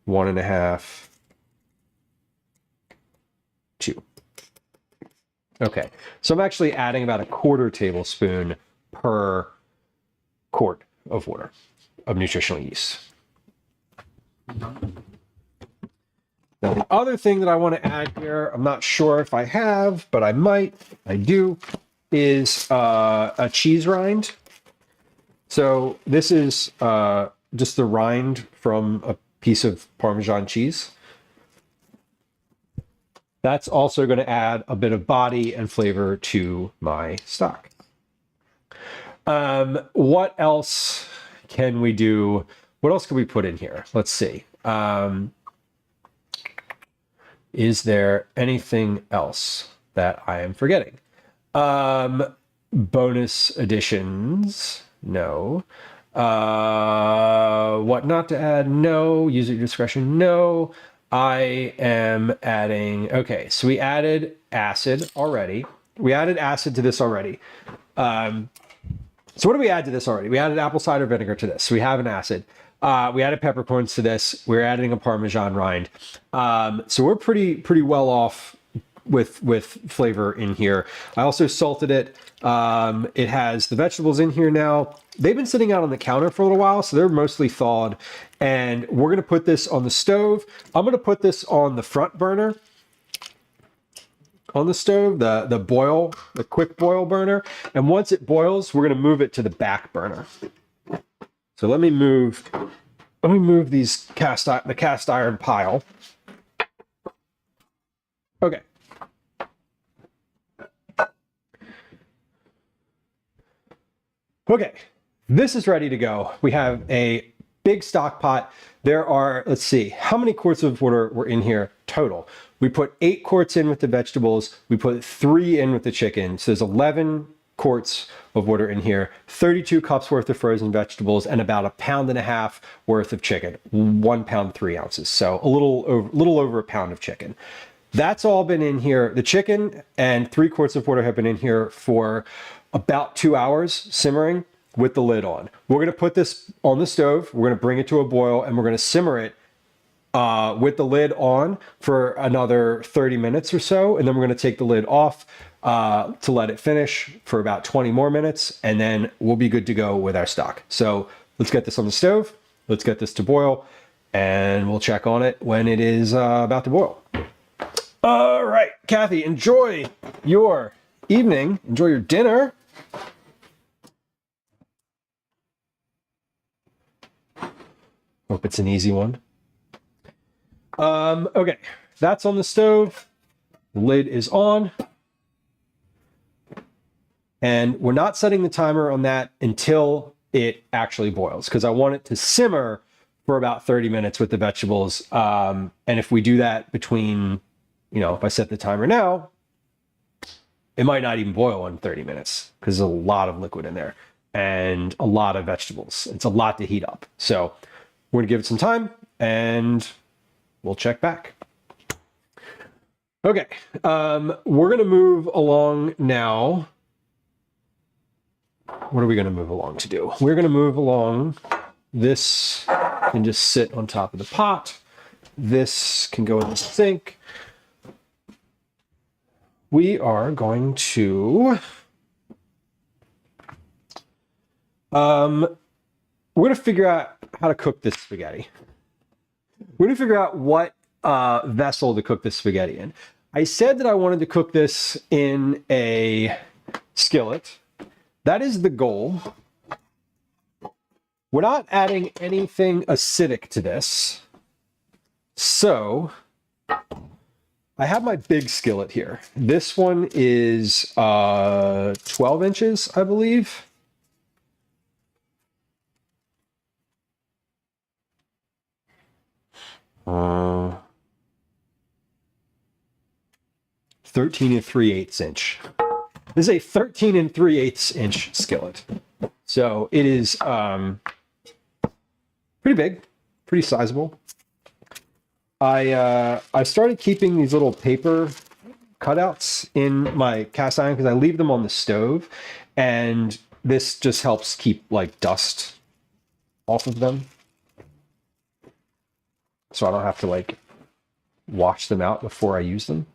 1.5, 2. Okay, so I'm actually adding about a 1/4 tablespoon per quart of water of nutritional yeast. Now, the other thing that I want to add here, I'm not sure if I have, but I might, I do, is a cheese rind. So this is just the rind from a piece of Parmesan cheese. That's also going to add a bit of body and flavor to my stock. What else can we do What else could we put in here? Let's see. Is there anything else that I am forgetting? Bonus additions? No. What not to add? No. User discretion? No. I am adding, okay, so we added acid already. We added acid to this already. So what do we add to this already? We added apple cider vinegar to this. So we have an acid. We added peppercorns to this. We're adding a Parmesan rind. So we're pretty well off with flavor in here. I also salted it. It has the vegetables in here now. They've been sitting out on the counter for a little while, so they're mostly thawed. And we're gonna put this on the stove. I'm gonna put this on the front burner on the stove, the quick boil burner. And once it boils, we're gonna move it to the back burner. So let me move these the cast iron pile. Okay. Okay, this is ready to go. We have a big stock pot. There are, let's see, how many quarts of water were in here total? We put 8 quarts in with the vegetables. We put 3 in with the chicken. So there's 11 quarts of water in here, 32 cups worth of frozen vegetables, and about 1.5 pounds worth of chicken, 1 pound 3 ounces. So a little over a pound of chicken. That's all been in here. The chicken and 3 quarts of water have been in here for about 2 hours simmering with the lid on. We're going to put this on the stove. We're going to bring it to a boil and we're going to simmer it with the lid on for another 30 minutes or so. And then we're going to take the lid off to let it finish for about 20 more minutes. And then we'll be good to go with our stock. So let's get this on the stove. Let's get this to boil and we'll check on it when it is about to boil. All right, Kathy, enjoy your evening. Enjoy your dinner. Hope it's an easy one. Okay, that's on the stove. The lid is on. And we're not setting the timer on that until it actually boils, because I want it to simmer for about 30 minutes with the vegetables. And if we do that between, if I set the timer now, it might not even boil in 30 minutes because there's a lot of liquid in there and a lot of vegetables. It's a lot to heat up. So we're gonna give it some time and we'll check back. Okay, we're gonna move along now. What are we gonna move along to do? We're gonna move along. This can just sit on top of the pot. This can go in the sink. We are going to, we're going to figure out how to cook this spaghetti. We're going to figure out what vessel to cook this spaghetti in. I said that I wanted to cook this in a skillet. That is the goal. We're not adding anything acidic to this. So I have my big skillet here. This one is 12 inches, I believe. Uh, 13 3/8 inch. This is a 13 3/8 inch skillet. So it is pretty big, pretty sizable. I started keeping these little paper cutouts in my cast iron because I leave them on the stove, and this just helps keep like dust off of them, so I don't have to like wash them out before I use them.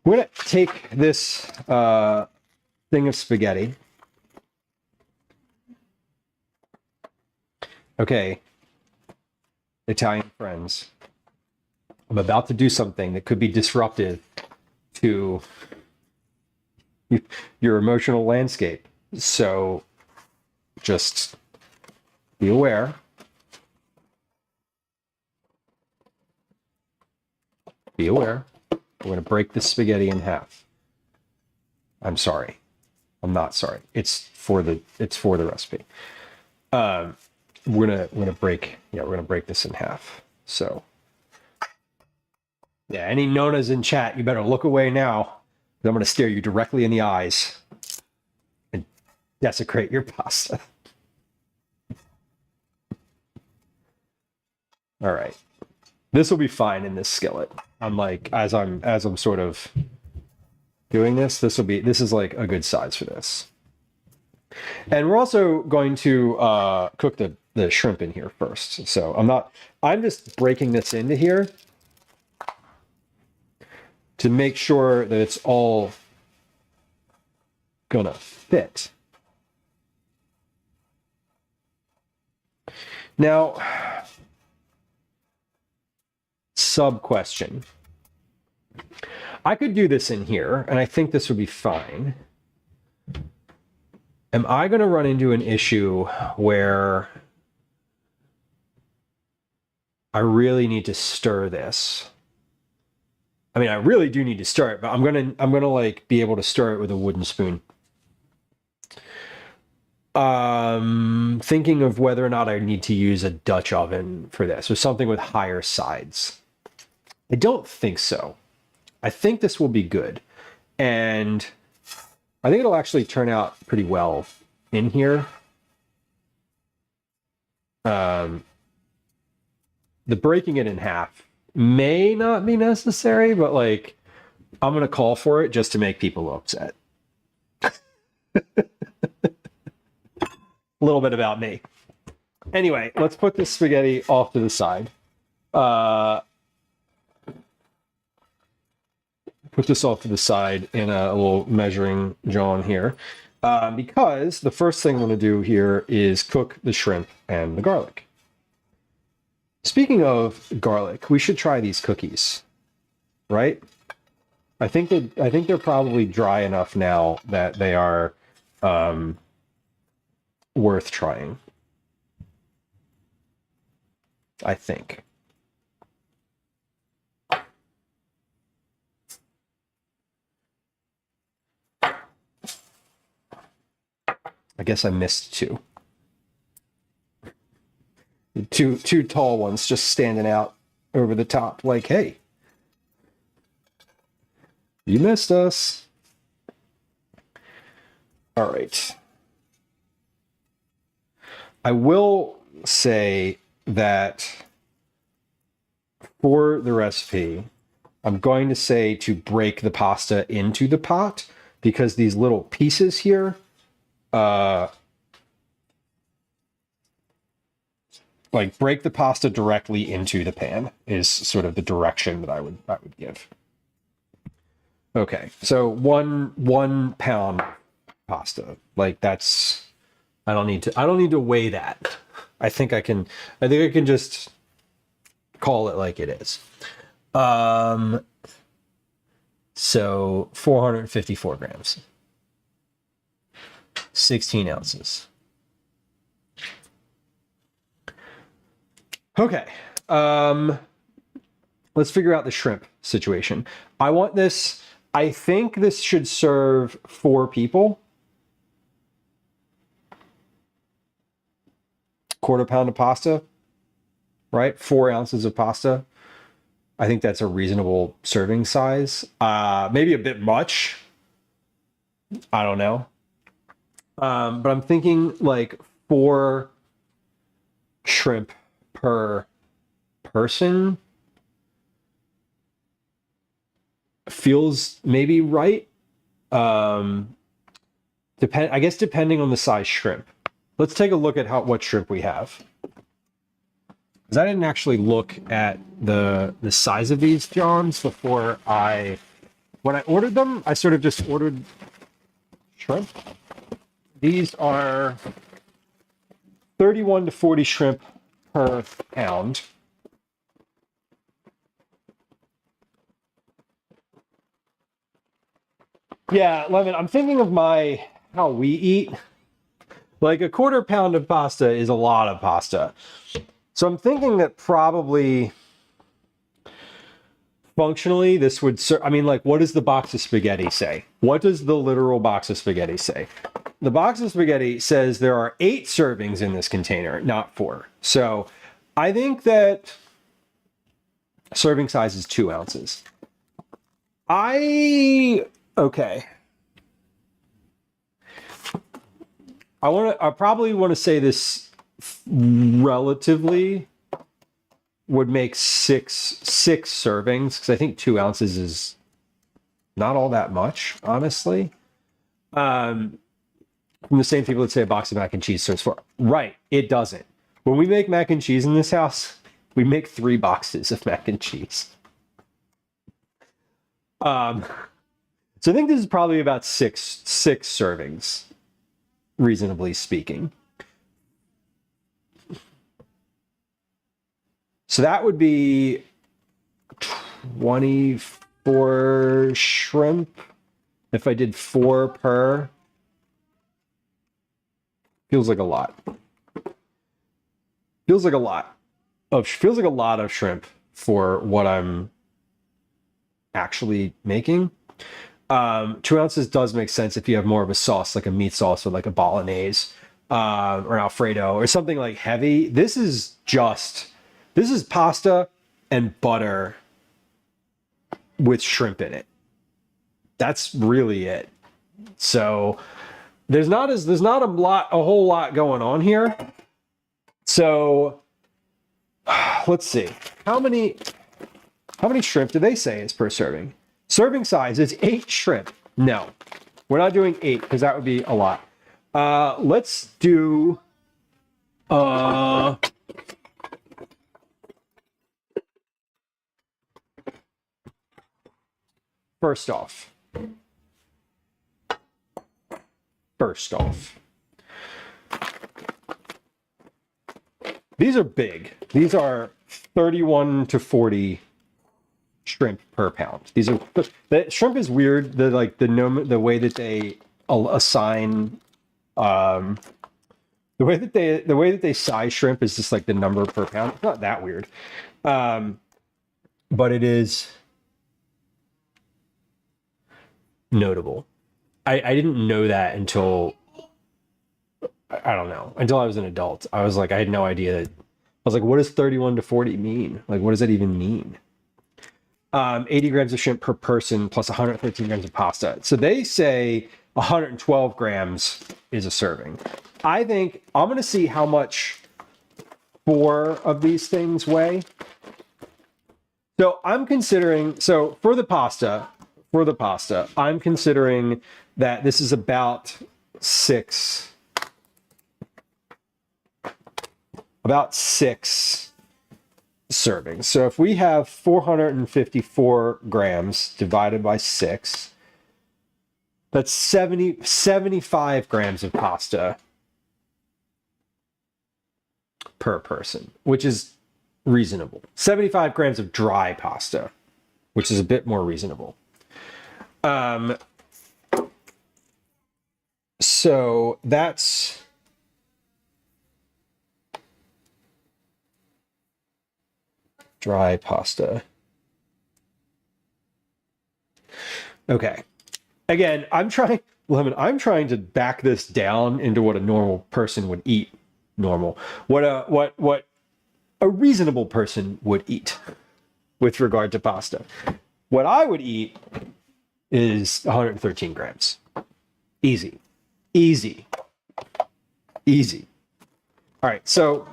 We're gonna take this thing of spaghetti. Okay, Italian friends, I'm about to do something that could be disruptive to your emotional landscape. So just be aware. Be aware. We're going to break this spaghetti in half. I'm sorry. I'm not sorry. It's for the recipe. we're gonna break this in half. So yeah, any Nonas in chat, you better look away now. I'm gonna stare you directly in the eyes and desecrate your pasta. All right, this will be fine in this skillet. I'm like, as I'm sort of doing this, this is like a good size for this. And we're also going to cook the shrimp in here first. So I'm just breaking this into here to make sure that it's all gonna fit. Now, sub question. I could do this in here, and I think this would be fine. Am I going to run into an issue where I really need to stir this? I mean, I really do need to stir it, but I'm gonna like be able to stir it with a wooden spoon. Thinking of whether or not I need to use a Dutch oven for this, or something with higher sides. I don't think so. I think this will be good. And I think it'll actually turn out pretty well in here. The breaking it in half may not be necessary, but like, I'm going to call for it just to make people upset. A little bit about me. Anyway, let's put this spaghetti off to the side. Put this off to the side in a little measuring John here. Because the first thing I'm going to do here is cook the shrimp and the garlic. Speaking of garlic, we should try these cookies, right? I think they're probably dry enough now that they are worth trying. I think. I guess I missed two. Two tall ones just standing out over the top like, hey, you missed us. All right. I will say that for the recipe, I'm going to say to break the pasta into the pot because these little pieces here, like break the pasta directly into the pan is sort of the direction that I would give. Okay, so one pound pasta, like that's, I don't need to weigh that. I think I can just call it like it is. So 454 grams, 16 ounces. Okay, let's figure out the shrimp situation. I want this, I think this should serve 4 people. Quarter pound of pasta, right? 4 ounces of pasta. I think that's a reasonable serving size. Maybe a bit much. I don't know. But I'm thinking like 4 shrimp per person feels maybe right. I guess depending on the size shrimp. Let's take a look at what shrimp we have. Because I didn't actually look at the size of these Johns before when I ordered them, I sort of just ordered shrimp. These are 31 to 40 shrimp per pound. Yeah, Lemon, I'm thinking of how we eat. Like a quarter pound of pasta is a lot of pasta. So I'm thinking that probably functionally this would serve, I mean, like what does the box of spaghetti say? What does the literal box of spaghetti say? the box of spaghetti says there are 8 servings in this container, not 4. So I think that serving size is 2 ounces. Okay. I probably want to say this relatively would make six servings, because I think 2 ounces is not all that much, honestly. From the same people that say a box of mac and cheese serves 4. Right, it doesn't. When we make mac and cheese in this house, we make 3 boxes of mac and cheese. So I think this is probably about six servings, reasonably speaking. So that would be 24 shrimp. If I did 4 per, feels like a lot. Feels like a lot of shrimp for what I'm actually making. 2 ounces does make sense if you have more of a sauce, like a meat sauce or like a bolognese or Alfredo or something like heavy. This is pasta and butter with shrimp in it. That's really it. So there's not a whole lot going on here. So let's see. How many shrimp do they say is per serving? Serving size is 8 shrimp. No, we're not doing 8 because that would be a lot. Let's do first off, these are big. These are 31 to 40 shrimp per pound. These are, the shrimp is weird. The way that they assign, the way that they size shrimp is just like the number per pound. It's not that weird, but it is notable. I didn't know that until I don't know, until I was an adult. I was like, I had no idea. I was like, what does 31 to 40 mean? Like, what does that even mean? 80 grams of shrimp per person plus 113 grams of pasta. So they say 112 grams is a serving. I think I'm going to see how much 4 of these things weigh. So I'm considering, so for the pasta, I'm considering that this is about 6 servings. So if we have 454 grams divided by 6, that's 75 grams of pasta per person, which is reasonable. 75 grams of dry pasta, which is a bit more reasonable. So that's dry pasta. Okay. Again, I'm trying to back this down into what a normal person would eat. What a reasonable person would eat with regard to pasta. What I would eat is 113 grams. Easy. All right, so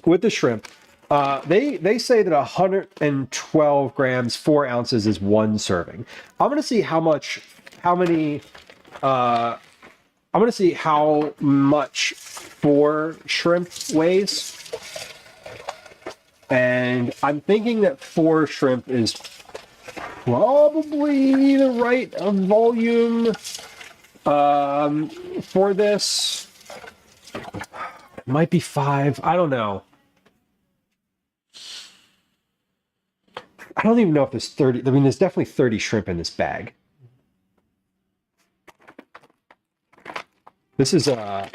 with the shrimp, they say that 112 grams, 4 ounces is 1 serving. I'm going to see how much 4 shrimp weighs. And I'm thinking that 4 shrimp is probably the right volume for this. It might be 5. I don't know. I don't even know if there's 30. I mean, there's definitely 30 shrimp in this bag. This is a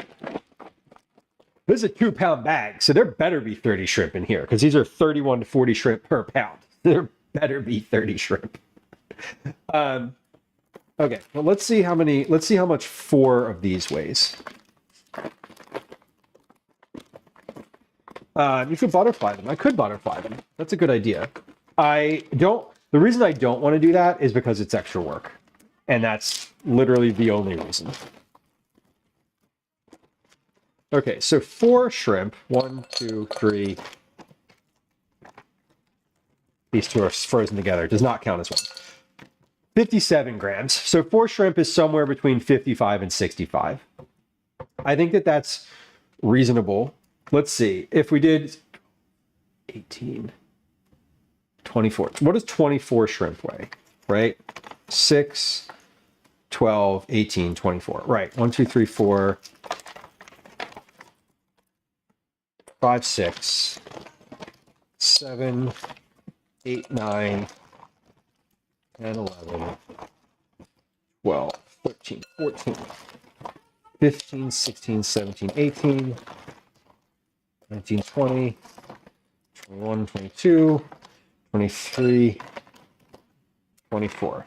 2-pound bag, so there better be 30 shrimp in here because these are 31 to 40 shrimp per pound. There better be 30 shrimp. Okay, well, let's see how much 4 of these weighs. You could butterfly them. I could butterfly them. That's a good idea. The reason I don't want to do that is because it's extra work. And that's literally the only reason. Okay, so 4 shrimp. 1, 2, 3. These two are frozen together. Does not count as one. 57 grams. So 4 shrimp is somewhere between 55 and 65. I think that that's reasonable. Let's see. If we did 18, 24. What does 24 shrimp weigh? Right? 6, 12, 18, 24. Right. 1, 2, 3, 4, 5, 6, 7, 8, 9, 10, 11, 12, 13, 14, 15, 16, 17, 18, 19, 20, 21, 22, 23, 24.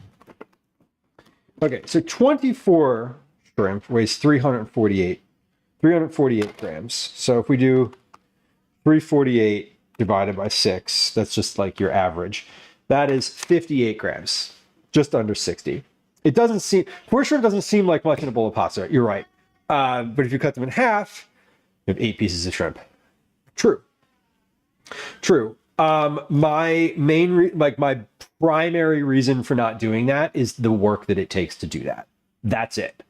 Okay, so 24 shrimp weighs 348 grams. So if we do 348 divided by 6, that's just like your average. That is 58 grams, just under 60. It doesn't seem, 4 shrimp doesn't seem like much in a bowl of pasta. You're right. But if you cut them in half, you have 8 pieces of shrimp. True. My my primary reason for not doing that is the work that it takes to do that. That's it.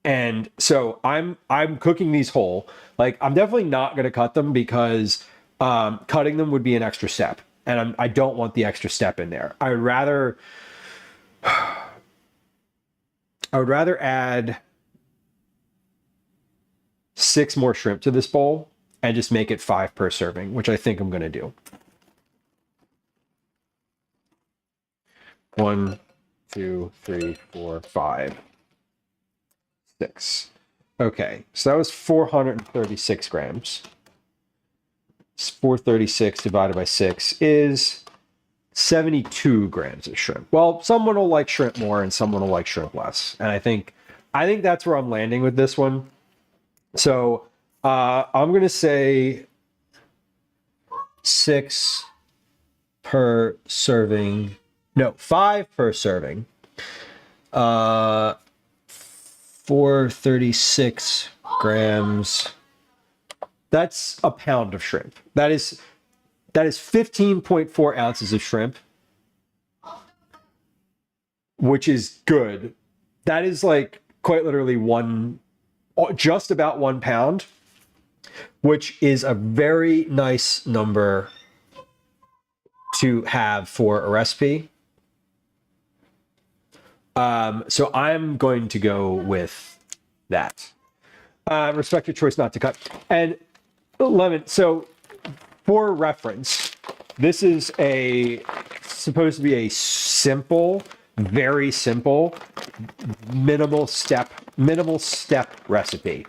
And so I'm cooking these whole. Like, I'm definitely not going to cut them because cutting them would be an extra step, and I don't want the extra step in there. I would rather add 6 more shrimp to this bowl and just make it 5 per serving, which I think I'm going to do. 1, 2, 3, 4, 5, 6. Okay, so that was 436 grams. 436 divided by 6 is 72 grams of shrimp. Well, someone will like shrimp more and someone will like shrimp less. And I think that's where I'm landing with this one. So I'm going to say 6 per serving. No, 5 per serving. 436 grams. That's a pound of shrimp. That is 15.4 ounces of shrimp, which is good. That is like quite literally just about 1 pound, which is a very nice number to have for a recipe. So I'm going to go with that. Respect your choice not to cut. And Lemon, so for reference, this is supposed to be a simple, very simple, minimal step recipe.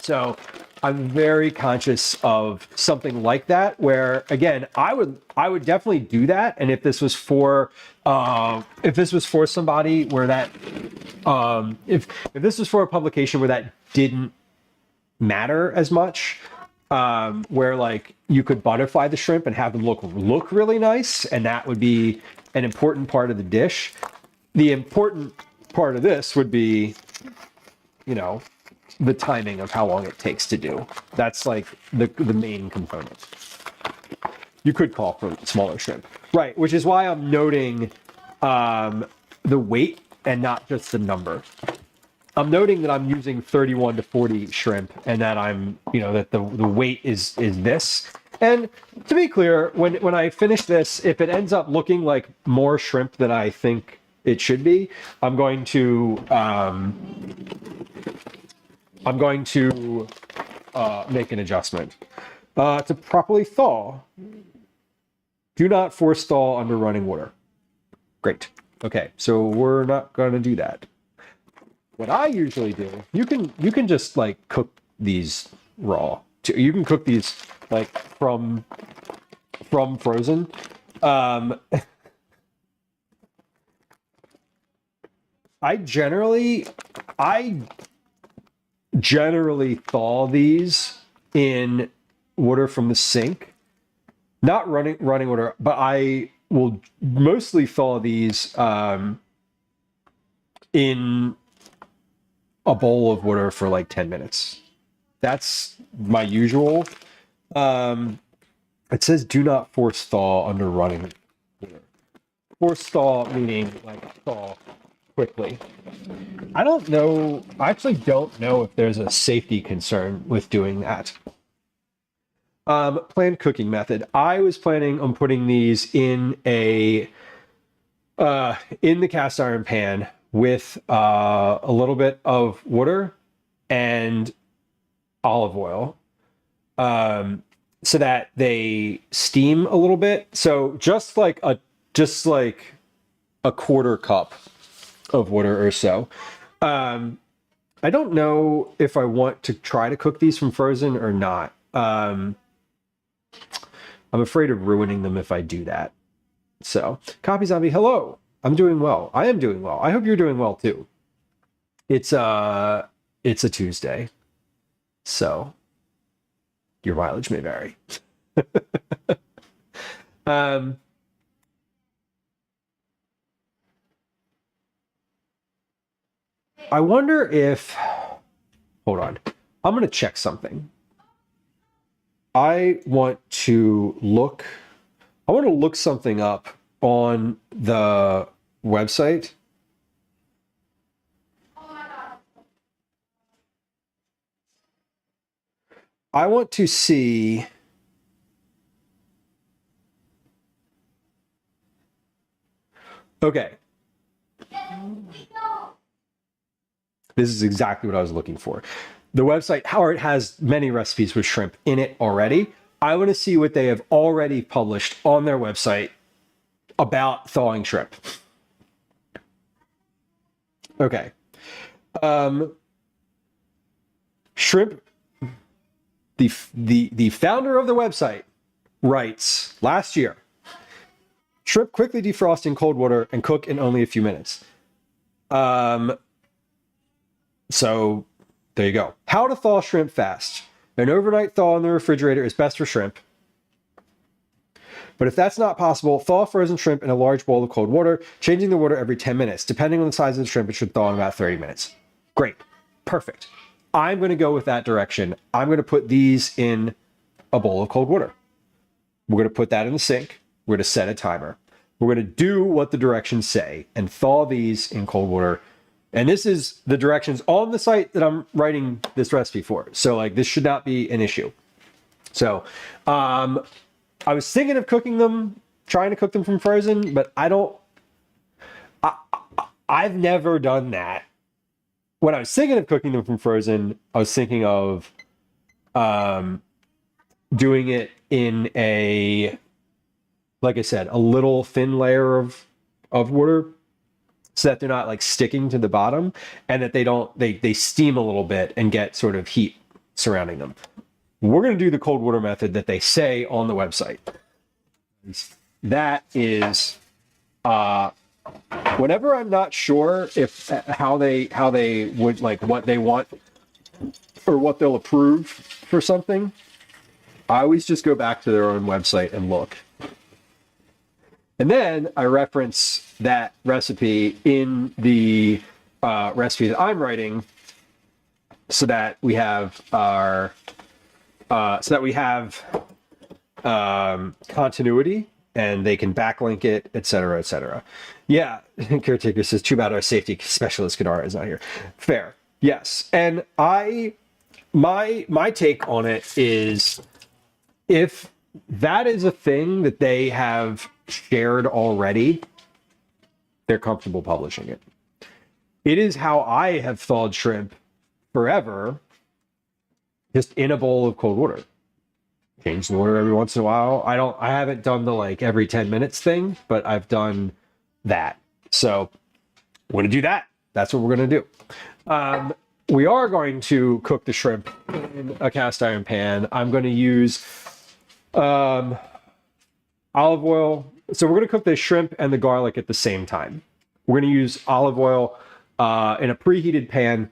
So I'm very conscious of something like that, where again, I would definitely do that. And if this was for somebody where that if this was for a publication where that didn't matter as much, where like you could butterfly the shrimp and have them look really nice, and that would be an important part of the dish. The important part of this would be, the timing of how long it takes to do. That's like the main component. You could call for smaller shrimp, right? Which is why I'm noting the weight and not just the number. I'm noting that I'm using 31 to 40 shrimp, and that that the weight is this. And to be clear, when I finish this, if it ends up looking like more shrimp than I think it should be, I'm going to make an adjustment. To properly thaw, do not force thaw under running water. Great. Okay, so we're not going to do that. What I usually do, you can just like cook these raw. You can cook these like from frozen. I generally thaw these in water from the sink. Not running water, but I will mostly thaw these in a bowl of water for like 10 minutes. That's my usual. It says do not force thaw under running water. Force thaw meaning like thaw quickly. I don't know. I actually don't know if there's a safety concern with doing that. Planned cooking method. I was planning on putting these in the cast iron pan with a little bit of water and olive oil, so that they steam a little bit. So just like a quarter cup of water or so. I don't know if I want to try to cook these from frozen or not. I'm afraid of ruining them if I do that. So, Copy Zombie, hello. I'm doing well. I am doing well. I hope you're doing well too. It's a Tuesday, so your mileage may vary. I wonder if, hold on, I'm going to check something. I want to look something up on the website. I want to see okay. This is exactly what I was looking for. The website, Howard, has many recipes with shrimp in it already. I want to see what they have already published on their website about thawing shrimp. Okay. Shrimp, the founder of the website writes, last year, shrimp quickly defrost in cold water and cook in only a few minutes. So there you go. How to thaw shrimp fast. An overnight thaw in the refrigerator is best for shrimp. But if that's not possible, thaw frozen shrimp in a large bowl of cold water, changing the water every 10 minutes. Depending on the size of the shrimp, it should thaw in about 30 minutes. Great. Perfect. I'm going to go with that direction. I'm going to put these in a bowl of cold water. We're going to put that in the sink. We're going to set a timer. We're going to do what the directions say and thaw these in cold water. And this is the directions on the site that I'm writing this recipe for. So like this should not be an issue. So I was thinking of cooking them, trying to cook them from frozen, but I've never done that. When I was thinking of cooking them from frozen, I was thinking of doing it in a, like I said, a little thin layer of water, so that they're not like sticking to the bottom, and that they steam a little bit and get sort of heat surrounding them. We're going to do the cold water method that they say on the website. That is, whenever I'm not sure if how they would, like what they want or what they'll approve for something, I always just go back to their own website and look. And then I reference that recipe in the recipe that I'm writing, so that we have our continuity, and they can backlink it, etc., etc. Yeah, Caretaker says, too bad our safety specialist Kadara is not here. Fair, yes. And my take on it is, if that is a thing that they have shared already, they're comfortable publishing it. It is how I have thawed shrimp forever, just in a bowl of cold water. Change the water every once in a while. I haven't done the like every 10 minutes thing, but I've done that. So we're going to do that. That's what we're going to do. We are going to cook the shrimp in a cast iron pan. I'm going to use olive oil. So we're going to cook the shrimp and the garlic at the same time. We're going to use olive oil in a preheated pan,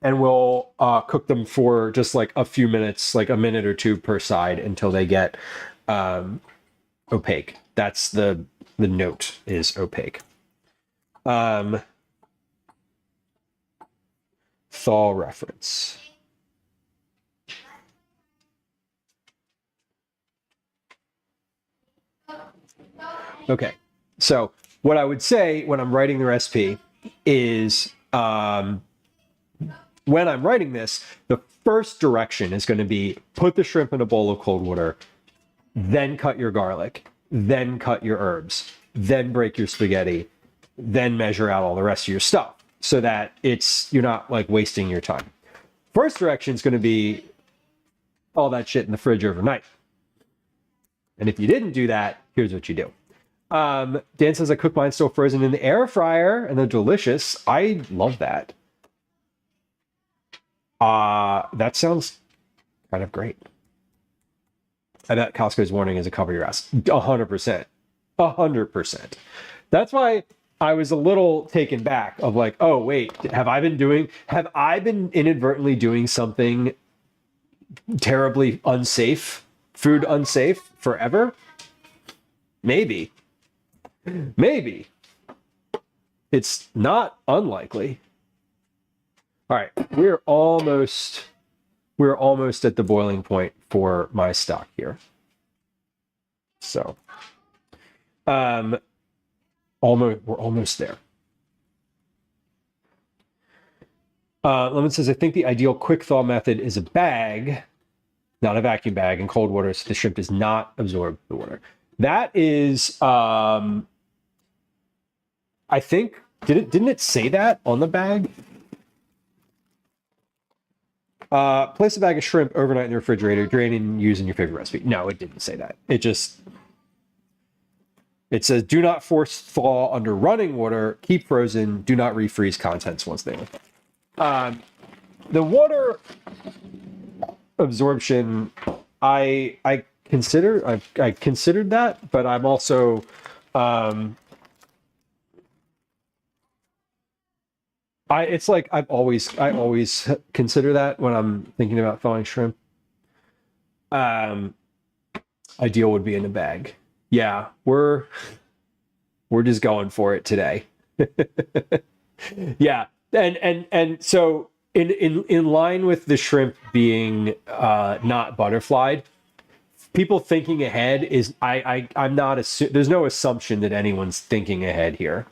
and we'll cook them for just like a few minutes, like a minute or two per side until they get opaque. That's the note is opaque. Thaw reference. Okay, so what I would say when I'm writing the recipe is when I'm writing this, the first direction is going to be put the shrimp in a bowl of cold water, then cut your garlic, then cut your herbs, then break your spaghetti, then measure out all the rest of your stuff so that you're not like wasting your time. First direction is going to be all that shit in the fridge overnight. And if you didn't do that, here's what you do. Dan says, I cook mine still frozen in the air fryer, and they're delicious. I love that. That sounds kind of great. I bet Costco's warning is a cover your ass. 100%. 100%. That's why I was a little taken back of like, oh, wait, have I been inadvertently doing something terribly unsafe, food unsafe forever? Maybe. It's not unlikely. All right, we're almost at the boiling point for my stock here. So, we're almost there. Lemon says, I think the ideal quick thaw method is a bag, not a vacuum bag, in cold water so the shrimp does not absorb the water. That is, I think, didn't it say that on the bag? Place a bag of shrimp overnight in the refrigerator, drain and use in your favorite recipe. No, it didn't say that. It says, do not force thaw under running water, keep frozen, do not refreeze contents once they are. The water absorption, I considered that, but I'm also, it's like I always consider that when I'm thinking about thawing shrimp. Ideal would be in a bag. Yeah, we're just going for it today. Yeah, and so in line with the shrimp being not butterflied, people thinking ahead is I'm not there's no assumption that anyone's thinking ahead here.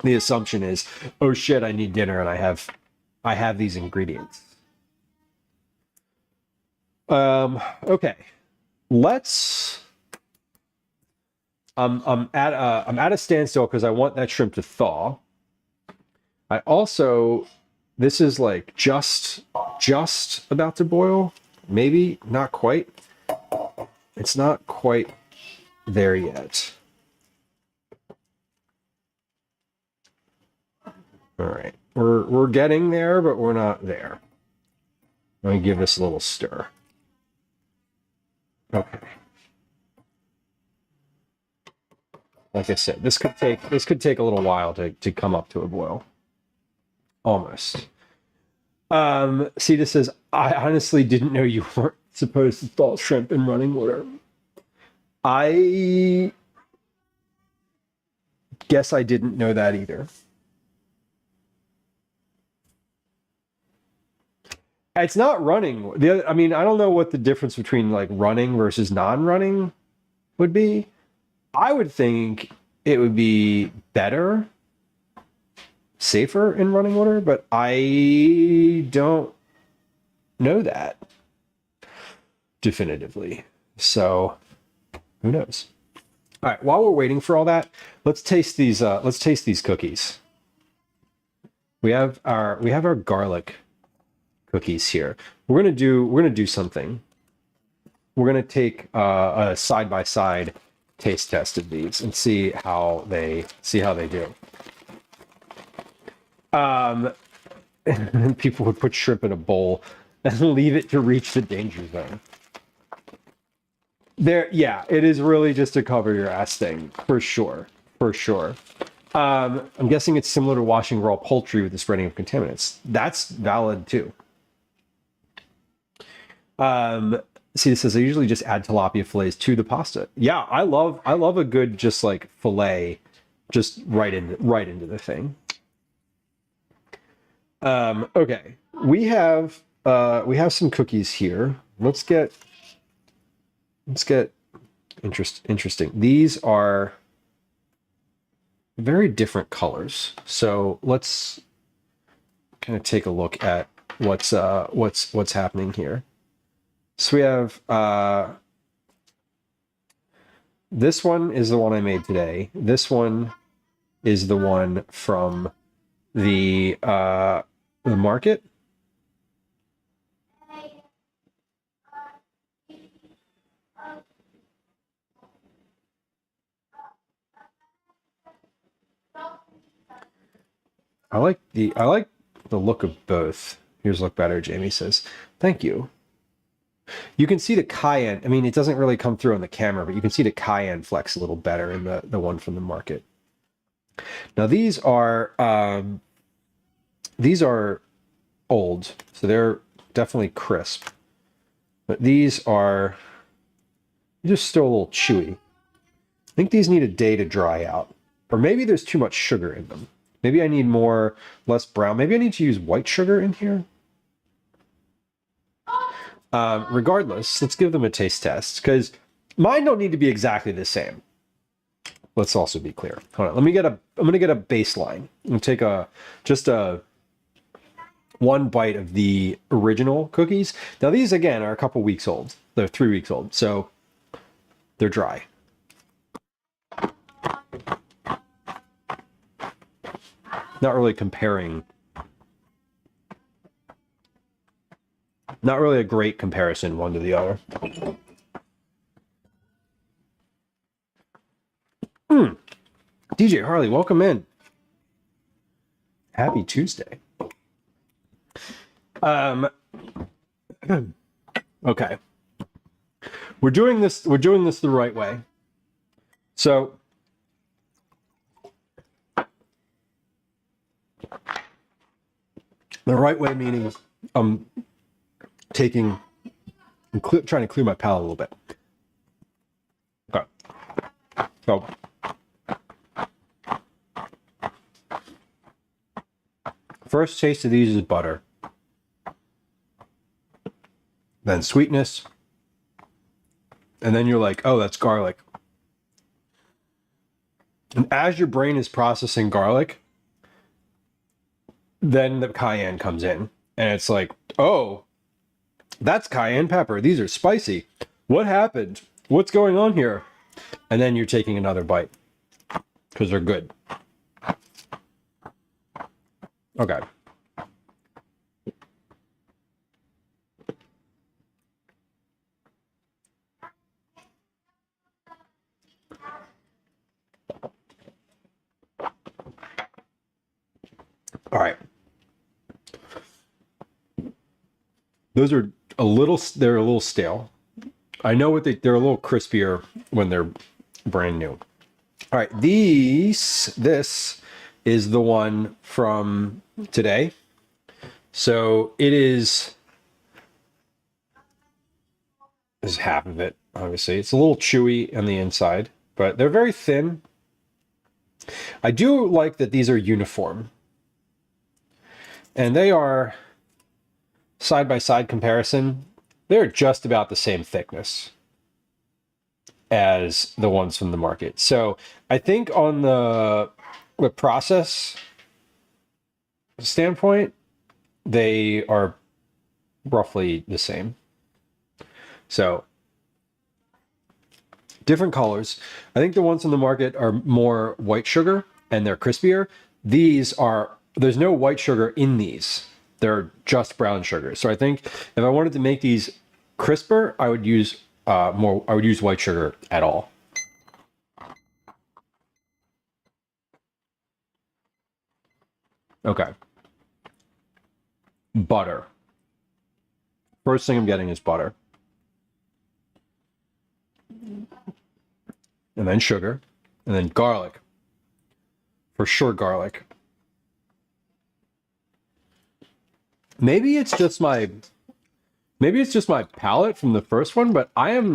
The assumption is, oh shit, I need dinner and I have these ingredients. Okay, let's. I'm at a standstill because I want that shrimp to thaw. I also, this is like just about to boil, maybe not quite. It's not quite there yet. All right, we're getting there, but we're not there. Let me give this a little stir. Okay. Like I said, this could take a little while to come up to a boil. Almost. Sita says, I honestly didn't know you weren't supposed to thaw shrimp in running water. I guess I didn't know that either. It's not running. I mean, I don't know what the difference between like running versus non-running would be. I would think it would be better, safer in running water, but I don't know that definitively. So who knows? All right, while we're waiting for all that, let's taste these cookies. We have our garlic cookies here. We're gonna do something. We're gonna take a side-by-side taste test of these and see how they do. And people would put shrimp in a bowl and leave it to reach the danger zone. Yeah, it is really just a cover your ass thing, for sure. I'm guessing it's similar to washing raw poultry with the spreading of contaminants. That's valid too. See, this says I usually just add tilapia fillets to the pasta. Yeah, I love a good just like fillet, just right into the thing. Okay, we have some cookies here. Let's get interesting. These are very different colors. So let's kind of take a look at what's happening here. So we have this one is the one I made today. This one is the one from the market. I like the look of both. Here's look better, Jamie says. Thank you. You can see the cayenne. I mean, it doesn't really come through on the camera, but you can see the cayenne flex a little better in the one from the market. Now these are old, so they're definitely crisp. But these are just still a little chewy. I think these need a day to dry out. Or maybe there's too much sugar in them. Maybe I need less brown. Maybe I need to use white sugar in here. Regardless, let's give them a taste test because mine don't need to be exactly the same. Let's also be clear. Hold on. I'm gonna get a baseline. I'm gonna take just one bite of the original cookies. Now these again are a couple weeks old. They're 3 weeks old, so they're dry. Not really comparing. Not really a great comparison one to the other. DJ Harley, welcome in. Happy Tuesday. Okay. We're doing this the right way. So the right way meaning I'm trying to clear my palate a little bit. Okay. So first taste of these is butter. Then sweetness. And then you're like, oh, that's garlic. And as your brain is processing garlic, then the cayenne comes in. And it's like, oh, that's cayenne pepper. These are spicy. What happened? What's going on here? And then you're taking another bite because they're good. Okay. All right. Those are they're a little stale. I know they're a little crispier when they're brand new. All right, this is the one from today. So this is half of it, obviously. It's a little chewy on the inside, but they're very thin. I do like that these are uniform. And they are side-by-side comparison. They're just about the same thickness as the ones from the market. So I think on the process standpoint, they are roughly the same. So different colors. I think the ones on the market are more white sugar and they're crispier. There's no white sugar in these. They're just brown sugar. So I think if I wanted to make these crisper, I would use white sugar at all. Okay. Butter. First thing I'm getting is butter. And then sugar. And then garlic. For sure garlic. Maybe it's just my palate from the first one, but I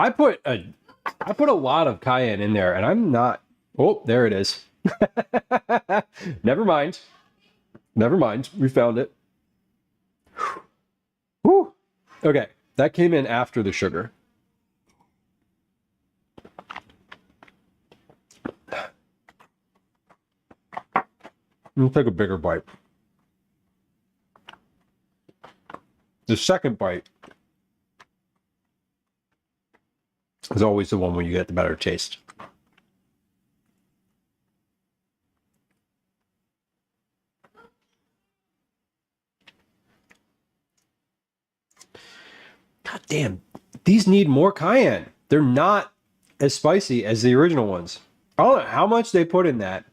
put a lot of cayenne in there, and I'm not. Oh, there it is. Never mind. Never mind. We found it. Whew. Okay, that came in after the sugar. Let me take a bigger bite. The second bite is always the one where you get the better taste. God damn, these need more cayenne. They're not as spicy as the original ones. I don't know how much they put in that.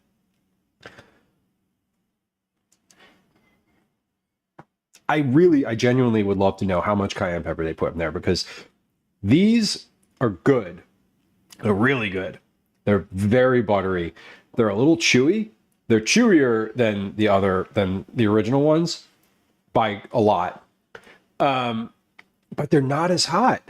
I genuinely would love to know how much cayenne pepper they put in there, because these are good. They're really good. They're very buttery. They're a little chewy. They're chewier than the original ones by a lot. But they're not as hot.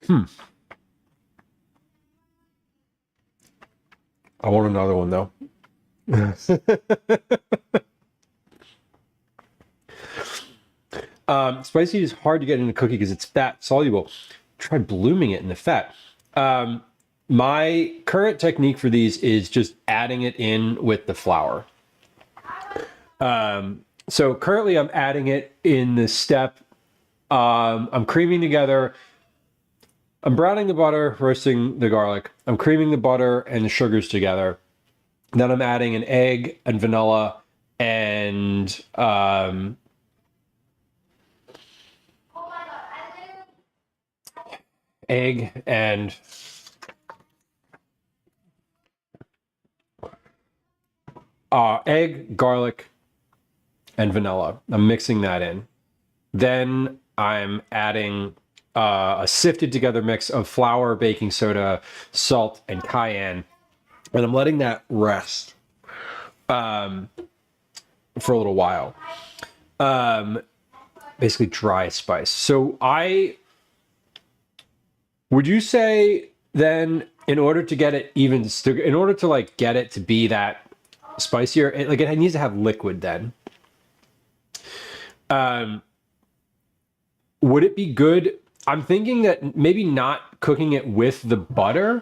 I want another one though. Spicy is hard to get in a cookie because it's fat soluble. Try blooming it in the fat. My current technique for these is just adding it in with the flour. So currently I'm adding it in the step. I'm creaming together. I'm browning the butter, roasting the garlic. I'm creaming the butter and the sugars together. Then I'm adding an egg and vanilla and egg, garlic, and vanilla. I'm mixing that in. Then I'm adding a sifted together mix of flour, baking soda, salt, and cayenne. And I'm letting that rest for a little while. Basically dry spice. So would you say then, in order to get it in order to like get it to be that spicier, it needs to have liquid then. Would it be good? I'm thinking that maybe not cooking it with the butter,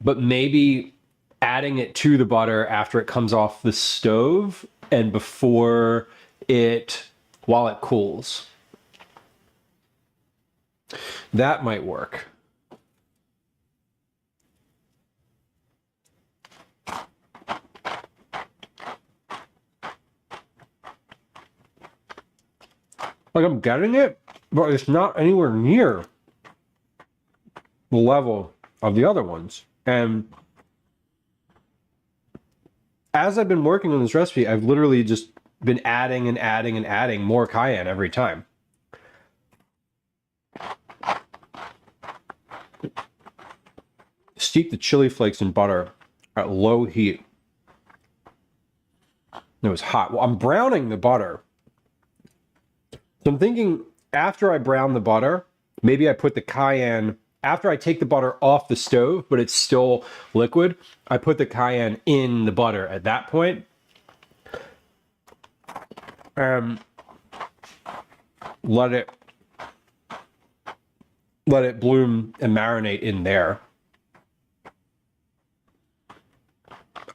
but maybe adding it to the butter after it comes off the stove and while it cools. That might work. Like, I'm getting it, but it's not anywhere near the level of the other ones. And as I've been working on this recipe, I've literally just been adding and adding and adding more cayenne every time. Steep the chili flakes in butter at low heat. It was hot. Well, I'm browning the butter. So I'm thinking after I brown the butter, maybe I put the cayenne, after I take the butter off the stove, but it's still liquid, I put the cayenne in the butter at that point. Let it bloom and marinate in there.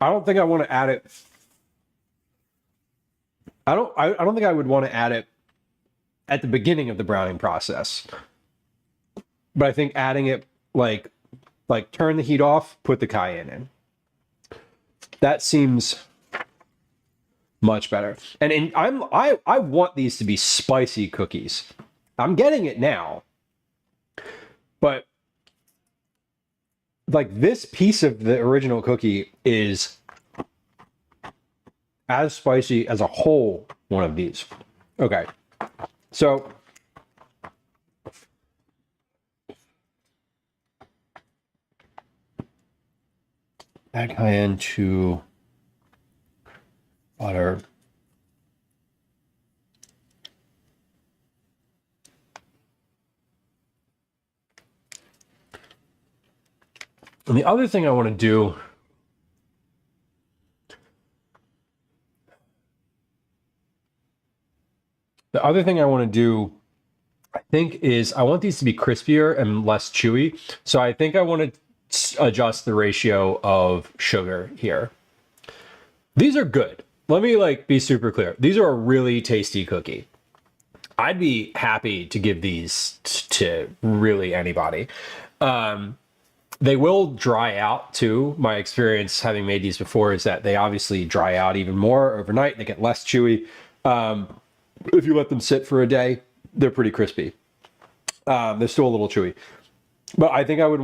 I don't think I want to add it. I don't think I would want to add it at the beginning of the browning process. But I think adding it like turn the heat off, put the cayenne in. That seems much better. And I want these to be spicy cookies. I'm getting it now. But like this piece of the original cookie is as spicy as a whole one of these. Okay, so add cayenne to butter. And the other thing I want to do I think is I want these to be crispier and less chewy. So I think I want to adjust the ratio of sugar here. These are good. Let me like be super clear. These are a really tasty cookie. I'd be happy to give these to really anybody. They will dry out too. My experience having made these before is that they obviously dry out even more overnight. They get less chewy. If you let them sit for a day, they're pretty crispy. They're still a little chewy. But I think I'm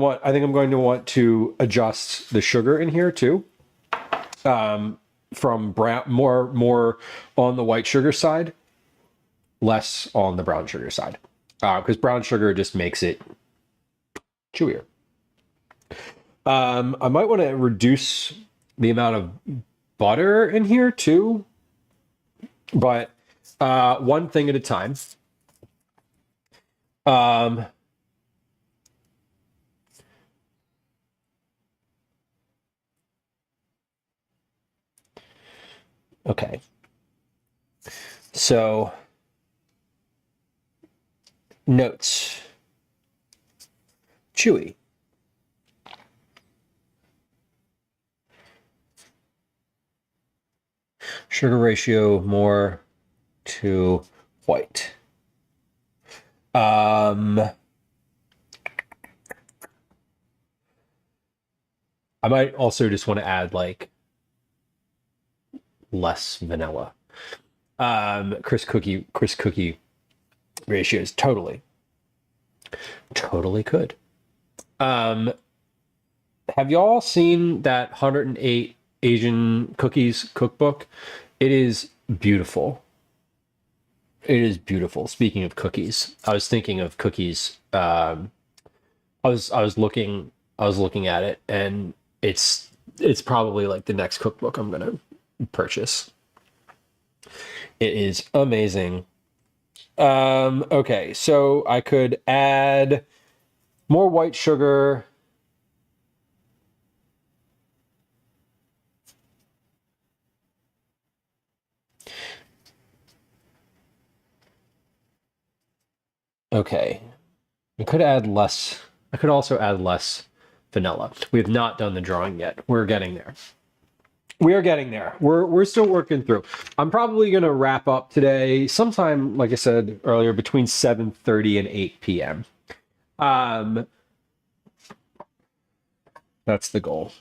going to want to adjust the sugar in here too. From brown, more on the white sugar side, less on the brown sugar side. Because brown sugar just makes it chewier. I might want to reduce the amount of butter in here too, but one thing at a time. Okay. So, notes. Chewy. Sugar ratio more to white. I might also just want to add like less vanilla. Crisp cookie ratios totally could. Have y'all seen that 108 Asian cookies cookbook? It is beautiful. It is beautiful. Speaking of cookies, I was thinking of cookies. I was looking at it, and it's probably like the next cookbook I'm gonna purchase. It is amazing. Okay, so I could add more white sugar. Okay, I could add less. I could also add less vanilla. We have not done the drawing yet. We're getting there. We are getting there. We're still working through. I'm probably going to wrap up today sometime, like I said earlier, between 7:30 and 8 p.m. That's the goal.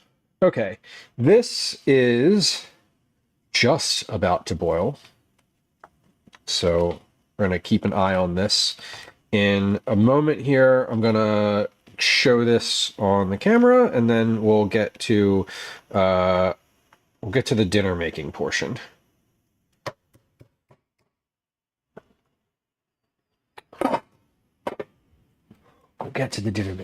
Okay, this is just about to boil. So we're going to keep an eye on this. In a moment here, I'm going to show this on the camera, and then we'll get to the dinner making portion. We'll get to the dinner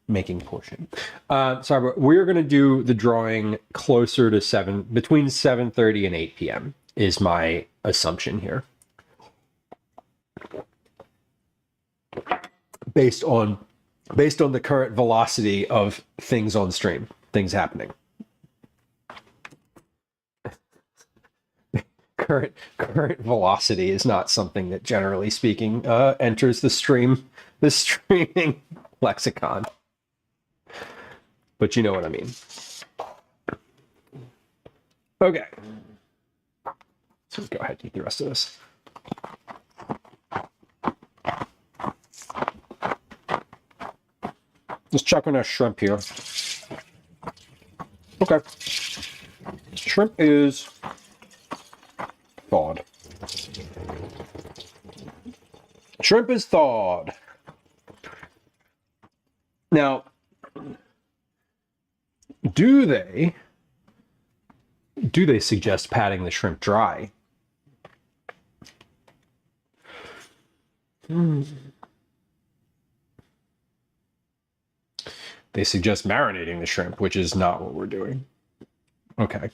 making portion. Sorry, but we're going to do the drawing closer to between 7:30 and 8 p.m. is my assumption here. Based on the current velocity of things on stream, things happening. Current velocity is not something that, generally speaking, enters the streaming lexicon. But you know what I mean. Okay. So let's go ahead and eat the rest of this. Just checking our shrimp here. Okay. Shrimp is thawed. Shrimp is thawed. Now, do do they suggest patting the shrimp dry? They suggest marinating the shrimp, which is not what we're doing. Okay.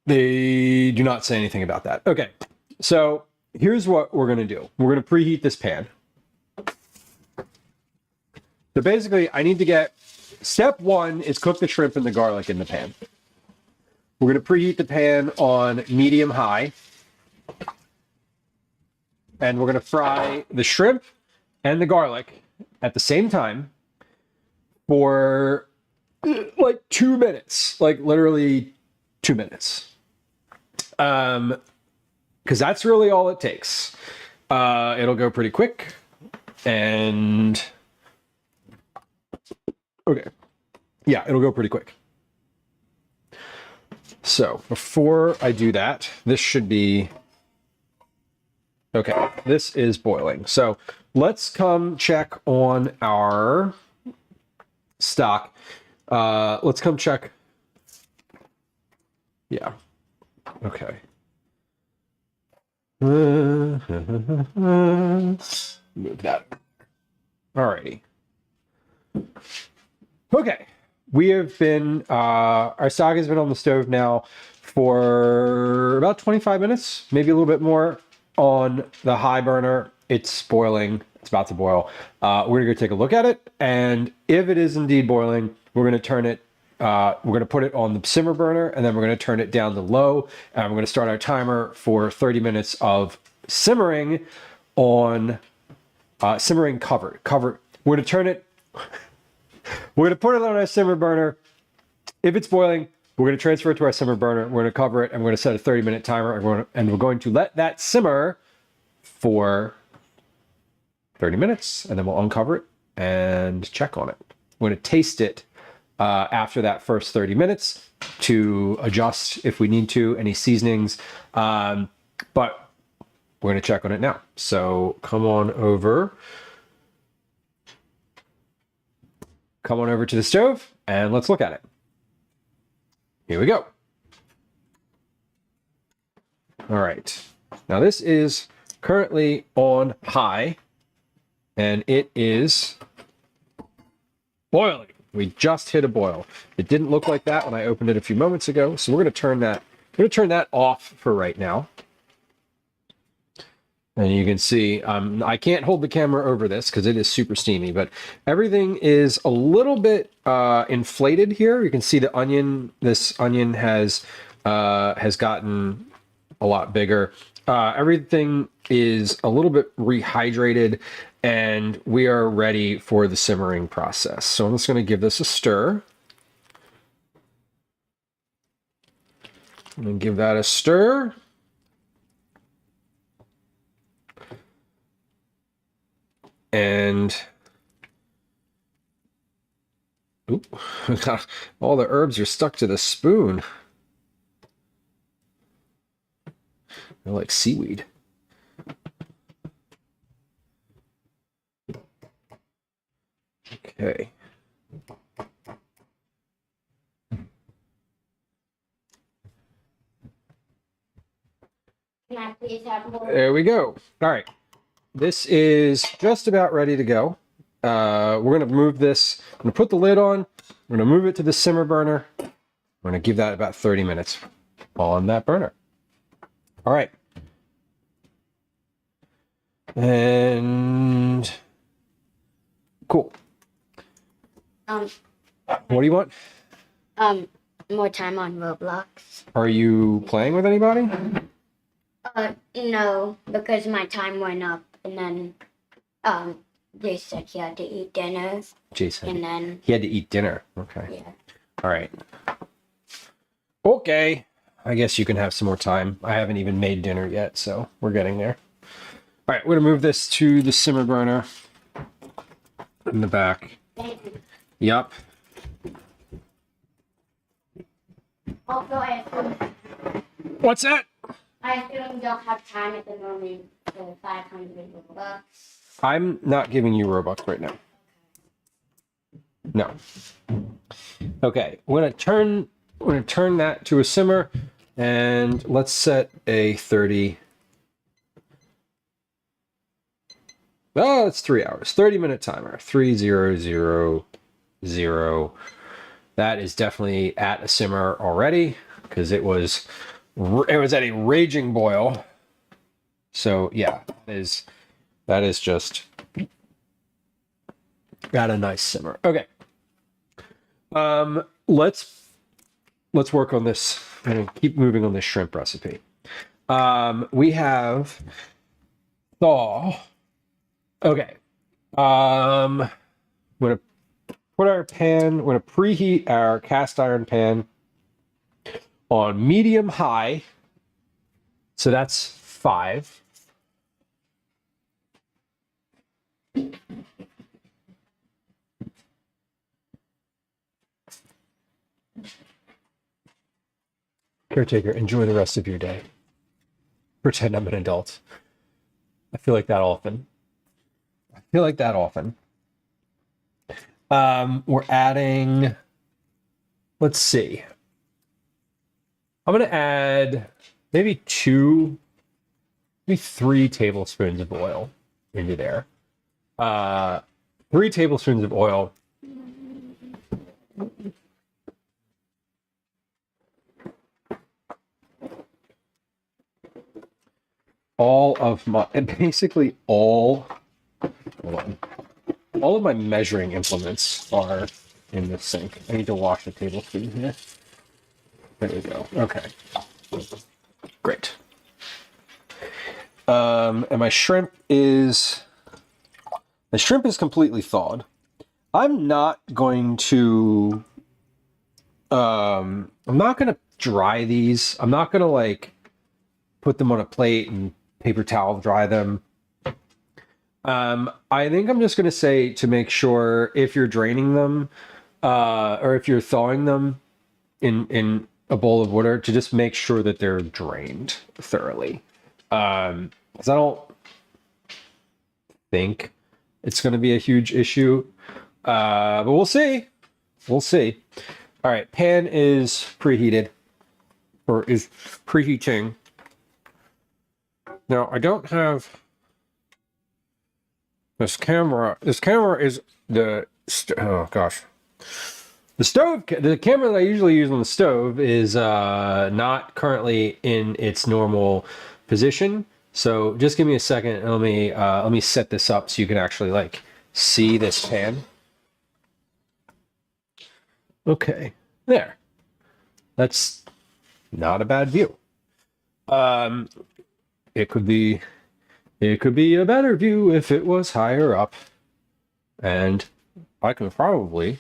They do not say anything about that. Okay, so here's what we're going to do. We're going to preheat this pan. So basically, I need to get, step one is cook the shrimp and the garlic in the pan. We're going to preheat the pan on medium high. And we're going to fry the shrimp and the garlic at the same time for like 2 minutes, like literally 2 minutes. Because that's really all it takes. It'll go pretty quick. And okay. Yeah, it'll go pretty quick. So before I do that, this should be okay. This is boiling. So let's come check on our stock. Let's come check. Yeah. Okay. Move that. Alrighty. Okay. We have been, our stock has been on the stove now for about 25 minutes, maybe a little bit more on the high burner. It's boiling. It's about to boil. We're going to go take a look at it. And if it is indeed boiling, we're going to turn it, we're going to put it on the simmer burner, and then we're going to turn it down to low. And we're going to start our timer for 30 minutes of simmering on, simmering covered. We're going to turn it, we're going to put it on our simmer burner. If it's boiling, we're going to transfer it to our simmer burner. We're going to cover it, and we're going to set a 30-minute timer, and we're going to let that simmer for 30 minutes, and then we'll uncover it and check on it. We're going to taste it after that first 30 minutes to adjust if we need to, any seasonings. But we're going to check on it now. So come on over to the stove and let's look at it. Here we go. All right. Now this is currently on high and it is boiling. We just hit a boil. It didn't look like that when I opened it a few moments ago. So we're going to turn that off for right now. And you can see, I can't hold the camera over this because it is super steamy, but everything is a little bit inflated here. You can see the onion, this onion has gotten a lot bigger. Everything is a little bit rehydrated and we are ready for the simmering process. So I'm just going to give this a stir. I'm going to give that a stir. And oop, all the herbs are stuck to the spoon. They're like seaweed. Okay. Can I please have more? There we go. All right. This is just about ready to go. We're going to move this. I'm going to put the lid on. We're going to move it to the simmer burner. We're going to give that about 30 minutes on that burner. All right. And cool. What do you want? More time on Roblox. Are you playing with anybody? No, because my time went up, and then, they said he had to eat dinner, Jason. and then, He had to eat dinner. Okay. yeah. All right. Okay. I guess you can have some more time. I haven't even made dinner yet, so we're getting there. All right, we're going to move this to the simmer burner in the back. Thank you. Yup. Also, What's that? I assume you don't have time at the moment for 500 Robux. I'm not giving you Robux right now. No. Okay, we're gonna turn that to a simmer, and let's set a 30. Oh, it's 3 hours. 30-minute timer. 3000. That is definitely at a simmer already because it was at a raging boil. So yeah, that is just got a nice simmer. Okay. Let's work on this and keep moving on this shrimp recipe. We have thaw. Okay. I'm gonna put our pan. We're gonna preheat our cast iron pan on medium high. So that's 5. Caretaker, enjoy the rest of your day. Pretend I'm an adult. I feel like that often. We're adding, let's see. I'm going to add maybe 3 tablespoons of oil into there. 3 tablespoons of oil. Basically all of my measuring implements are in the sink. I need to wash the tablespoon here. There we go. Okay. Great. And my shrimp is completely thawed. I'm not going to dry these. I'm not gonna like put them on a plate and paper towel dry them. I think I'm just gonna say to make sure if you're draining them, or if you're thawing them in a bowl of water, to just make sure that they're drained thoroughly. Because I don't think it's gonna be a huge issue. But we'll see. We'll see. All right, pan is preheated, or is preheating. Now I don't have this camera. This camera is oh gosh. The camera that I usually use on the stove is not currently in its normal position. So just give me a second and let me set this up so you can actually like see this pan. Okay, there. That's not a bad view. It could be a better view if it was higher up. And I could probably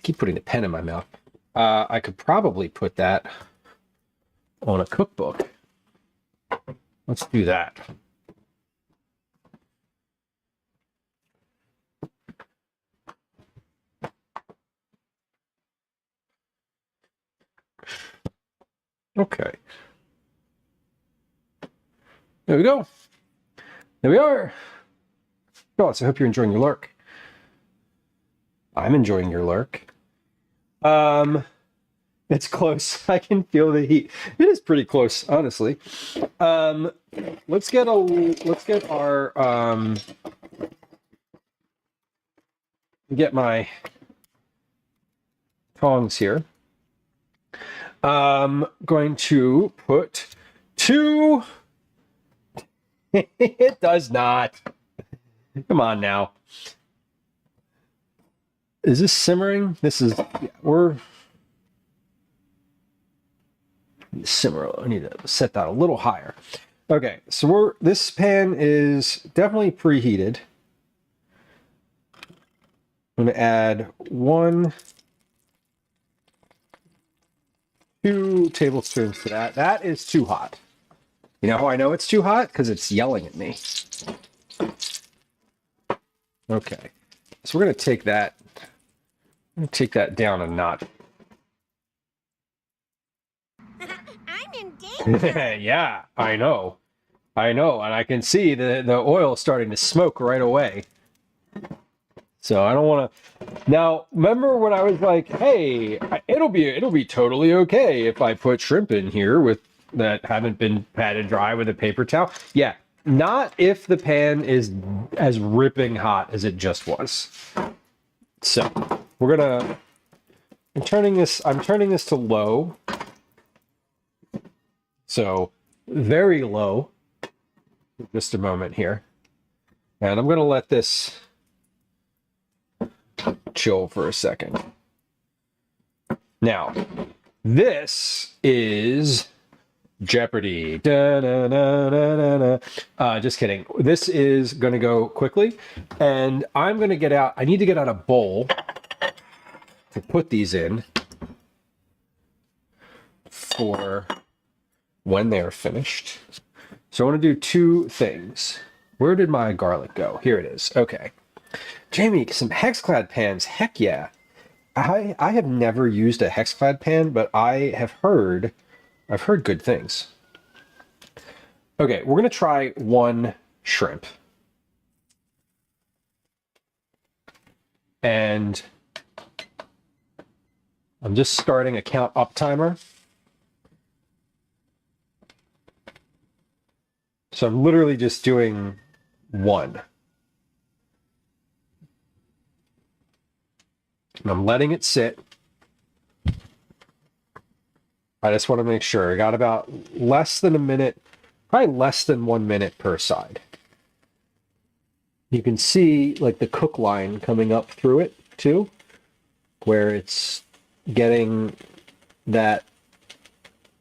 keep putting the pen in my mouth. I could probably put that on a cookbook. Let's do that. Okay. There we go. There we are. Gosh, I hope you're enjoying your lurk. I'm enjoying your lurk. It's close. I can feel the heat. It is pretty close, honestly. Let's get my tongs here. Going to put 2. It does not. Come on now. Is this simmering? This is, yeah, we're simmer. I need to set that a little higher. Okay, so this pan is definitely preheated. I'm going to add 2 tablespoons to that. That is too hot. You know how I know it's too hot? Because it's yelling at me. Okay, so we're going to take that down a notch. Yeah, I know. I know, and I can see the oil starting to smoke right away. So I don't want to. Now, remember when I was like, "Hey, it'll be totally okay if I put shrimp in here with that haven't been patted dry with a paper towel." Yeah, not if the pan is as ripping hot as it just was. So we're gonna. I'm turning this to low. So very low. Just a moment here, and I'm gonna let this chill for a second. Now, this is Jeopardy. Just kidding. This is going to go quickly, and I'm going to get out. I need to get out a bowl to put these in for when they're finished. So I want to do two things. Where did my garlic go? Here it is. Okay. Jamie, some Hexclad pans. Heck yeah. I have never used a Hexclad pan, but I've heard good things. Okay, we're going to try one shrimp. And I'm just starting a count up timer. So I'm literally just doing one. And I'm letting it sit. I just want to make sure. I got about less than a minute, probably less than 1 minute per side. You can see like the cook line coming up through it too, where it's getting that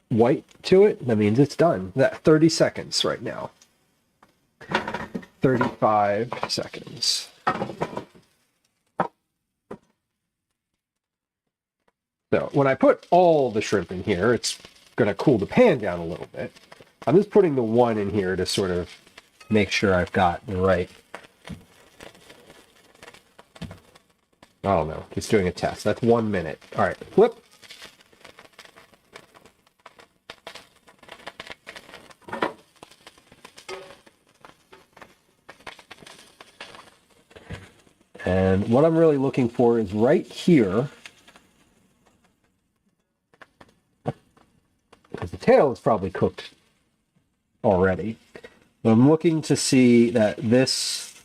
white to it. That means it's done. That 30 seconds right now. 35 seconds. So when I put all the shrimp in here, it's going to cool the pan down a little bit. I'm just putting the one in here to sort of make sure I've got the right. I don't know, just doing a test. That's 1 minute. All right, flip. And what I'm really looking for is right here. Because the tail is probably cooked already. But I'm looking to see that this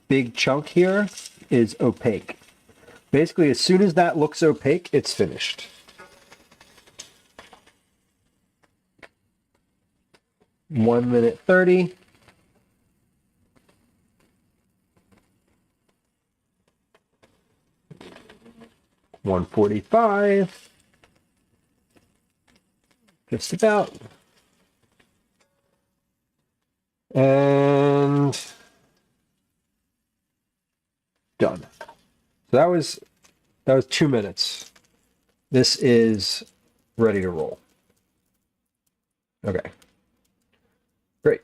big chunk here is opaque. Basically, as soon as that looks opaque, it's finished. One minute 30. $145. Just about. And done. So that was 2 minutes. This is ready to roll. Okay. Great.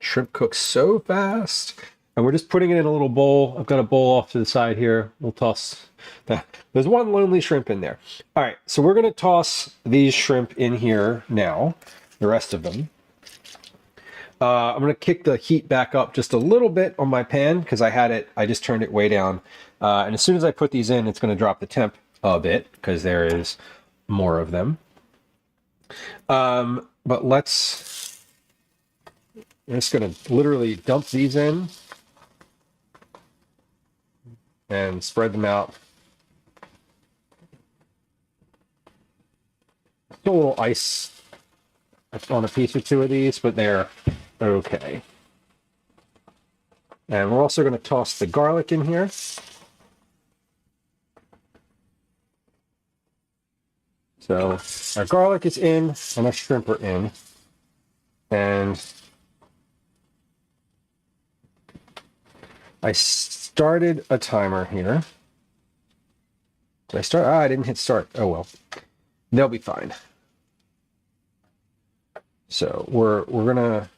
Shrimp cooks so fast. And we're just putting it in a little bowl. I've got a bowl off to the side here. We'll toss that. There's one lonely shrimp in there. All right, so we're going to toss these shrimp in here now, the rest of them. I'm going to kick the heat back up just a little bit on my pan because I just turned it way down. And as soon as I put these in, it's going to drop the temp a bit because there is more of them. But I'm just going to literally dump these in and spread them out. Still a little ice on a piece or two of these, but they're okay. And we're also going to toss the garlic in here. So our garlic is in and our shrimp are in. And I started a timer here. Did I start? I didn't hit start. Oh well. They'll be fine. So we're gonna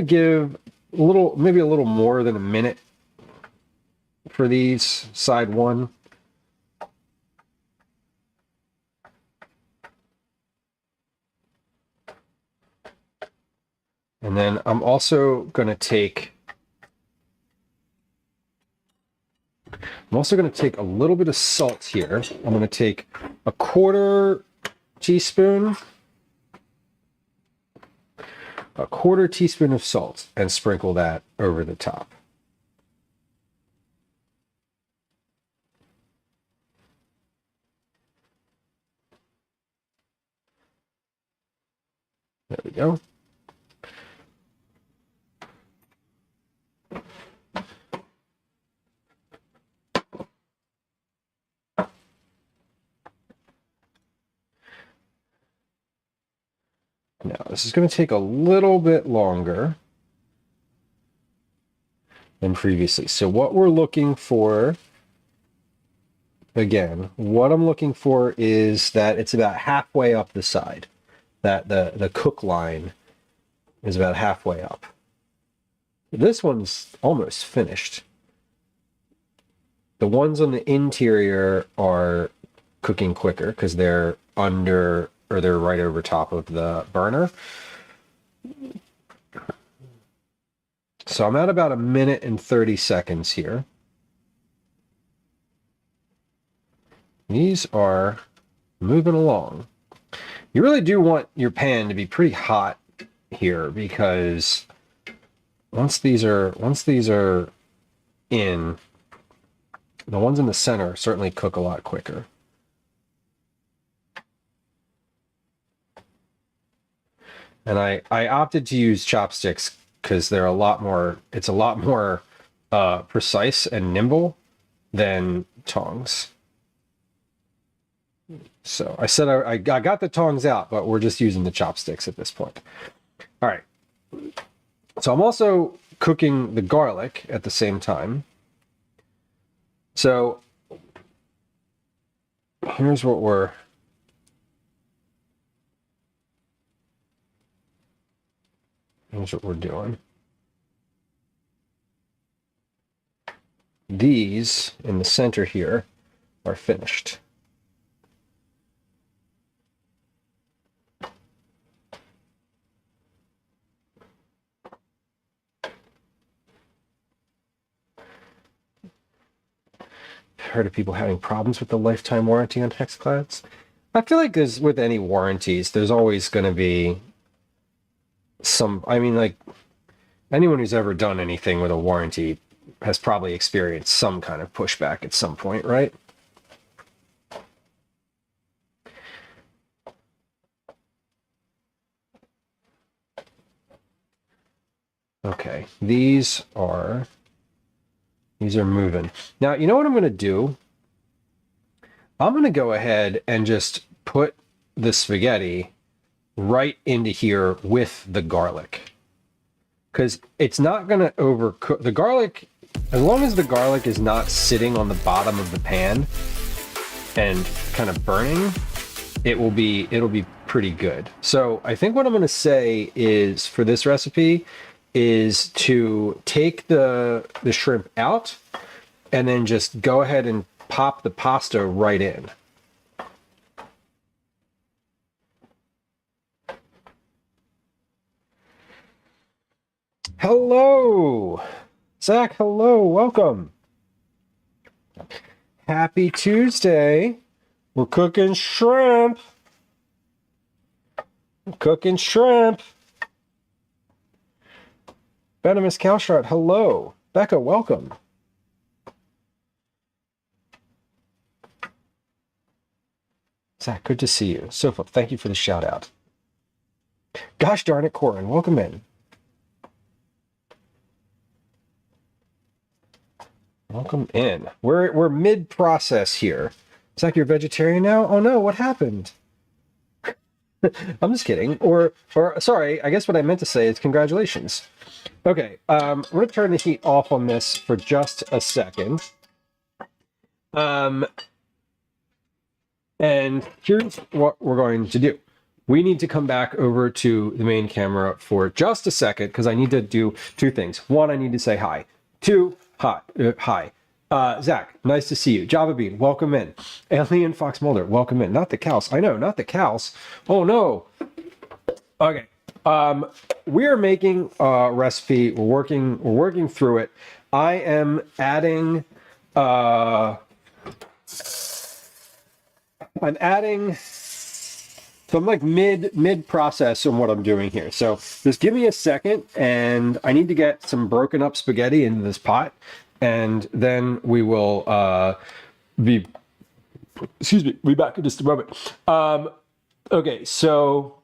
give a little, maybe a little more than a minute for these side one. And then I'm also going to take a little bit of salt here. I'm going to take a 1/4 teaspoon, of salt and sprinkle that over the top. There we go. Now, this is going to take a little bit longer than previously. So what we're looking for, again, what I'm looking for is that it's about halfway up the side, that the cook line is about halfway up. This one's almost finished. The ones on the interior are cooking quicker because they're under, or they're right over top of the burner. So I'm at about 1 minute and 30 seconds here. These are moving along. You really do want your pan to be pretty hot here because once these are in, the ones in the center certainly cook a lot quicker. And I opted to use chopsticks because they're it's a lot more precise and nimble than tongs. So I said I got the tongs out, but we're just using the chopsticks at this point. All right. So I'm also cooking the garlic at the same time. So here's what we're doing. These in the center here are finished. Heard of people having problems with the lifetime warranty on Hexclads. I feel like there's, with any warranties, there's always going to be some, I mean, like, anyone who's ever done anything with a warranty has probably experienced some kind of pushback at some point, right? Okay, these are moving. Now, you know what I'm going to do? I'm going to go ahead and just put the spaghetti right into here with the garlic. Because it's not going to overcook. The garlic, as long as the garlic is not sitting on the bottom of the pan and kind of burning, it'll be pretty good. So I think what I'm going to say is, for this recipe, is to take the shrimp out and then just go ahead and pop the pasta right in. Hello, Zach. Hello, welcome. Happy Tuesday. We're cooking shrimp. Cooking shrimp. Venomous Cowshot, hello. Becca, welcome. Zach, good to see you. Sofa, thank you for the shout out. Gosh darn it, Corin, welcome in. Welcome in. We're mid-process here. Zach, you're vegetarian now? Oh no, what happened? I'm just kidding. Or sorry, I guess what I meant to say is congratulations. Okay, I'm going to turn the heat off on this for just a second. And here's what we're going to do. We need to come back over to the main camera for just a second because I need to do two things. One, I need to say hi. Two, hi. Zach, nice to see you. Java Bean, welcome in. Alien Fox Mulder, welcome in. Not the cows. I know, not the cows. Oh no. Okay. We are making a recipe. We're working through it. I am adding. I'm adding. So I'm like mid process on what I'm doing here. So just give me a second, and I need to get some broken up spaghetti into this pot, and then we will be back in just a moment. Okay, so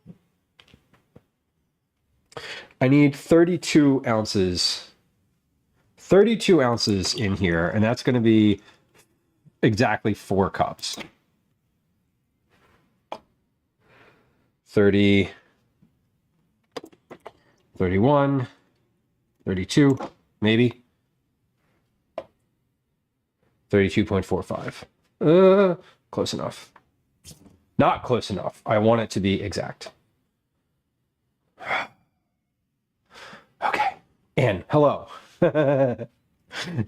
I need 32 ounces. 32 ounces in here, and that's going to be exactly 4 cups. 30, 31, 32, maybe. 32.45. Close enough. Not close enough. I want it to be exact. Okay. And hello.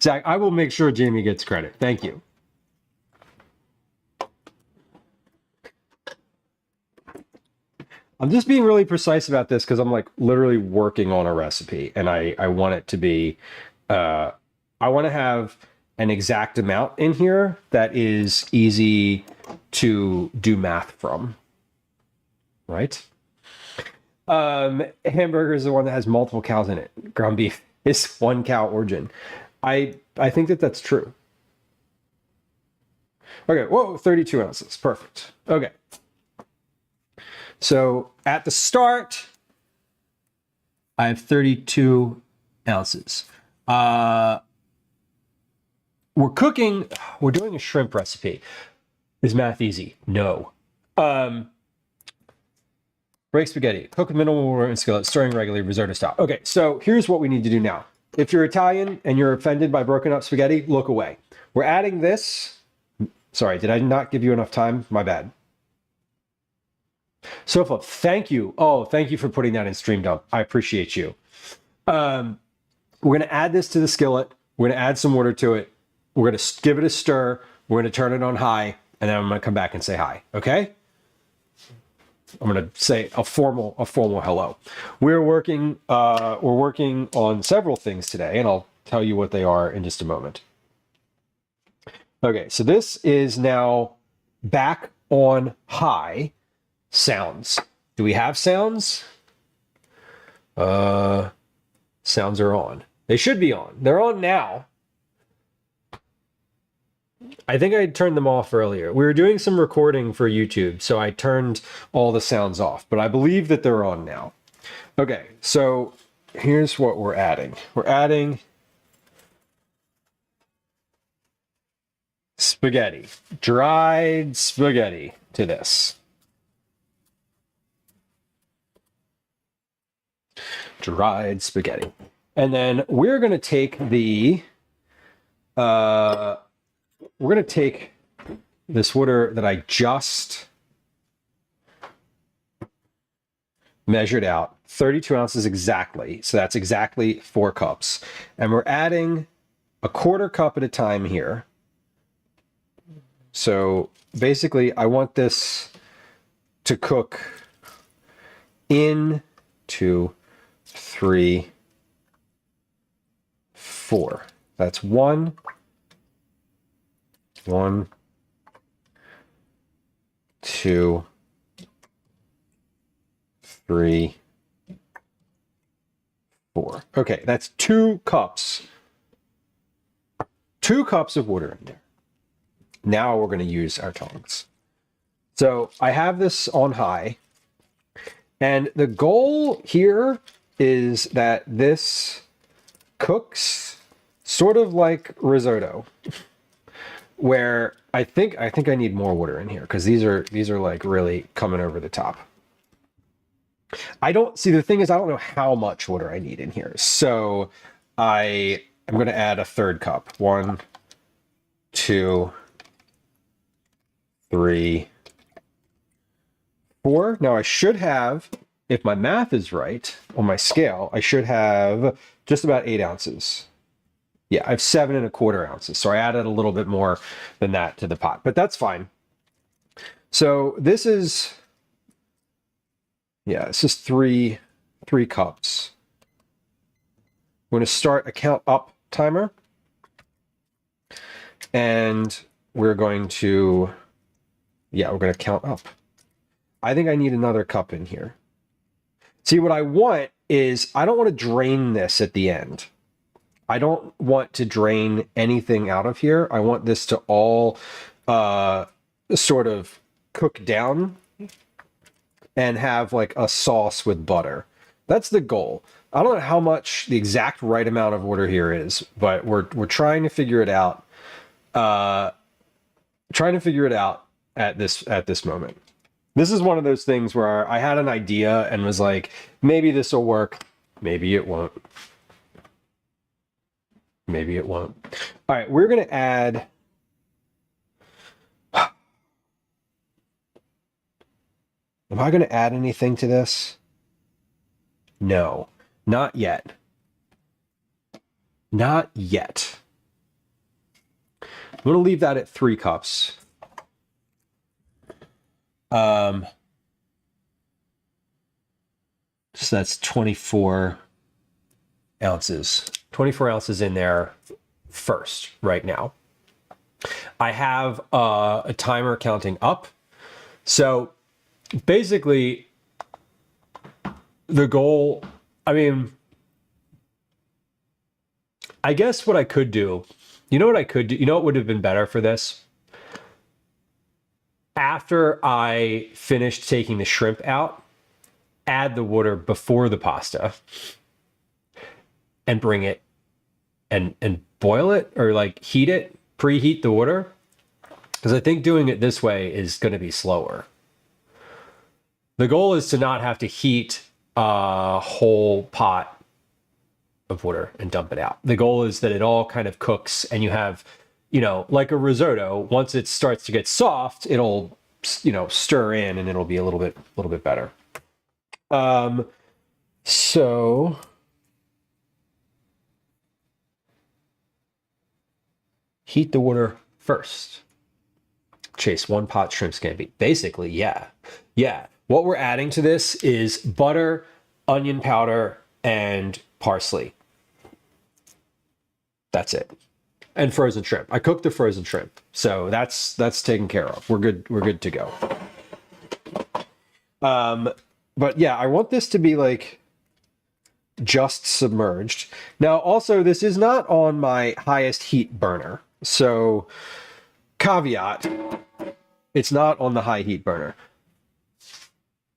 Zach, I will make sure Jamie gets credit. Thank you. I'm just being really precise about this because I'm like literally working on a recipe, and I want it to be, I want to have an exact amount in here that is easy to do math from, right? Hamburger is the one that has multiple cows in it. Ground beef is 1 cow origin. I think that that's true. Okay, whoa, 32 ounces, perfect. Okay. So at the start, I have 32 ounces. We're doing a shrimp recipe. Is math easy? No. Break spaghetti, cook with minimal water in skillet, stirring regularly, risotto style. Okay, so here's what we need to do now. If you're Italian and you're offended by broken up spaghetti, look away. We're adding this. Sorry, did I not give you enough time? My bad. Sofa, thank you. Oh, thank you for putting that in stream dump. I appreciate you. We're going to add this to the skillet. We're going to add some water to it. We're going to give it a stir. We're going to turn it on high, and then I'm going to come back and say hi. Okay? I'm going to say a formal hello. We're working on several things today, and I'll tell you what they are in just a moment. Okay, so this is now back on high. Sounds. Do we have sounds? Sounds are on. They should be on. They're on now. I think I turned them off earlier. We were doing some recording for YouTube, so I turned all the sounds off, but I believe that they're on now. Okay, so here's what we're adding. We're adding spaghetti, dried spaghetti to this. Dried spaghetti. And then we're going to take the, we're going to take this water that I just measured out, 32 ounces exactly. So that's exactly 4 cups. And we're adding a 1/4 cup at a time here. So basically I want this to cook in 2, 3, 4. That's 1, 2, 3, 4. Okay, that's 2 cups. 2 cups of water in there. Now we're going to use our tongs. So I have this on high, and the goal here is that this cooks sort of like risotto, where I think I need more water in here because these are like really coming over the top. I don't see, the thing is I don't know how much water I need in here, so I am going to add a 1/3 cup. 1, 2, 3, 4. Now I should have, if my math is right on my scale, I should have just about 8 ounces. Yeah, I have 7 1/4 ounces. So I added a little bit more than that to the pot, but that's fine. So this is 3 3 cups. We're going to start a count up timer. And we're going to, we're going to count up. I think I need another cup in here. See, what I want is, I don't want to drain this at the end. I don't want to drain anything out of here. I want this to all sort of cook down and have like a sauce with butter. That's the goal. I don't know how much the exact right amount of water here is, but we're trying to figure it out. Trying to figure it out at this moment. This is one of those things where I had an idea and was like, maybe this will work, maybe it won't. Maybe it won't. All right, we're going to add... Am I going to add anything to this? No, not yet. Not yet. I'm going to leave that at 3 cups. So that's 24 ounces. 24 ounces in there first right now. I have a timer counting up. So basically the goal, I mean, I guess what I could do, you know what I could do? You know what would have been better for this? After I finished taking the shrimp out, add the water before the pasta and bring it and boil it, or like heat it, preheat the water. Because I think doing it this way is going to be slower. The goal is to not have to heat a whole pot of water and dump it out. The goal is that it all kind of cooks and you have, you know, like a risotto, once it starts to get soft, it'll, you know, stir in and it'll be a little bit better. So heat the water first. Chase 1 pot shrimp scampi. Basically, yeah. What we're adding to this is butter, onion powder, and parsley. That's it. And frozen shrimp. I cooked the frozen shrimp, so that's taken care of. We're good to go. But yeah, I want this to be like just submerged. Now, also, this is not on my highest heat burner, so caveat, it's not on the high heat burner.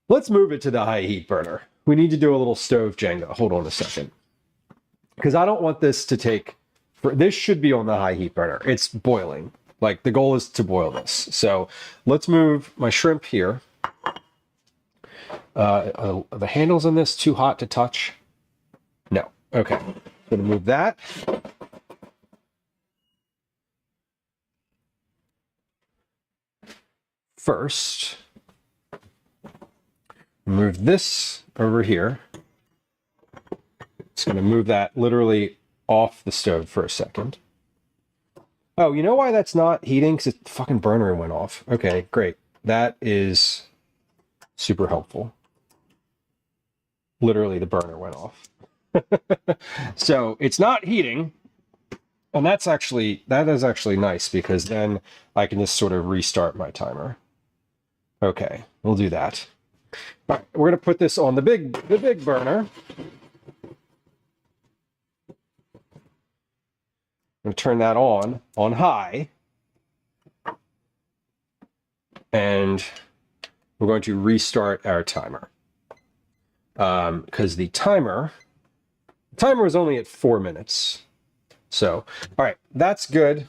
Let's move it to the high heat burner. We need to do a little stove Jenga. Hold on a second, because I don't want this to take. This should be on the high heat burner. It's boiling. Like, the goal is to boil this. So let's move my shrimp here. Are the handles on this too hot to touch? No. Okay. Gonna move that. First, move this over here. It's gonna move that literally off the stove for a second. Oh, you know why that's not heating? Because the fucking burner went off. Okay, great. That is super helpful. Literally, the burner went off. So it's not heating. And that is actually nice, because then I can just sort of restart my timer. Okay, we'll do that. All right, we're gonna put this on the big burner. I'm going to turn that on high, and we're going to restart our timer, because the timer is only at 4 minutes. So, all right, that's good.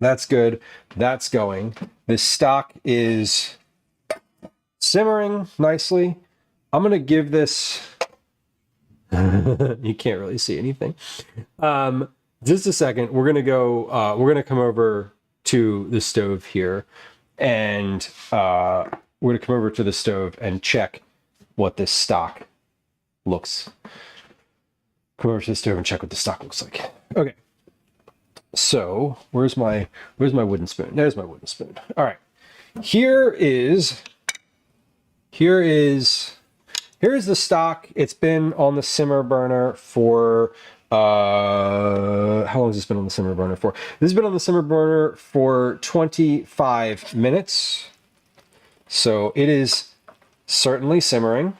That's good. That's going. This stock is simmering nicely. I'm going to give this, you can't really see anything. Just a second, we're gonna come over to the stove here, and we're gonna come over to the stove and check what this stock looks. Come over to the stove and check what the stock looks like. Okay. So where's my wooden spoon? There's my wooden spoon. All right. Here is here's the stock. It's been on the simmer burner for, how long has this been on the simmer burner for? This has been on the simmer burner for 25 minutes. So it is certainly simmering.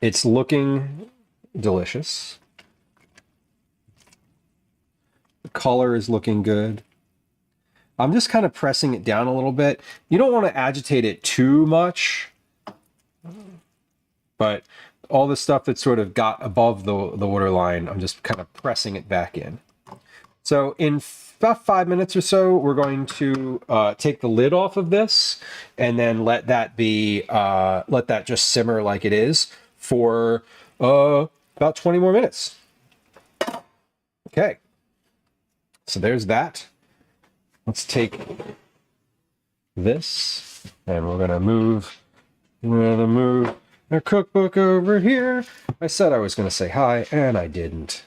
It's looking delicious. The color is looking good. I'm just kind of pressing it down a little bit. You don't want to agitate it too much, but all the stuff that sort of got above the water line, I'm just kind of pressing it back in. So in about 5 minutes or so, we're going to take the lid off of this and then let that just simmer like it is for about 20 more minutes. Okay, so there's that. Let's take this and we're gonna move our cookbook over here. I said I was gonna say hi and I didn't,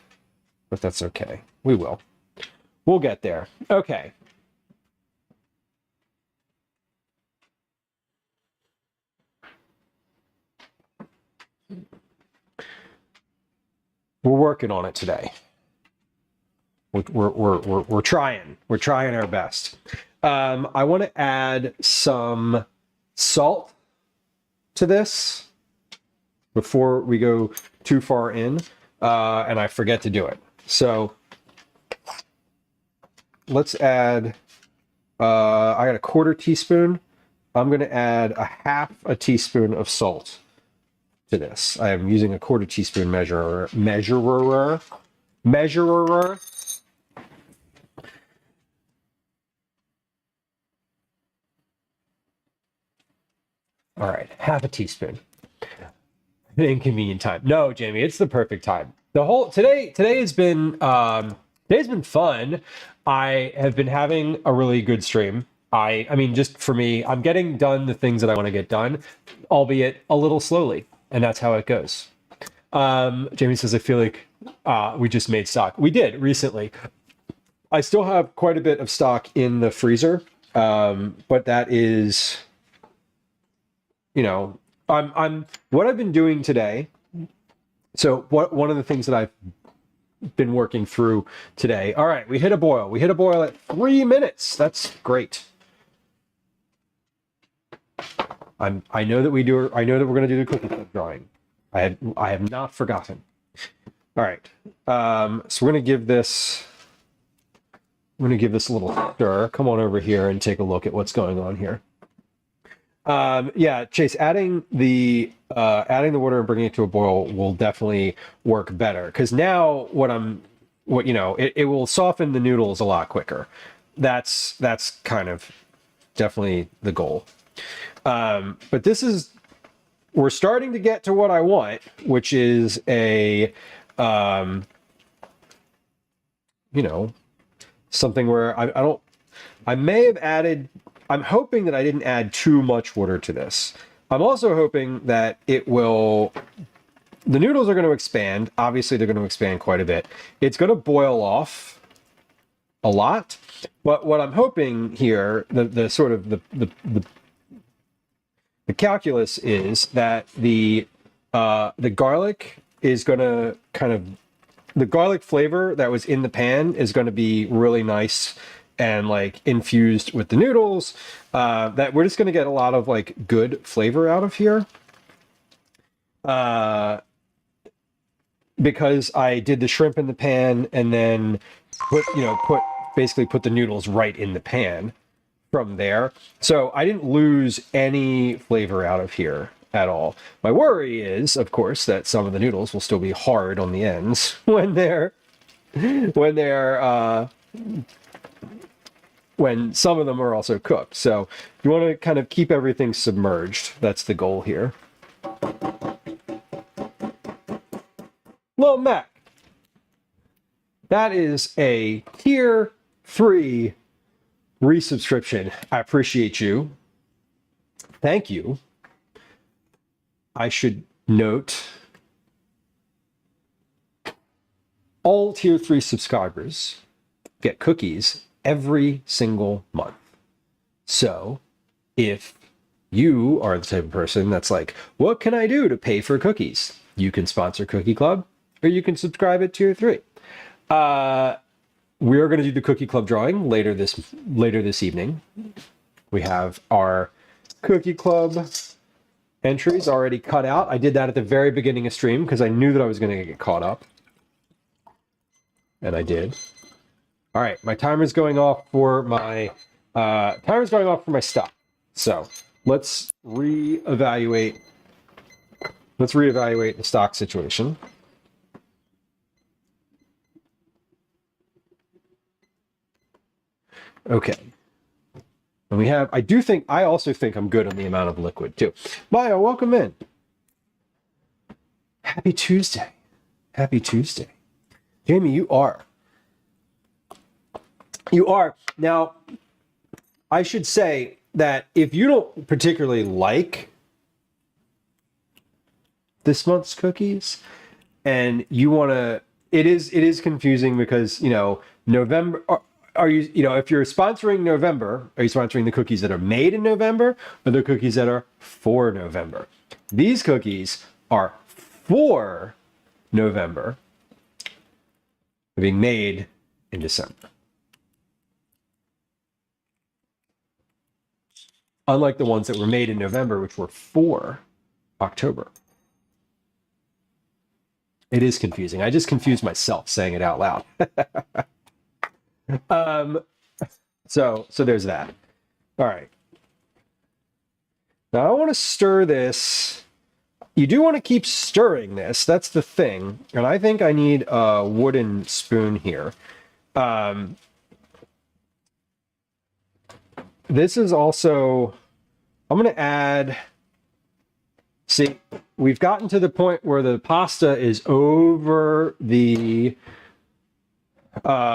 but that's okay. We will. We'll get there. Okay. We're working on it today. We're trying. We're trying our best. I want to add some salt to this before we go too far in, and I forget to do it. So let's add, I got a 1/4 teaspoon. I'm going to add a 1/2 teaspoon of salt to this. I am using a 1/4 teaspoon measurer. All right, 1/2 teaspoon. An inconvenient time. No, Jamie, it's the perfect time. Today has been fun. I have been having a really good stream. I mean, just for me, I'm getting done the things that I want to get done, albeit a little slowly, and that's how it goes. Jamie says, I feel like we just made stock. We did recently. I still have quite a bit of stock in the freezer, but that is, you know, what I've been doing today. So one of the things that I've been working through today. All right, we hit a boil. We hit a boil at 3 minutes. That's great. I know that we're going to do the cookie clip drawing. I have not forgotten. All right. So we're going to give this a little stir. Come on over here and take a look at what's going on here. Yeah, Chase, adding the water and bringing it to a boil will definitely work better, because now it will soften the noodles a lot quicker. That's kind of definitely the goal. But we're starting to get to what I want, which is something where I may have added. I'm hoping that I didn't add too much water to this. I'm also hoping that the noodles are going to expand. Obviously, they're going to expand quite a bit. It's going to boil off a lot. But what I'm hoping here, the calculus is that the garlic is going to the garlic flavor that was in the pan is going to be really nice and like infused with the noodles, that we're just going to get a lot of like good flavor out of here. Because I did the shrimp in the pan and then put the noodles right in the pan from there. So I didn't lose any flavor out of here at all. My worry is, of course, that some of the noodles will still be hard on the ends when some of them are also cooked. So you want to kind of keep everything submerged. That's the goal here. Lil Mac, that is a tier 3 resubscription. I appreciate you. Thank you. I should note all tier 3 subscribers get cookies every single month. So if you are the type of person that's like, what can I do to pay for cookies? You can sponsor Cookie Club, or you can subscribe at tier 3. We're going to do the Cookie Club drawing later this evening. We have our Cookie Club entries already cut out. I did that at the very beginning of stream because I knew that I was going to get caught up. And I did. All right, my timer's going off for my stop. So let's reevaluate the stock situation. Okay. And we have, I also think I'm good on the amount of liquid too. Maya, welcome in. Happy Tuesday. Happy Tuesday. Jamie, you are. Now, I should say that if you don't particularly like this month's cookies and you want to, it is confusing because, November, if you're sponsoring November, are you sponsoring the cookies that are made in November or the cookies that are for November? These cookies are for November, being made in December. Unlike the ones that were made in November, which were for October. It is confusing. I just confused myself saying it out loud. So there's that. All right. Now I want to stir this. You do want to keep stirring this. That's the thing. And I think I need a wooden spoon here. This is also, I'm going to add, see, we've gotten to the point where the pasta is over the,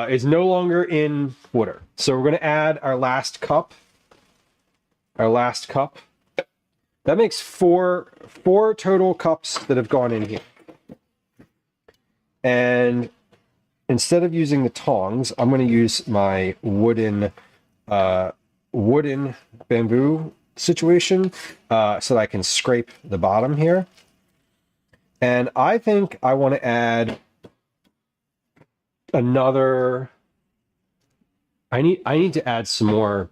is no longer in water. So we're going to add our last cup. That makes four total cups that have gone in here. And instead of using the tongs, I'm going to use my wooden bamboo situation so that I can scrape the bottom here. And I think I want to add another, I need to add some more.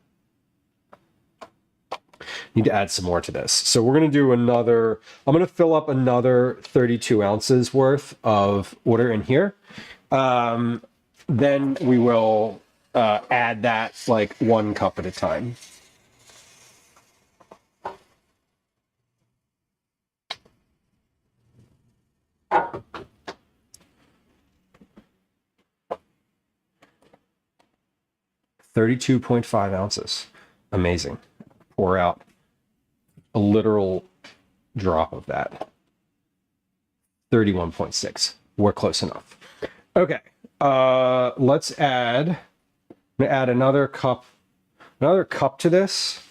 Need to add some more to this. So we're going to do another, I'm going to fill up another 32 ounces worth of water in here. Then we will add that like 1 cup at a time. $32.5 ounces. Amazing. Pour out a literal drop of that. 31.6. We're close enough. Okay. Let's add, I'm gonna add another cup to this.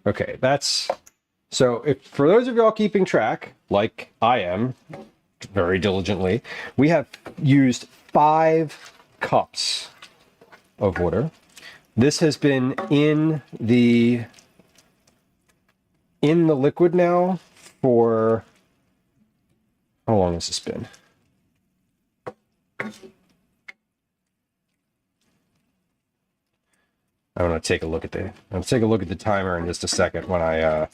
Okay, that's, so if for those of y'all keeping track, like I am, very diligently, we have used 5 cups of water. This has been in the liquid now for, how long has this been? I'm gonna take a look at the timer in just a second when I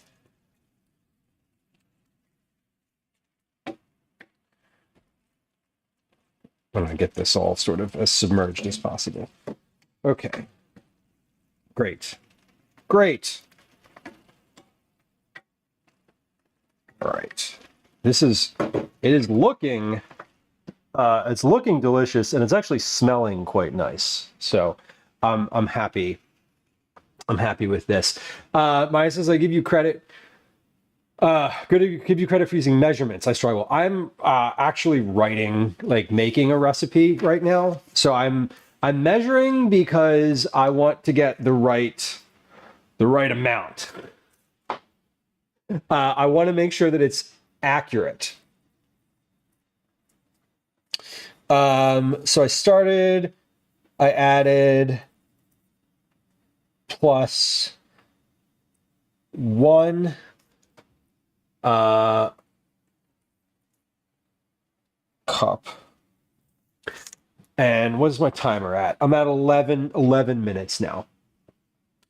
get this all sort of as submerged as possible. Okay. Great. All right. It is looking it's looking delicious, and it's actually smelling quite nice. So I'm happy. I'm happy with this. Maya says, I give you credit. Good to give you credit for using measurements. I struggle. I'm actually writing, like making a recipe right now. So I'm measuring because I want to get the right amount. I want to make sure that it's accurate. So I added plus 1 cup. And what is my timer at? I'm at 11 minutes now.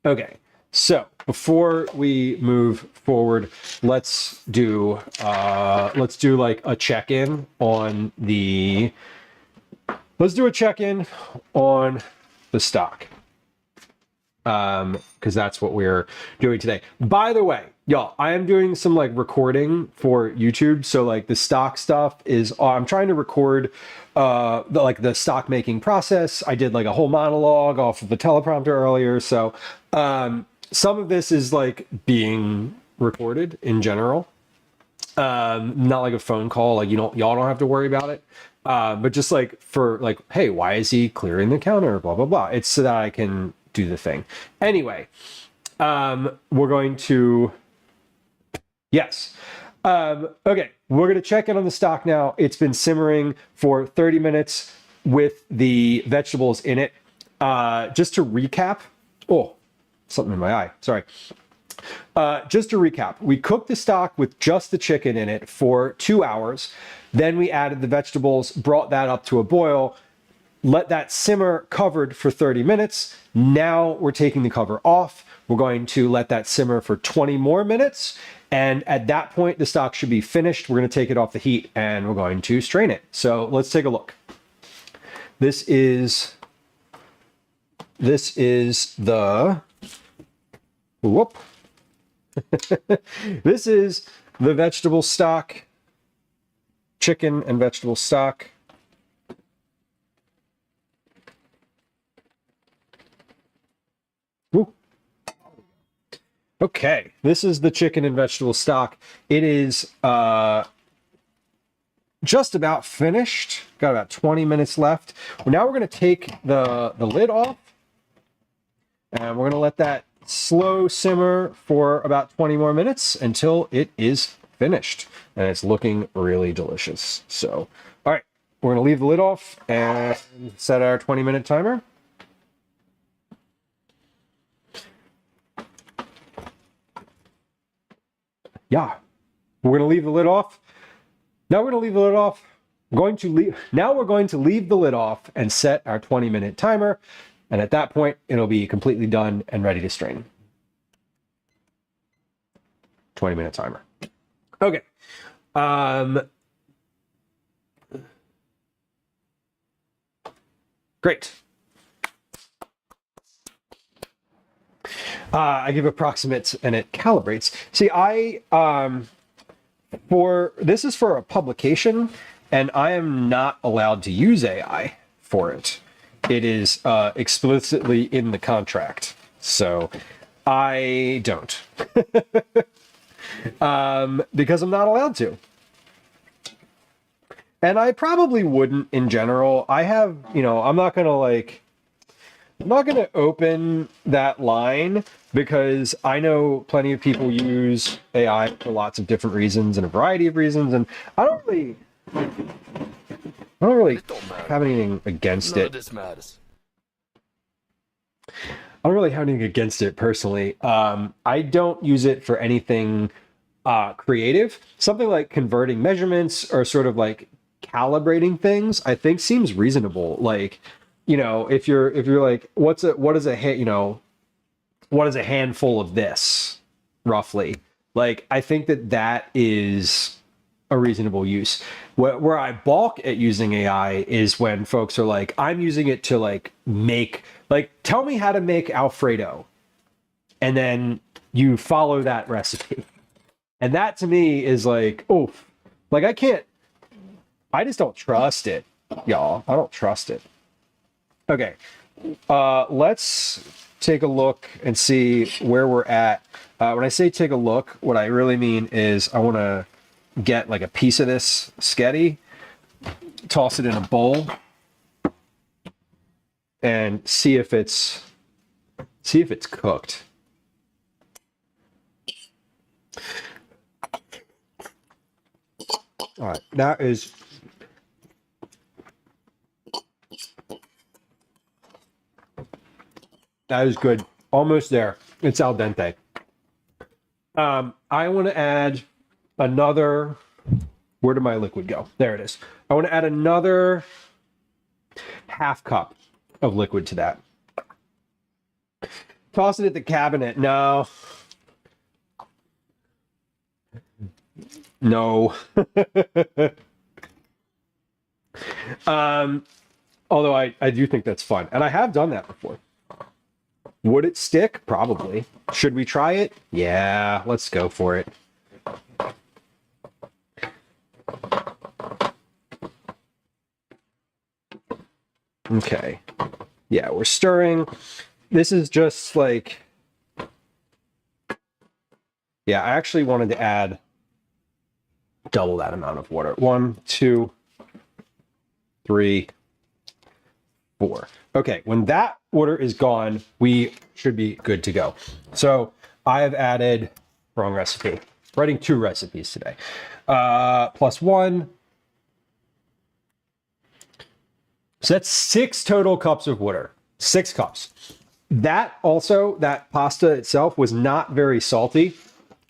Okay, so before we move forward, let's do like a check-in on the stock. Because that's what we're doing today. By the way, y'all, I am doing some like recording for YouTube. So like the stock stuff is, I'm trying to record the stock making process. I did like a whole monologue off of the teleprompter earlier. So some of this is like being recorded in general. Not like a phone call, like y'all don't have to worry about it. But just like for like, hey, why is he clearing the counter? Blah, blah, blah. It's so that I can do the thing. Anyway, we're going to, yes. Okay, we're going to check in on the stock now. It's been simmering for 30 minutes with the vegetables in it. Just to recap, oh, something in my eye, sorry. Just to recap, we cooked the stock with just the chicken in it for 2 hours. Then we added the vegetables, brought that up to a boil, let that simmer covered for 30 minutes. Now we're taking the cover off. We're going to let that simmer for 20 more minutes. And at that point, the stock should be finished. We're going to take it off the heat and we're going to strain it. So let's take a look. This is the, whoop. This is the vegetable stock, chicken and vegetable stock. Woo. Okay, this is the chicken and vegetable stock. It is just about finished. Got about 20 minutes left. Now we're going to take the lid off, and we're going to let that slow simmer for about 20 more minutes until it is finished. And it's looking really delicious. So, all right, we're going to leave the lid off and set our 20-minute timer. Yeah, we're going to leave the lid off. Now we're going to leave the lid off. Now we're going to leave the lid off and set our 20-minute timer. And at that point, it'll be completely done and ready to strain. 20-minute timer. Okay. Great. I give approximates and it calibrates. See, this is for a publication, and I am not allowed to use AI for it. It is explicitly in the contract, so I don't. Because I'm not allowed to. And I probably wouldn't in general. I have, I'm not going to open that line because I know plenty of people use AI for lots of different reasons and a variety of reasons, and I don't really have anything against it. I don't really have anything against it personally. I don't use it for anything creative. Something like converting measurements or sort of like calibrating things, I think seems reasonable. Like, if you're like, what is a handful of this roughly? Like, I think that is a reasonable use. Where I balk at using AI is when folks are like, I'm using it to like tell me how to make Alfredo, and then you follow that recipe. And that to me is like, oof, like I just don't trust it, y'all. I don't trust it. Okay, let's take a look and see where we're at. When I say take a look, what I really mean is I want to get like a piece of this Sketti, toss it in a bowl, and see if it's cooked. All right, that is That is good. Almost there. It's al dente. I want to add another. Where did my liquid go? There it is. I want to add another half cup of liquid to that. Toss it at the cabinet. No. No. Although I do think that's fun. And I have done that before. Would it stick? Probably. Should we try it? Yeah, let's go for it. Okay. Yeah, we're stirring. This is just like... Yeah, I actually wanted to add double that amount of water. 1, 2, 3, 4. Okay, when that water is gone, we should be good to go. So I have added, wrong recipe, writing 2 recipes today. +1. So that's 6 total cups of water. 6 cups. That also, that pasta itself was not very salty.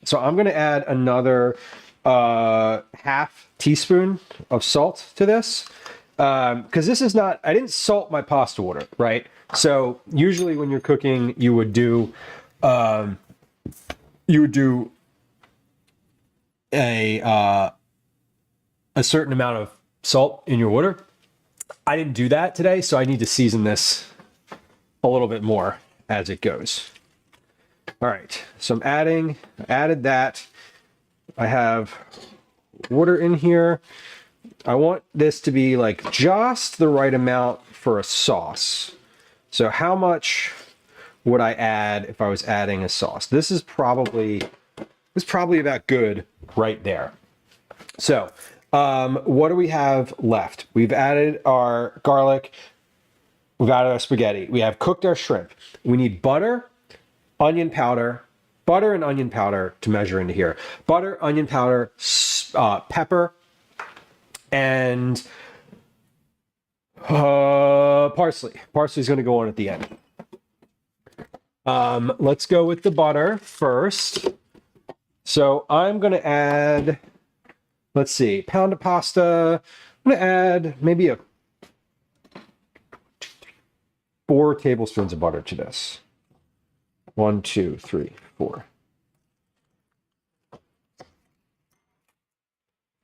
So I'm going to add another half teaspoon of salt to this. Because this is not, I didn't salt my pasta water, right? So usually when you're cooking, you would do a certain amount of salt in your water. I didn't do that today, so I need to season this a little bit more as it goes. All right, so I added that. I have water in here. I want this to be like just the right amount for a sauce. So how much would I add if I was adding a sauce? This is probably about good right there. So what do we have left? We've added our garlic. We've added our spaghetti. We have cooked our shrimp. We need butter, onion powder, butter and onion powder to measure into here. Butter, onion powder, pepper, and parsley. Parsley is going to go on at the end. Let's go with the butter first. So I'm going to add, let's see, pound of pasta. I'm going to add maybe 4 tablespoons of butter to this. 1, 2, 3, 4.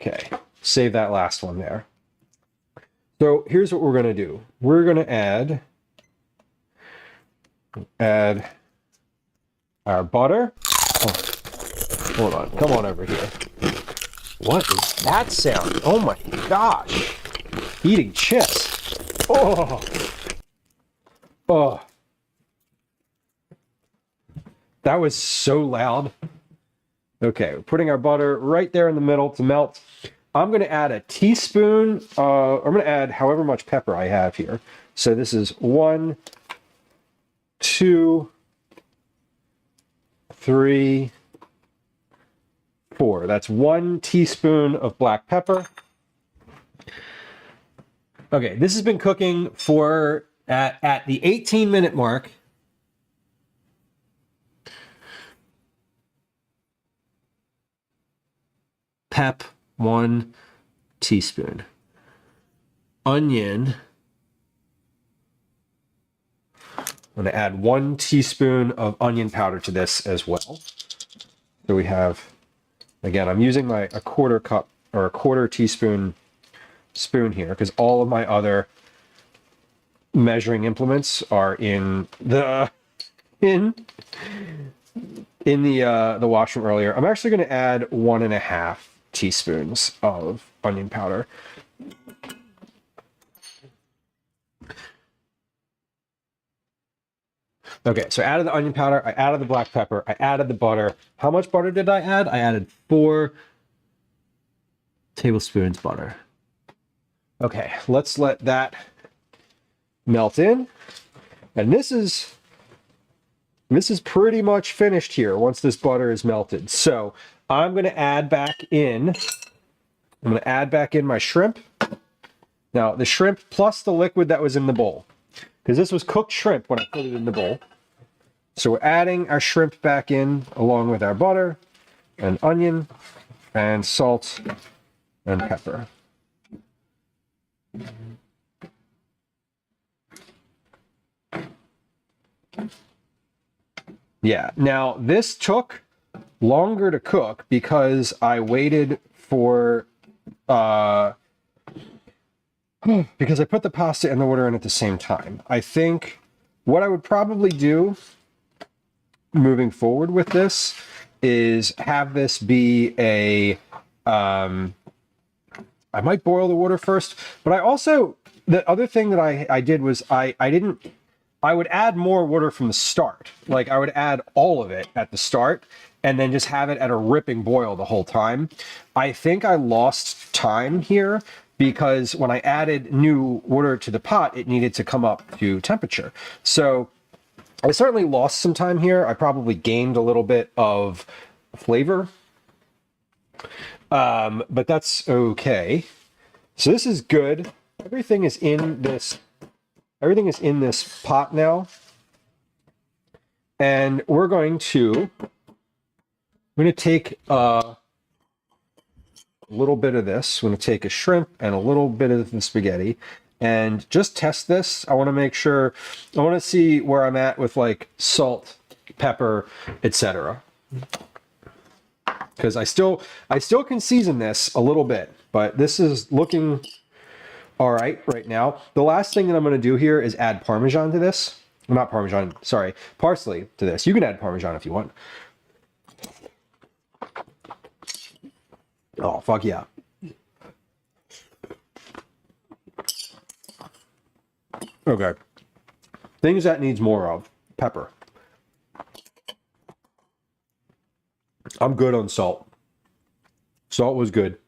Okay, save that last one there. So here's what we're going to do. We're going to add our butter. Oh, hold on, come on over here. What is that sound? Oh my gosh. Eating chips. Oh. Oh. That was so loud. Okay, we're putting our butter right there in the middle to melt. I'm going to add a teaspoon. I'm going to add however much pepper I have here. So this is 1, 2, 3, 4. That's 1 teaspoon of black pepper. Okay, this has been cooking for at the 18-minute mark. Pep, 1 teaspoon. Onion. I'm going to add 1 teaspoon of onion powder to this as well. So we have, again, I'm using a quarter cup or a quarter teaspoon spoon here because all of my other measuring implements are in the washroom earlier. I'm actually going to add 1.5 teaspoons of onion powder. Okay, so I added the onion powder, I added the black pepper, I added the butter. How much butter did I add? I added 4 tablespoons butter. Okay, let's let that melt in. And this is pretty much finished here once this butter is melted. So I'm going to add back in my shrimp. Now, the shrimp plus the liquid that was in the bowl. Because this was cooked shrimp when I put it in the bowl. So we're adding our shrimp back in along with our butter and onion and salt and pepper. Yeah, now this took longer to cook because I waited for because I put the pasta and the water in at the same time. I think what I would probably do moving forward with this is have this be a I might boil the water first, but I also, the other thing that I did was I would add more water from the start. Like I would add all of it at the start and then just have it at a ripping boil the whole time. I think I lost time here because when I added new water to the pot, it needed to come up to temperature. So I certainly lost some time here. I probably gained a little bit of flavor, but that's okay. So this is good. Everything is in this pot now. And we're going to take a little bit of this. We're going to take a shrimp and a little bit of the spaghetti and just test this. I want to make sure, I want to see where I'm at with like salt, pepper, etc. Because I still can season this a little bit, but this is looking all right now. The last thing that I'm going to do here is add Parmesan to this. Not Parmesan, sorry, parsley to this. You can add Parmesan if you want. Oh, fuck yeah. Okay. Things that needs more of. Pepper. I'm good on salt. Salt was good.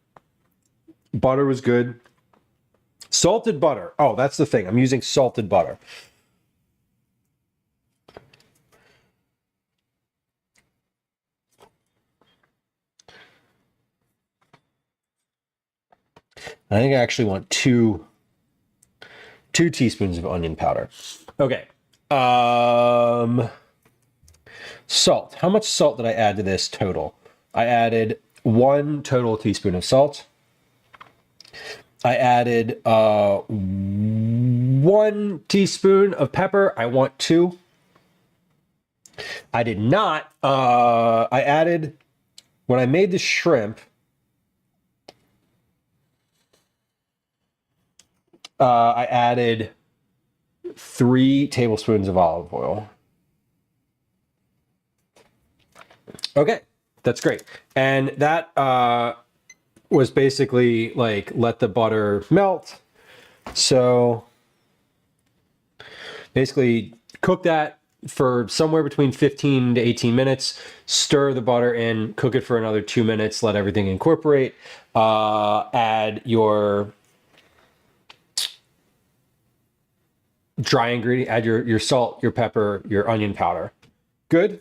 Butter was good. Salted butter. Oh, that's the thing. I'm using salted butter. I think I actually want two teaspoons of onion powder. Okay. Salt. How much salt did I add to this total? I added 1 total teaspoon of salt. I added 1 teaspoon of pepper. I want 2. I did not. I added, when I made the shrimp, I added 3 tablespoons of olive oil. Okay, that's great. And that was basically like let the butter melt. So basically cook that for somewhere between 15 to 18 minutes, stir the butter in, cook it for another 2 minutes, let everything incorporate, add your dry ingredient, add your salt, your pepper, your onion powder. Good.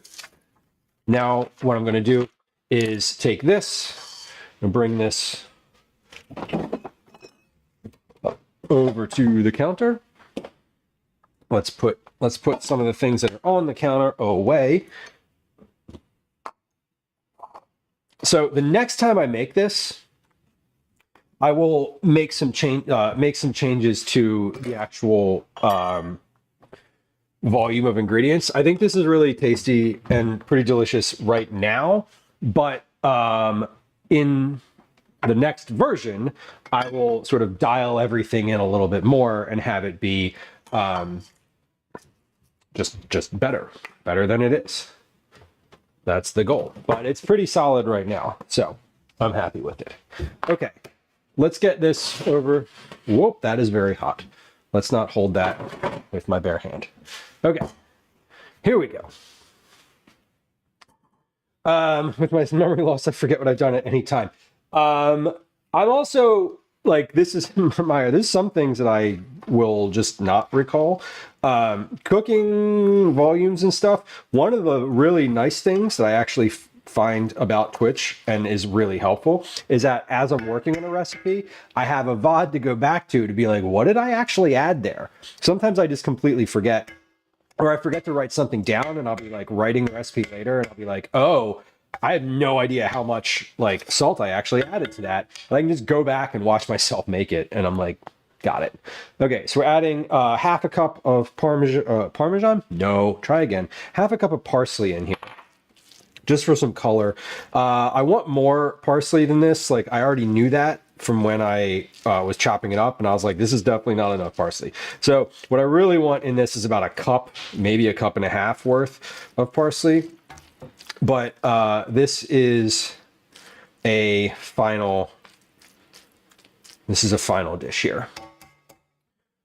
Now what I'm going to do is take this and bring this over to the counter. Let's put some of the things that are on the counter away. So the next time I make this, I will make some changes to the actual volume of ingredients. I think this is really tasty and pretty delicious right now, but in the next version, I will sort of dial everything in a little bit more and have it be just better than it is. That's the goal, but it's pretty solid right now, so I'm happy with it. Okay. Let's get this over. Whoop, that is very hot. Let's not hold that with my bare hand. Okay, here we go. With my memory loss, I forget what I've done at any time. I'm also, like, this is some things that I will just not recall. Cooking volumes and stuff. One of the really nice things that I actually find about Twitch and is really helpful is that as I'm working on a recipe, I have a VOD to go back to be like, what did I actually add there? Sometimes I just completely forget or I forget to write something down, and I'll be like writing the recipe later, and I'll be like, oh, I had no idea how much like salt I actually added to that. And I can just go back and watch myself make it, and I'm like, got it. Okay, so we're adding half a cup of Parmesan? No, try again. Half a cup of parsley in here, just for some color. I want more parsley than this. Like, I already knew that from when I was chopping it up, and I was like, this is definitely not enough parsley. So what I really want in this is about a cup, maybe a cup and a half worth of parsley. But this is a final dish here.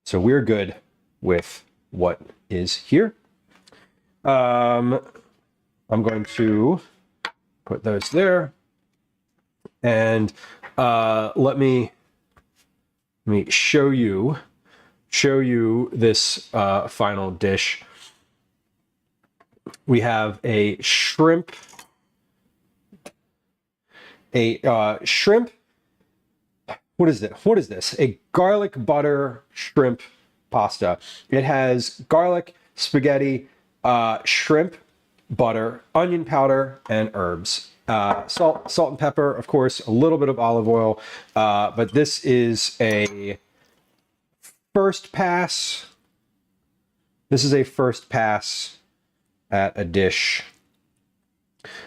So we're good with what is here. I'm going to put those there, and let me show you this final dish. We have a shrimp. What is it? What is this? A garlic butter shrimp pasta. It has garlic, spaghetti, shrimp, butter, onion powder, and herbs. Salt and pepper, of course, a little bit of olive oil. But this is a first pass. This is a first pass at a dish.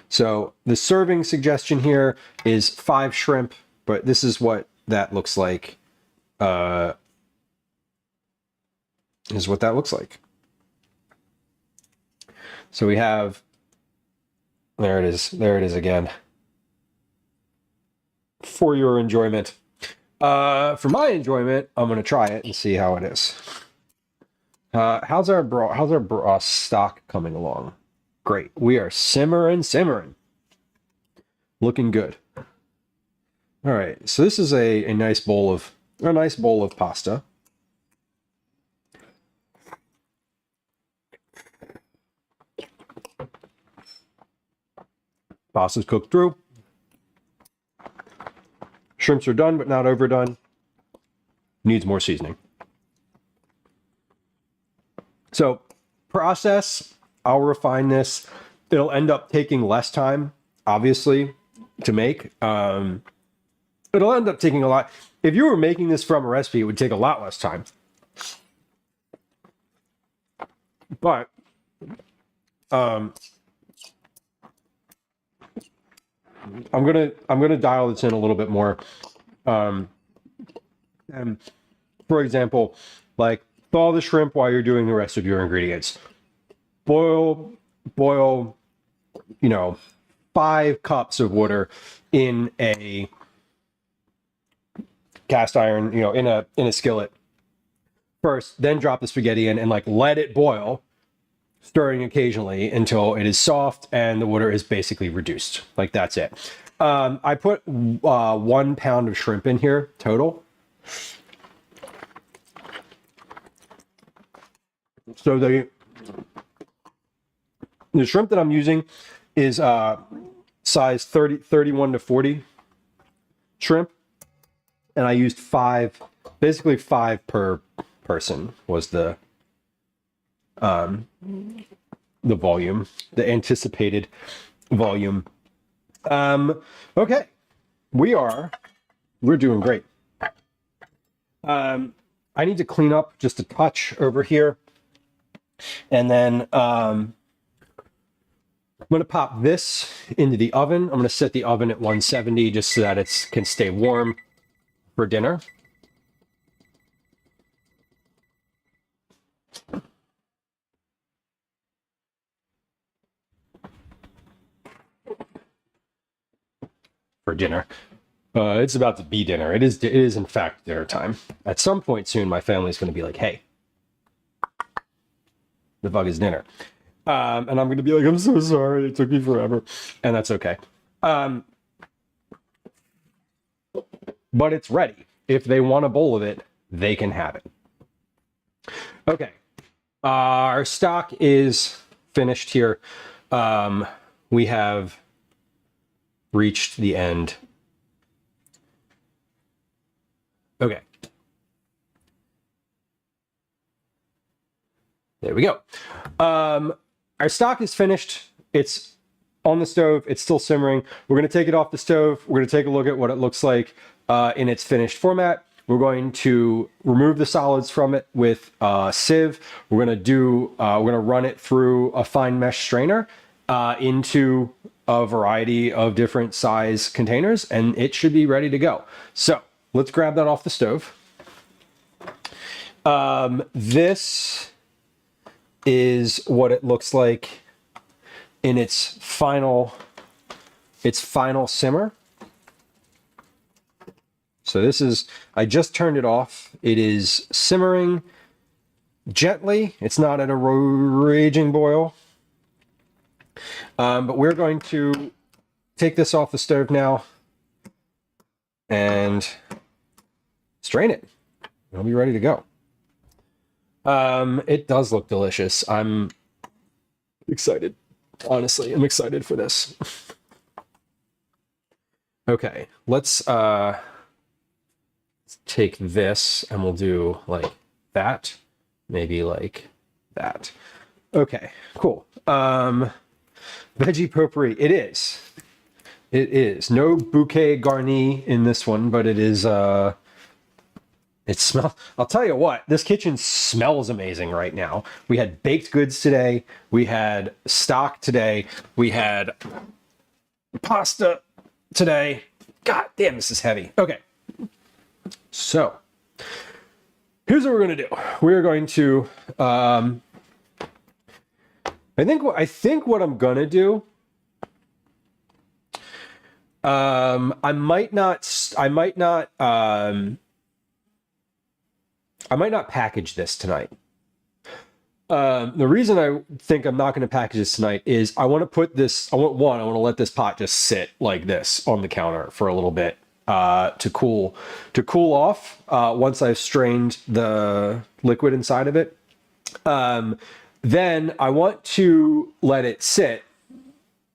So the serving suggestion here is 5 shrimp, but this is what that looks like. Is what that looks like. So we have, there it is again. For your enjoyment. For my enjoyment, I'm going to try it and see how it is. How's our stock coming along? Great. We are simmering. Looking good. All right. So this is a nice bowl of pasta. Pasta's cooked through. Shrimps are done, but not overdone. Needs more seasoning. So, process, I'll refine this. It'll end up taking less time, obviously, to make. It'll end up taking a lot. If you were making this from a recipe, it would take a lot less time. But, I'm gonna dial this in a little bit more. And for example, like, thaw the shrimp while you're doing the rest of your ingredients. Boil, 5 cups of water in a cast iron, in a skillet first, then drop the spaghetti in and like let it boil, stirring occasionally until it is soft and the water is basically reduced. Like, that's it. I put 1 pound of shrimp in here total. So the shrimp that I'm using is size 31 to 40 shrimp, and I used 5, basically 5 per person was the volume, the anticipated volume. Okay, we're doing great. I need to clean up just a touch over here. And then I'm going to pop this into the oven. I'm going to set the oven at 170 just so that it can stay warm for dinner. It's about to be dinner. It is in fact dinner time. At some point soon, my family's going to be like, hey, the bug is dinner. And I'm going to be like, I'm so sorry. It took me forever. And that's okay. But it's ready. If they want a bowl of it, they can have it. Okay. Our stock is finished here. We have reached the end. Okay. There we go. Our stock is finished. It's on the stove. It's still simmering. We're going to take it off the stove. We're going to take a look at what it looks like in its finished format. We're going to remove the solids from it with a sieve. We're going to run it through a fine mesh strainer into a variety of different size containers, and it should be ready to go. So let's grab that off the stove. This is what it looks like in its final simmer. So this is, I just turned it off. It is simmering gently. It's not at a raging boil. But we're going to take this off the stove now and strain it. It'll be ready to go. It does look delicious. I'm excited. Honestly, I'm excited for this. Okay, let's take this and we'll do like that, maybe like that. Okay, cool. Veggie potpourri. It is. No bouquet garni in this one, but it is. It smells. I'll tell you what. This kitchen smells amazing right now. We had baked goods today. We had stock today. We had pasta today. God damn, this is heavy. Okay. So here's what we're going to do. We're going to. I think what I'm gonna do. I might not package this tonight. The reason I think I'm not going to package this tonight is I want to let this pot just sit like this on the counter for a little bit to cool off once I've strained the liquid inside of it. Then I want to let it sit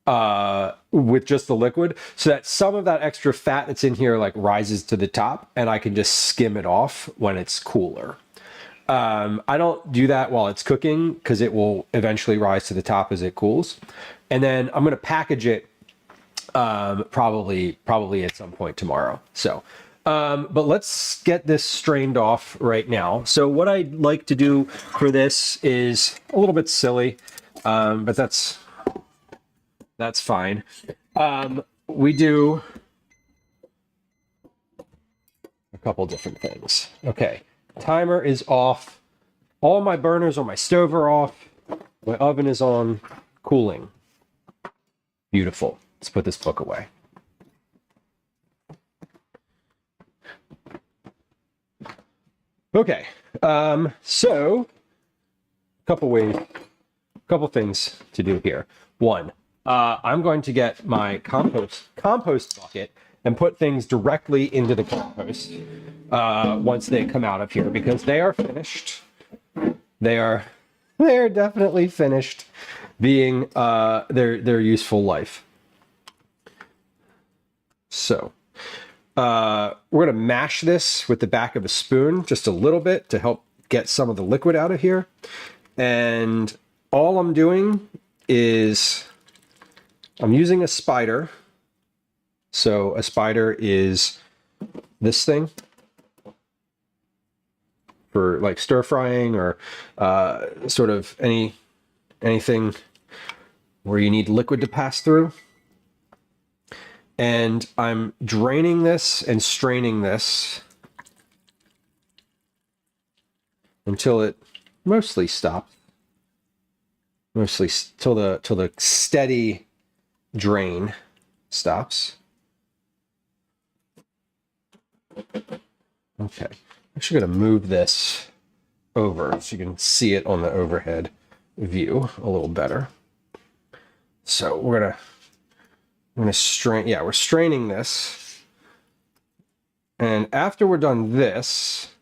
with just the liquid so that some of that extra fat that's in here like rises to the top and I can just skim it off when it's cooler. I don't do that while it's cooking because it will eventually rise to the top as it cools. And then I'm going to package it probably at some point tomorrow. So, but let's get this strained off right now. So what I'd like to do for this is a little bit silly, but that's fine. We do a couple different things. Okay. Timer is off. All my burners on my stove are off. My oven is on. Cooling. Beautiful. Let's put this book away. Okay. So couple things to do here. One, I'm going to get my compost bucket and put things directly into the compost once they come out of here, because they are finished. They are definitely finished being their useful life. So we're going to mash this with the back of a spoon just a little bit to help get some of the liquid out of here. And all I'm doing is I'm using a spider. So a spider is this thing for like stir frying or sort of anything where you need liquid to pass through. And I'm draining this and straining this until it mostly stops. Mostly till the steady drain stops. Okay, I'm actually going to move this over so you can see it on the overhead view a little better. So we're gonna strain. Yeah, we're straining this, and after we're done this,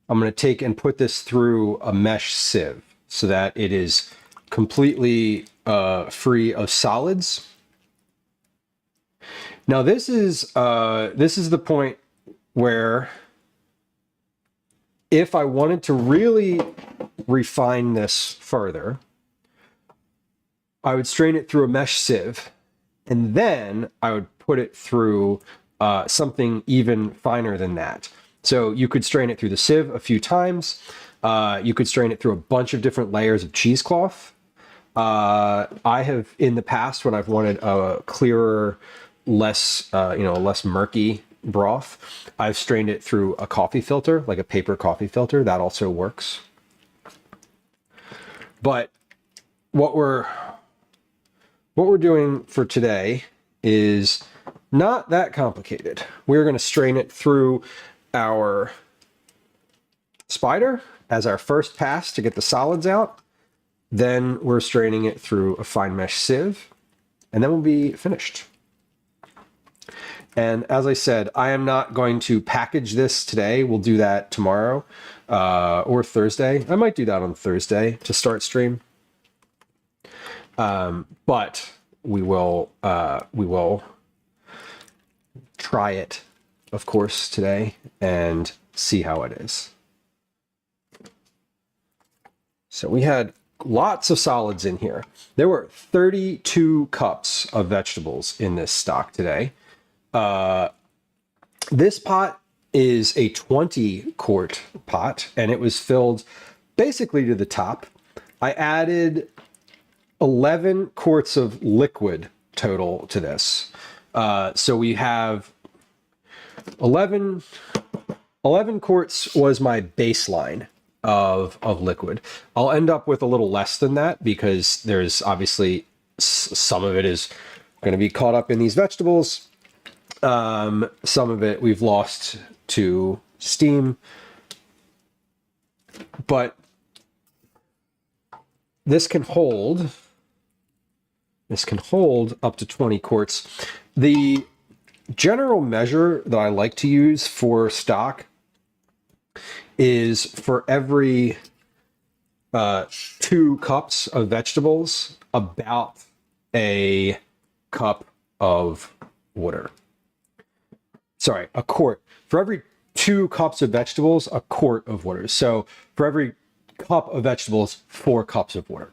I'm going to take and put this through a mesh sieve so that it is completely free of solids. Now this is the point where if I wanted to really refine this further, I would strain it through a mesh sieve, and then I would put it through something even finer than that. So you could strain it through the sieve a few times. You could strain it through a bunch of different layers of cheesecloth. I have in the past, when I've wanted a clearer, less less murky broth, I've strained it through a coffee filter, like a paper coffee filter. That also works. But what we're doing for today is not that complicated. We're going to strain it through our spider as our first pass to get the solids out. Then we're straining it through a fine mesh sieve, and then we'll be finished. And as I said, I am not going to package this today. We'll do that tomorrow or Thursday. I might do that on Thursday to start stream. But we will try it, of course, today and see how it is. So we had lots of solids in here. There were 32 cups of vegetables in this stock today. This pot is a 20 quart pot, and it was filled basically to the top. I added 11 quarts of liquid total to this. So we have 11 quarts was my baseline of liquid. I'll end up with a little less than that because there's obviously some of it is going to be caught up in these vegetables. Some of it we've lost to steam, but this can hold up to 20 quarts. The general measure that I like to use for stock is for every 2 cups of vegetables, about a cup of water. Sorry, a quart. For every 2 cups of vegetables, a quart of water. So for every cup of vegetables, 4 cups of water.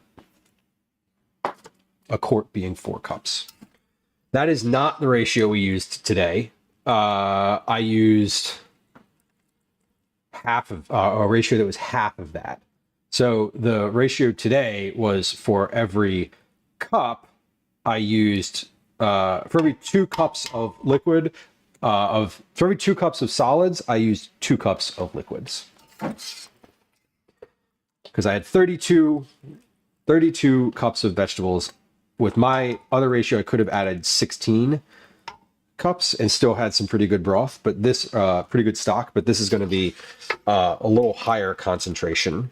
A quart being 4 cups. That is not the ratio we used today. I used half of a ratio that was half of that. So the ratio today was for every cup, I used for every 2 cups of liquid, for every 2 cups of solids, I used 2 cups of liquids. Because I had 32 cups of vegetables. With my other ratio, I could have added 16 cups and still had some pretty good broth, but this pretty good stock, but this is going to be a little higher concentration.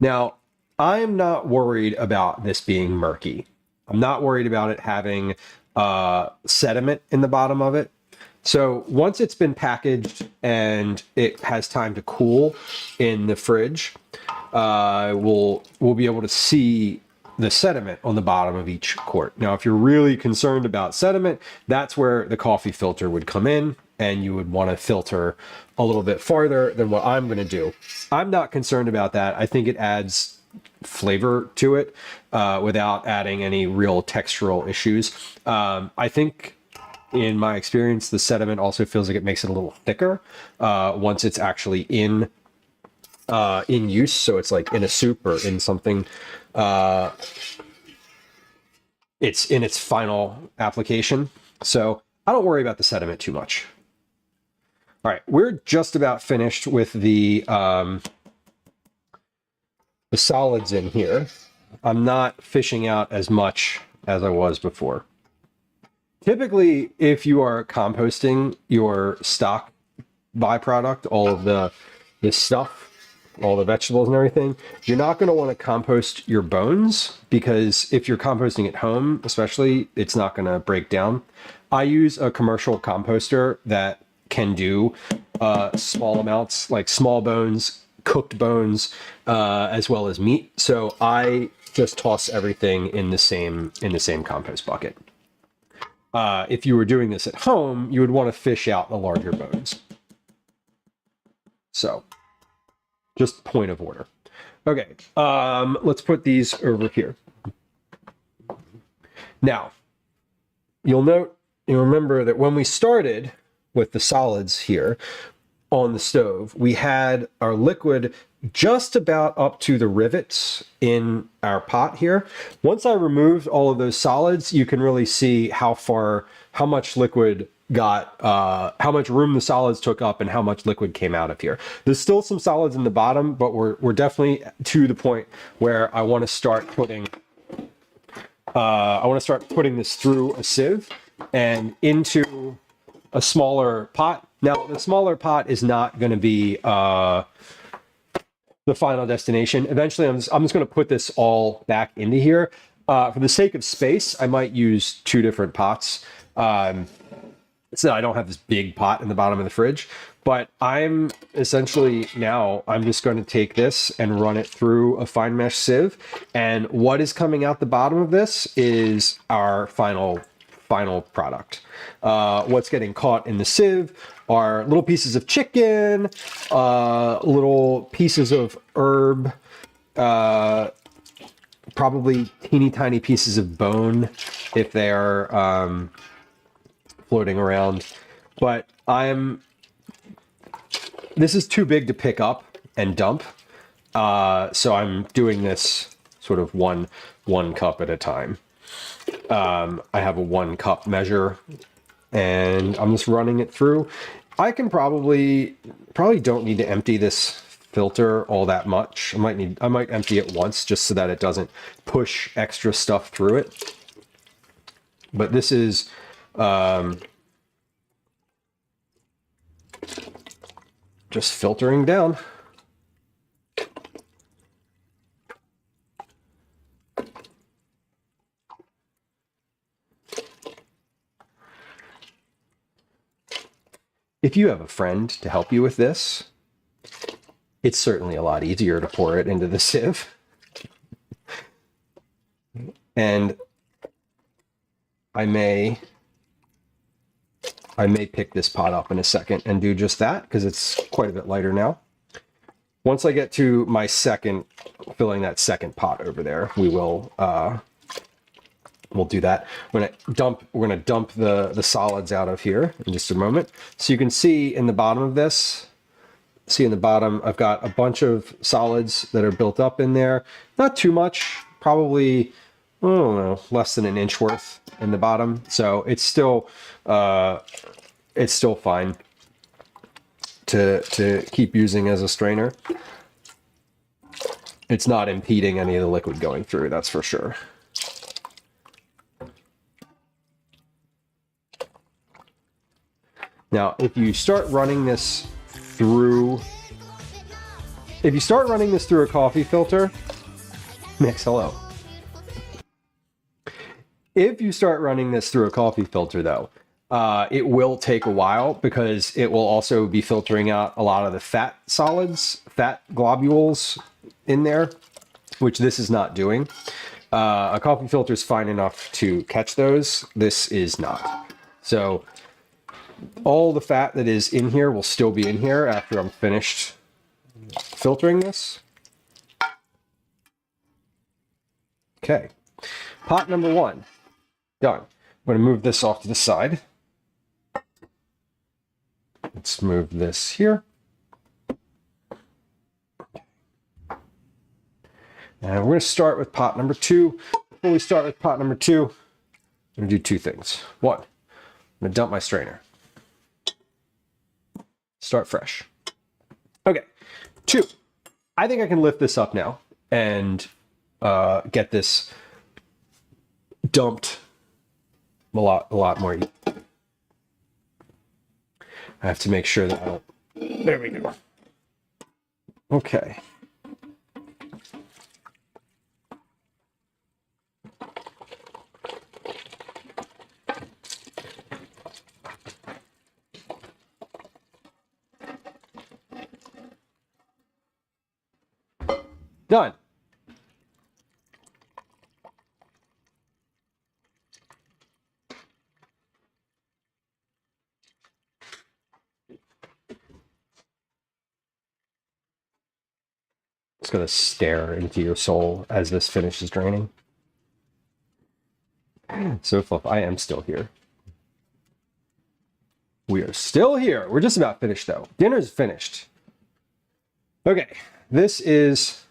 Now, I'm not worried about this being murky. I'm not worried about it having sediment in the bottom of it. So once it's been packaged and it has time to cool in the fridge, we'll be able to see the sediment on the bottom of each quart. Now, if you're really concerned about sediment, that's where the coffee filter would come in, and you would want to filter a little bit farther than what I'm going to do. I'm not concerned about that. I think it adds flavor to it without adding any real textural issues. I think in my experience, the sediment also feels like it makes it a little thicker once it's actually in use. So it's like in a soup or in something. It's in its final application. So I don't worry about the sediment too much. All right, we're just about finished with the solids in here. I'm not fishing out as much as I was before. Typically, if you are composting your stock byproduct, all of the stuff, all the vegetables and everything, you're not going to want to compost your bones, because if you're composting at home, especially, it's not going to break down. I use a commercial composter that can do small amounts, like small bones, cooked bones, as well as meat. So I just toss everything in the same compost bucket. If you were doing this at home, you would want to fish out the larger bones. So Just point of order. Okay, let's put these over here. Now, you'll remember that when we started with the solids here on the stove, we had our liquid just about up to the rivets in our pot here. Once I removed all of those solids, you can really see how much liquid got, how much room the solids took up and how much liquid came out of here. There's still some solids in the bottom, but we're definitely to the point where I want to start putting this through a sieve and into a smaller pot. Now, the smaller pot is not going to be the final destination. Eventually, I'm just going to put this all back into here. For the sake of space, I might use 2 different pots. So I don't have this big pot in the bottom of the fridge. But I'm essentially now, I'm just going to take this and run it through a fine mesh sieve. And what is coming out the bottom of this is our final product. What's getting caught in the sieve are little pieces of chicken, little pieces of herb, probably teeny tiny pieces of bone if they are floating around. But this is too big to pick up and dump. So I'm doing this sort of one cup at a time. I have a 1 cup measure and I'm just running it through. I can probably don't need to empty this filter all that much. I might empty it once just so that it doesn't push extra stuff through it. But this is just filtering down. If you have a friend to help you with this, it's certainly a lot easier to pour it into the sieve. And I may pick this pot up in a second and do just that because it's quite a bit lighter now. Once I get to my filling that second pot over there, we'll do that. We're gonna dump the solids out of here in just a moment. So you can see in the bottom of this, I've got a bunch of solids that are built up in there. Not too much, probably, I don't know, less than an inch worth in the bottom. So it's still fine to keep using as a strainer. It's not impeding any of the liquid going through, that's for sure. Now, if you start running this through a coffee filter, Mix, hello. If you start running this through a coffee filter, though, it will take a while because it will also be filtering out a lot of the fat globules in there, which this is not doing. A coffee filter is fine enough to catch those. This is not. So all the fat that is in here will still be in here after I'm finished filtering this. Okay, pot number 1, done. I'm going to move this off to the side. Let's move this here. And we're going to start with pot number 2. Before we start with pot number 2, I'm going to do 2 things. 1, I'm going to dump my strainer. Start fresh. Okay. 2, I think I can lift this up now and get this dumped a lot more easy. I have to make sure that I don't... There we go. Okay. Done. It's going to stare into your soul as this finishes draining. So, Fluff, I am still here. We are still here. We're just about finished, though. Dinner's finished. Okay, this is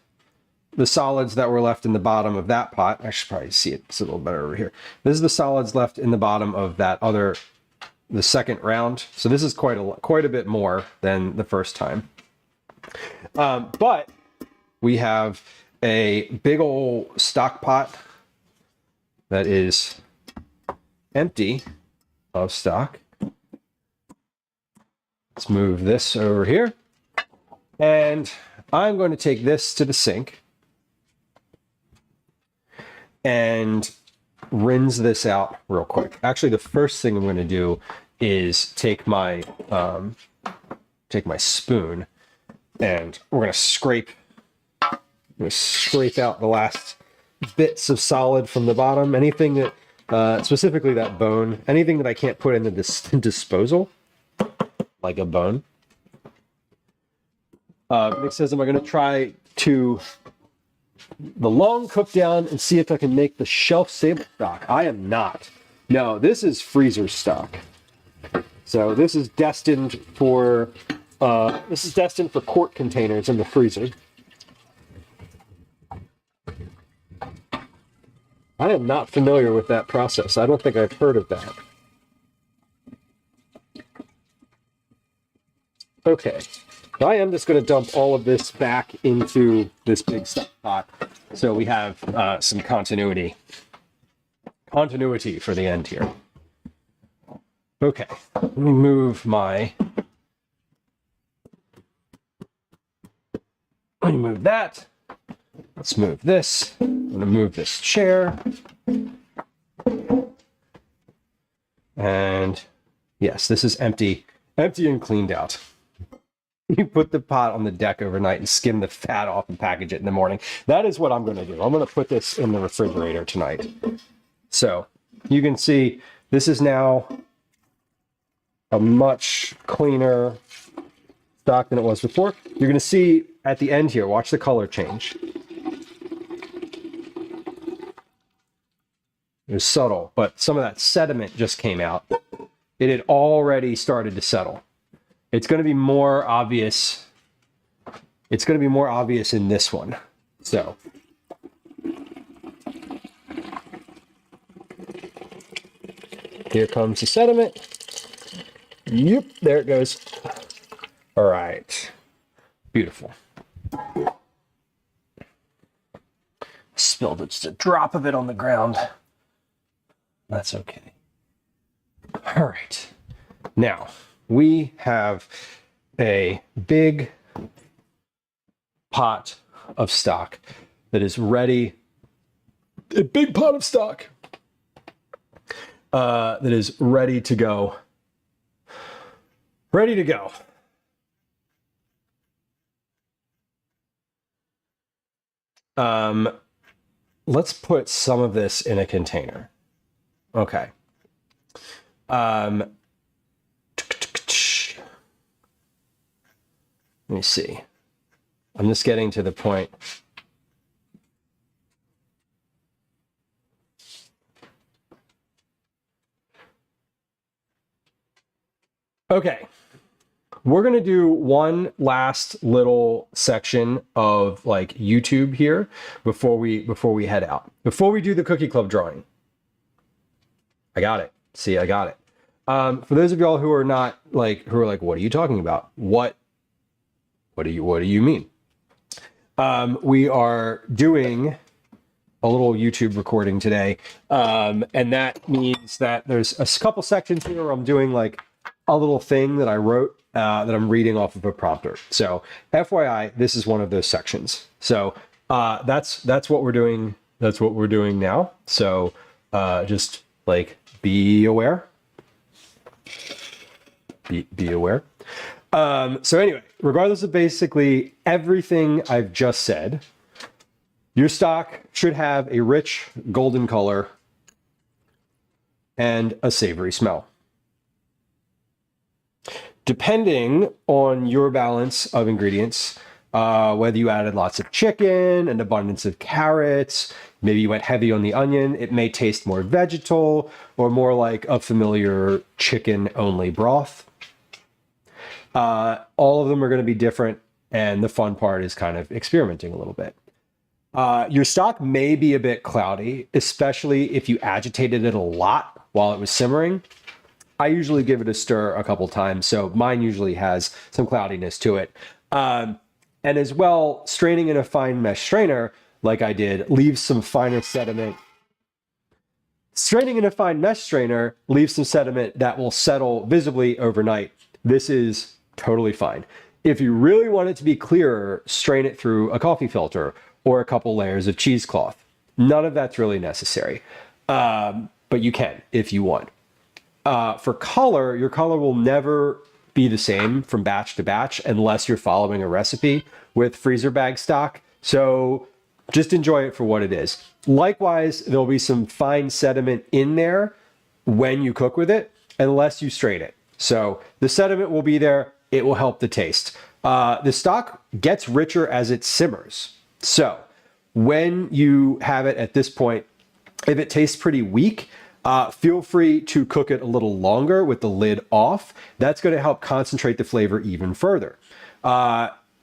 the solids that were left in the bottom of that pot. I should probably see it. It's a little better over here. This is the solids left in the bottom of that other, the second round. So this is quite a bit more than the first time. But we have a big old stock pot that is empty of stock. Let's move this over here. And I'm going to take this to the sink and rinse this out real quick. Actually, the first thing I'm going to do is take my spoon, and we're going to scrape out the last bits of solid from the bottom. Anything that, specifically that bone, anything that I can't put in the disposal, like a bone. Nick says, am I going to try to the long cook down and see if I can make the shelf stable stock? I am not. No, this is freezer stock. So this is destined for quart containers in the freezer. I am not familiar with that process. I don't think I've heard of that. Okay. I am just going to dump all of this back into this big stock pot so we have some continuity for the end here. Okay, let me move that. Let's move this. I'm going to move this chair. And yes, this is empty and cleaned out. You put the pot on the deck overnight and skim the fat off and package it in the morning. That is what I'm going to do. I'm going to put this in the refrigerator tonight. So you can see this is now a much cleaner stock than it was before. You're going to see at the end here, watch the color change. It was subtle, but some of that sediment just came out. It had already started to settle. It's going to be more obvious. It's going to be more obvious in this one. So here comes the sediment. Yep, there it goes. All right. Beautiful. Spilled just a drop of it on the ground. That's okay. All right. Now, we have a big pot of stock that is ready. A big pot of stock that is ready to go. Ready to go. Let's put some of this in a container. Okay. Let me see. I'm just getting to the point. Okay. We're going to do one last little section of like YouTube here before we head out. Before we do the Cookie Club drawing. I got it. See, I got it. For those of y'all who are not like, what are you talking about? What do you mean? We are doing a little YouTube recording today. And that means that there's a couple sections here where I'm doing like a little thing that I wrote that I'm reading off of a prompter. So FYI, this is one of those sections. So that's what we're doing. That's what we're doing now. So just like be aware. Be aware. So anyway, regardless of basically everything I've just said, your stock should have a rich golden color and a savory smell. Depending on your balance of ingredients, Whether you added lots of chicken, an abundance of carrots, maybe you went heavy on the onion, it may taste more vegetal or more like a familiar chicken-only broth. All of them are going to be different, and the fun part is kind of experimenting a little bit. Your stock may be a bit cloudy, especially if you agitated it a lot while it was simmering. I usually give it a stir a couple times, so mine usually has some cloudiness to it. And as well, straining in a fine mesh strainer, like I did, leaves some finer sediment. Straining in a fine mesh strainer leaves some sediment that will settle visibly overnight. This is totally fine. If you really want it to be clearer, strain it through a coffee filter or a couple layers of cheesecloth. None of that's really necessary, but you can if you want. For color, your color will never be the same from batch to batch unless you're following a recipe with freezer bag stock. So just enjoy it for what it is. Likewise, there'll be some fine sediment in there when you cook with it, unless you strain it. So the sediment will be there. It will help the taste. The stock gets richer as it simmers. So when you have it at this point, if it tastes pretty weak, feel free to cook it a little longer with the lid off. That's going to help concentrate the flavor even further.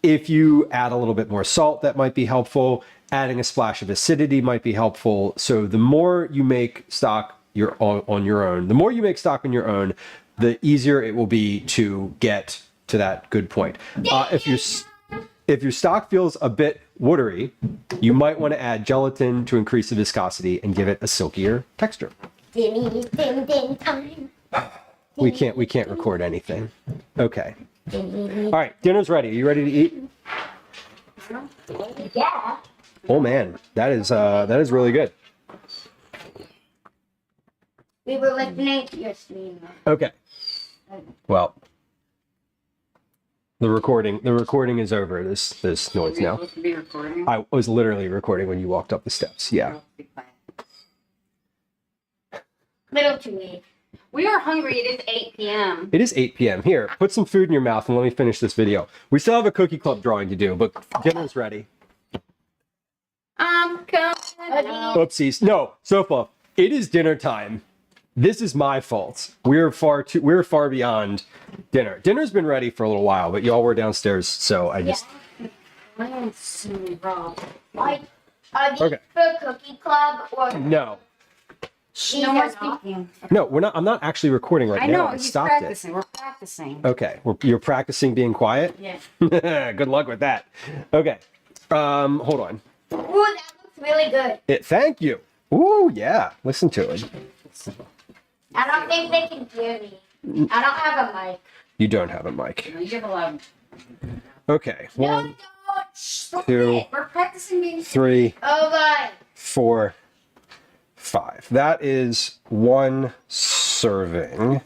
If you add a little bit more salt, that might be helpful. Adding a splash of acidity might be helpful. So the more you make stock on your own, the more you make stock on your own, the easier it will be to get to that good point. If your stock feels a bit watery, you might want to add gelatin to increase the viscosity and give it a silkier texture. Ding time. We can't record anything. Okay. All right, dinner's ready. Are you ready to eat? Yeah. Oh man, that is really good. We were listening to your stream. Okay. Well, the recording is over. This noise Are you now. supposed to be recording? I was literally recording when you walked up the steps. Yeah. Be quiet. Little too late. We are hungry. It is 8 p.m. It is 8 p.m. Here, put some food in your mouth and let me finish this video. We still have a cookie club drawing to do, but dinner's ready. I'm coming. Oopsies. No, Sofa, it is dinner time. This is my fault. We're far beyond dinner. Dinner's been ready for a little while, but y'all were downstairs, so I just... Are these Okay. for Cookie Club or No. these No are more not? speaking. No, we're not. I'm not actually recording right I now. know. I He's stopped practicing. We're practicing. it. Okay. You're practicing being quiet? Yeah. Good luck with that. Okay. Hold on. Ooh, that looks really good. Thank you. Ooh, yeah. Listen to it. I don't think they can hear me. I don't have a mic. You don't have a mic. You give a loud. Okay. No, 1, don't. Stop 2, it. We're practicing being. 3, Oh, God. 4, 5. That is 1 serving.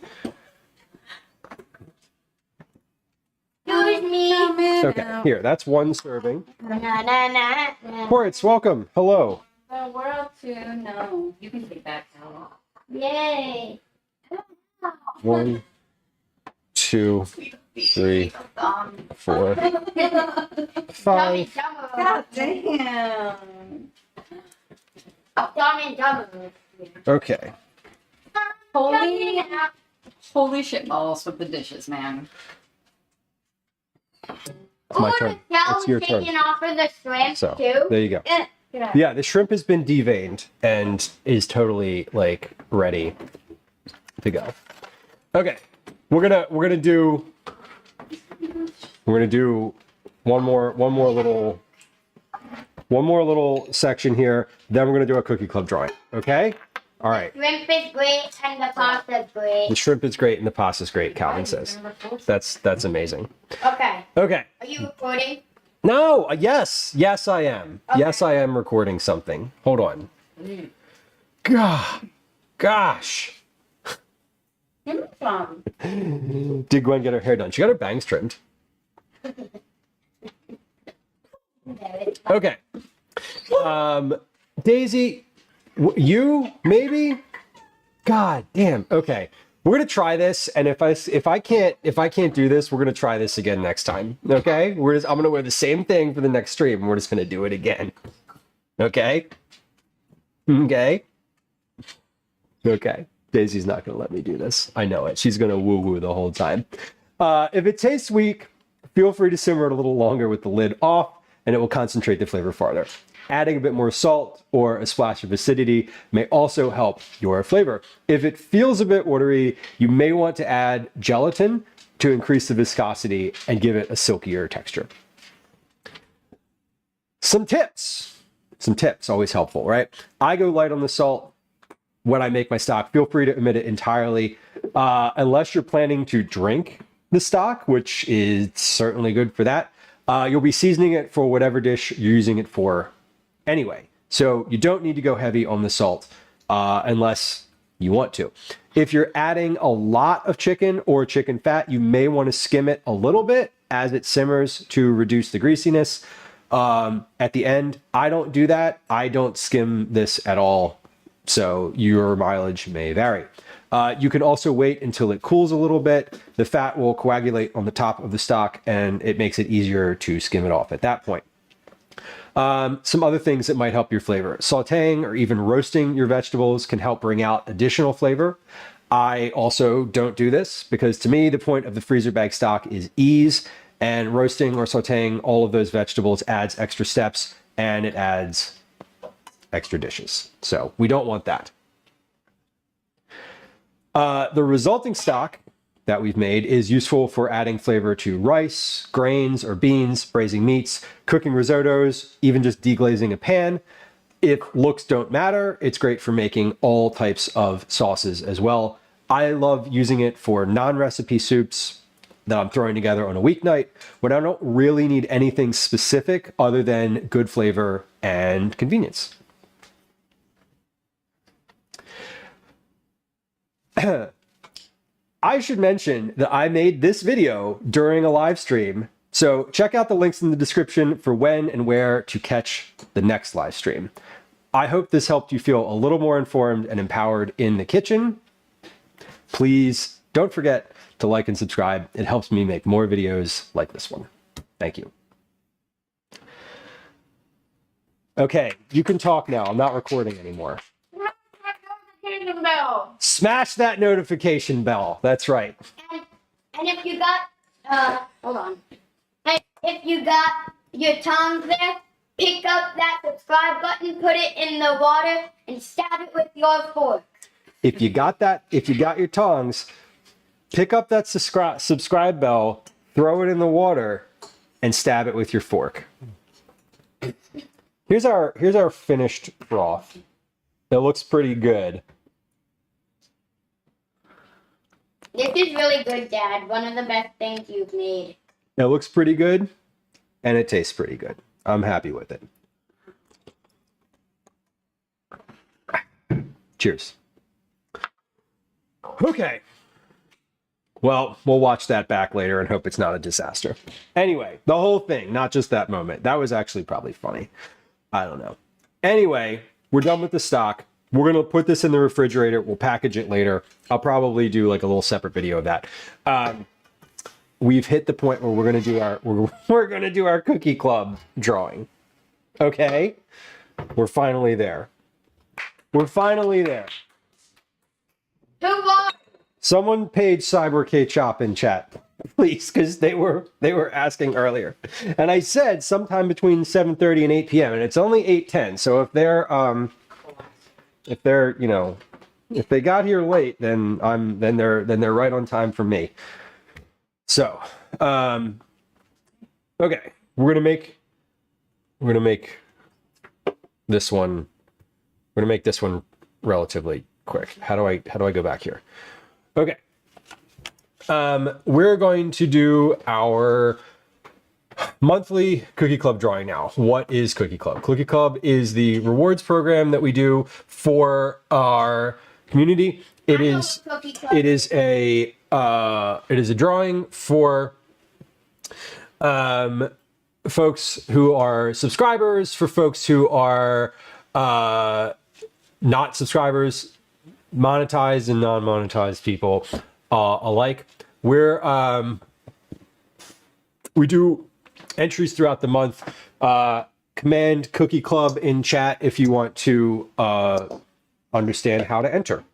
Excuse me. Okay. Here, that's 1 serving. Na. Horitz, welcome. Hello. The world to know. You can take that out. Yay. 1, 2, 3, 4, 5. God damn. Dumb and dumber. Okay. Holy shit balls with the dishes, man. It's my turn. It's your turn. Taking off of the shrimp So, too. there you go. Yeah, the shrimp has been deveined and is totally like ready to go. Okay. We're gonna do one more little section here. Then we're gonna do a cookie club drawing. Okay? All right. Shrimp is great and the pasta's great. The shrimp is great and the pasta's great, Calvin says. That's amazing. Okay. Okay. Are you recording? No, yes, I am. Okay. Yes, I am recording something. Hold on. Gosh. Did Gwen get her hair done? She got her bangs trimmed. Okay. Daisy, you maybe? God damn. Okay. we're gonna try this, and if I can't do this, we're gonna try this again next time. Okay? I'm gonna wear the same thing for the next stream, and we're just gonna do it again. Okay? Okay? Okay. Daisy's not gonna let me do this. I know it. She's gonna woo-woo the whole time. If it tastes weak, feel free to simmer it a little longer with the lid off, and it will concentrate the flavor farther. Adding a bit more salt or a splash of acidity may also help your flavor. If it feels a bit watery, you may want to add gelatin to increase the viscosity and give it a silkier texture. Some tips, always helpful, right? I go light on the salt when I make my stock. Feel free to omit it entirely, unless you're planning to drink the stock, which is certainly good for that. You'll be seasoning it for whatever dish you're using it for anyway. So you don't need to go heavy on the salt unless you want to. If you're adding a lot of chicken or chicken fat, you may want to skim it a little bit as it simmers to reduce the greasiness. At the end, I don't do that. I don't skim this at all. So your mileage may vary. You can also wait until it cools a little bit. The fat will coagulate on the top of the stock, and it makes it easier to skim it off at that point. Some other things that might help your flavor. Sauteing or even roasting your vegetables can help bring out additional flavor. I also don't do this because to me, the point of the freezer bag stock is ease, and roasting or sauteing all of those vegetables adds extra steps and it adds extra dishes. So we don't want that. The resulting stock that we've made is useful for adding flavor to rice, grains, or beans, braising meats, cooking risottos, even just deglazing a pan. If looks don't matter, it's great for making all types of sauces as well. I love using it for non-recipe soups that I'm throwing together on a weeknight when I don't really need anything specific other than good flavor and convenience. I should mention that I made this video during a live stream, so check out the links in the description for when and where to catch the next live stream. I hope this helped you feel a little more informed and empowered in the kitchen. Please don't forget to like and subscribe. It helps me make more videos like this one. Thank you. Okay, you can talk now. I'm not recording anymore. Bell. Smash that notification bell. That's right. And if you got, hold on. And if you got your tongs there, pick up that subscribe button, put it in the water, and stab it with your fork. If you got your tongs, pick up that subscribe bell, throw it in the water, and stab it with your fork. Here's our finished broth. It looks pretty good. This is really good, Dad. One of the best things you've made. It looks pretty good, and it tastes pretty good. I'm happy with it. Cheers. Okay. Well, we'll watch that back later and hope it's not a disaster. Anyway, the whole thing, not just that moment. That was actually probably funny. I don't know. Anyway, we're done with the stock. We're going to put this in the refrigerator. We'll package it later. I'll probably do like a little separate video of that. We've hit the point where we're going to do our cookie club drawing. Okay? We're finally there. We're finally there. Too long. Someone page Cyber K Chop in chat, please, because they were asking earlier, and I said sometime between 7:30 and 8 p.m. and it's only 8:10. So if they got here late, then they're right on time for me. So, okay, we're gonna make this one. We're gonna make this one relatively quick. How do I go back here? Okay. We're going to do our monthly Cookie Club drawing now. What is Cookie Club? Cookie Club is the rewards program that we do for our community. It is a drawing for folks who are subscribers, for folks who are not subscribers. monetized and non-monetized people alike. We do entries throughout the month. Command Cookie Club in chat if you want to understand how to enter.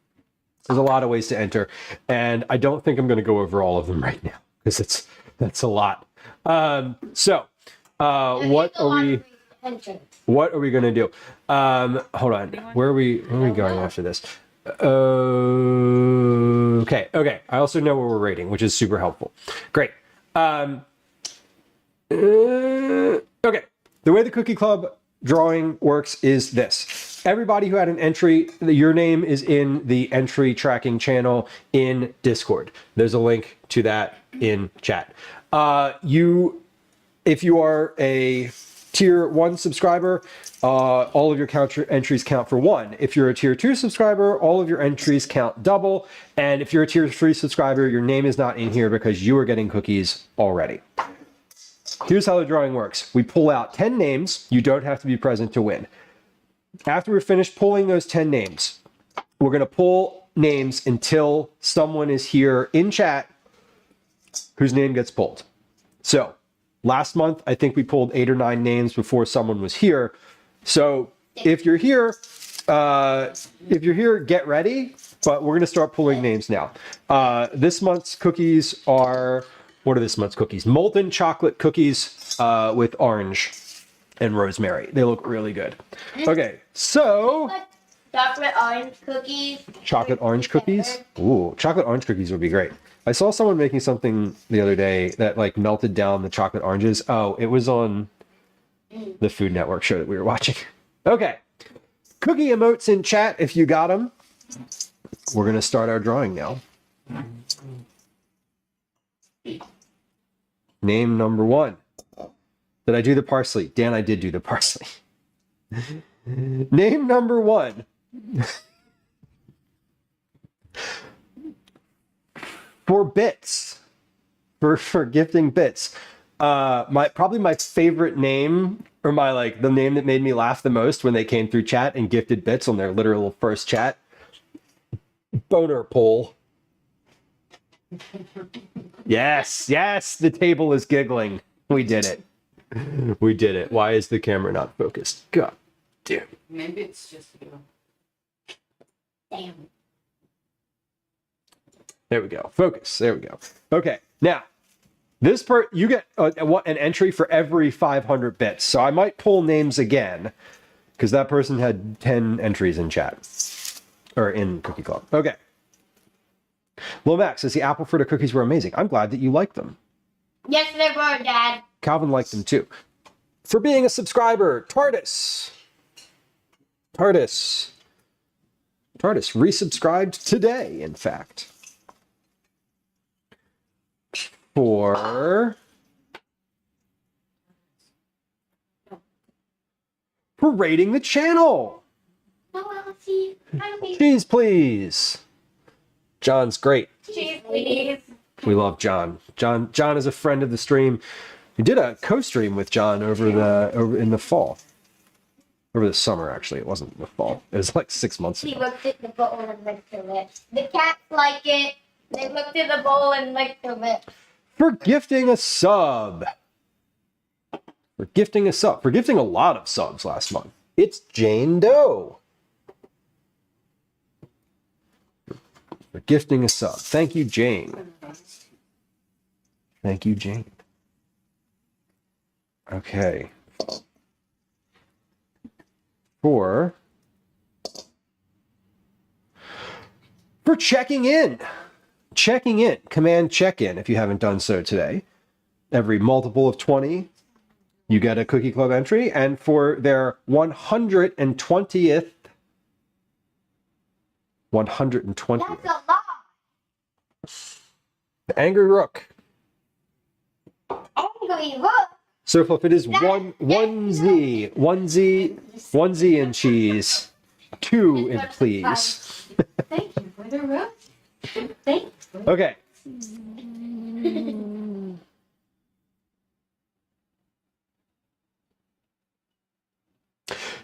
There's a lot of ways to enter, and I don't think I'm going to go over all of them right now because that's a lot. What are we going to do? Hold on. Where are we going after this? Okay. I also know where we're rating, which is super helpful. Great. Okay. The way the Cookie Club drawing works is this. Everybody who had an entry, your name is in the entry tracking channel in Discord. There's a link to that in chat. If you are a tier 1 subscriber, all of your entries count for 1. If you're a tier 2 subscriber, all of your entries count double. And if you're a tier 3 subscriber, your name is not in here because you are getting cookies already. Here's how the drawing works. We pull out 10 names. You don't have to be present to win. After we're finished pulling those 10 names, we're going to pull names until someone is here in chat whose name gets pulled. So last month, I think we pulled 8 or 9 names before someone was here. So if you're here, get ready, but we're going to start pulling names now. This month's cookies are... What are this month's cookies? Molten chocolate cookies with orange and rosemary. They look really good. Okay, so... Chocolate orange cookies. Chocolate orange cookies? Ooh, chocolate orange cookies would be great. I saw someone making something the other day that like melted down the chocolate oranges. Oh, it was on the Food Network show that we were watching. Okay, cookie emotes in chat if you got them. We're going to start our drawing now. Name number 1. Did I do the parsley? Dan, I did do the parsley. Name number 1. For bits. For gifting bits. Probably my favorite name, or the name that made me laugh the most when they came through chat and gifted bits on their literal first chat. Boner Pole. Yes, the table is giggling. We did it. Why is the camera not focused? God damn. Maybe it's just you. Damn. There we go. Focus. There we go. Okay, now you get an entry for every 500 bits. So I might pull names again because that person had 10 entries in chat or in Cookie Club. Okay. Lil Max says the apple fritter cookies were amazing. I'm glad that you liked them. Yes, they were, Dad. Calvin liked them too. For being a subscriber, TARDIS resubscribed today, in fact. For rating the channel. Cheese, please. John's great. Cheese, please. We love John. John is a friend of the stream. We did a co-stream with John over in the fall. Over the summer, actually. It wasn't the fall. It was like 6 months ago. He looked at the bowl and licked her lips. The cats like it. They looked at the bowl and licked her lips. For gifting a sub. For gifting a lot of subs last month. It's Jane Doe. For gifting a sub. Thank you, Jane. Thank you, Jane. Okay. For checking in. Checking in. Command check in if you haven't done so today. Every multiple of 20, you get a Cookie Club entry. And for their 120th. 120th. That's a lot. The Angry Rook. Angry Rook. So if it is onesie and cheese, 2 and please. Thank you for the roast. Thanks. Okay.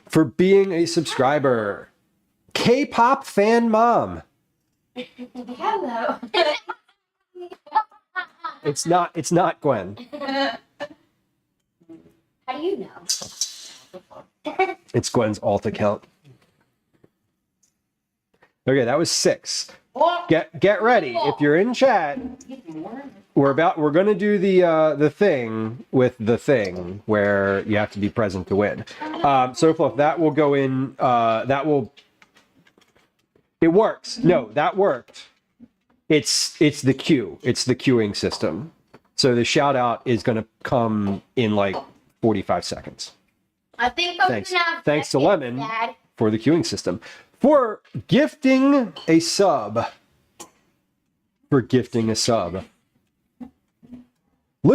For being a subscriber, K-pop fan mom. Hello. It's not Gwen. How do you know? It's Gwen's alt account. Okay, that was 6. Get ready. If you're in chat, we're gonna do the thing with the thing where you have to be present to win. So Fluff, that will go in. It works. No, that worked. It's the queue. It's the queuing system. So the shout out is gonna come in like 45 seconds. I think I'm Thanks. gonna have Thanks to seconds, Lemon Dad. for the queuing system. For gifting a sub. Luke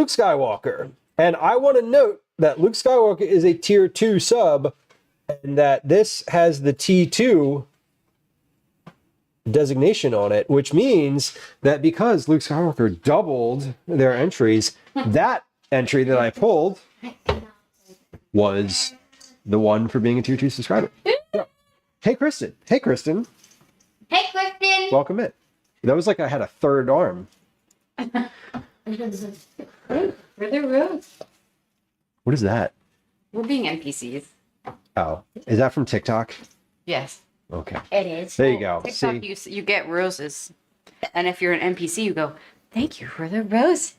Skywalker. And I want to note that Luke Skywalker is a tier 2 sub and that this has the T2 designation on it, which means that because Luke Skywalker doubled their entries, that entry that I pulled was the one for being a tier 2 subscriber. So, hey, Kristen. Hey, Kristen. Welcome in. That was like I had a third arm. Where the roads? What is that? We're being NPCs. Oh, is that from TikTok? Yes. Okay. It is. There you go. TikTok, See? you get roses. And if you're an NPC, you go, thank you for the roses.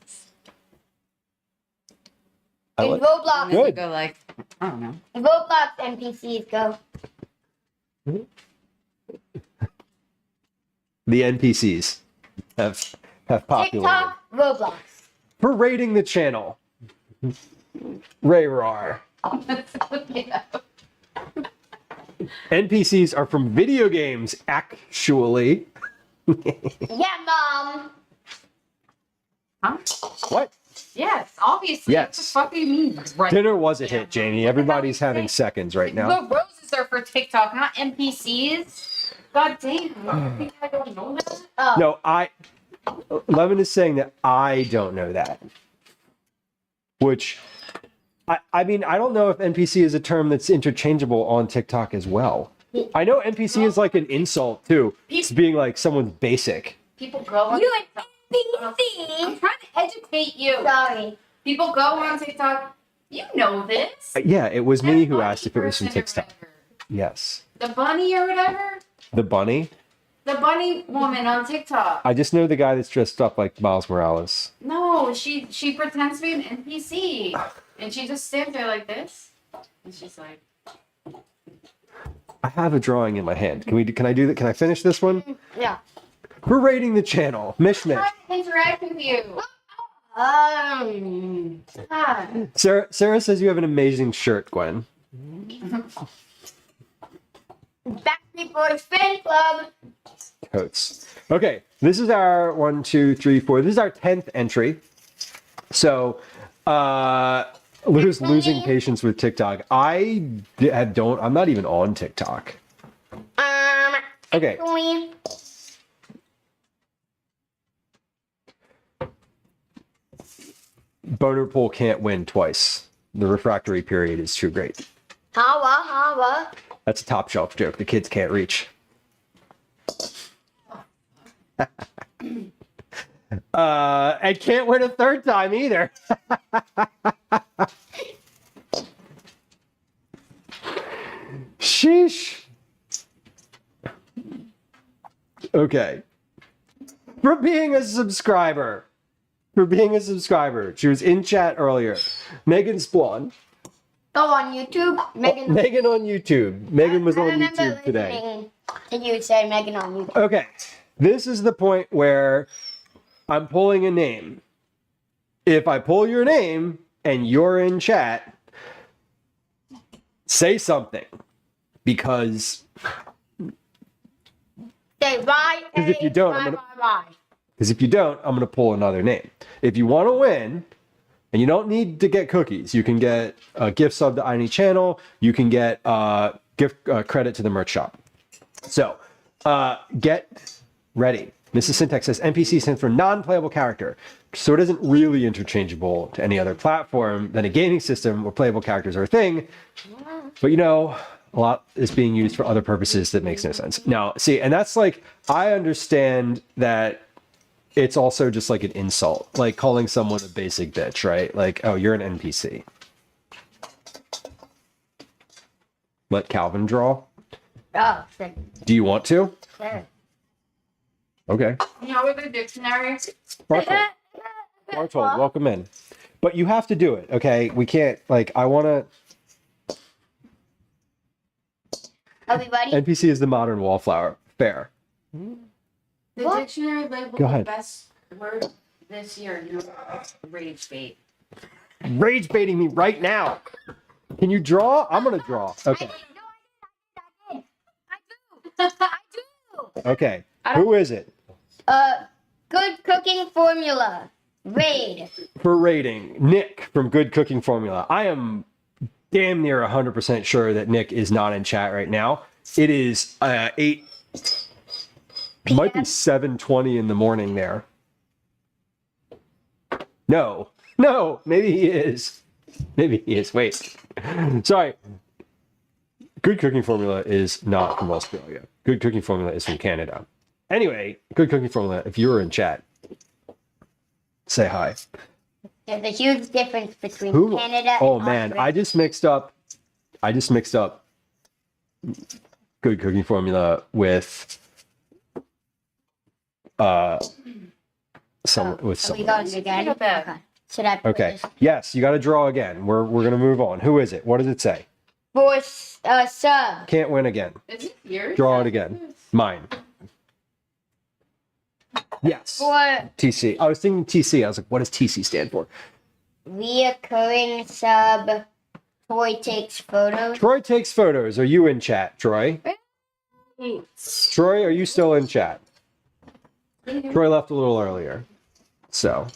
I In like- Roblox. And then you Good. go like, I don't know. Roblox NPCs go. The NPCs have populated. TikTok, Roblox. For rating the channel. Ray Rar. Yeah. NPCs are from video games, actually. Yeah, Mom. Huh? What? Yes, obviously. Yes. What the fuck do you mean? Right. Dinner was a hit, Jamie. Everybody's having seconds right now. The roses are for TikTok, not NPCs. God damn. You think I don't know that? Oh. No, Lemon is saying that I don't know that. Which, I mean, I don't know if NPC is a term that's interchangeable on TikTok as well. I know NPC is like an insult too. It's being like someone's basic. People go on You TikTok. an I'm NPC. trying to educate you. Sorry. People go on TikTok. You know this. Yeah, it was me That who bunny asked if it was from person or TikTok. whatever. Yes. The bunny or whatever. The bunny? The bunny woman on TikTok. I just know the guy that's dressed up like Miles Morales. No, she pretends to be an NPC, and she just stands there like this, and she's like, I have a drawing in my hand. Can I do that? Can I finish this one? Yeah. We're rating the channel. Mish Mish. "Trying to interact with you." God. Sarah says you have an amazing shirt, Gwen. Backstreet Boys fan club. Totes. Okay, this is our 1, 2, 3, 4. This is our 10th entry. So, losing patience with TikTok. I'm not even on TikTok. Okay. Actually, Boner Pool can't win twice. The refractory period is too great. Hawa. That's a top shelf joke the kids can't reach. And can't win a third time either. Sheesh. Okay. For being a subscriber. She was in chat earlier. Megan Splawn. Go on YouTube. Megan. Megan on YouTube. Megan was I on remember YouTube today. listening to you say Megan on YouTube. Okay. This is the point where I'm pulling a name. If I pull your name and you're in chat, say something. Because Say why. if you don't, I'm going to pull another name. If you want to win, and you don't need to get cookies, you can get a gift sub to any channel. You can get gift credit to the merch shop. So get ready. Mrs. Syntax says NPC stands for non-playable character. So it isn't really interchangeable to any other platform than a gaming system where playable characters are a thing. But A lot is being used for other purposes that makes no sense. Now, see, and that's like, I understand that it's also just like an insult, like calling someone a basic bitch, right? Like, oh, you're an NPC. Let Calvin draw. Oh, sure. Do you want to? Sure. Okay. You know, with the dictionary. Bartold, Bartold, welcome in. But you have to do it, okay? We can't, like, I want to... Everybody? NPC is the modern wallflower. Fair. The What? dictionary labeled Go ahead. the best word this year. You know, rage bait. Rage baiting me right now. Can you draw? I'm going to draw. Okay. I do. Okay. Who is it? Good cooking formula. Raid. For rating, Nick from Good Cooking Formula. I am damn near 100% sure that Nick is not in chat right now. It is 8, might be 7:20 in the morning there. No, maybe he is. Maybe he is. Wait, sorry. Good Cooking Formula is not from Australia. Good Cooking Formula is from Canada. Anyway, Good Cooking Formula, if you were in chat, say hi. There's a huge difference between Who? Canada Oh and man, Australia. I just mixed up Good Cooking Formula with some with Are we someone. going again? Look at that. Okay. Should I put Okay. this Yes, you got to draw again. We're gonna move on. Who is it? What does it say? for sub? Can't win again. Is it yours? Draw it again. Mine. Yes. For TC. I was thinking TC. I was like, what does TC stand for? reoccurring sub. Troy takes photos. Troy takes photos. Are you in chat, Troy? Troy, are you still in chat? Troy left a little earlier. So.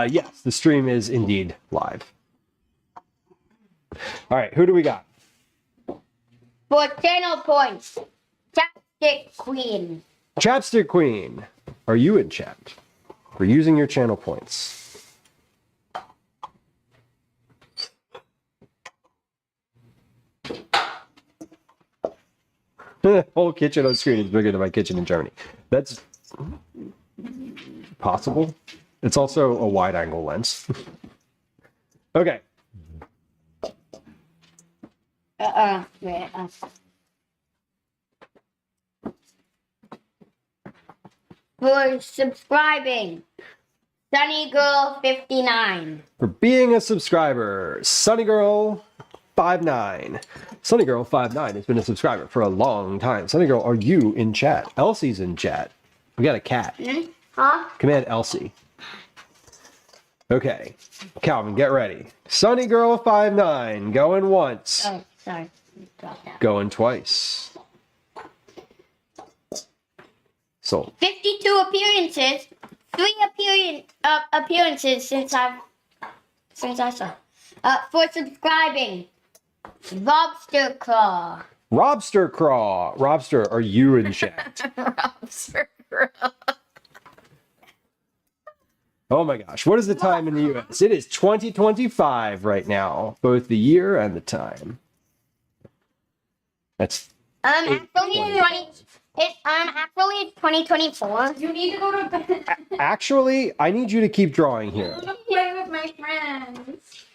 Yes, the stream is indeed live. All right, who do we got? For channel points. Chapstick Queen. Chapstick Queen. Are you in chat? We're using your channel points. The whole kitchen on screen is bigger than my kitchen in Germany. That's possible. It's also a wide angle lens. Okay. Wait, For subscribing. Sunny Girl 59. For being a subscriber, Sunnygirl59. Sunnygirl59 has been a subscriber for a long time. Sunnygirl, are you in chat? Elsie's in chat. We got a cat. Huh? Command Elsie. Okay. Calvin, get ready. Sunnygirl59, going once. Oh, sorry. Drop that. Going twice. Sold. 52 appearances. 3 appearances since I saw. For subscribing. Lobster Claw. Robster Craw. Robster, are you in chat? Oh my gosh. What is the time in the US? It is 2025 right now. Both the year and the time. That's Actually, it's 2024. You need to go to bed. actually, I need you to keep drawing here. I want to play with my friends.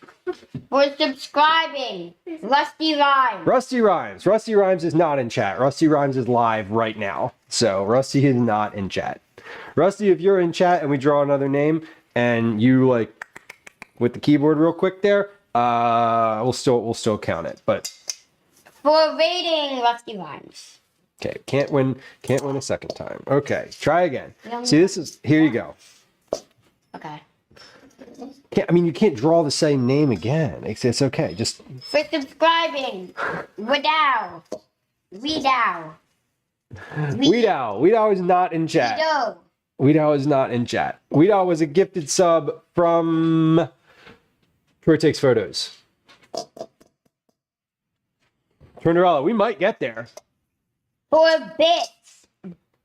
For subscribing. Rusty Rhyme. Rusty Rhymes. Rusty Rhymes is not in chat. Rusty Rhymes is live right now. So Rusty is not in chat. Rusty, if you're in chat and we draw another name and you like with the keyboard real quick there, we'll still count it. But For rating Rusty Rhymes. okay, can't win a second time. Okay, try again. See, this is here you go. Okay. You can't draw the same name again. It's okay. Just For subscribing. Wadow. Weedow. Weedow is not in chat. Weedo. Weedow is not in chat. Weedow was a gifted sub from Troy Takes Photos. Tornarella, we might get there. For bits.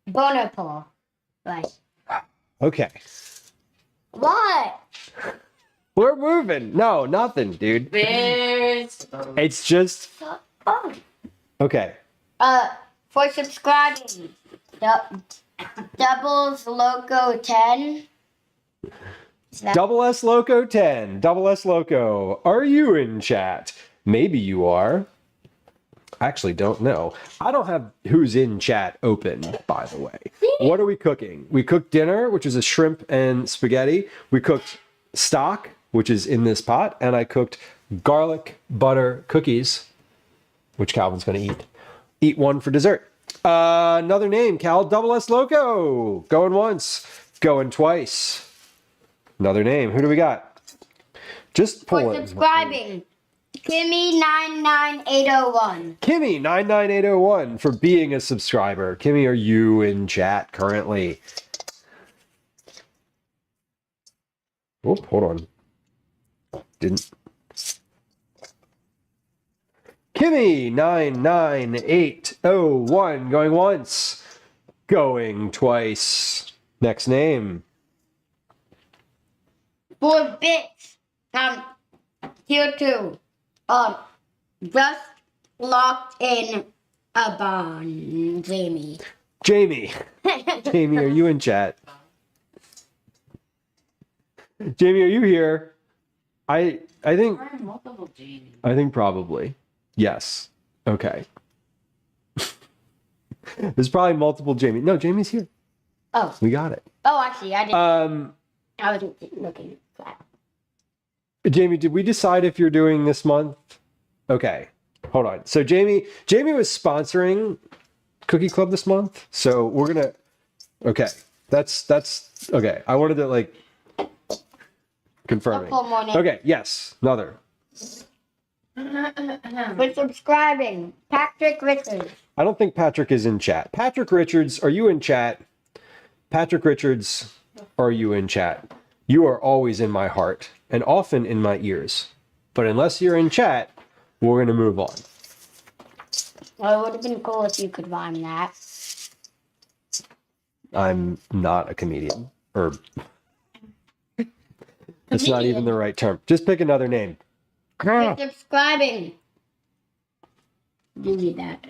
Bonapole. Right. Okay. What? We're moving. No, nothing, dude. There's It's just Oh. okay. For subscribing, Doubles Loco 10. Double S Loco 10. Double S Loco. Are you in chat? Maybe you are. I actually don't know. I don't have who's in chat open, by the way. What are we cooking? We cooked dinner, which is a shrimp and spaghetti. We cooked stock, which is in this pot. And I cooked garlic butter cookies, which Calvin's going to eat. Eat one for dessert. Another name, Cal. Double S Loco. Going once. Going twice. Another name. Who do we got? Just pull For it. subscribing, Kimmy99801. Kimmy 99801 for being a subscriber. Kimmy, are you in chat currently? Oh, hold on. Didn't. Kimmy 99801 going once, going twice. Next name. For bits, here too. Just locked in a bond, Jamie. Jamie. Jamie, are you in chat? Jamie, are you here? I think there are multiple Jamies. I think probably. Yes. Okay. There's probably multiple Jamie. No, Jamie's here. Oh. We got it. Oh, actually, I didn't. I wasn't looking at that. Jamie, did we decide if you're doing this month? Okay. Hold on. So Jamie was sponsoring Cookie Club this month. So we're going to okay. That's okay. I wanted to like confirm. Couple more names. Okay, yes. Another. For subscribing, Patrick Richards. I don't think Patrick is in chat. Patrick Richards, are you in chat? Patrick Richards, are you in chat? You are always in my heart and often in my ears. But unless you're in chat, we're going to move on. Well, it would have been cool if you could rhyme that. I'm not a comedian. Or it's not even the right term. Just pick another name. For subscribing. Give me that.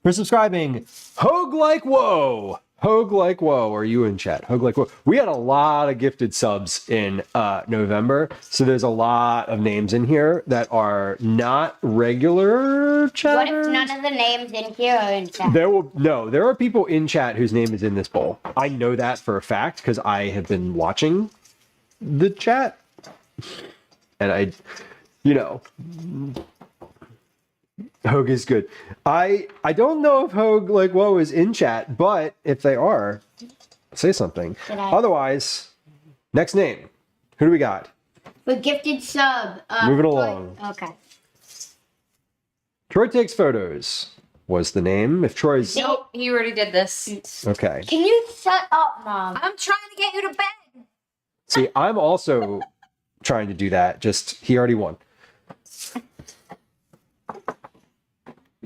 For subscribing, Hogue Like Whoa. Hogue Like Whoa, are you in chat? Hogue Like Whoa. We had a lot of gifted subs in November, so there's a lot of names in here that are not regular chatters. What if none of the names in here are in chat? There are people in chat whose name is in this bowl. I know that for a fact because I have been watching the chat, and Hogue is good. I don't know if Hogue Like Whoa is in chat, but if they are, say something. Otherwise, next name. Who do we got? For gifted sub. Moving along. Okay. Troy Takes Photos was the name. If Troy's Nope, he already did this. okay. Can you shut up, Mom? I'm trying to get you to bed. See, I'm also trying to do that. Just he already won.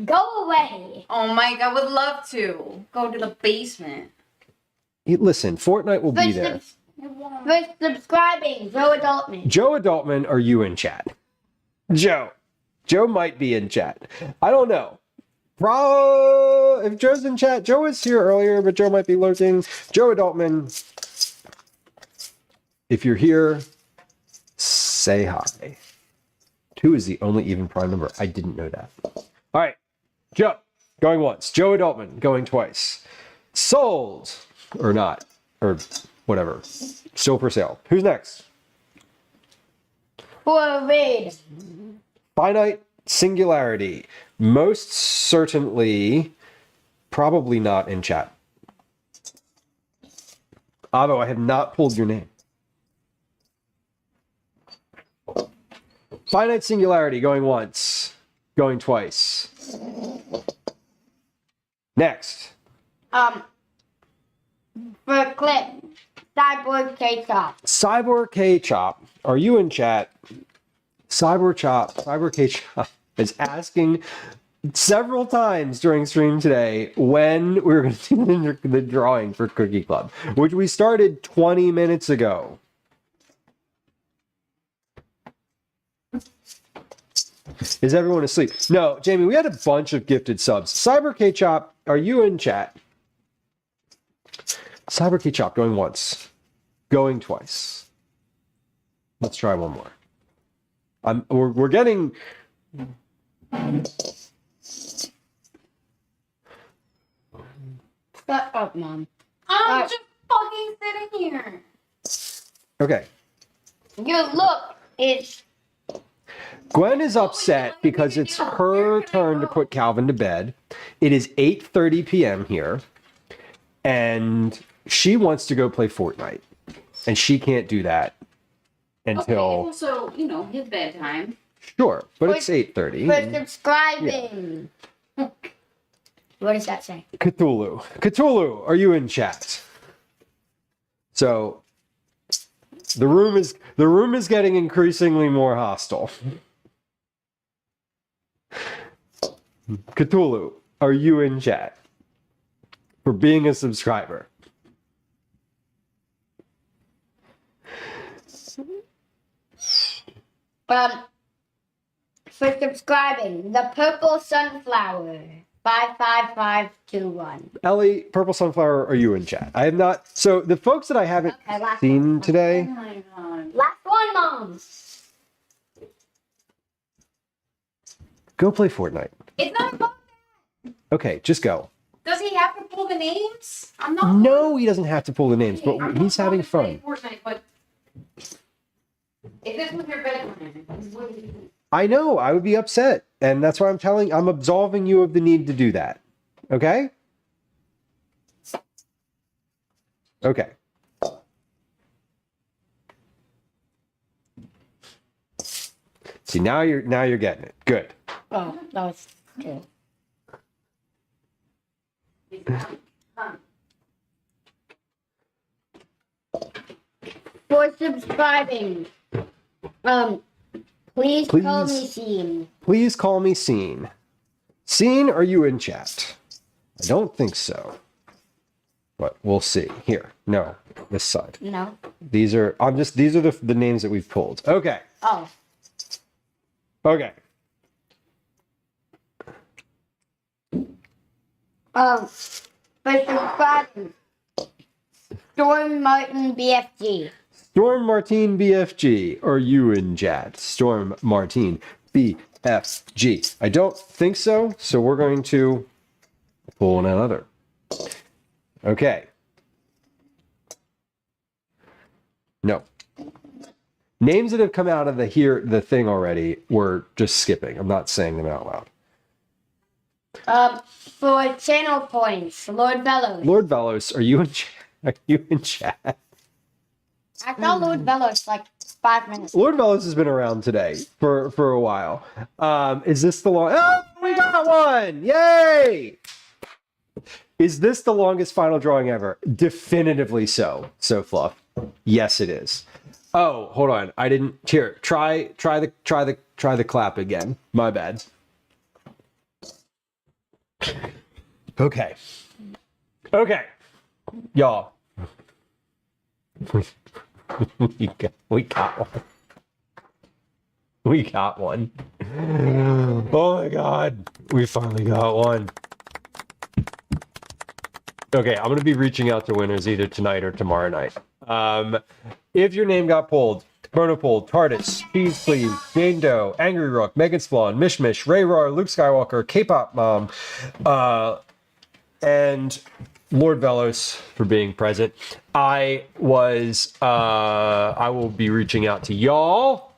Go away. Oh Mike, I would love to go to the basement. Listen, Fortnite will be there. For subscribing, Joe Adultman. Joe Adultman, are you in chat? Joe might be in chat. I don't know. If Joe's in chat, Joe was here earlier, but Joe might be lurking. Joe Adultman, if you're here, say hi. 2 is the only even prime number. I didn't know that. All right, Joe, going once. Joe Adultman, going twice. Sold, or not, or whatever. Still for sale. Who's next? For a raid. Finite Singularity. Most certainly, probably not in chat. Avo, I have not pulled your name. Finite Singularity, going once, going twice. Next. For a clip, Cyborg K-Chop. Cyborg K-Chop, are you in chat? Cyborg K-Chop is asking several times during stream today when we were going to do the drawing for Cookie Club, which we started 20 minutes ago. Is everyone asleep? No, Jamie, we had a bunch of gifted subs. Cyber K-Chop, are you in chat? Cyber K-Chop going once. Going twice. Let's try one more. We're getting... Shut up, Mom. I'm just fucking sitting here. Okay. Your look is... Gwen is upset because it's her turn to put Calvin to bed. It is 8:30 p.m. here, and she wants to go play Fortnite, and she can't do that until... Okay, also, you know, his bedtime. Sure, but it's 8:30. For subscribing. What does that say? Cthulhu, are you in chat? So the room is getting increasingly more hostile. Cthulhu, are you in chat? For being a subscriber. For subscribing, the purple sunflower 55521. Ellie, Purple Sunflower, are you in chat? I have not. So the folks that I haven't Okay, last seen one. today. Oh my god. Last one, Mom. Go play Fortnite. It's not about Okay, just go. Does he have to pull the names? I'm not. No, he doesn't have to pull the names, but I'm he's not having going to fun. play Fortnite, but if this was your bedtime, what would you do? I know, I would be upset. And that's why I'm absolving you of the need to do that. Okay? Okay. See, now you're getting it. Good. Oh, that was good. For subscribing, please call me Please. Scene. Please call me Scene. Scene, are you in chat? I don't think so. But we'll see. Here. No. This side. No. These are the names that we've pulled. Okay. Oh. Okay. For subscribing, Storm Martin BFG. Storm Martine BFG, are you in chat? Storm Martine BFG. I don't think so, so we're going to pull another. Okay. No. Names that have come out of the thing already, we're just skipping. I'm not saying them out loud. For channel points, Lord Bellows. Lord Velos, are you in chat? Are you in chat? I saw Lord Bellows like 5 minutes. Lord Velos has been around today for a while. Is this the long? Oh, we got one! Yay! Is this the longest final drawing ever? Definitively so. So Fluff. Yes, it is. Oh, hold on. I didn't. Here, try the clap again. My bad. Okay. Y'all. We got one. We got one. Oh my god. We finally got one. Okay, I'm going to be reaching out to winners either tonight or tomorrow night. If your name got pulled, Bronopole, TARDIS, Cheese Please, Jane Doe, Angry Rook, Megan Splawn, Mishmish, Ray Roar, Luke Skywalker, K-Pop Mom, and Lord Velos for being present. I will be reaching out to y'all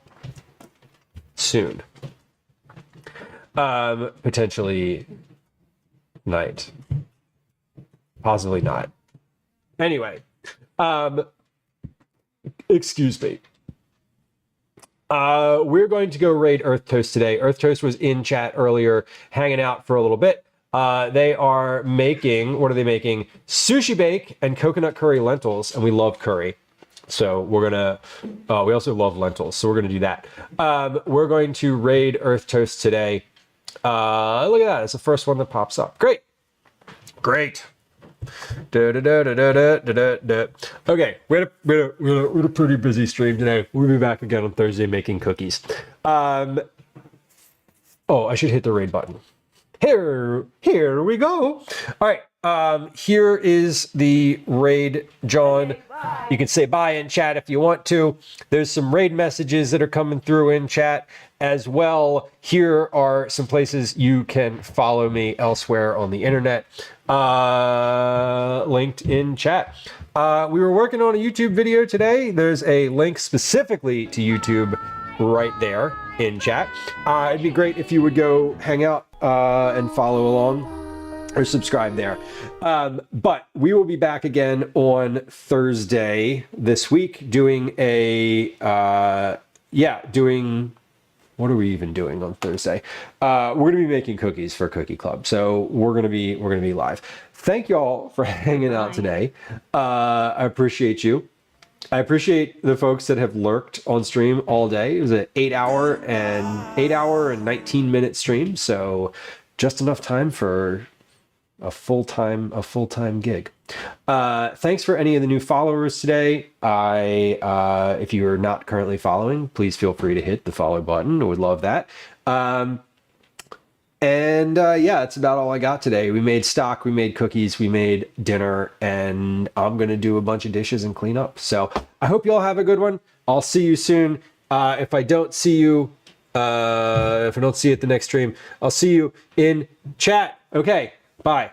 soon. Potentially night. Possibly not. Anyway, excuse me. We're going to go raid Earth Toast today. Earth Toast was in chat earlier, hanging out for a little bit. They are making, what are they making? Sushi bake and coconut curry lentils, and we love curry. So we're gonna, we also love lentils, so we're gonna do that. We're going to raid Earth Toast today. Look at that, it's the first one that pops up. Great. Okay, we had a pretty busy stream today. We'll be back again on Thursday making cookies. Oh, I should hit the raid button. Here we go. All right. Here is the raid, John. You can say bye in chat if you want to. There's some raid messages that are coming through in chat as well. Here are some places you can follow me elsewhere on the internet, linked in chat. We were working on a YouTube video today. There's a link specifically to YouTube right there in chat. It'd be great if you would go hang out and follow along or subscribe there. But we will be back again on Thursday this week doing what are we even doing on Thursday? We're going to be making cookies for Cookie Club. So we're going to be live. Thank y'all for hanging out today. I appreciate you. I appreciate the folks that have lurked on stream all day. It was an 8 hour and 19 minute stream. So just enough time for a full-time gig. Thanks for any of the new followers today. If you are not currently following, please feel free to hit the follow button. I would love that. Yeah, it's about all I got today. We made stock, we made cookies, we made dinner, and I'm gonna do a bunch of dishes and clean up. So I hope you all have a good one. I'll see you soon. If I don't see you at the next stream, I'll see you in chat. Okay, bye.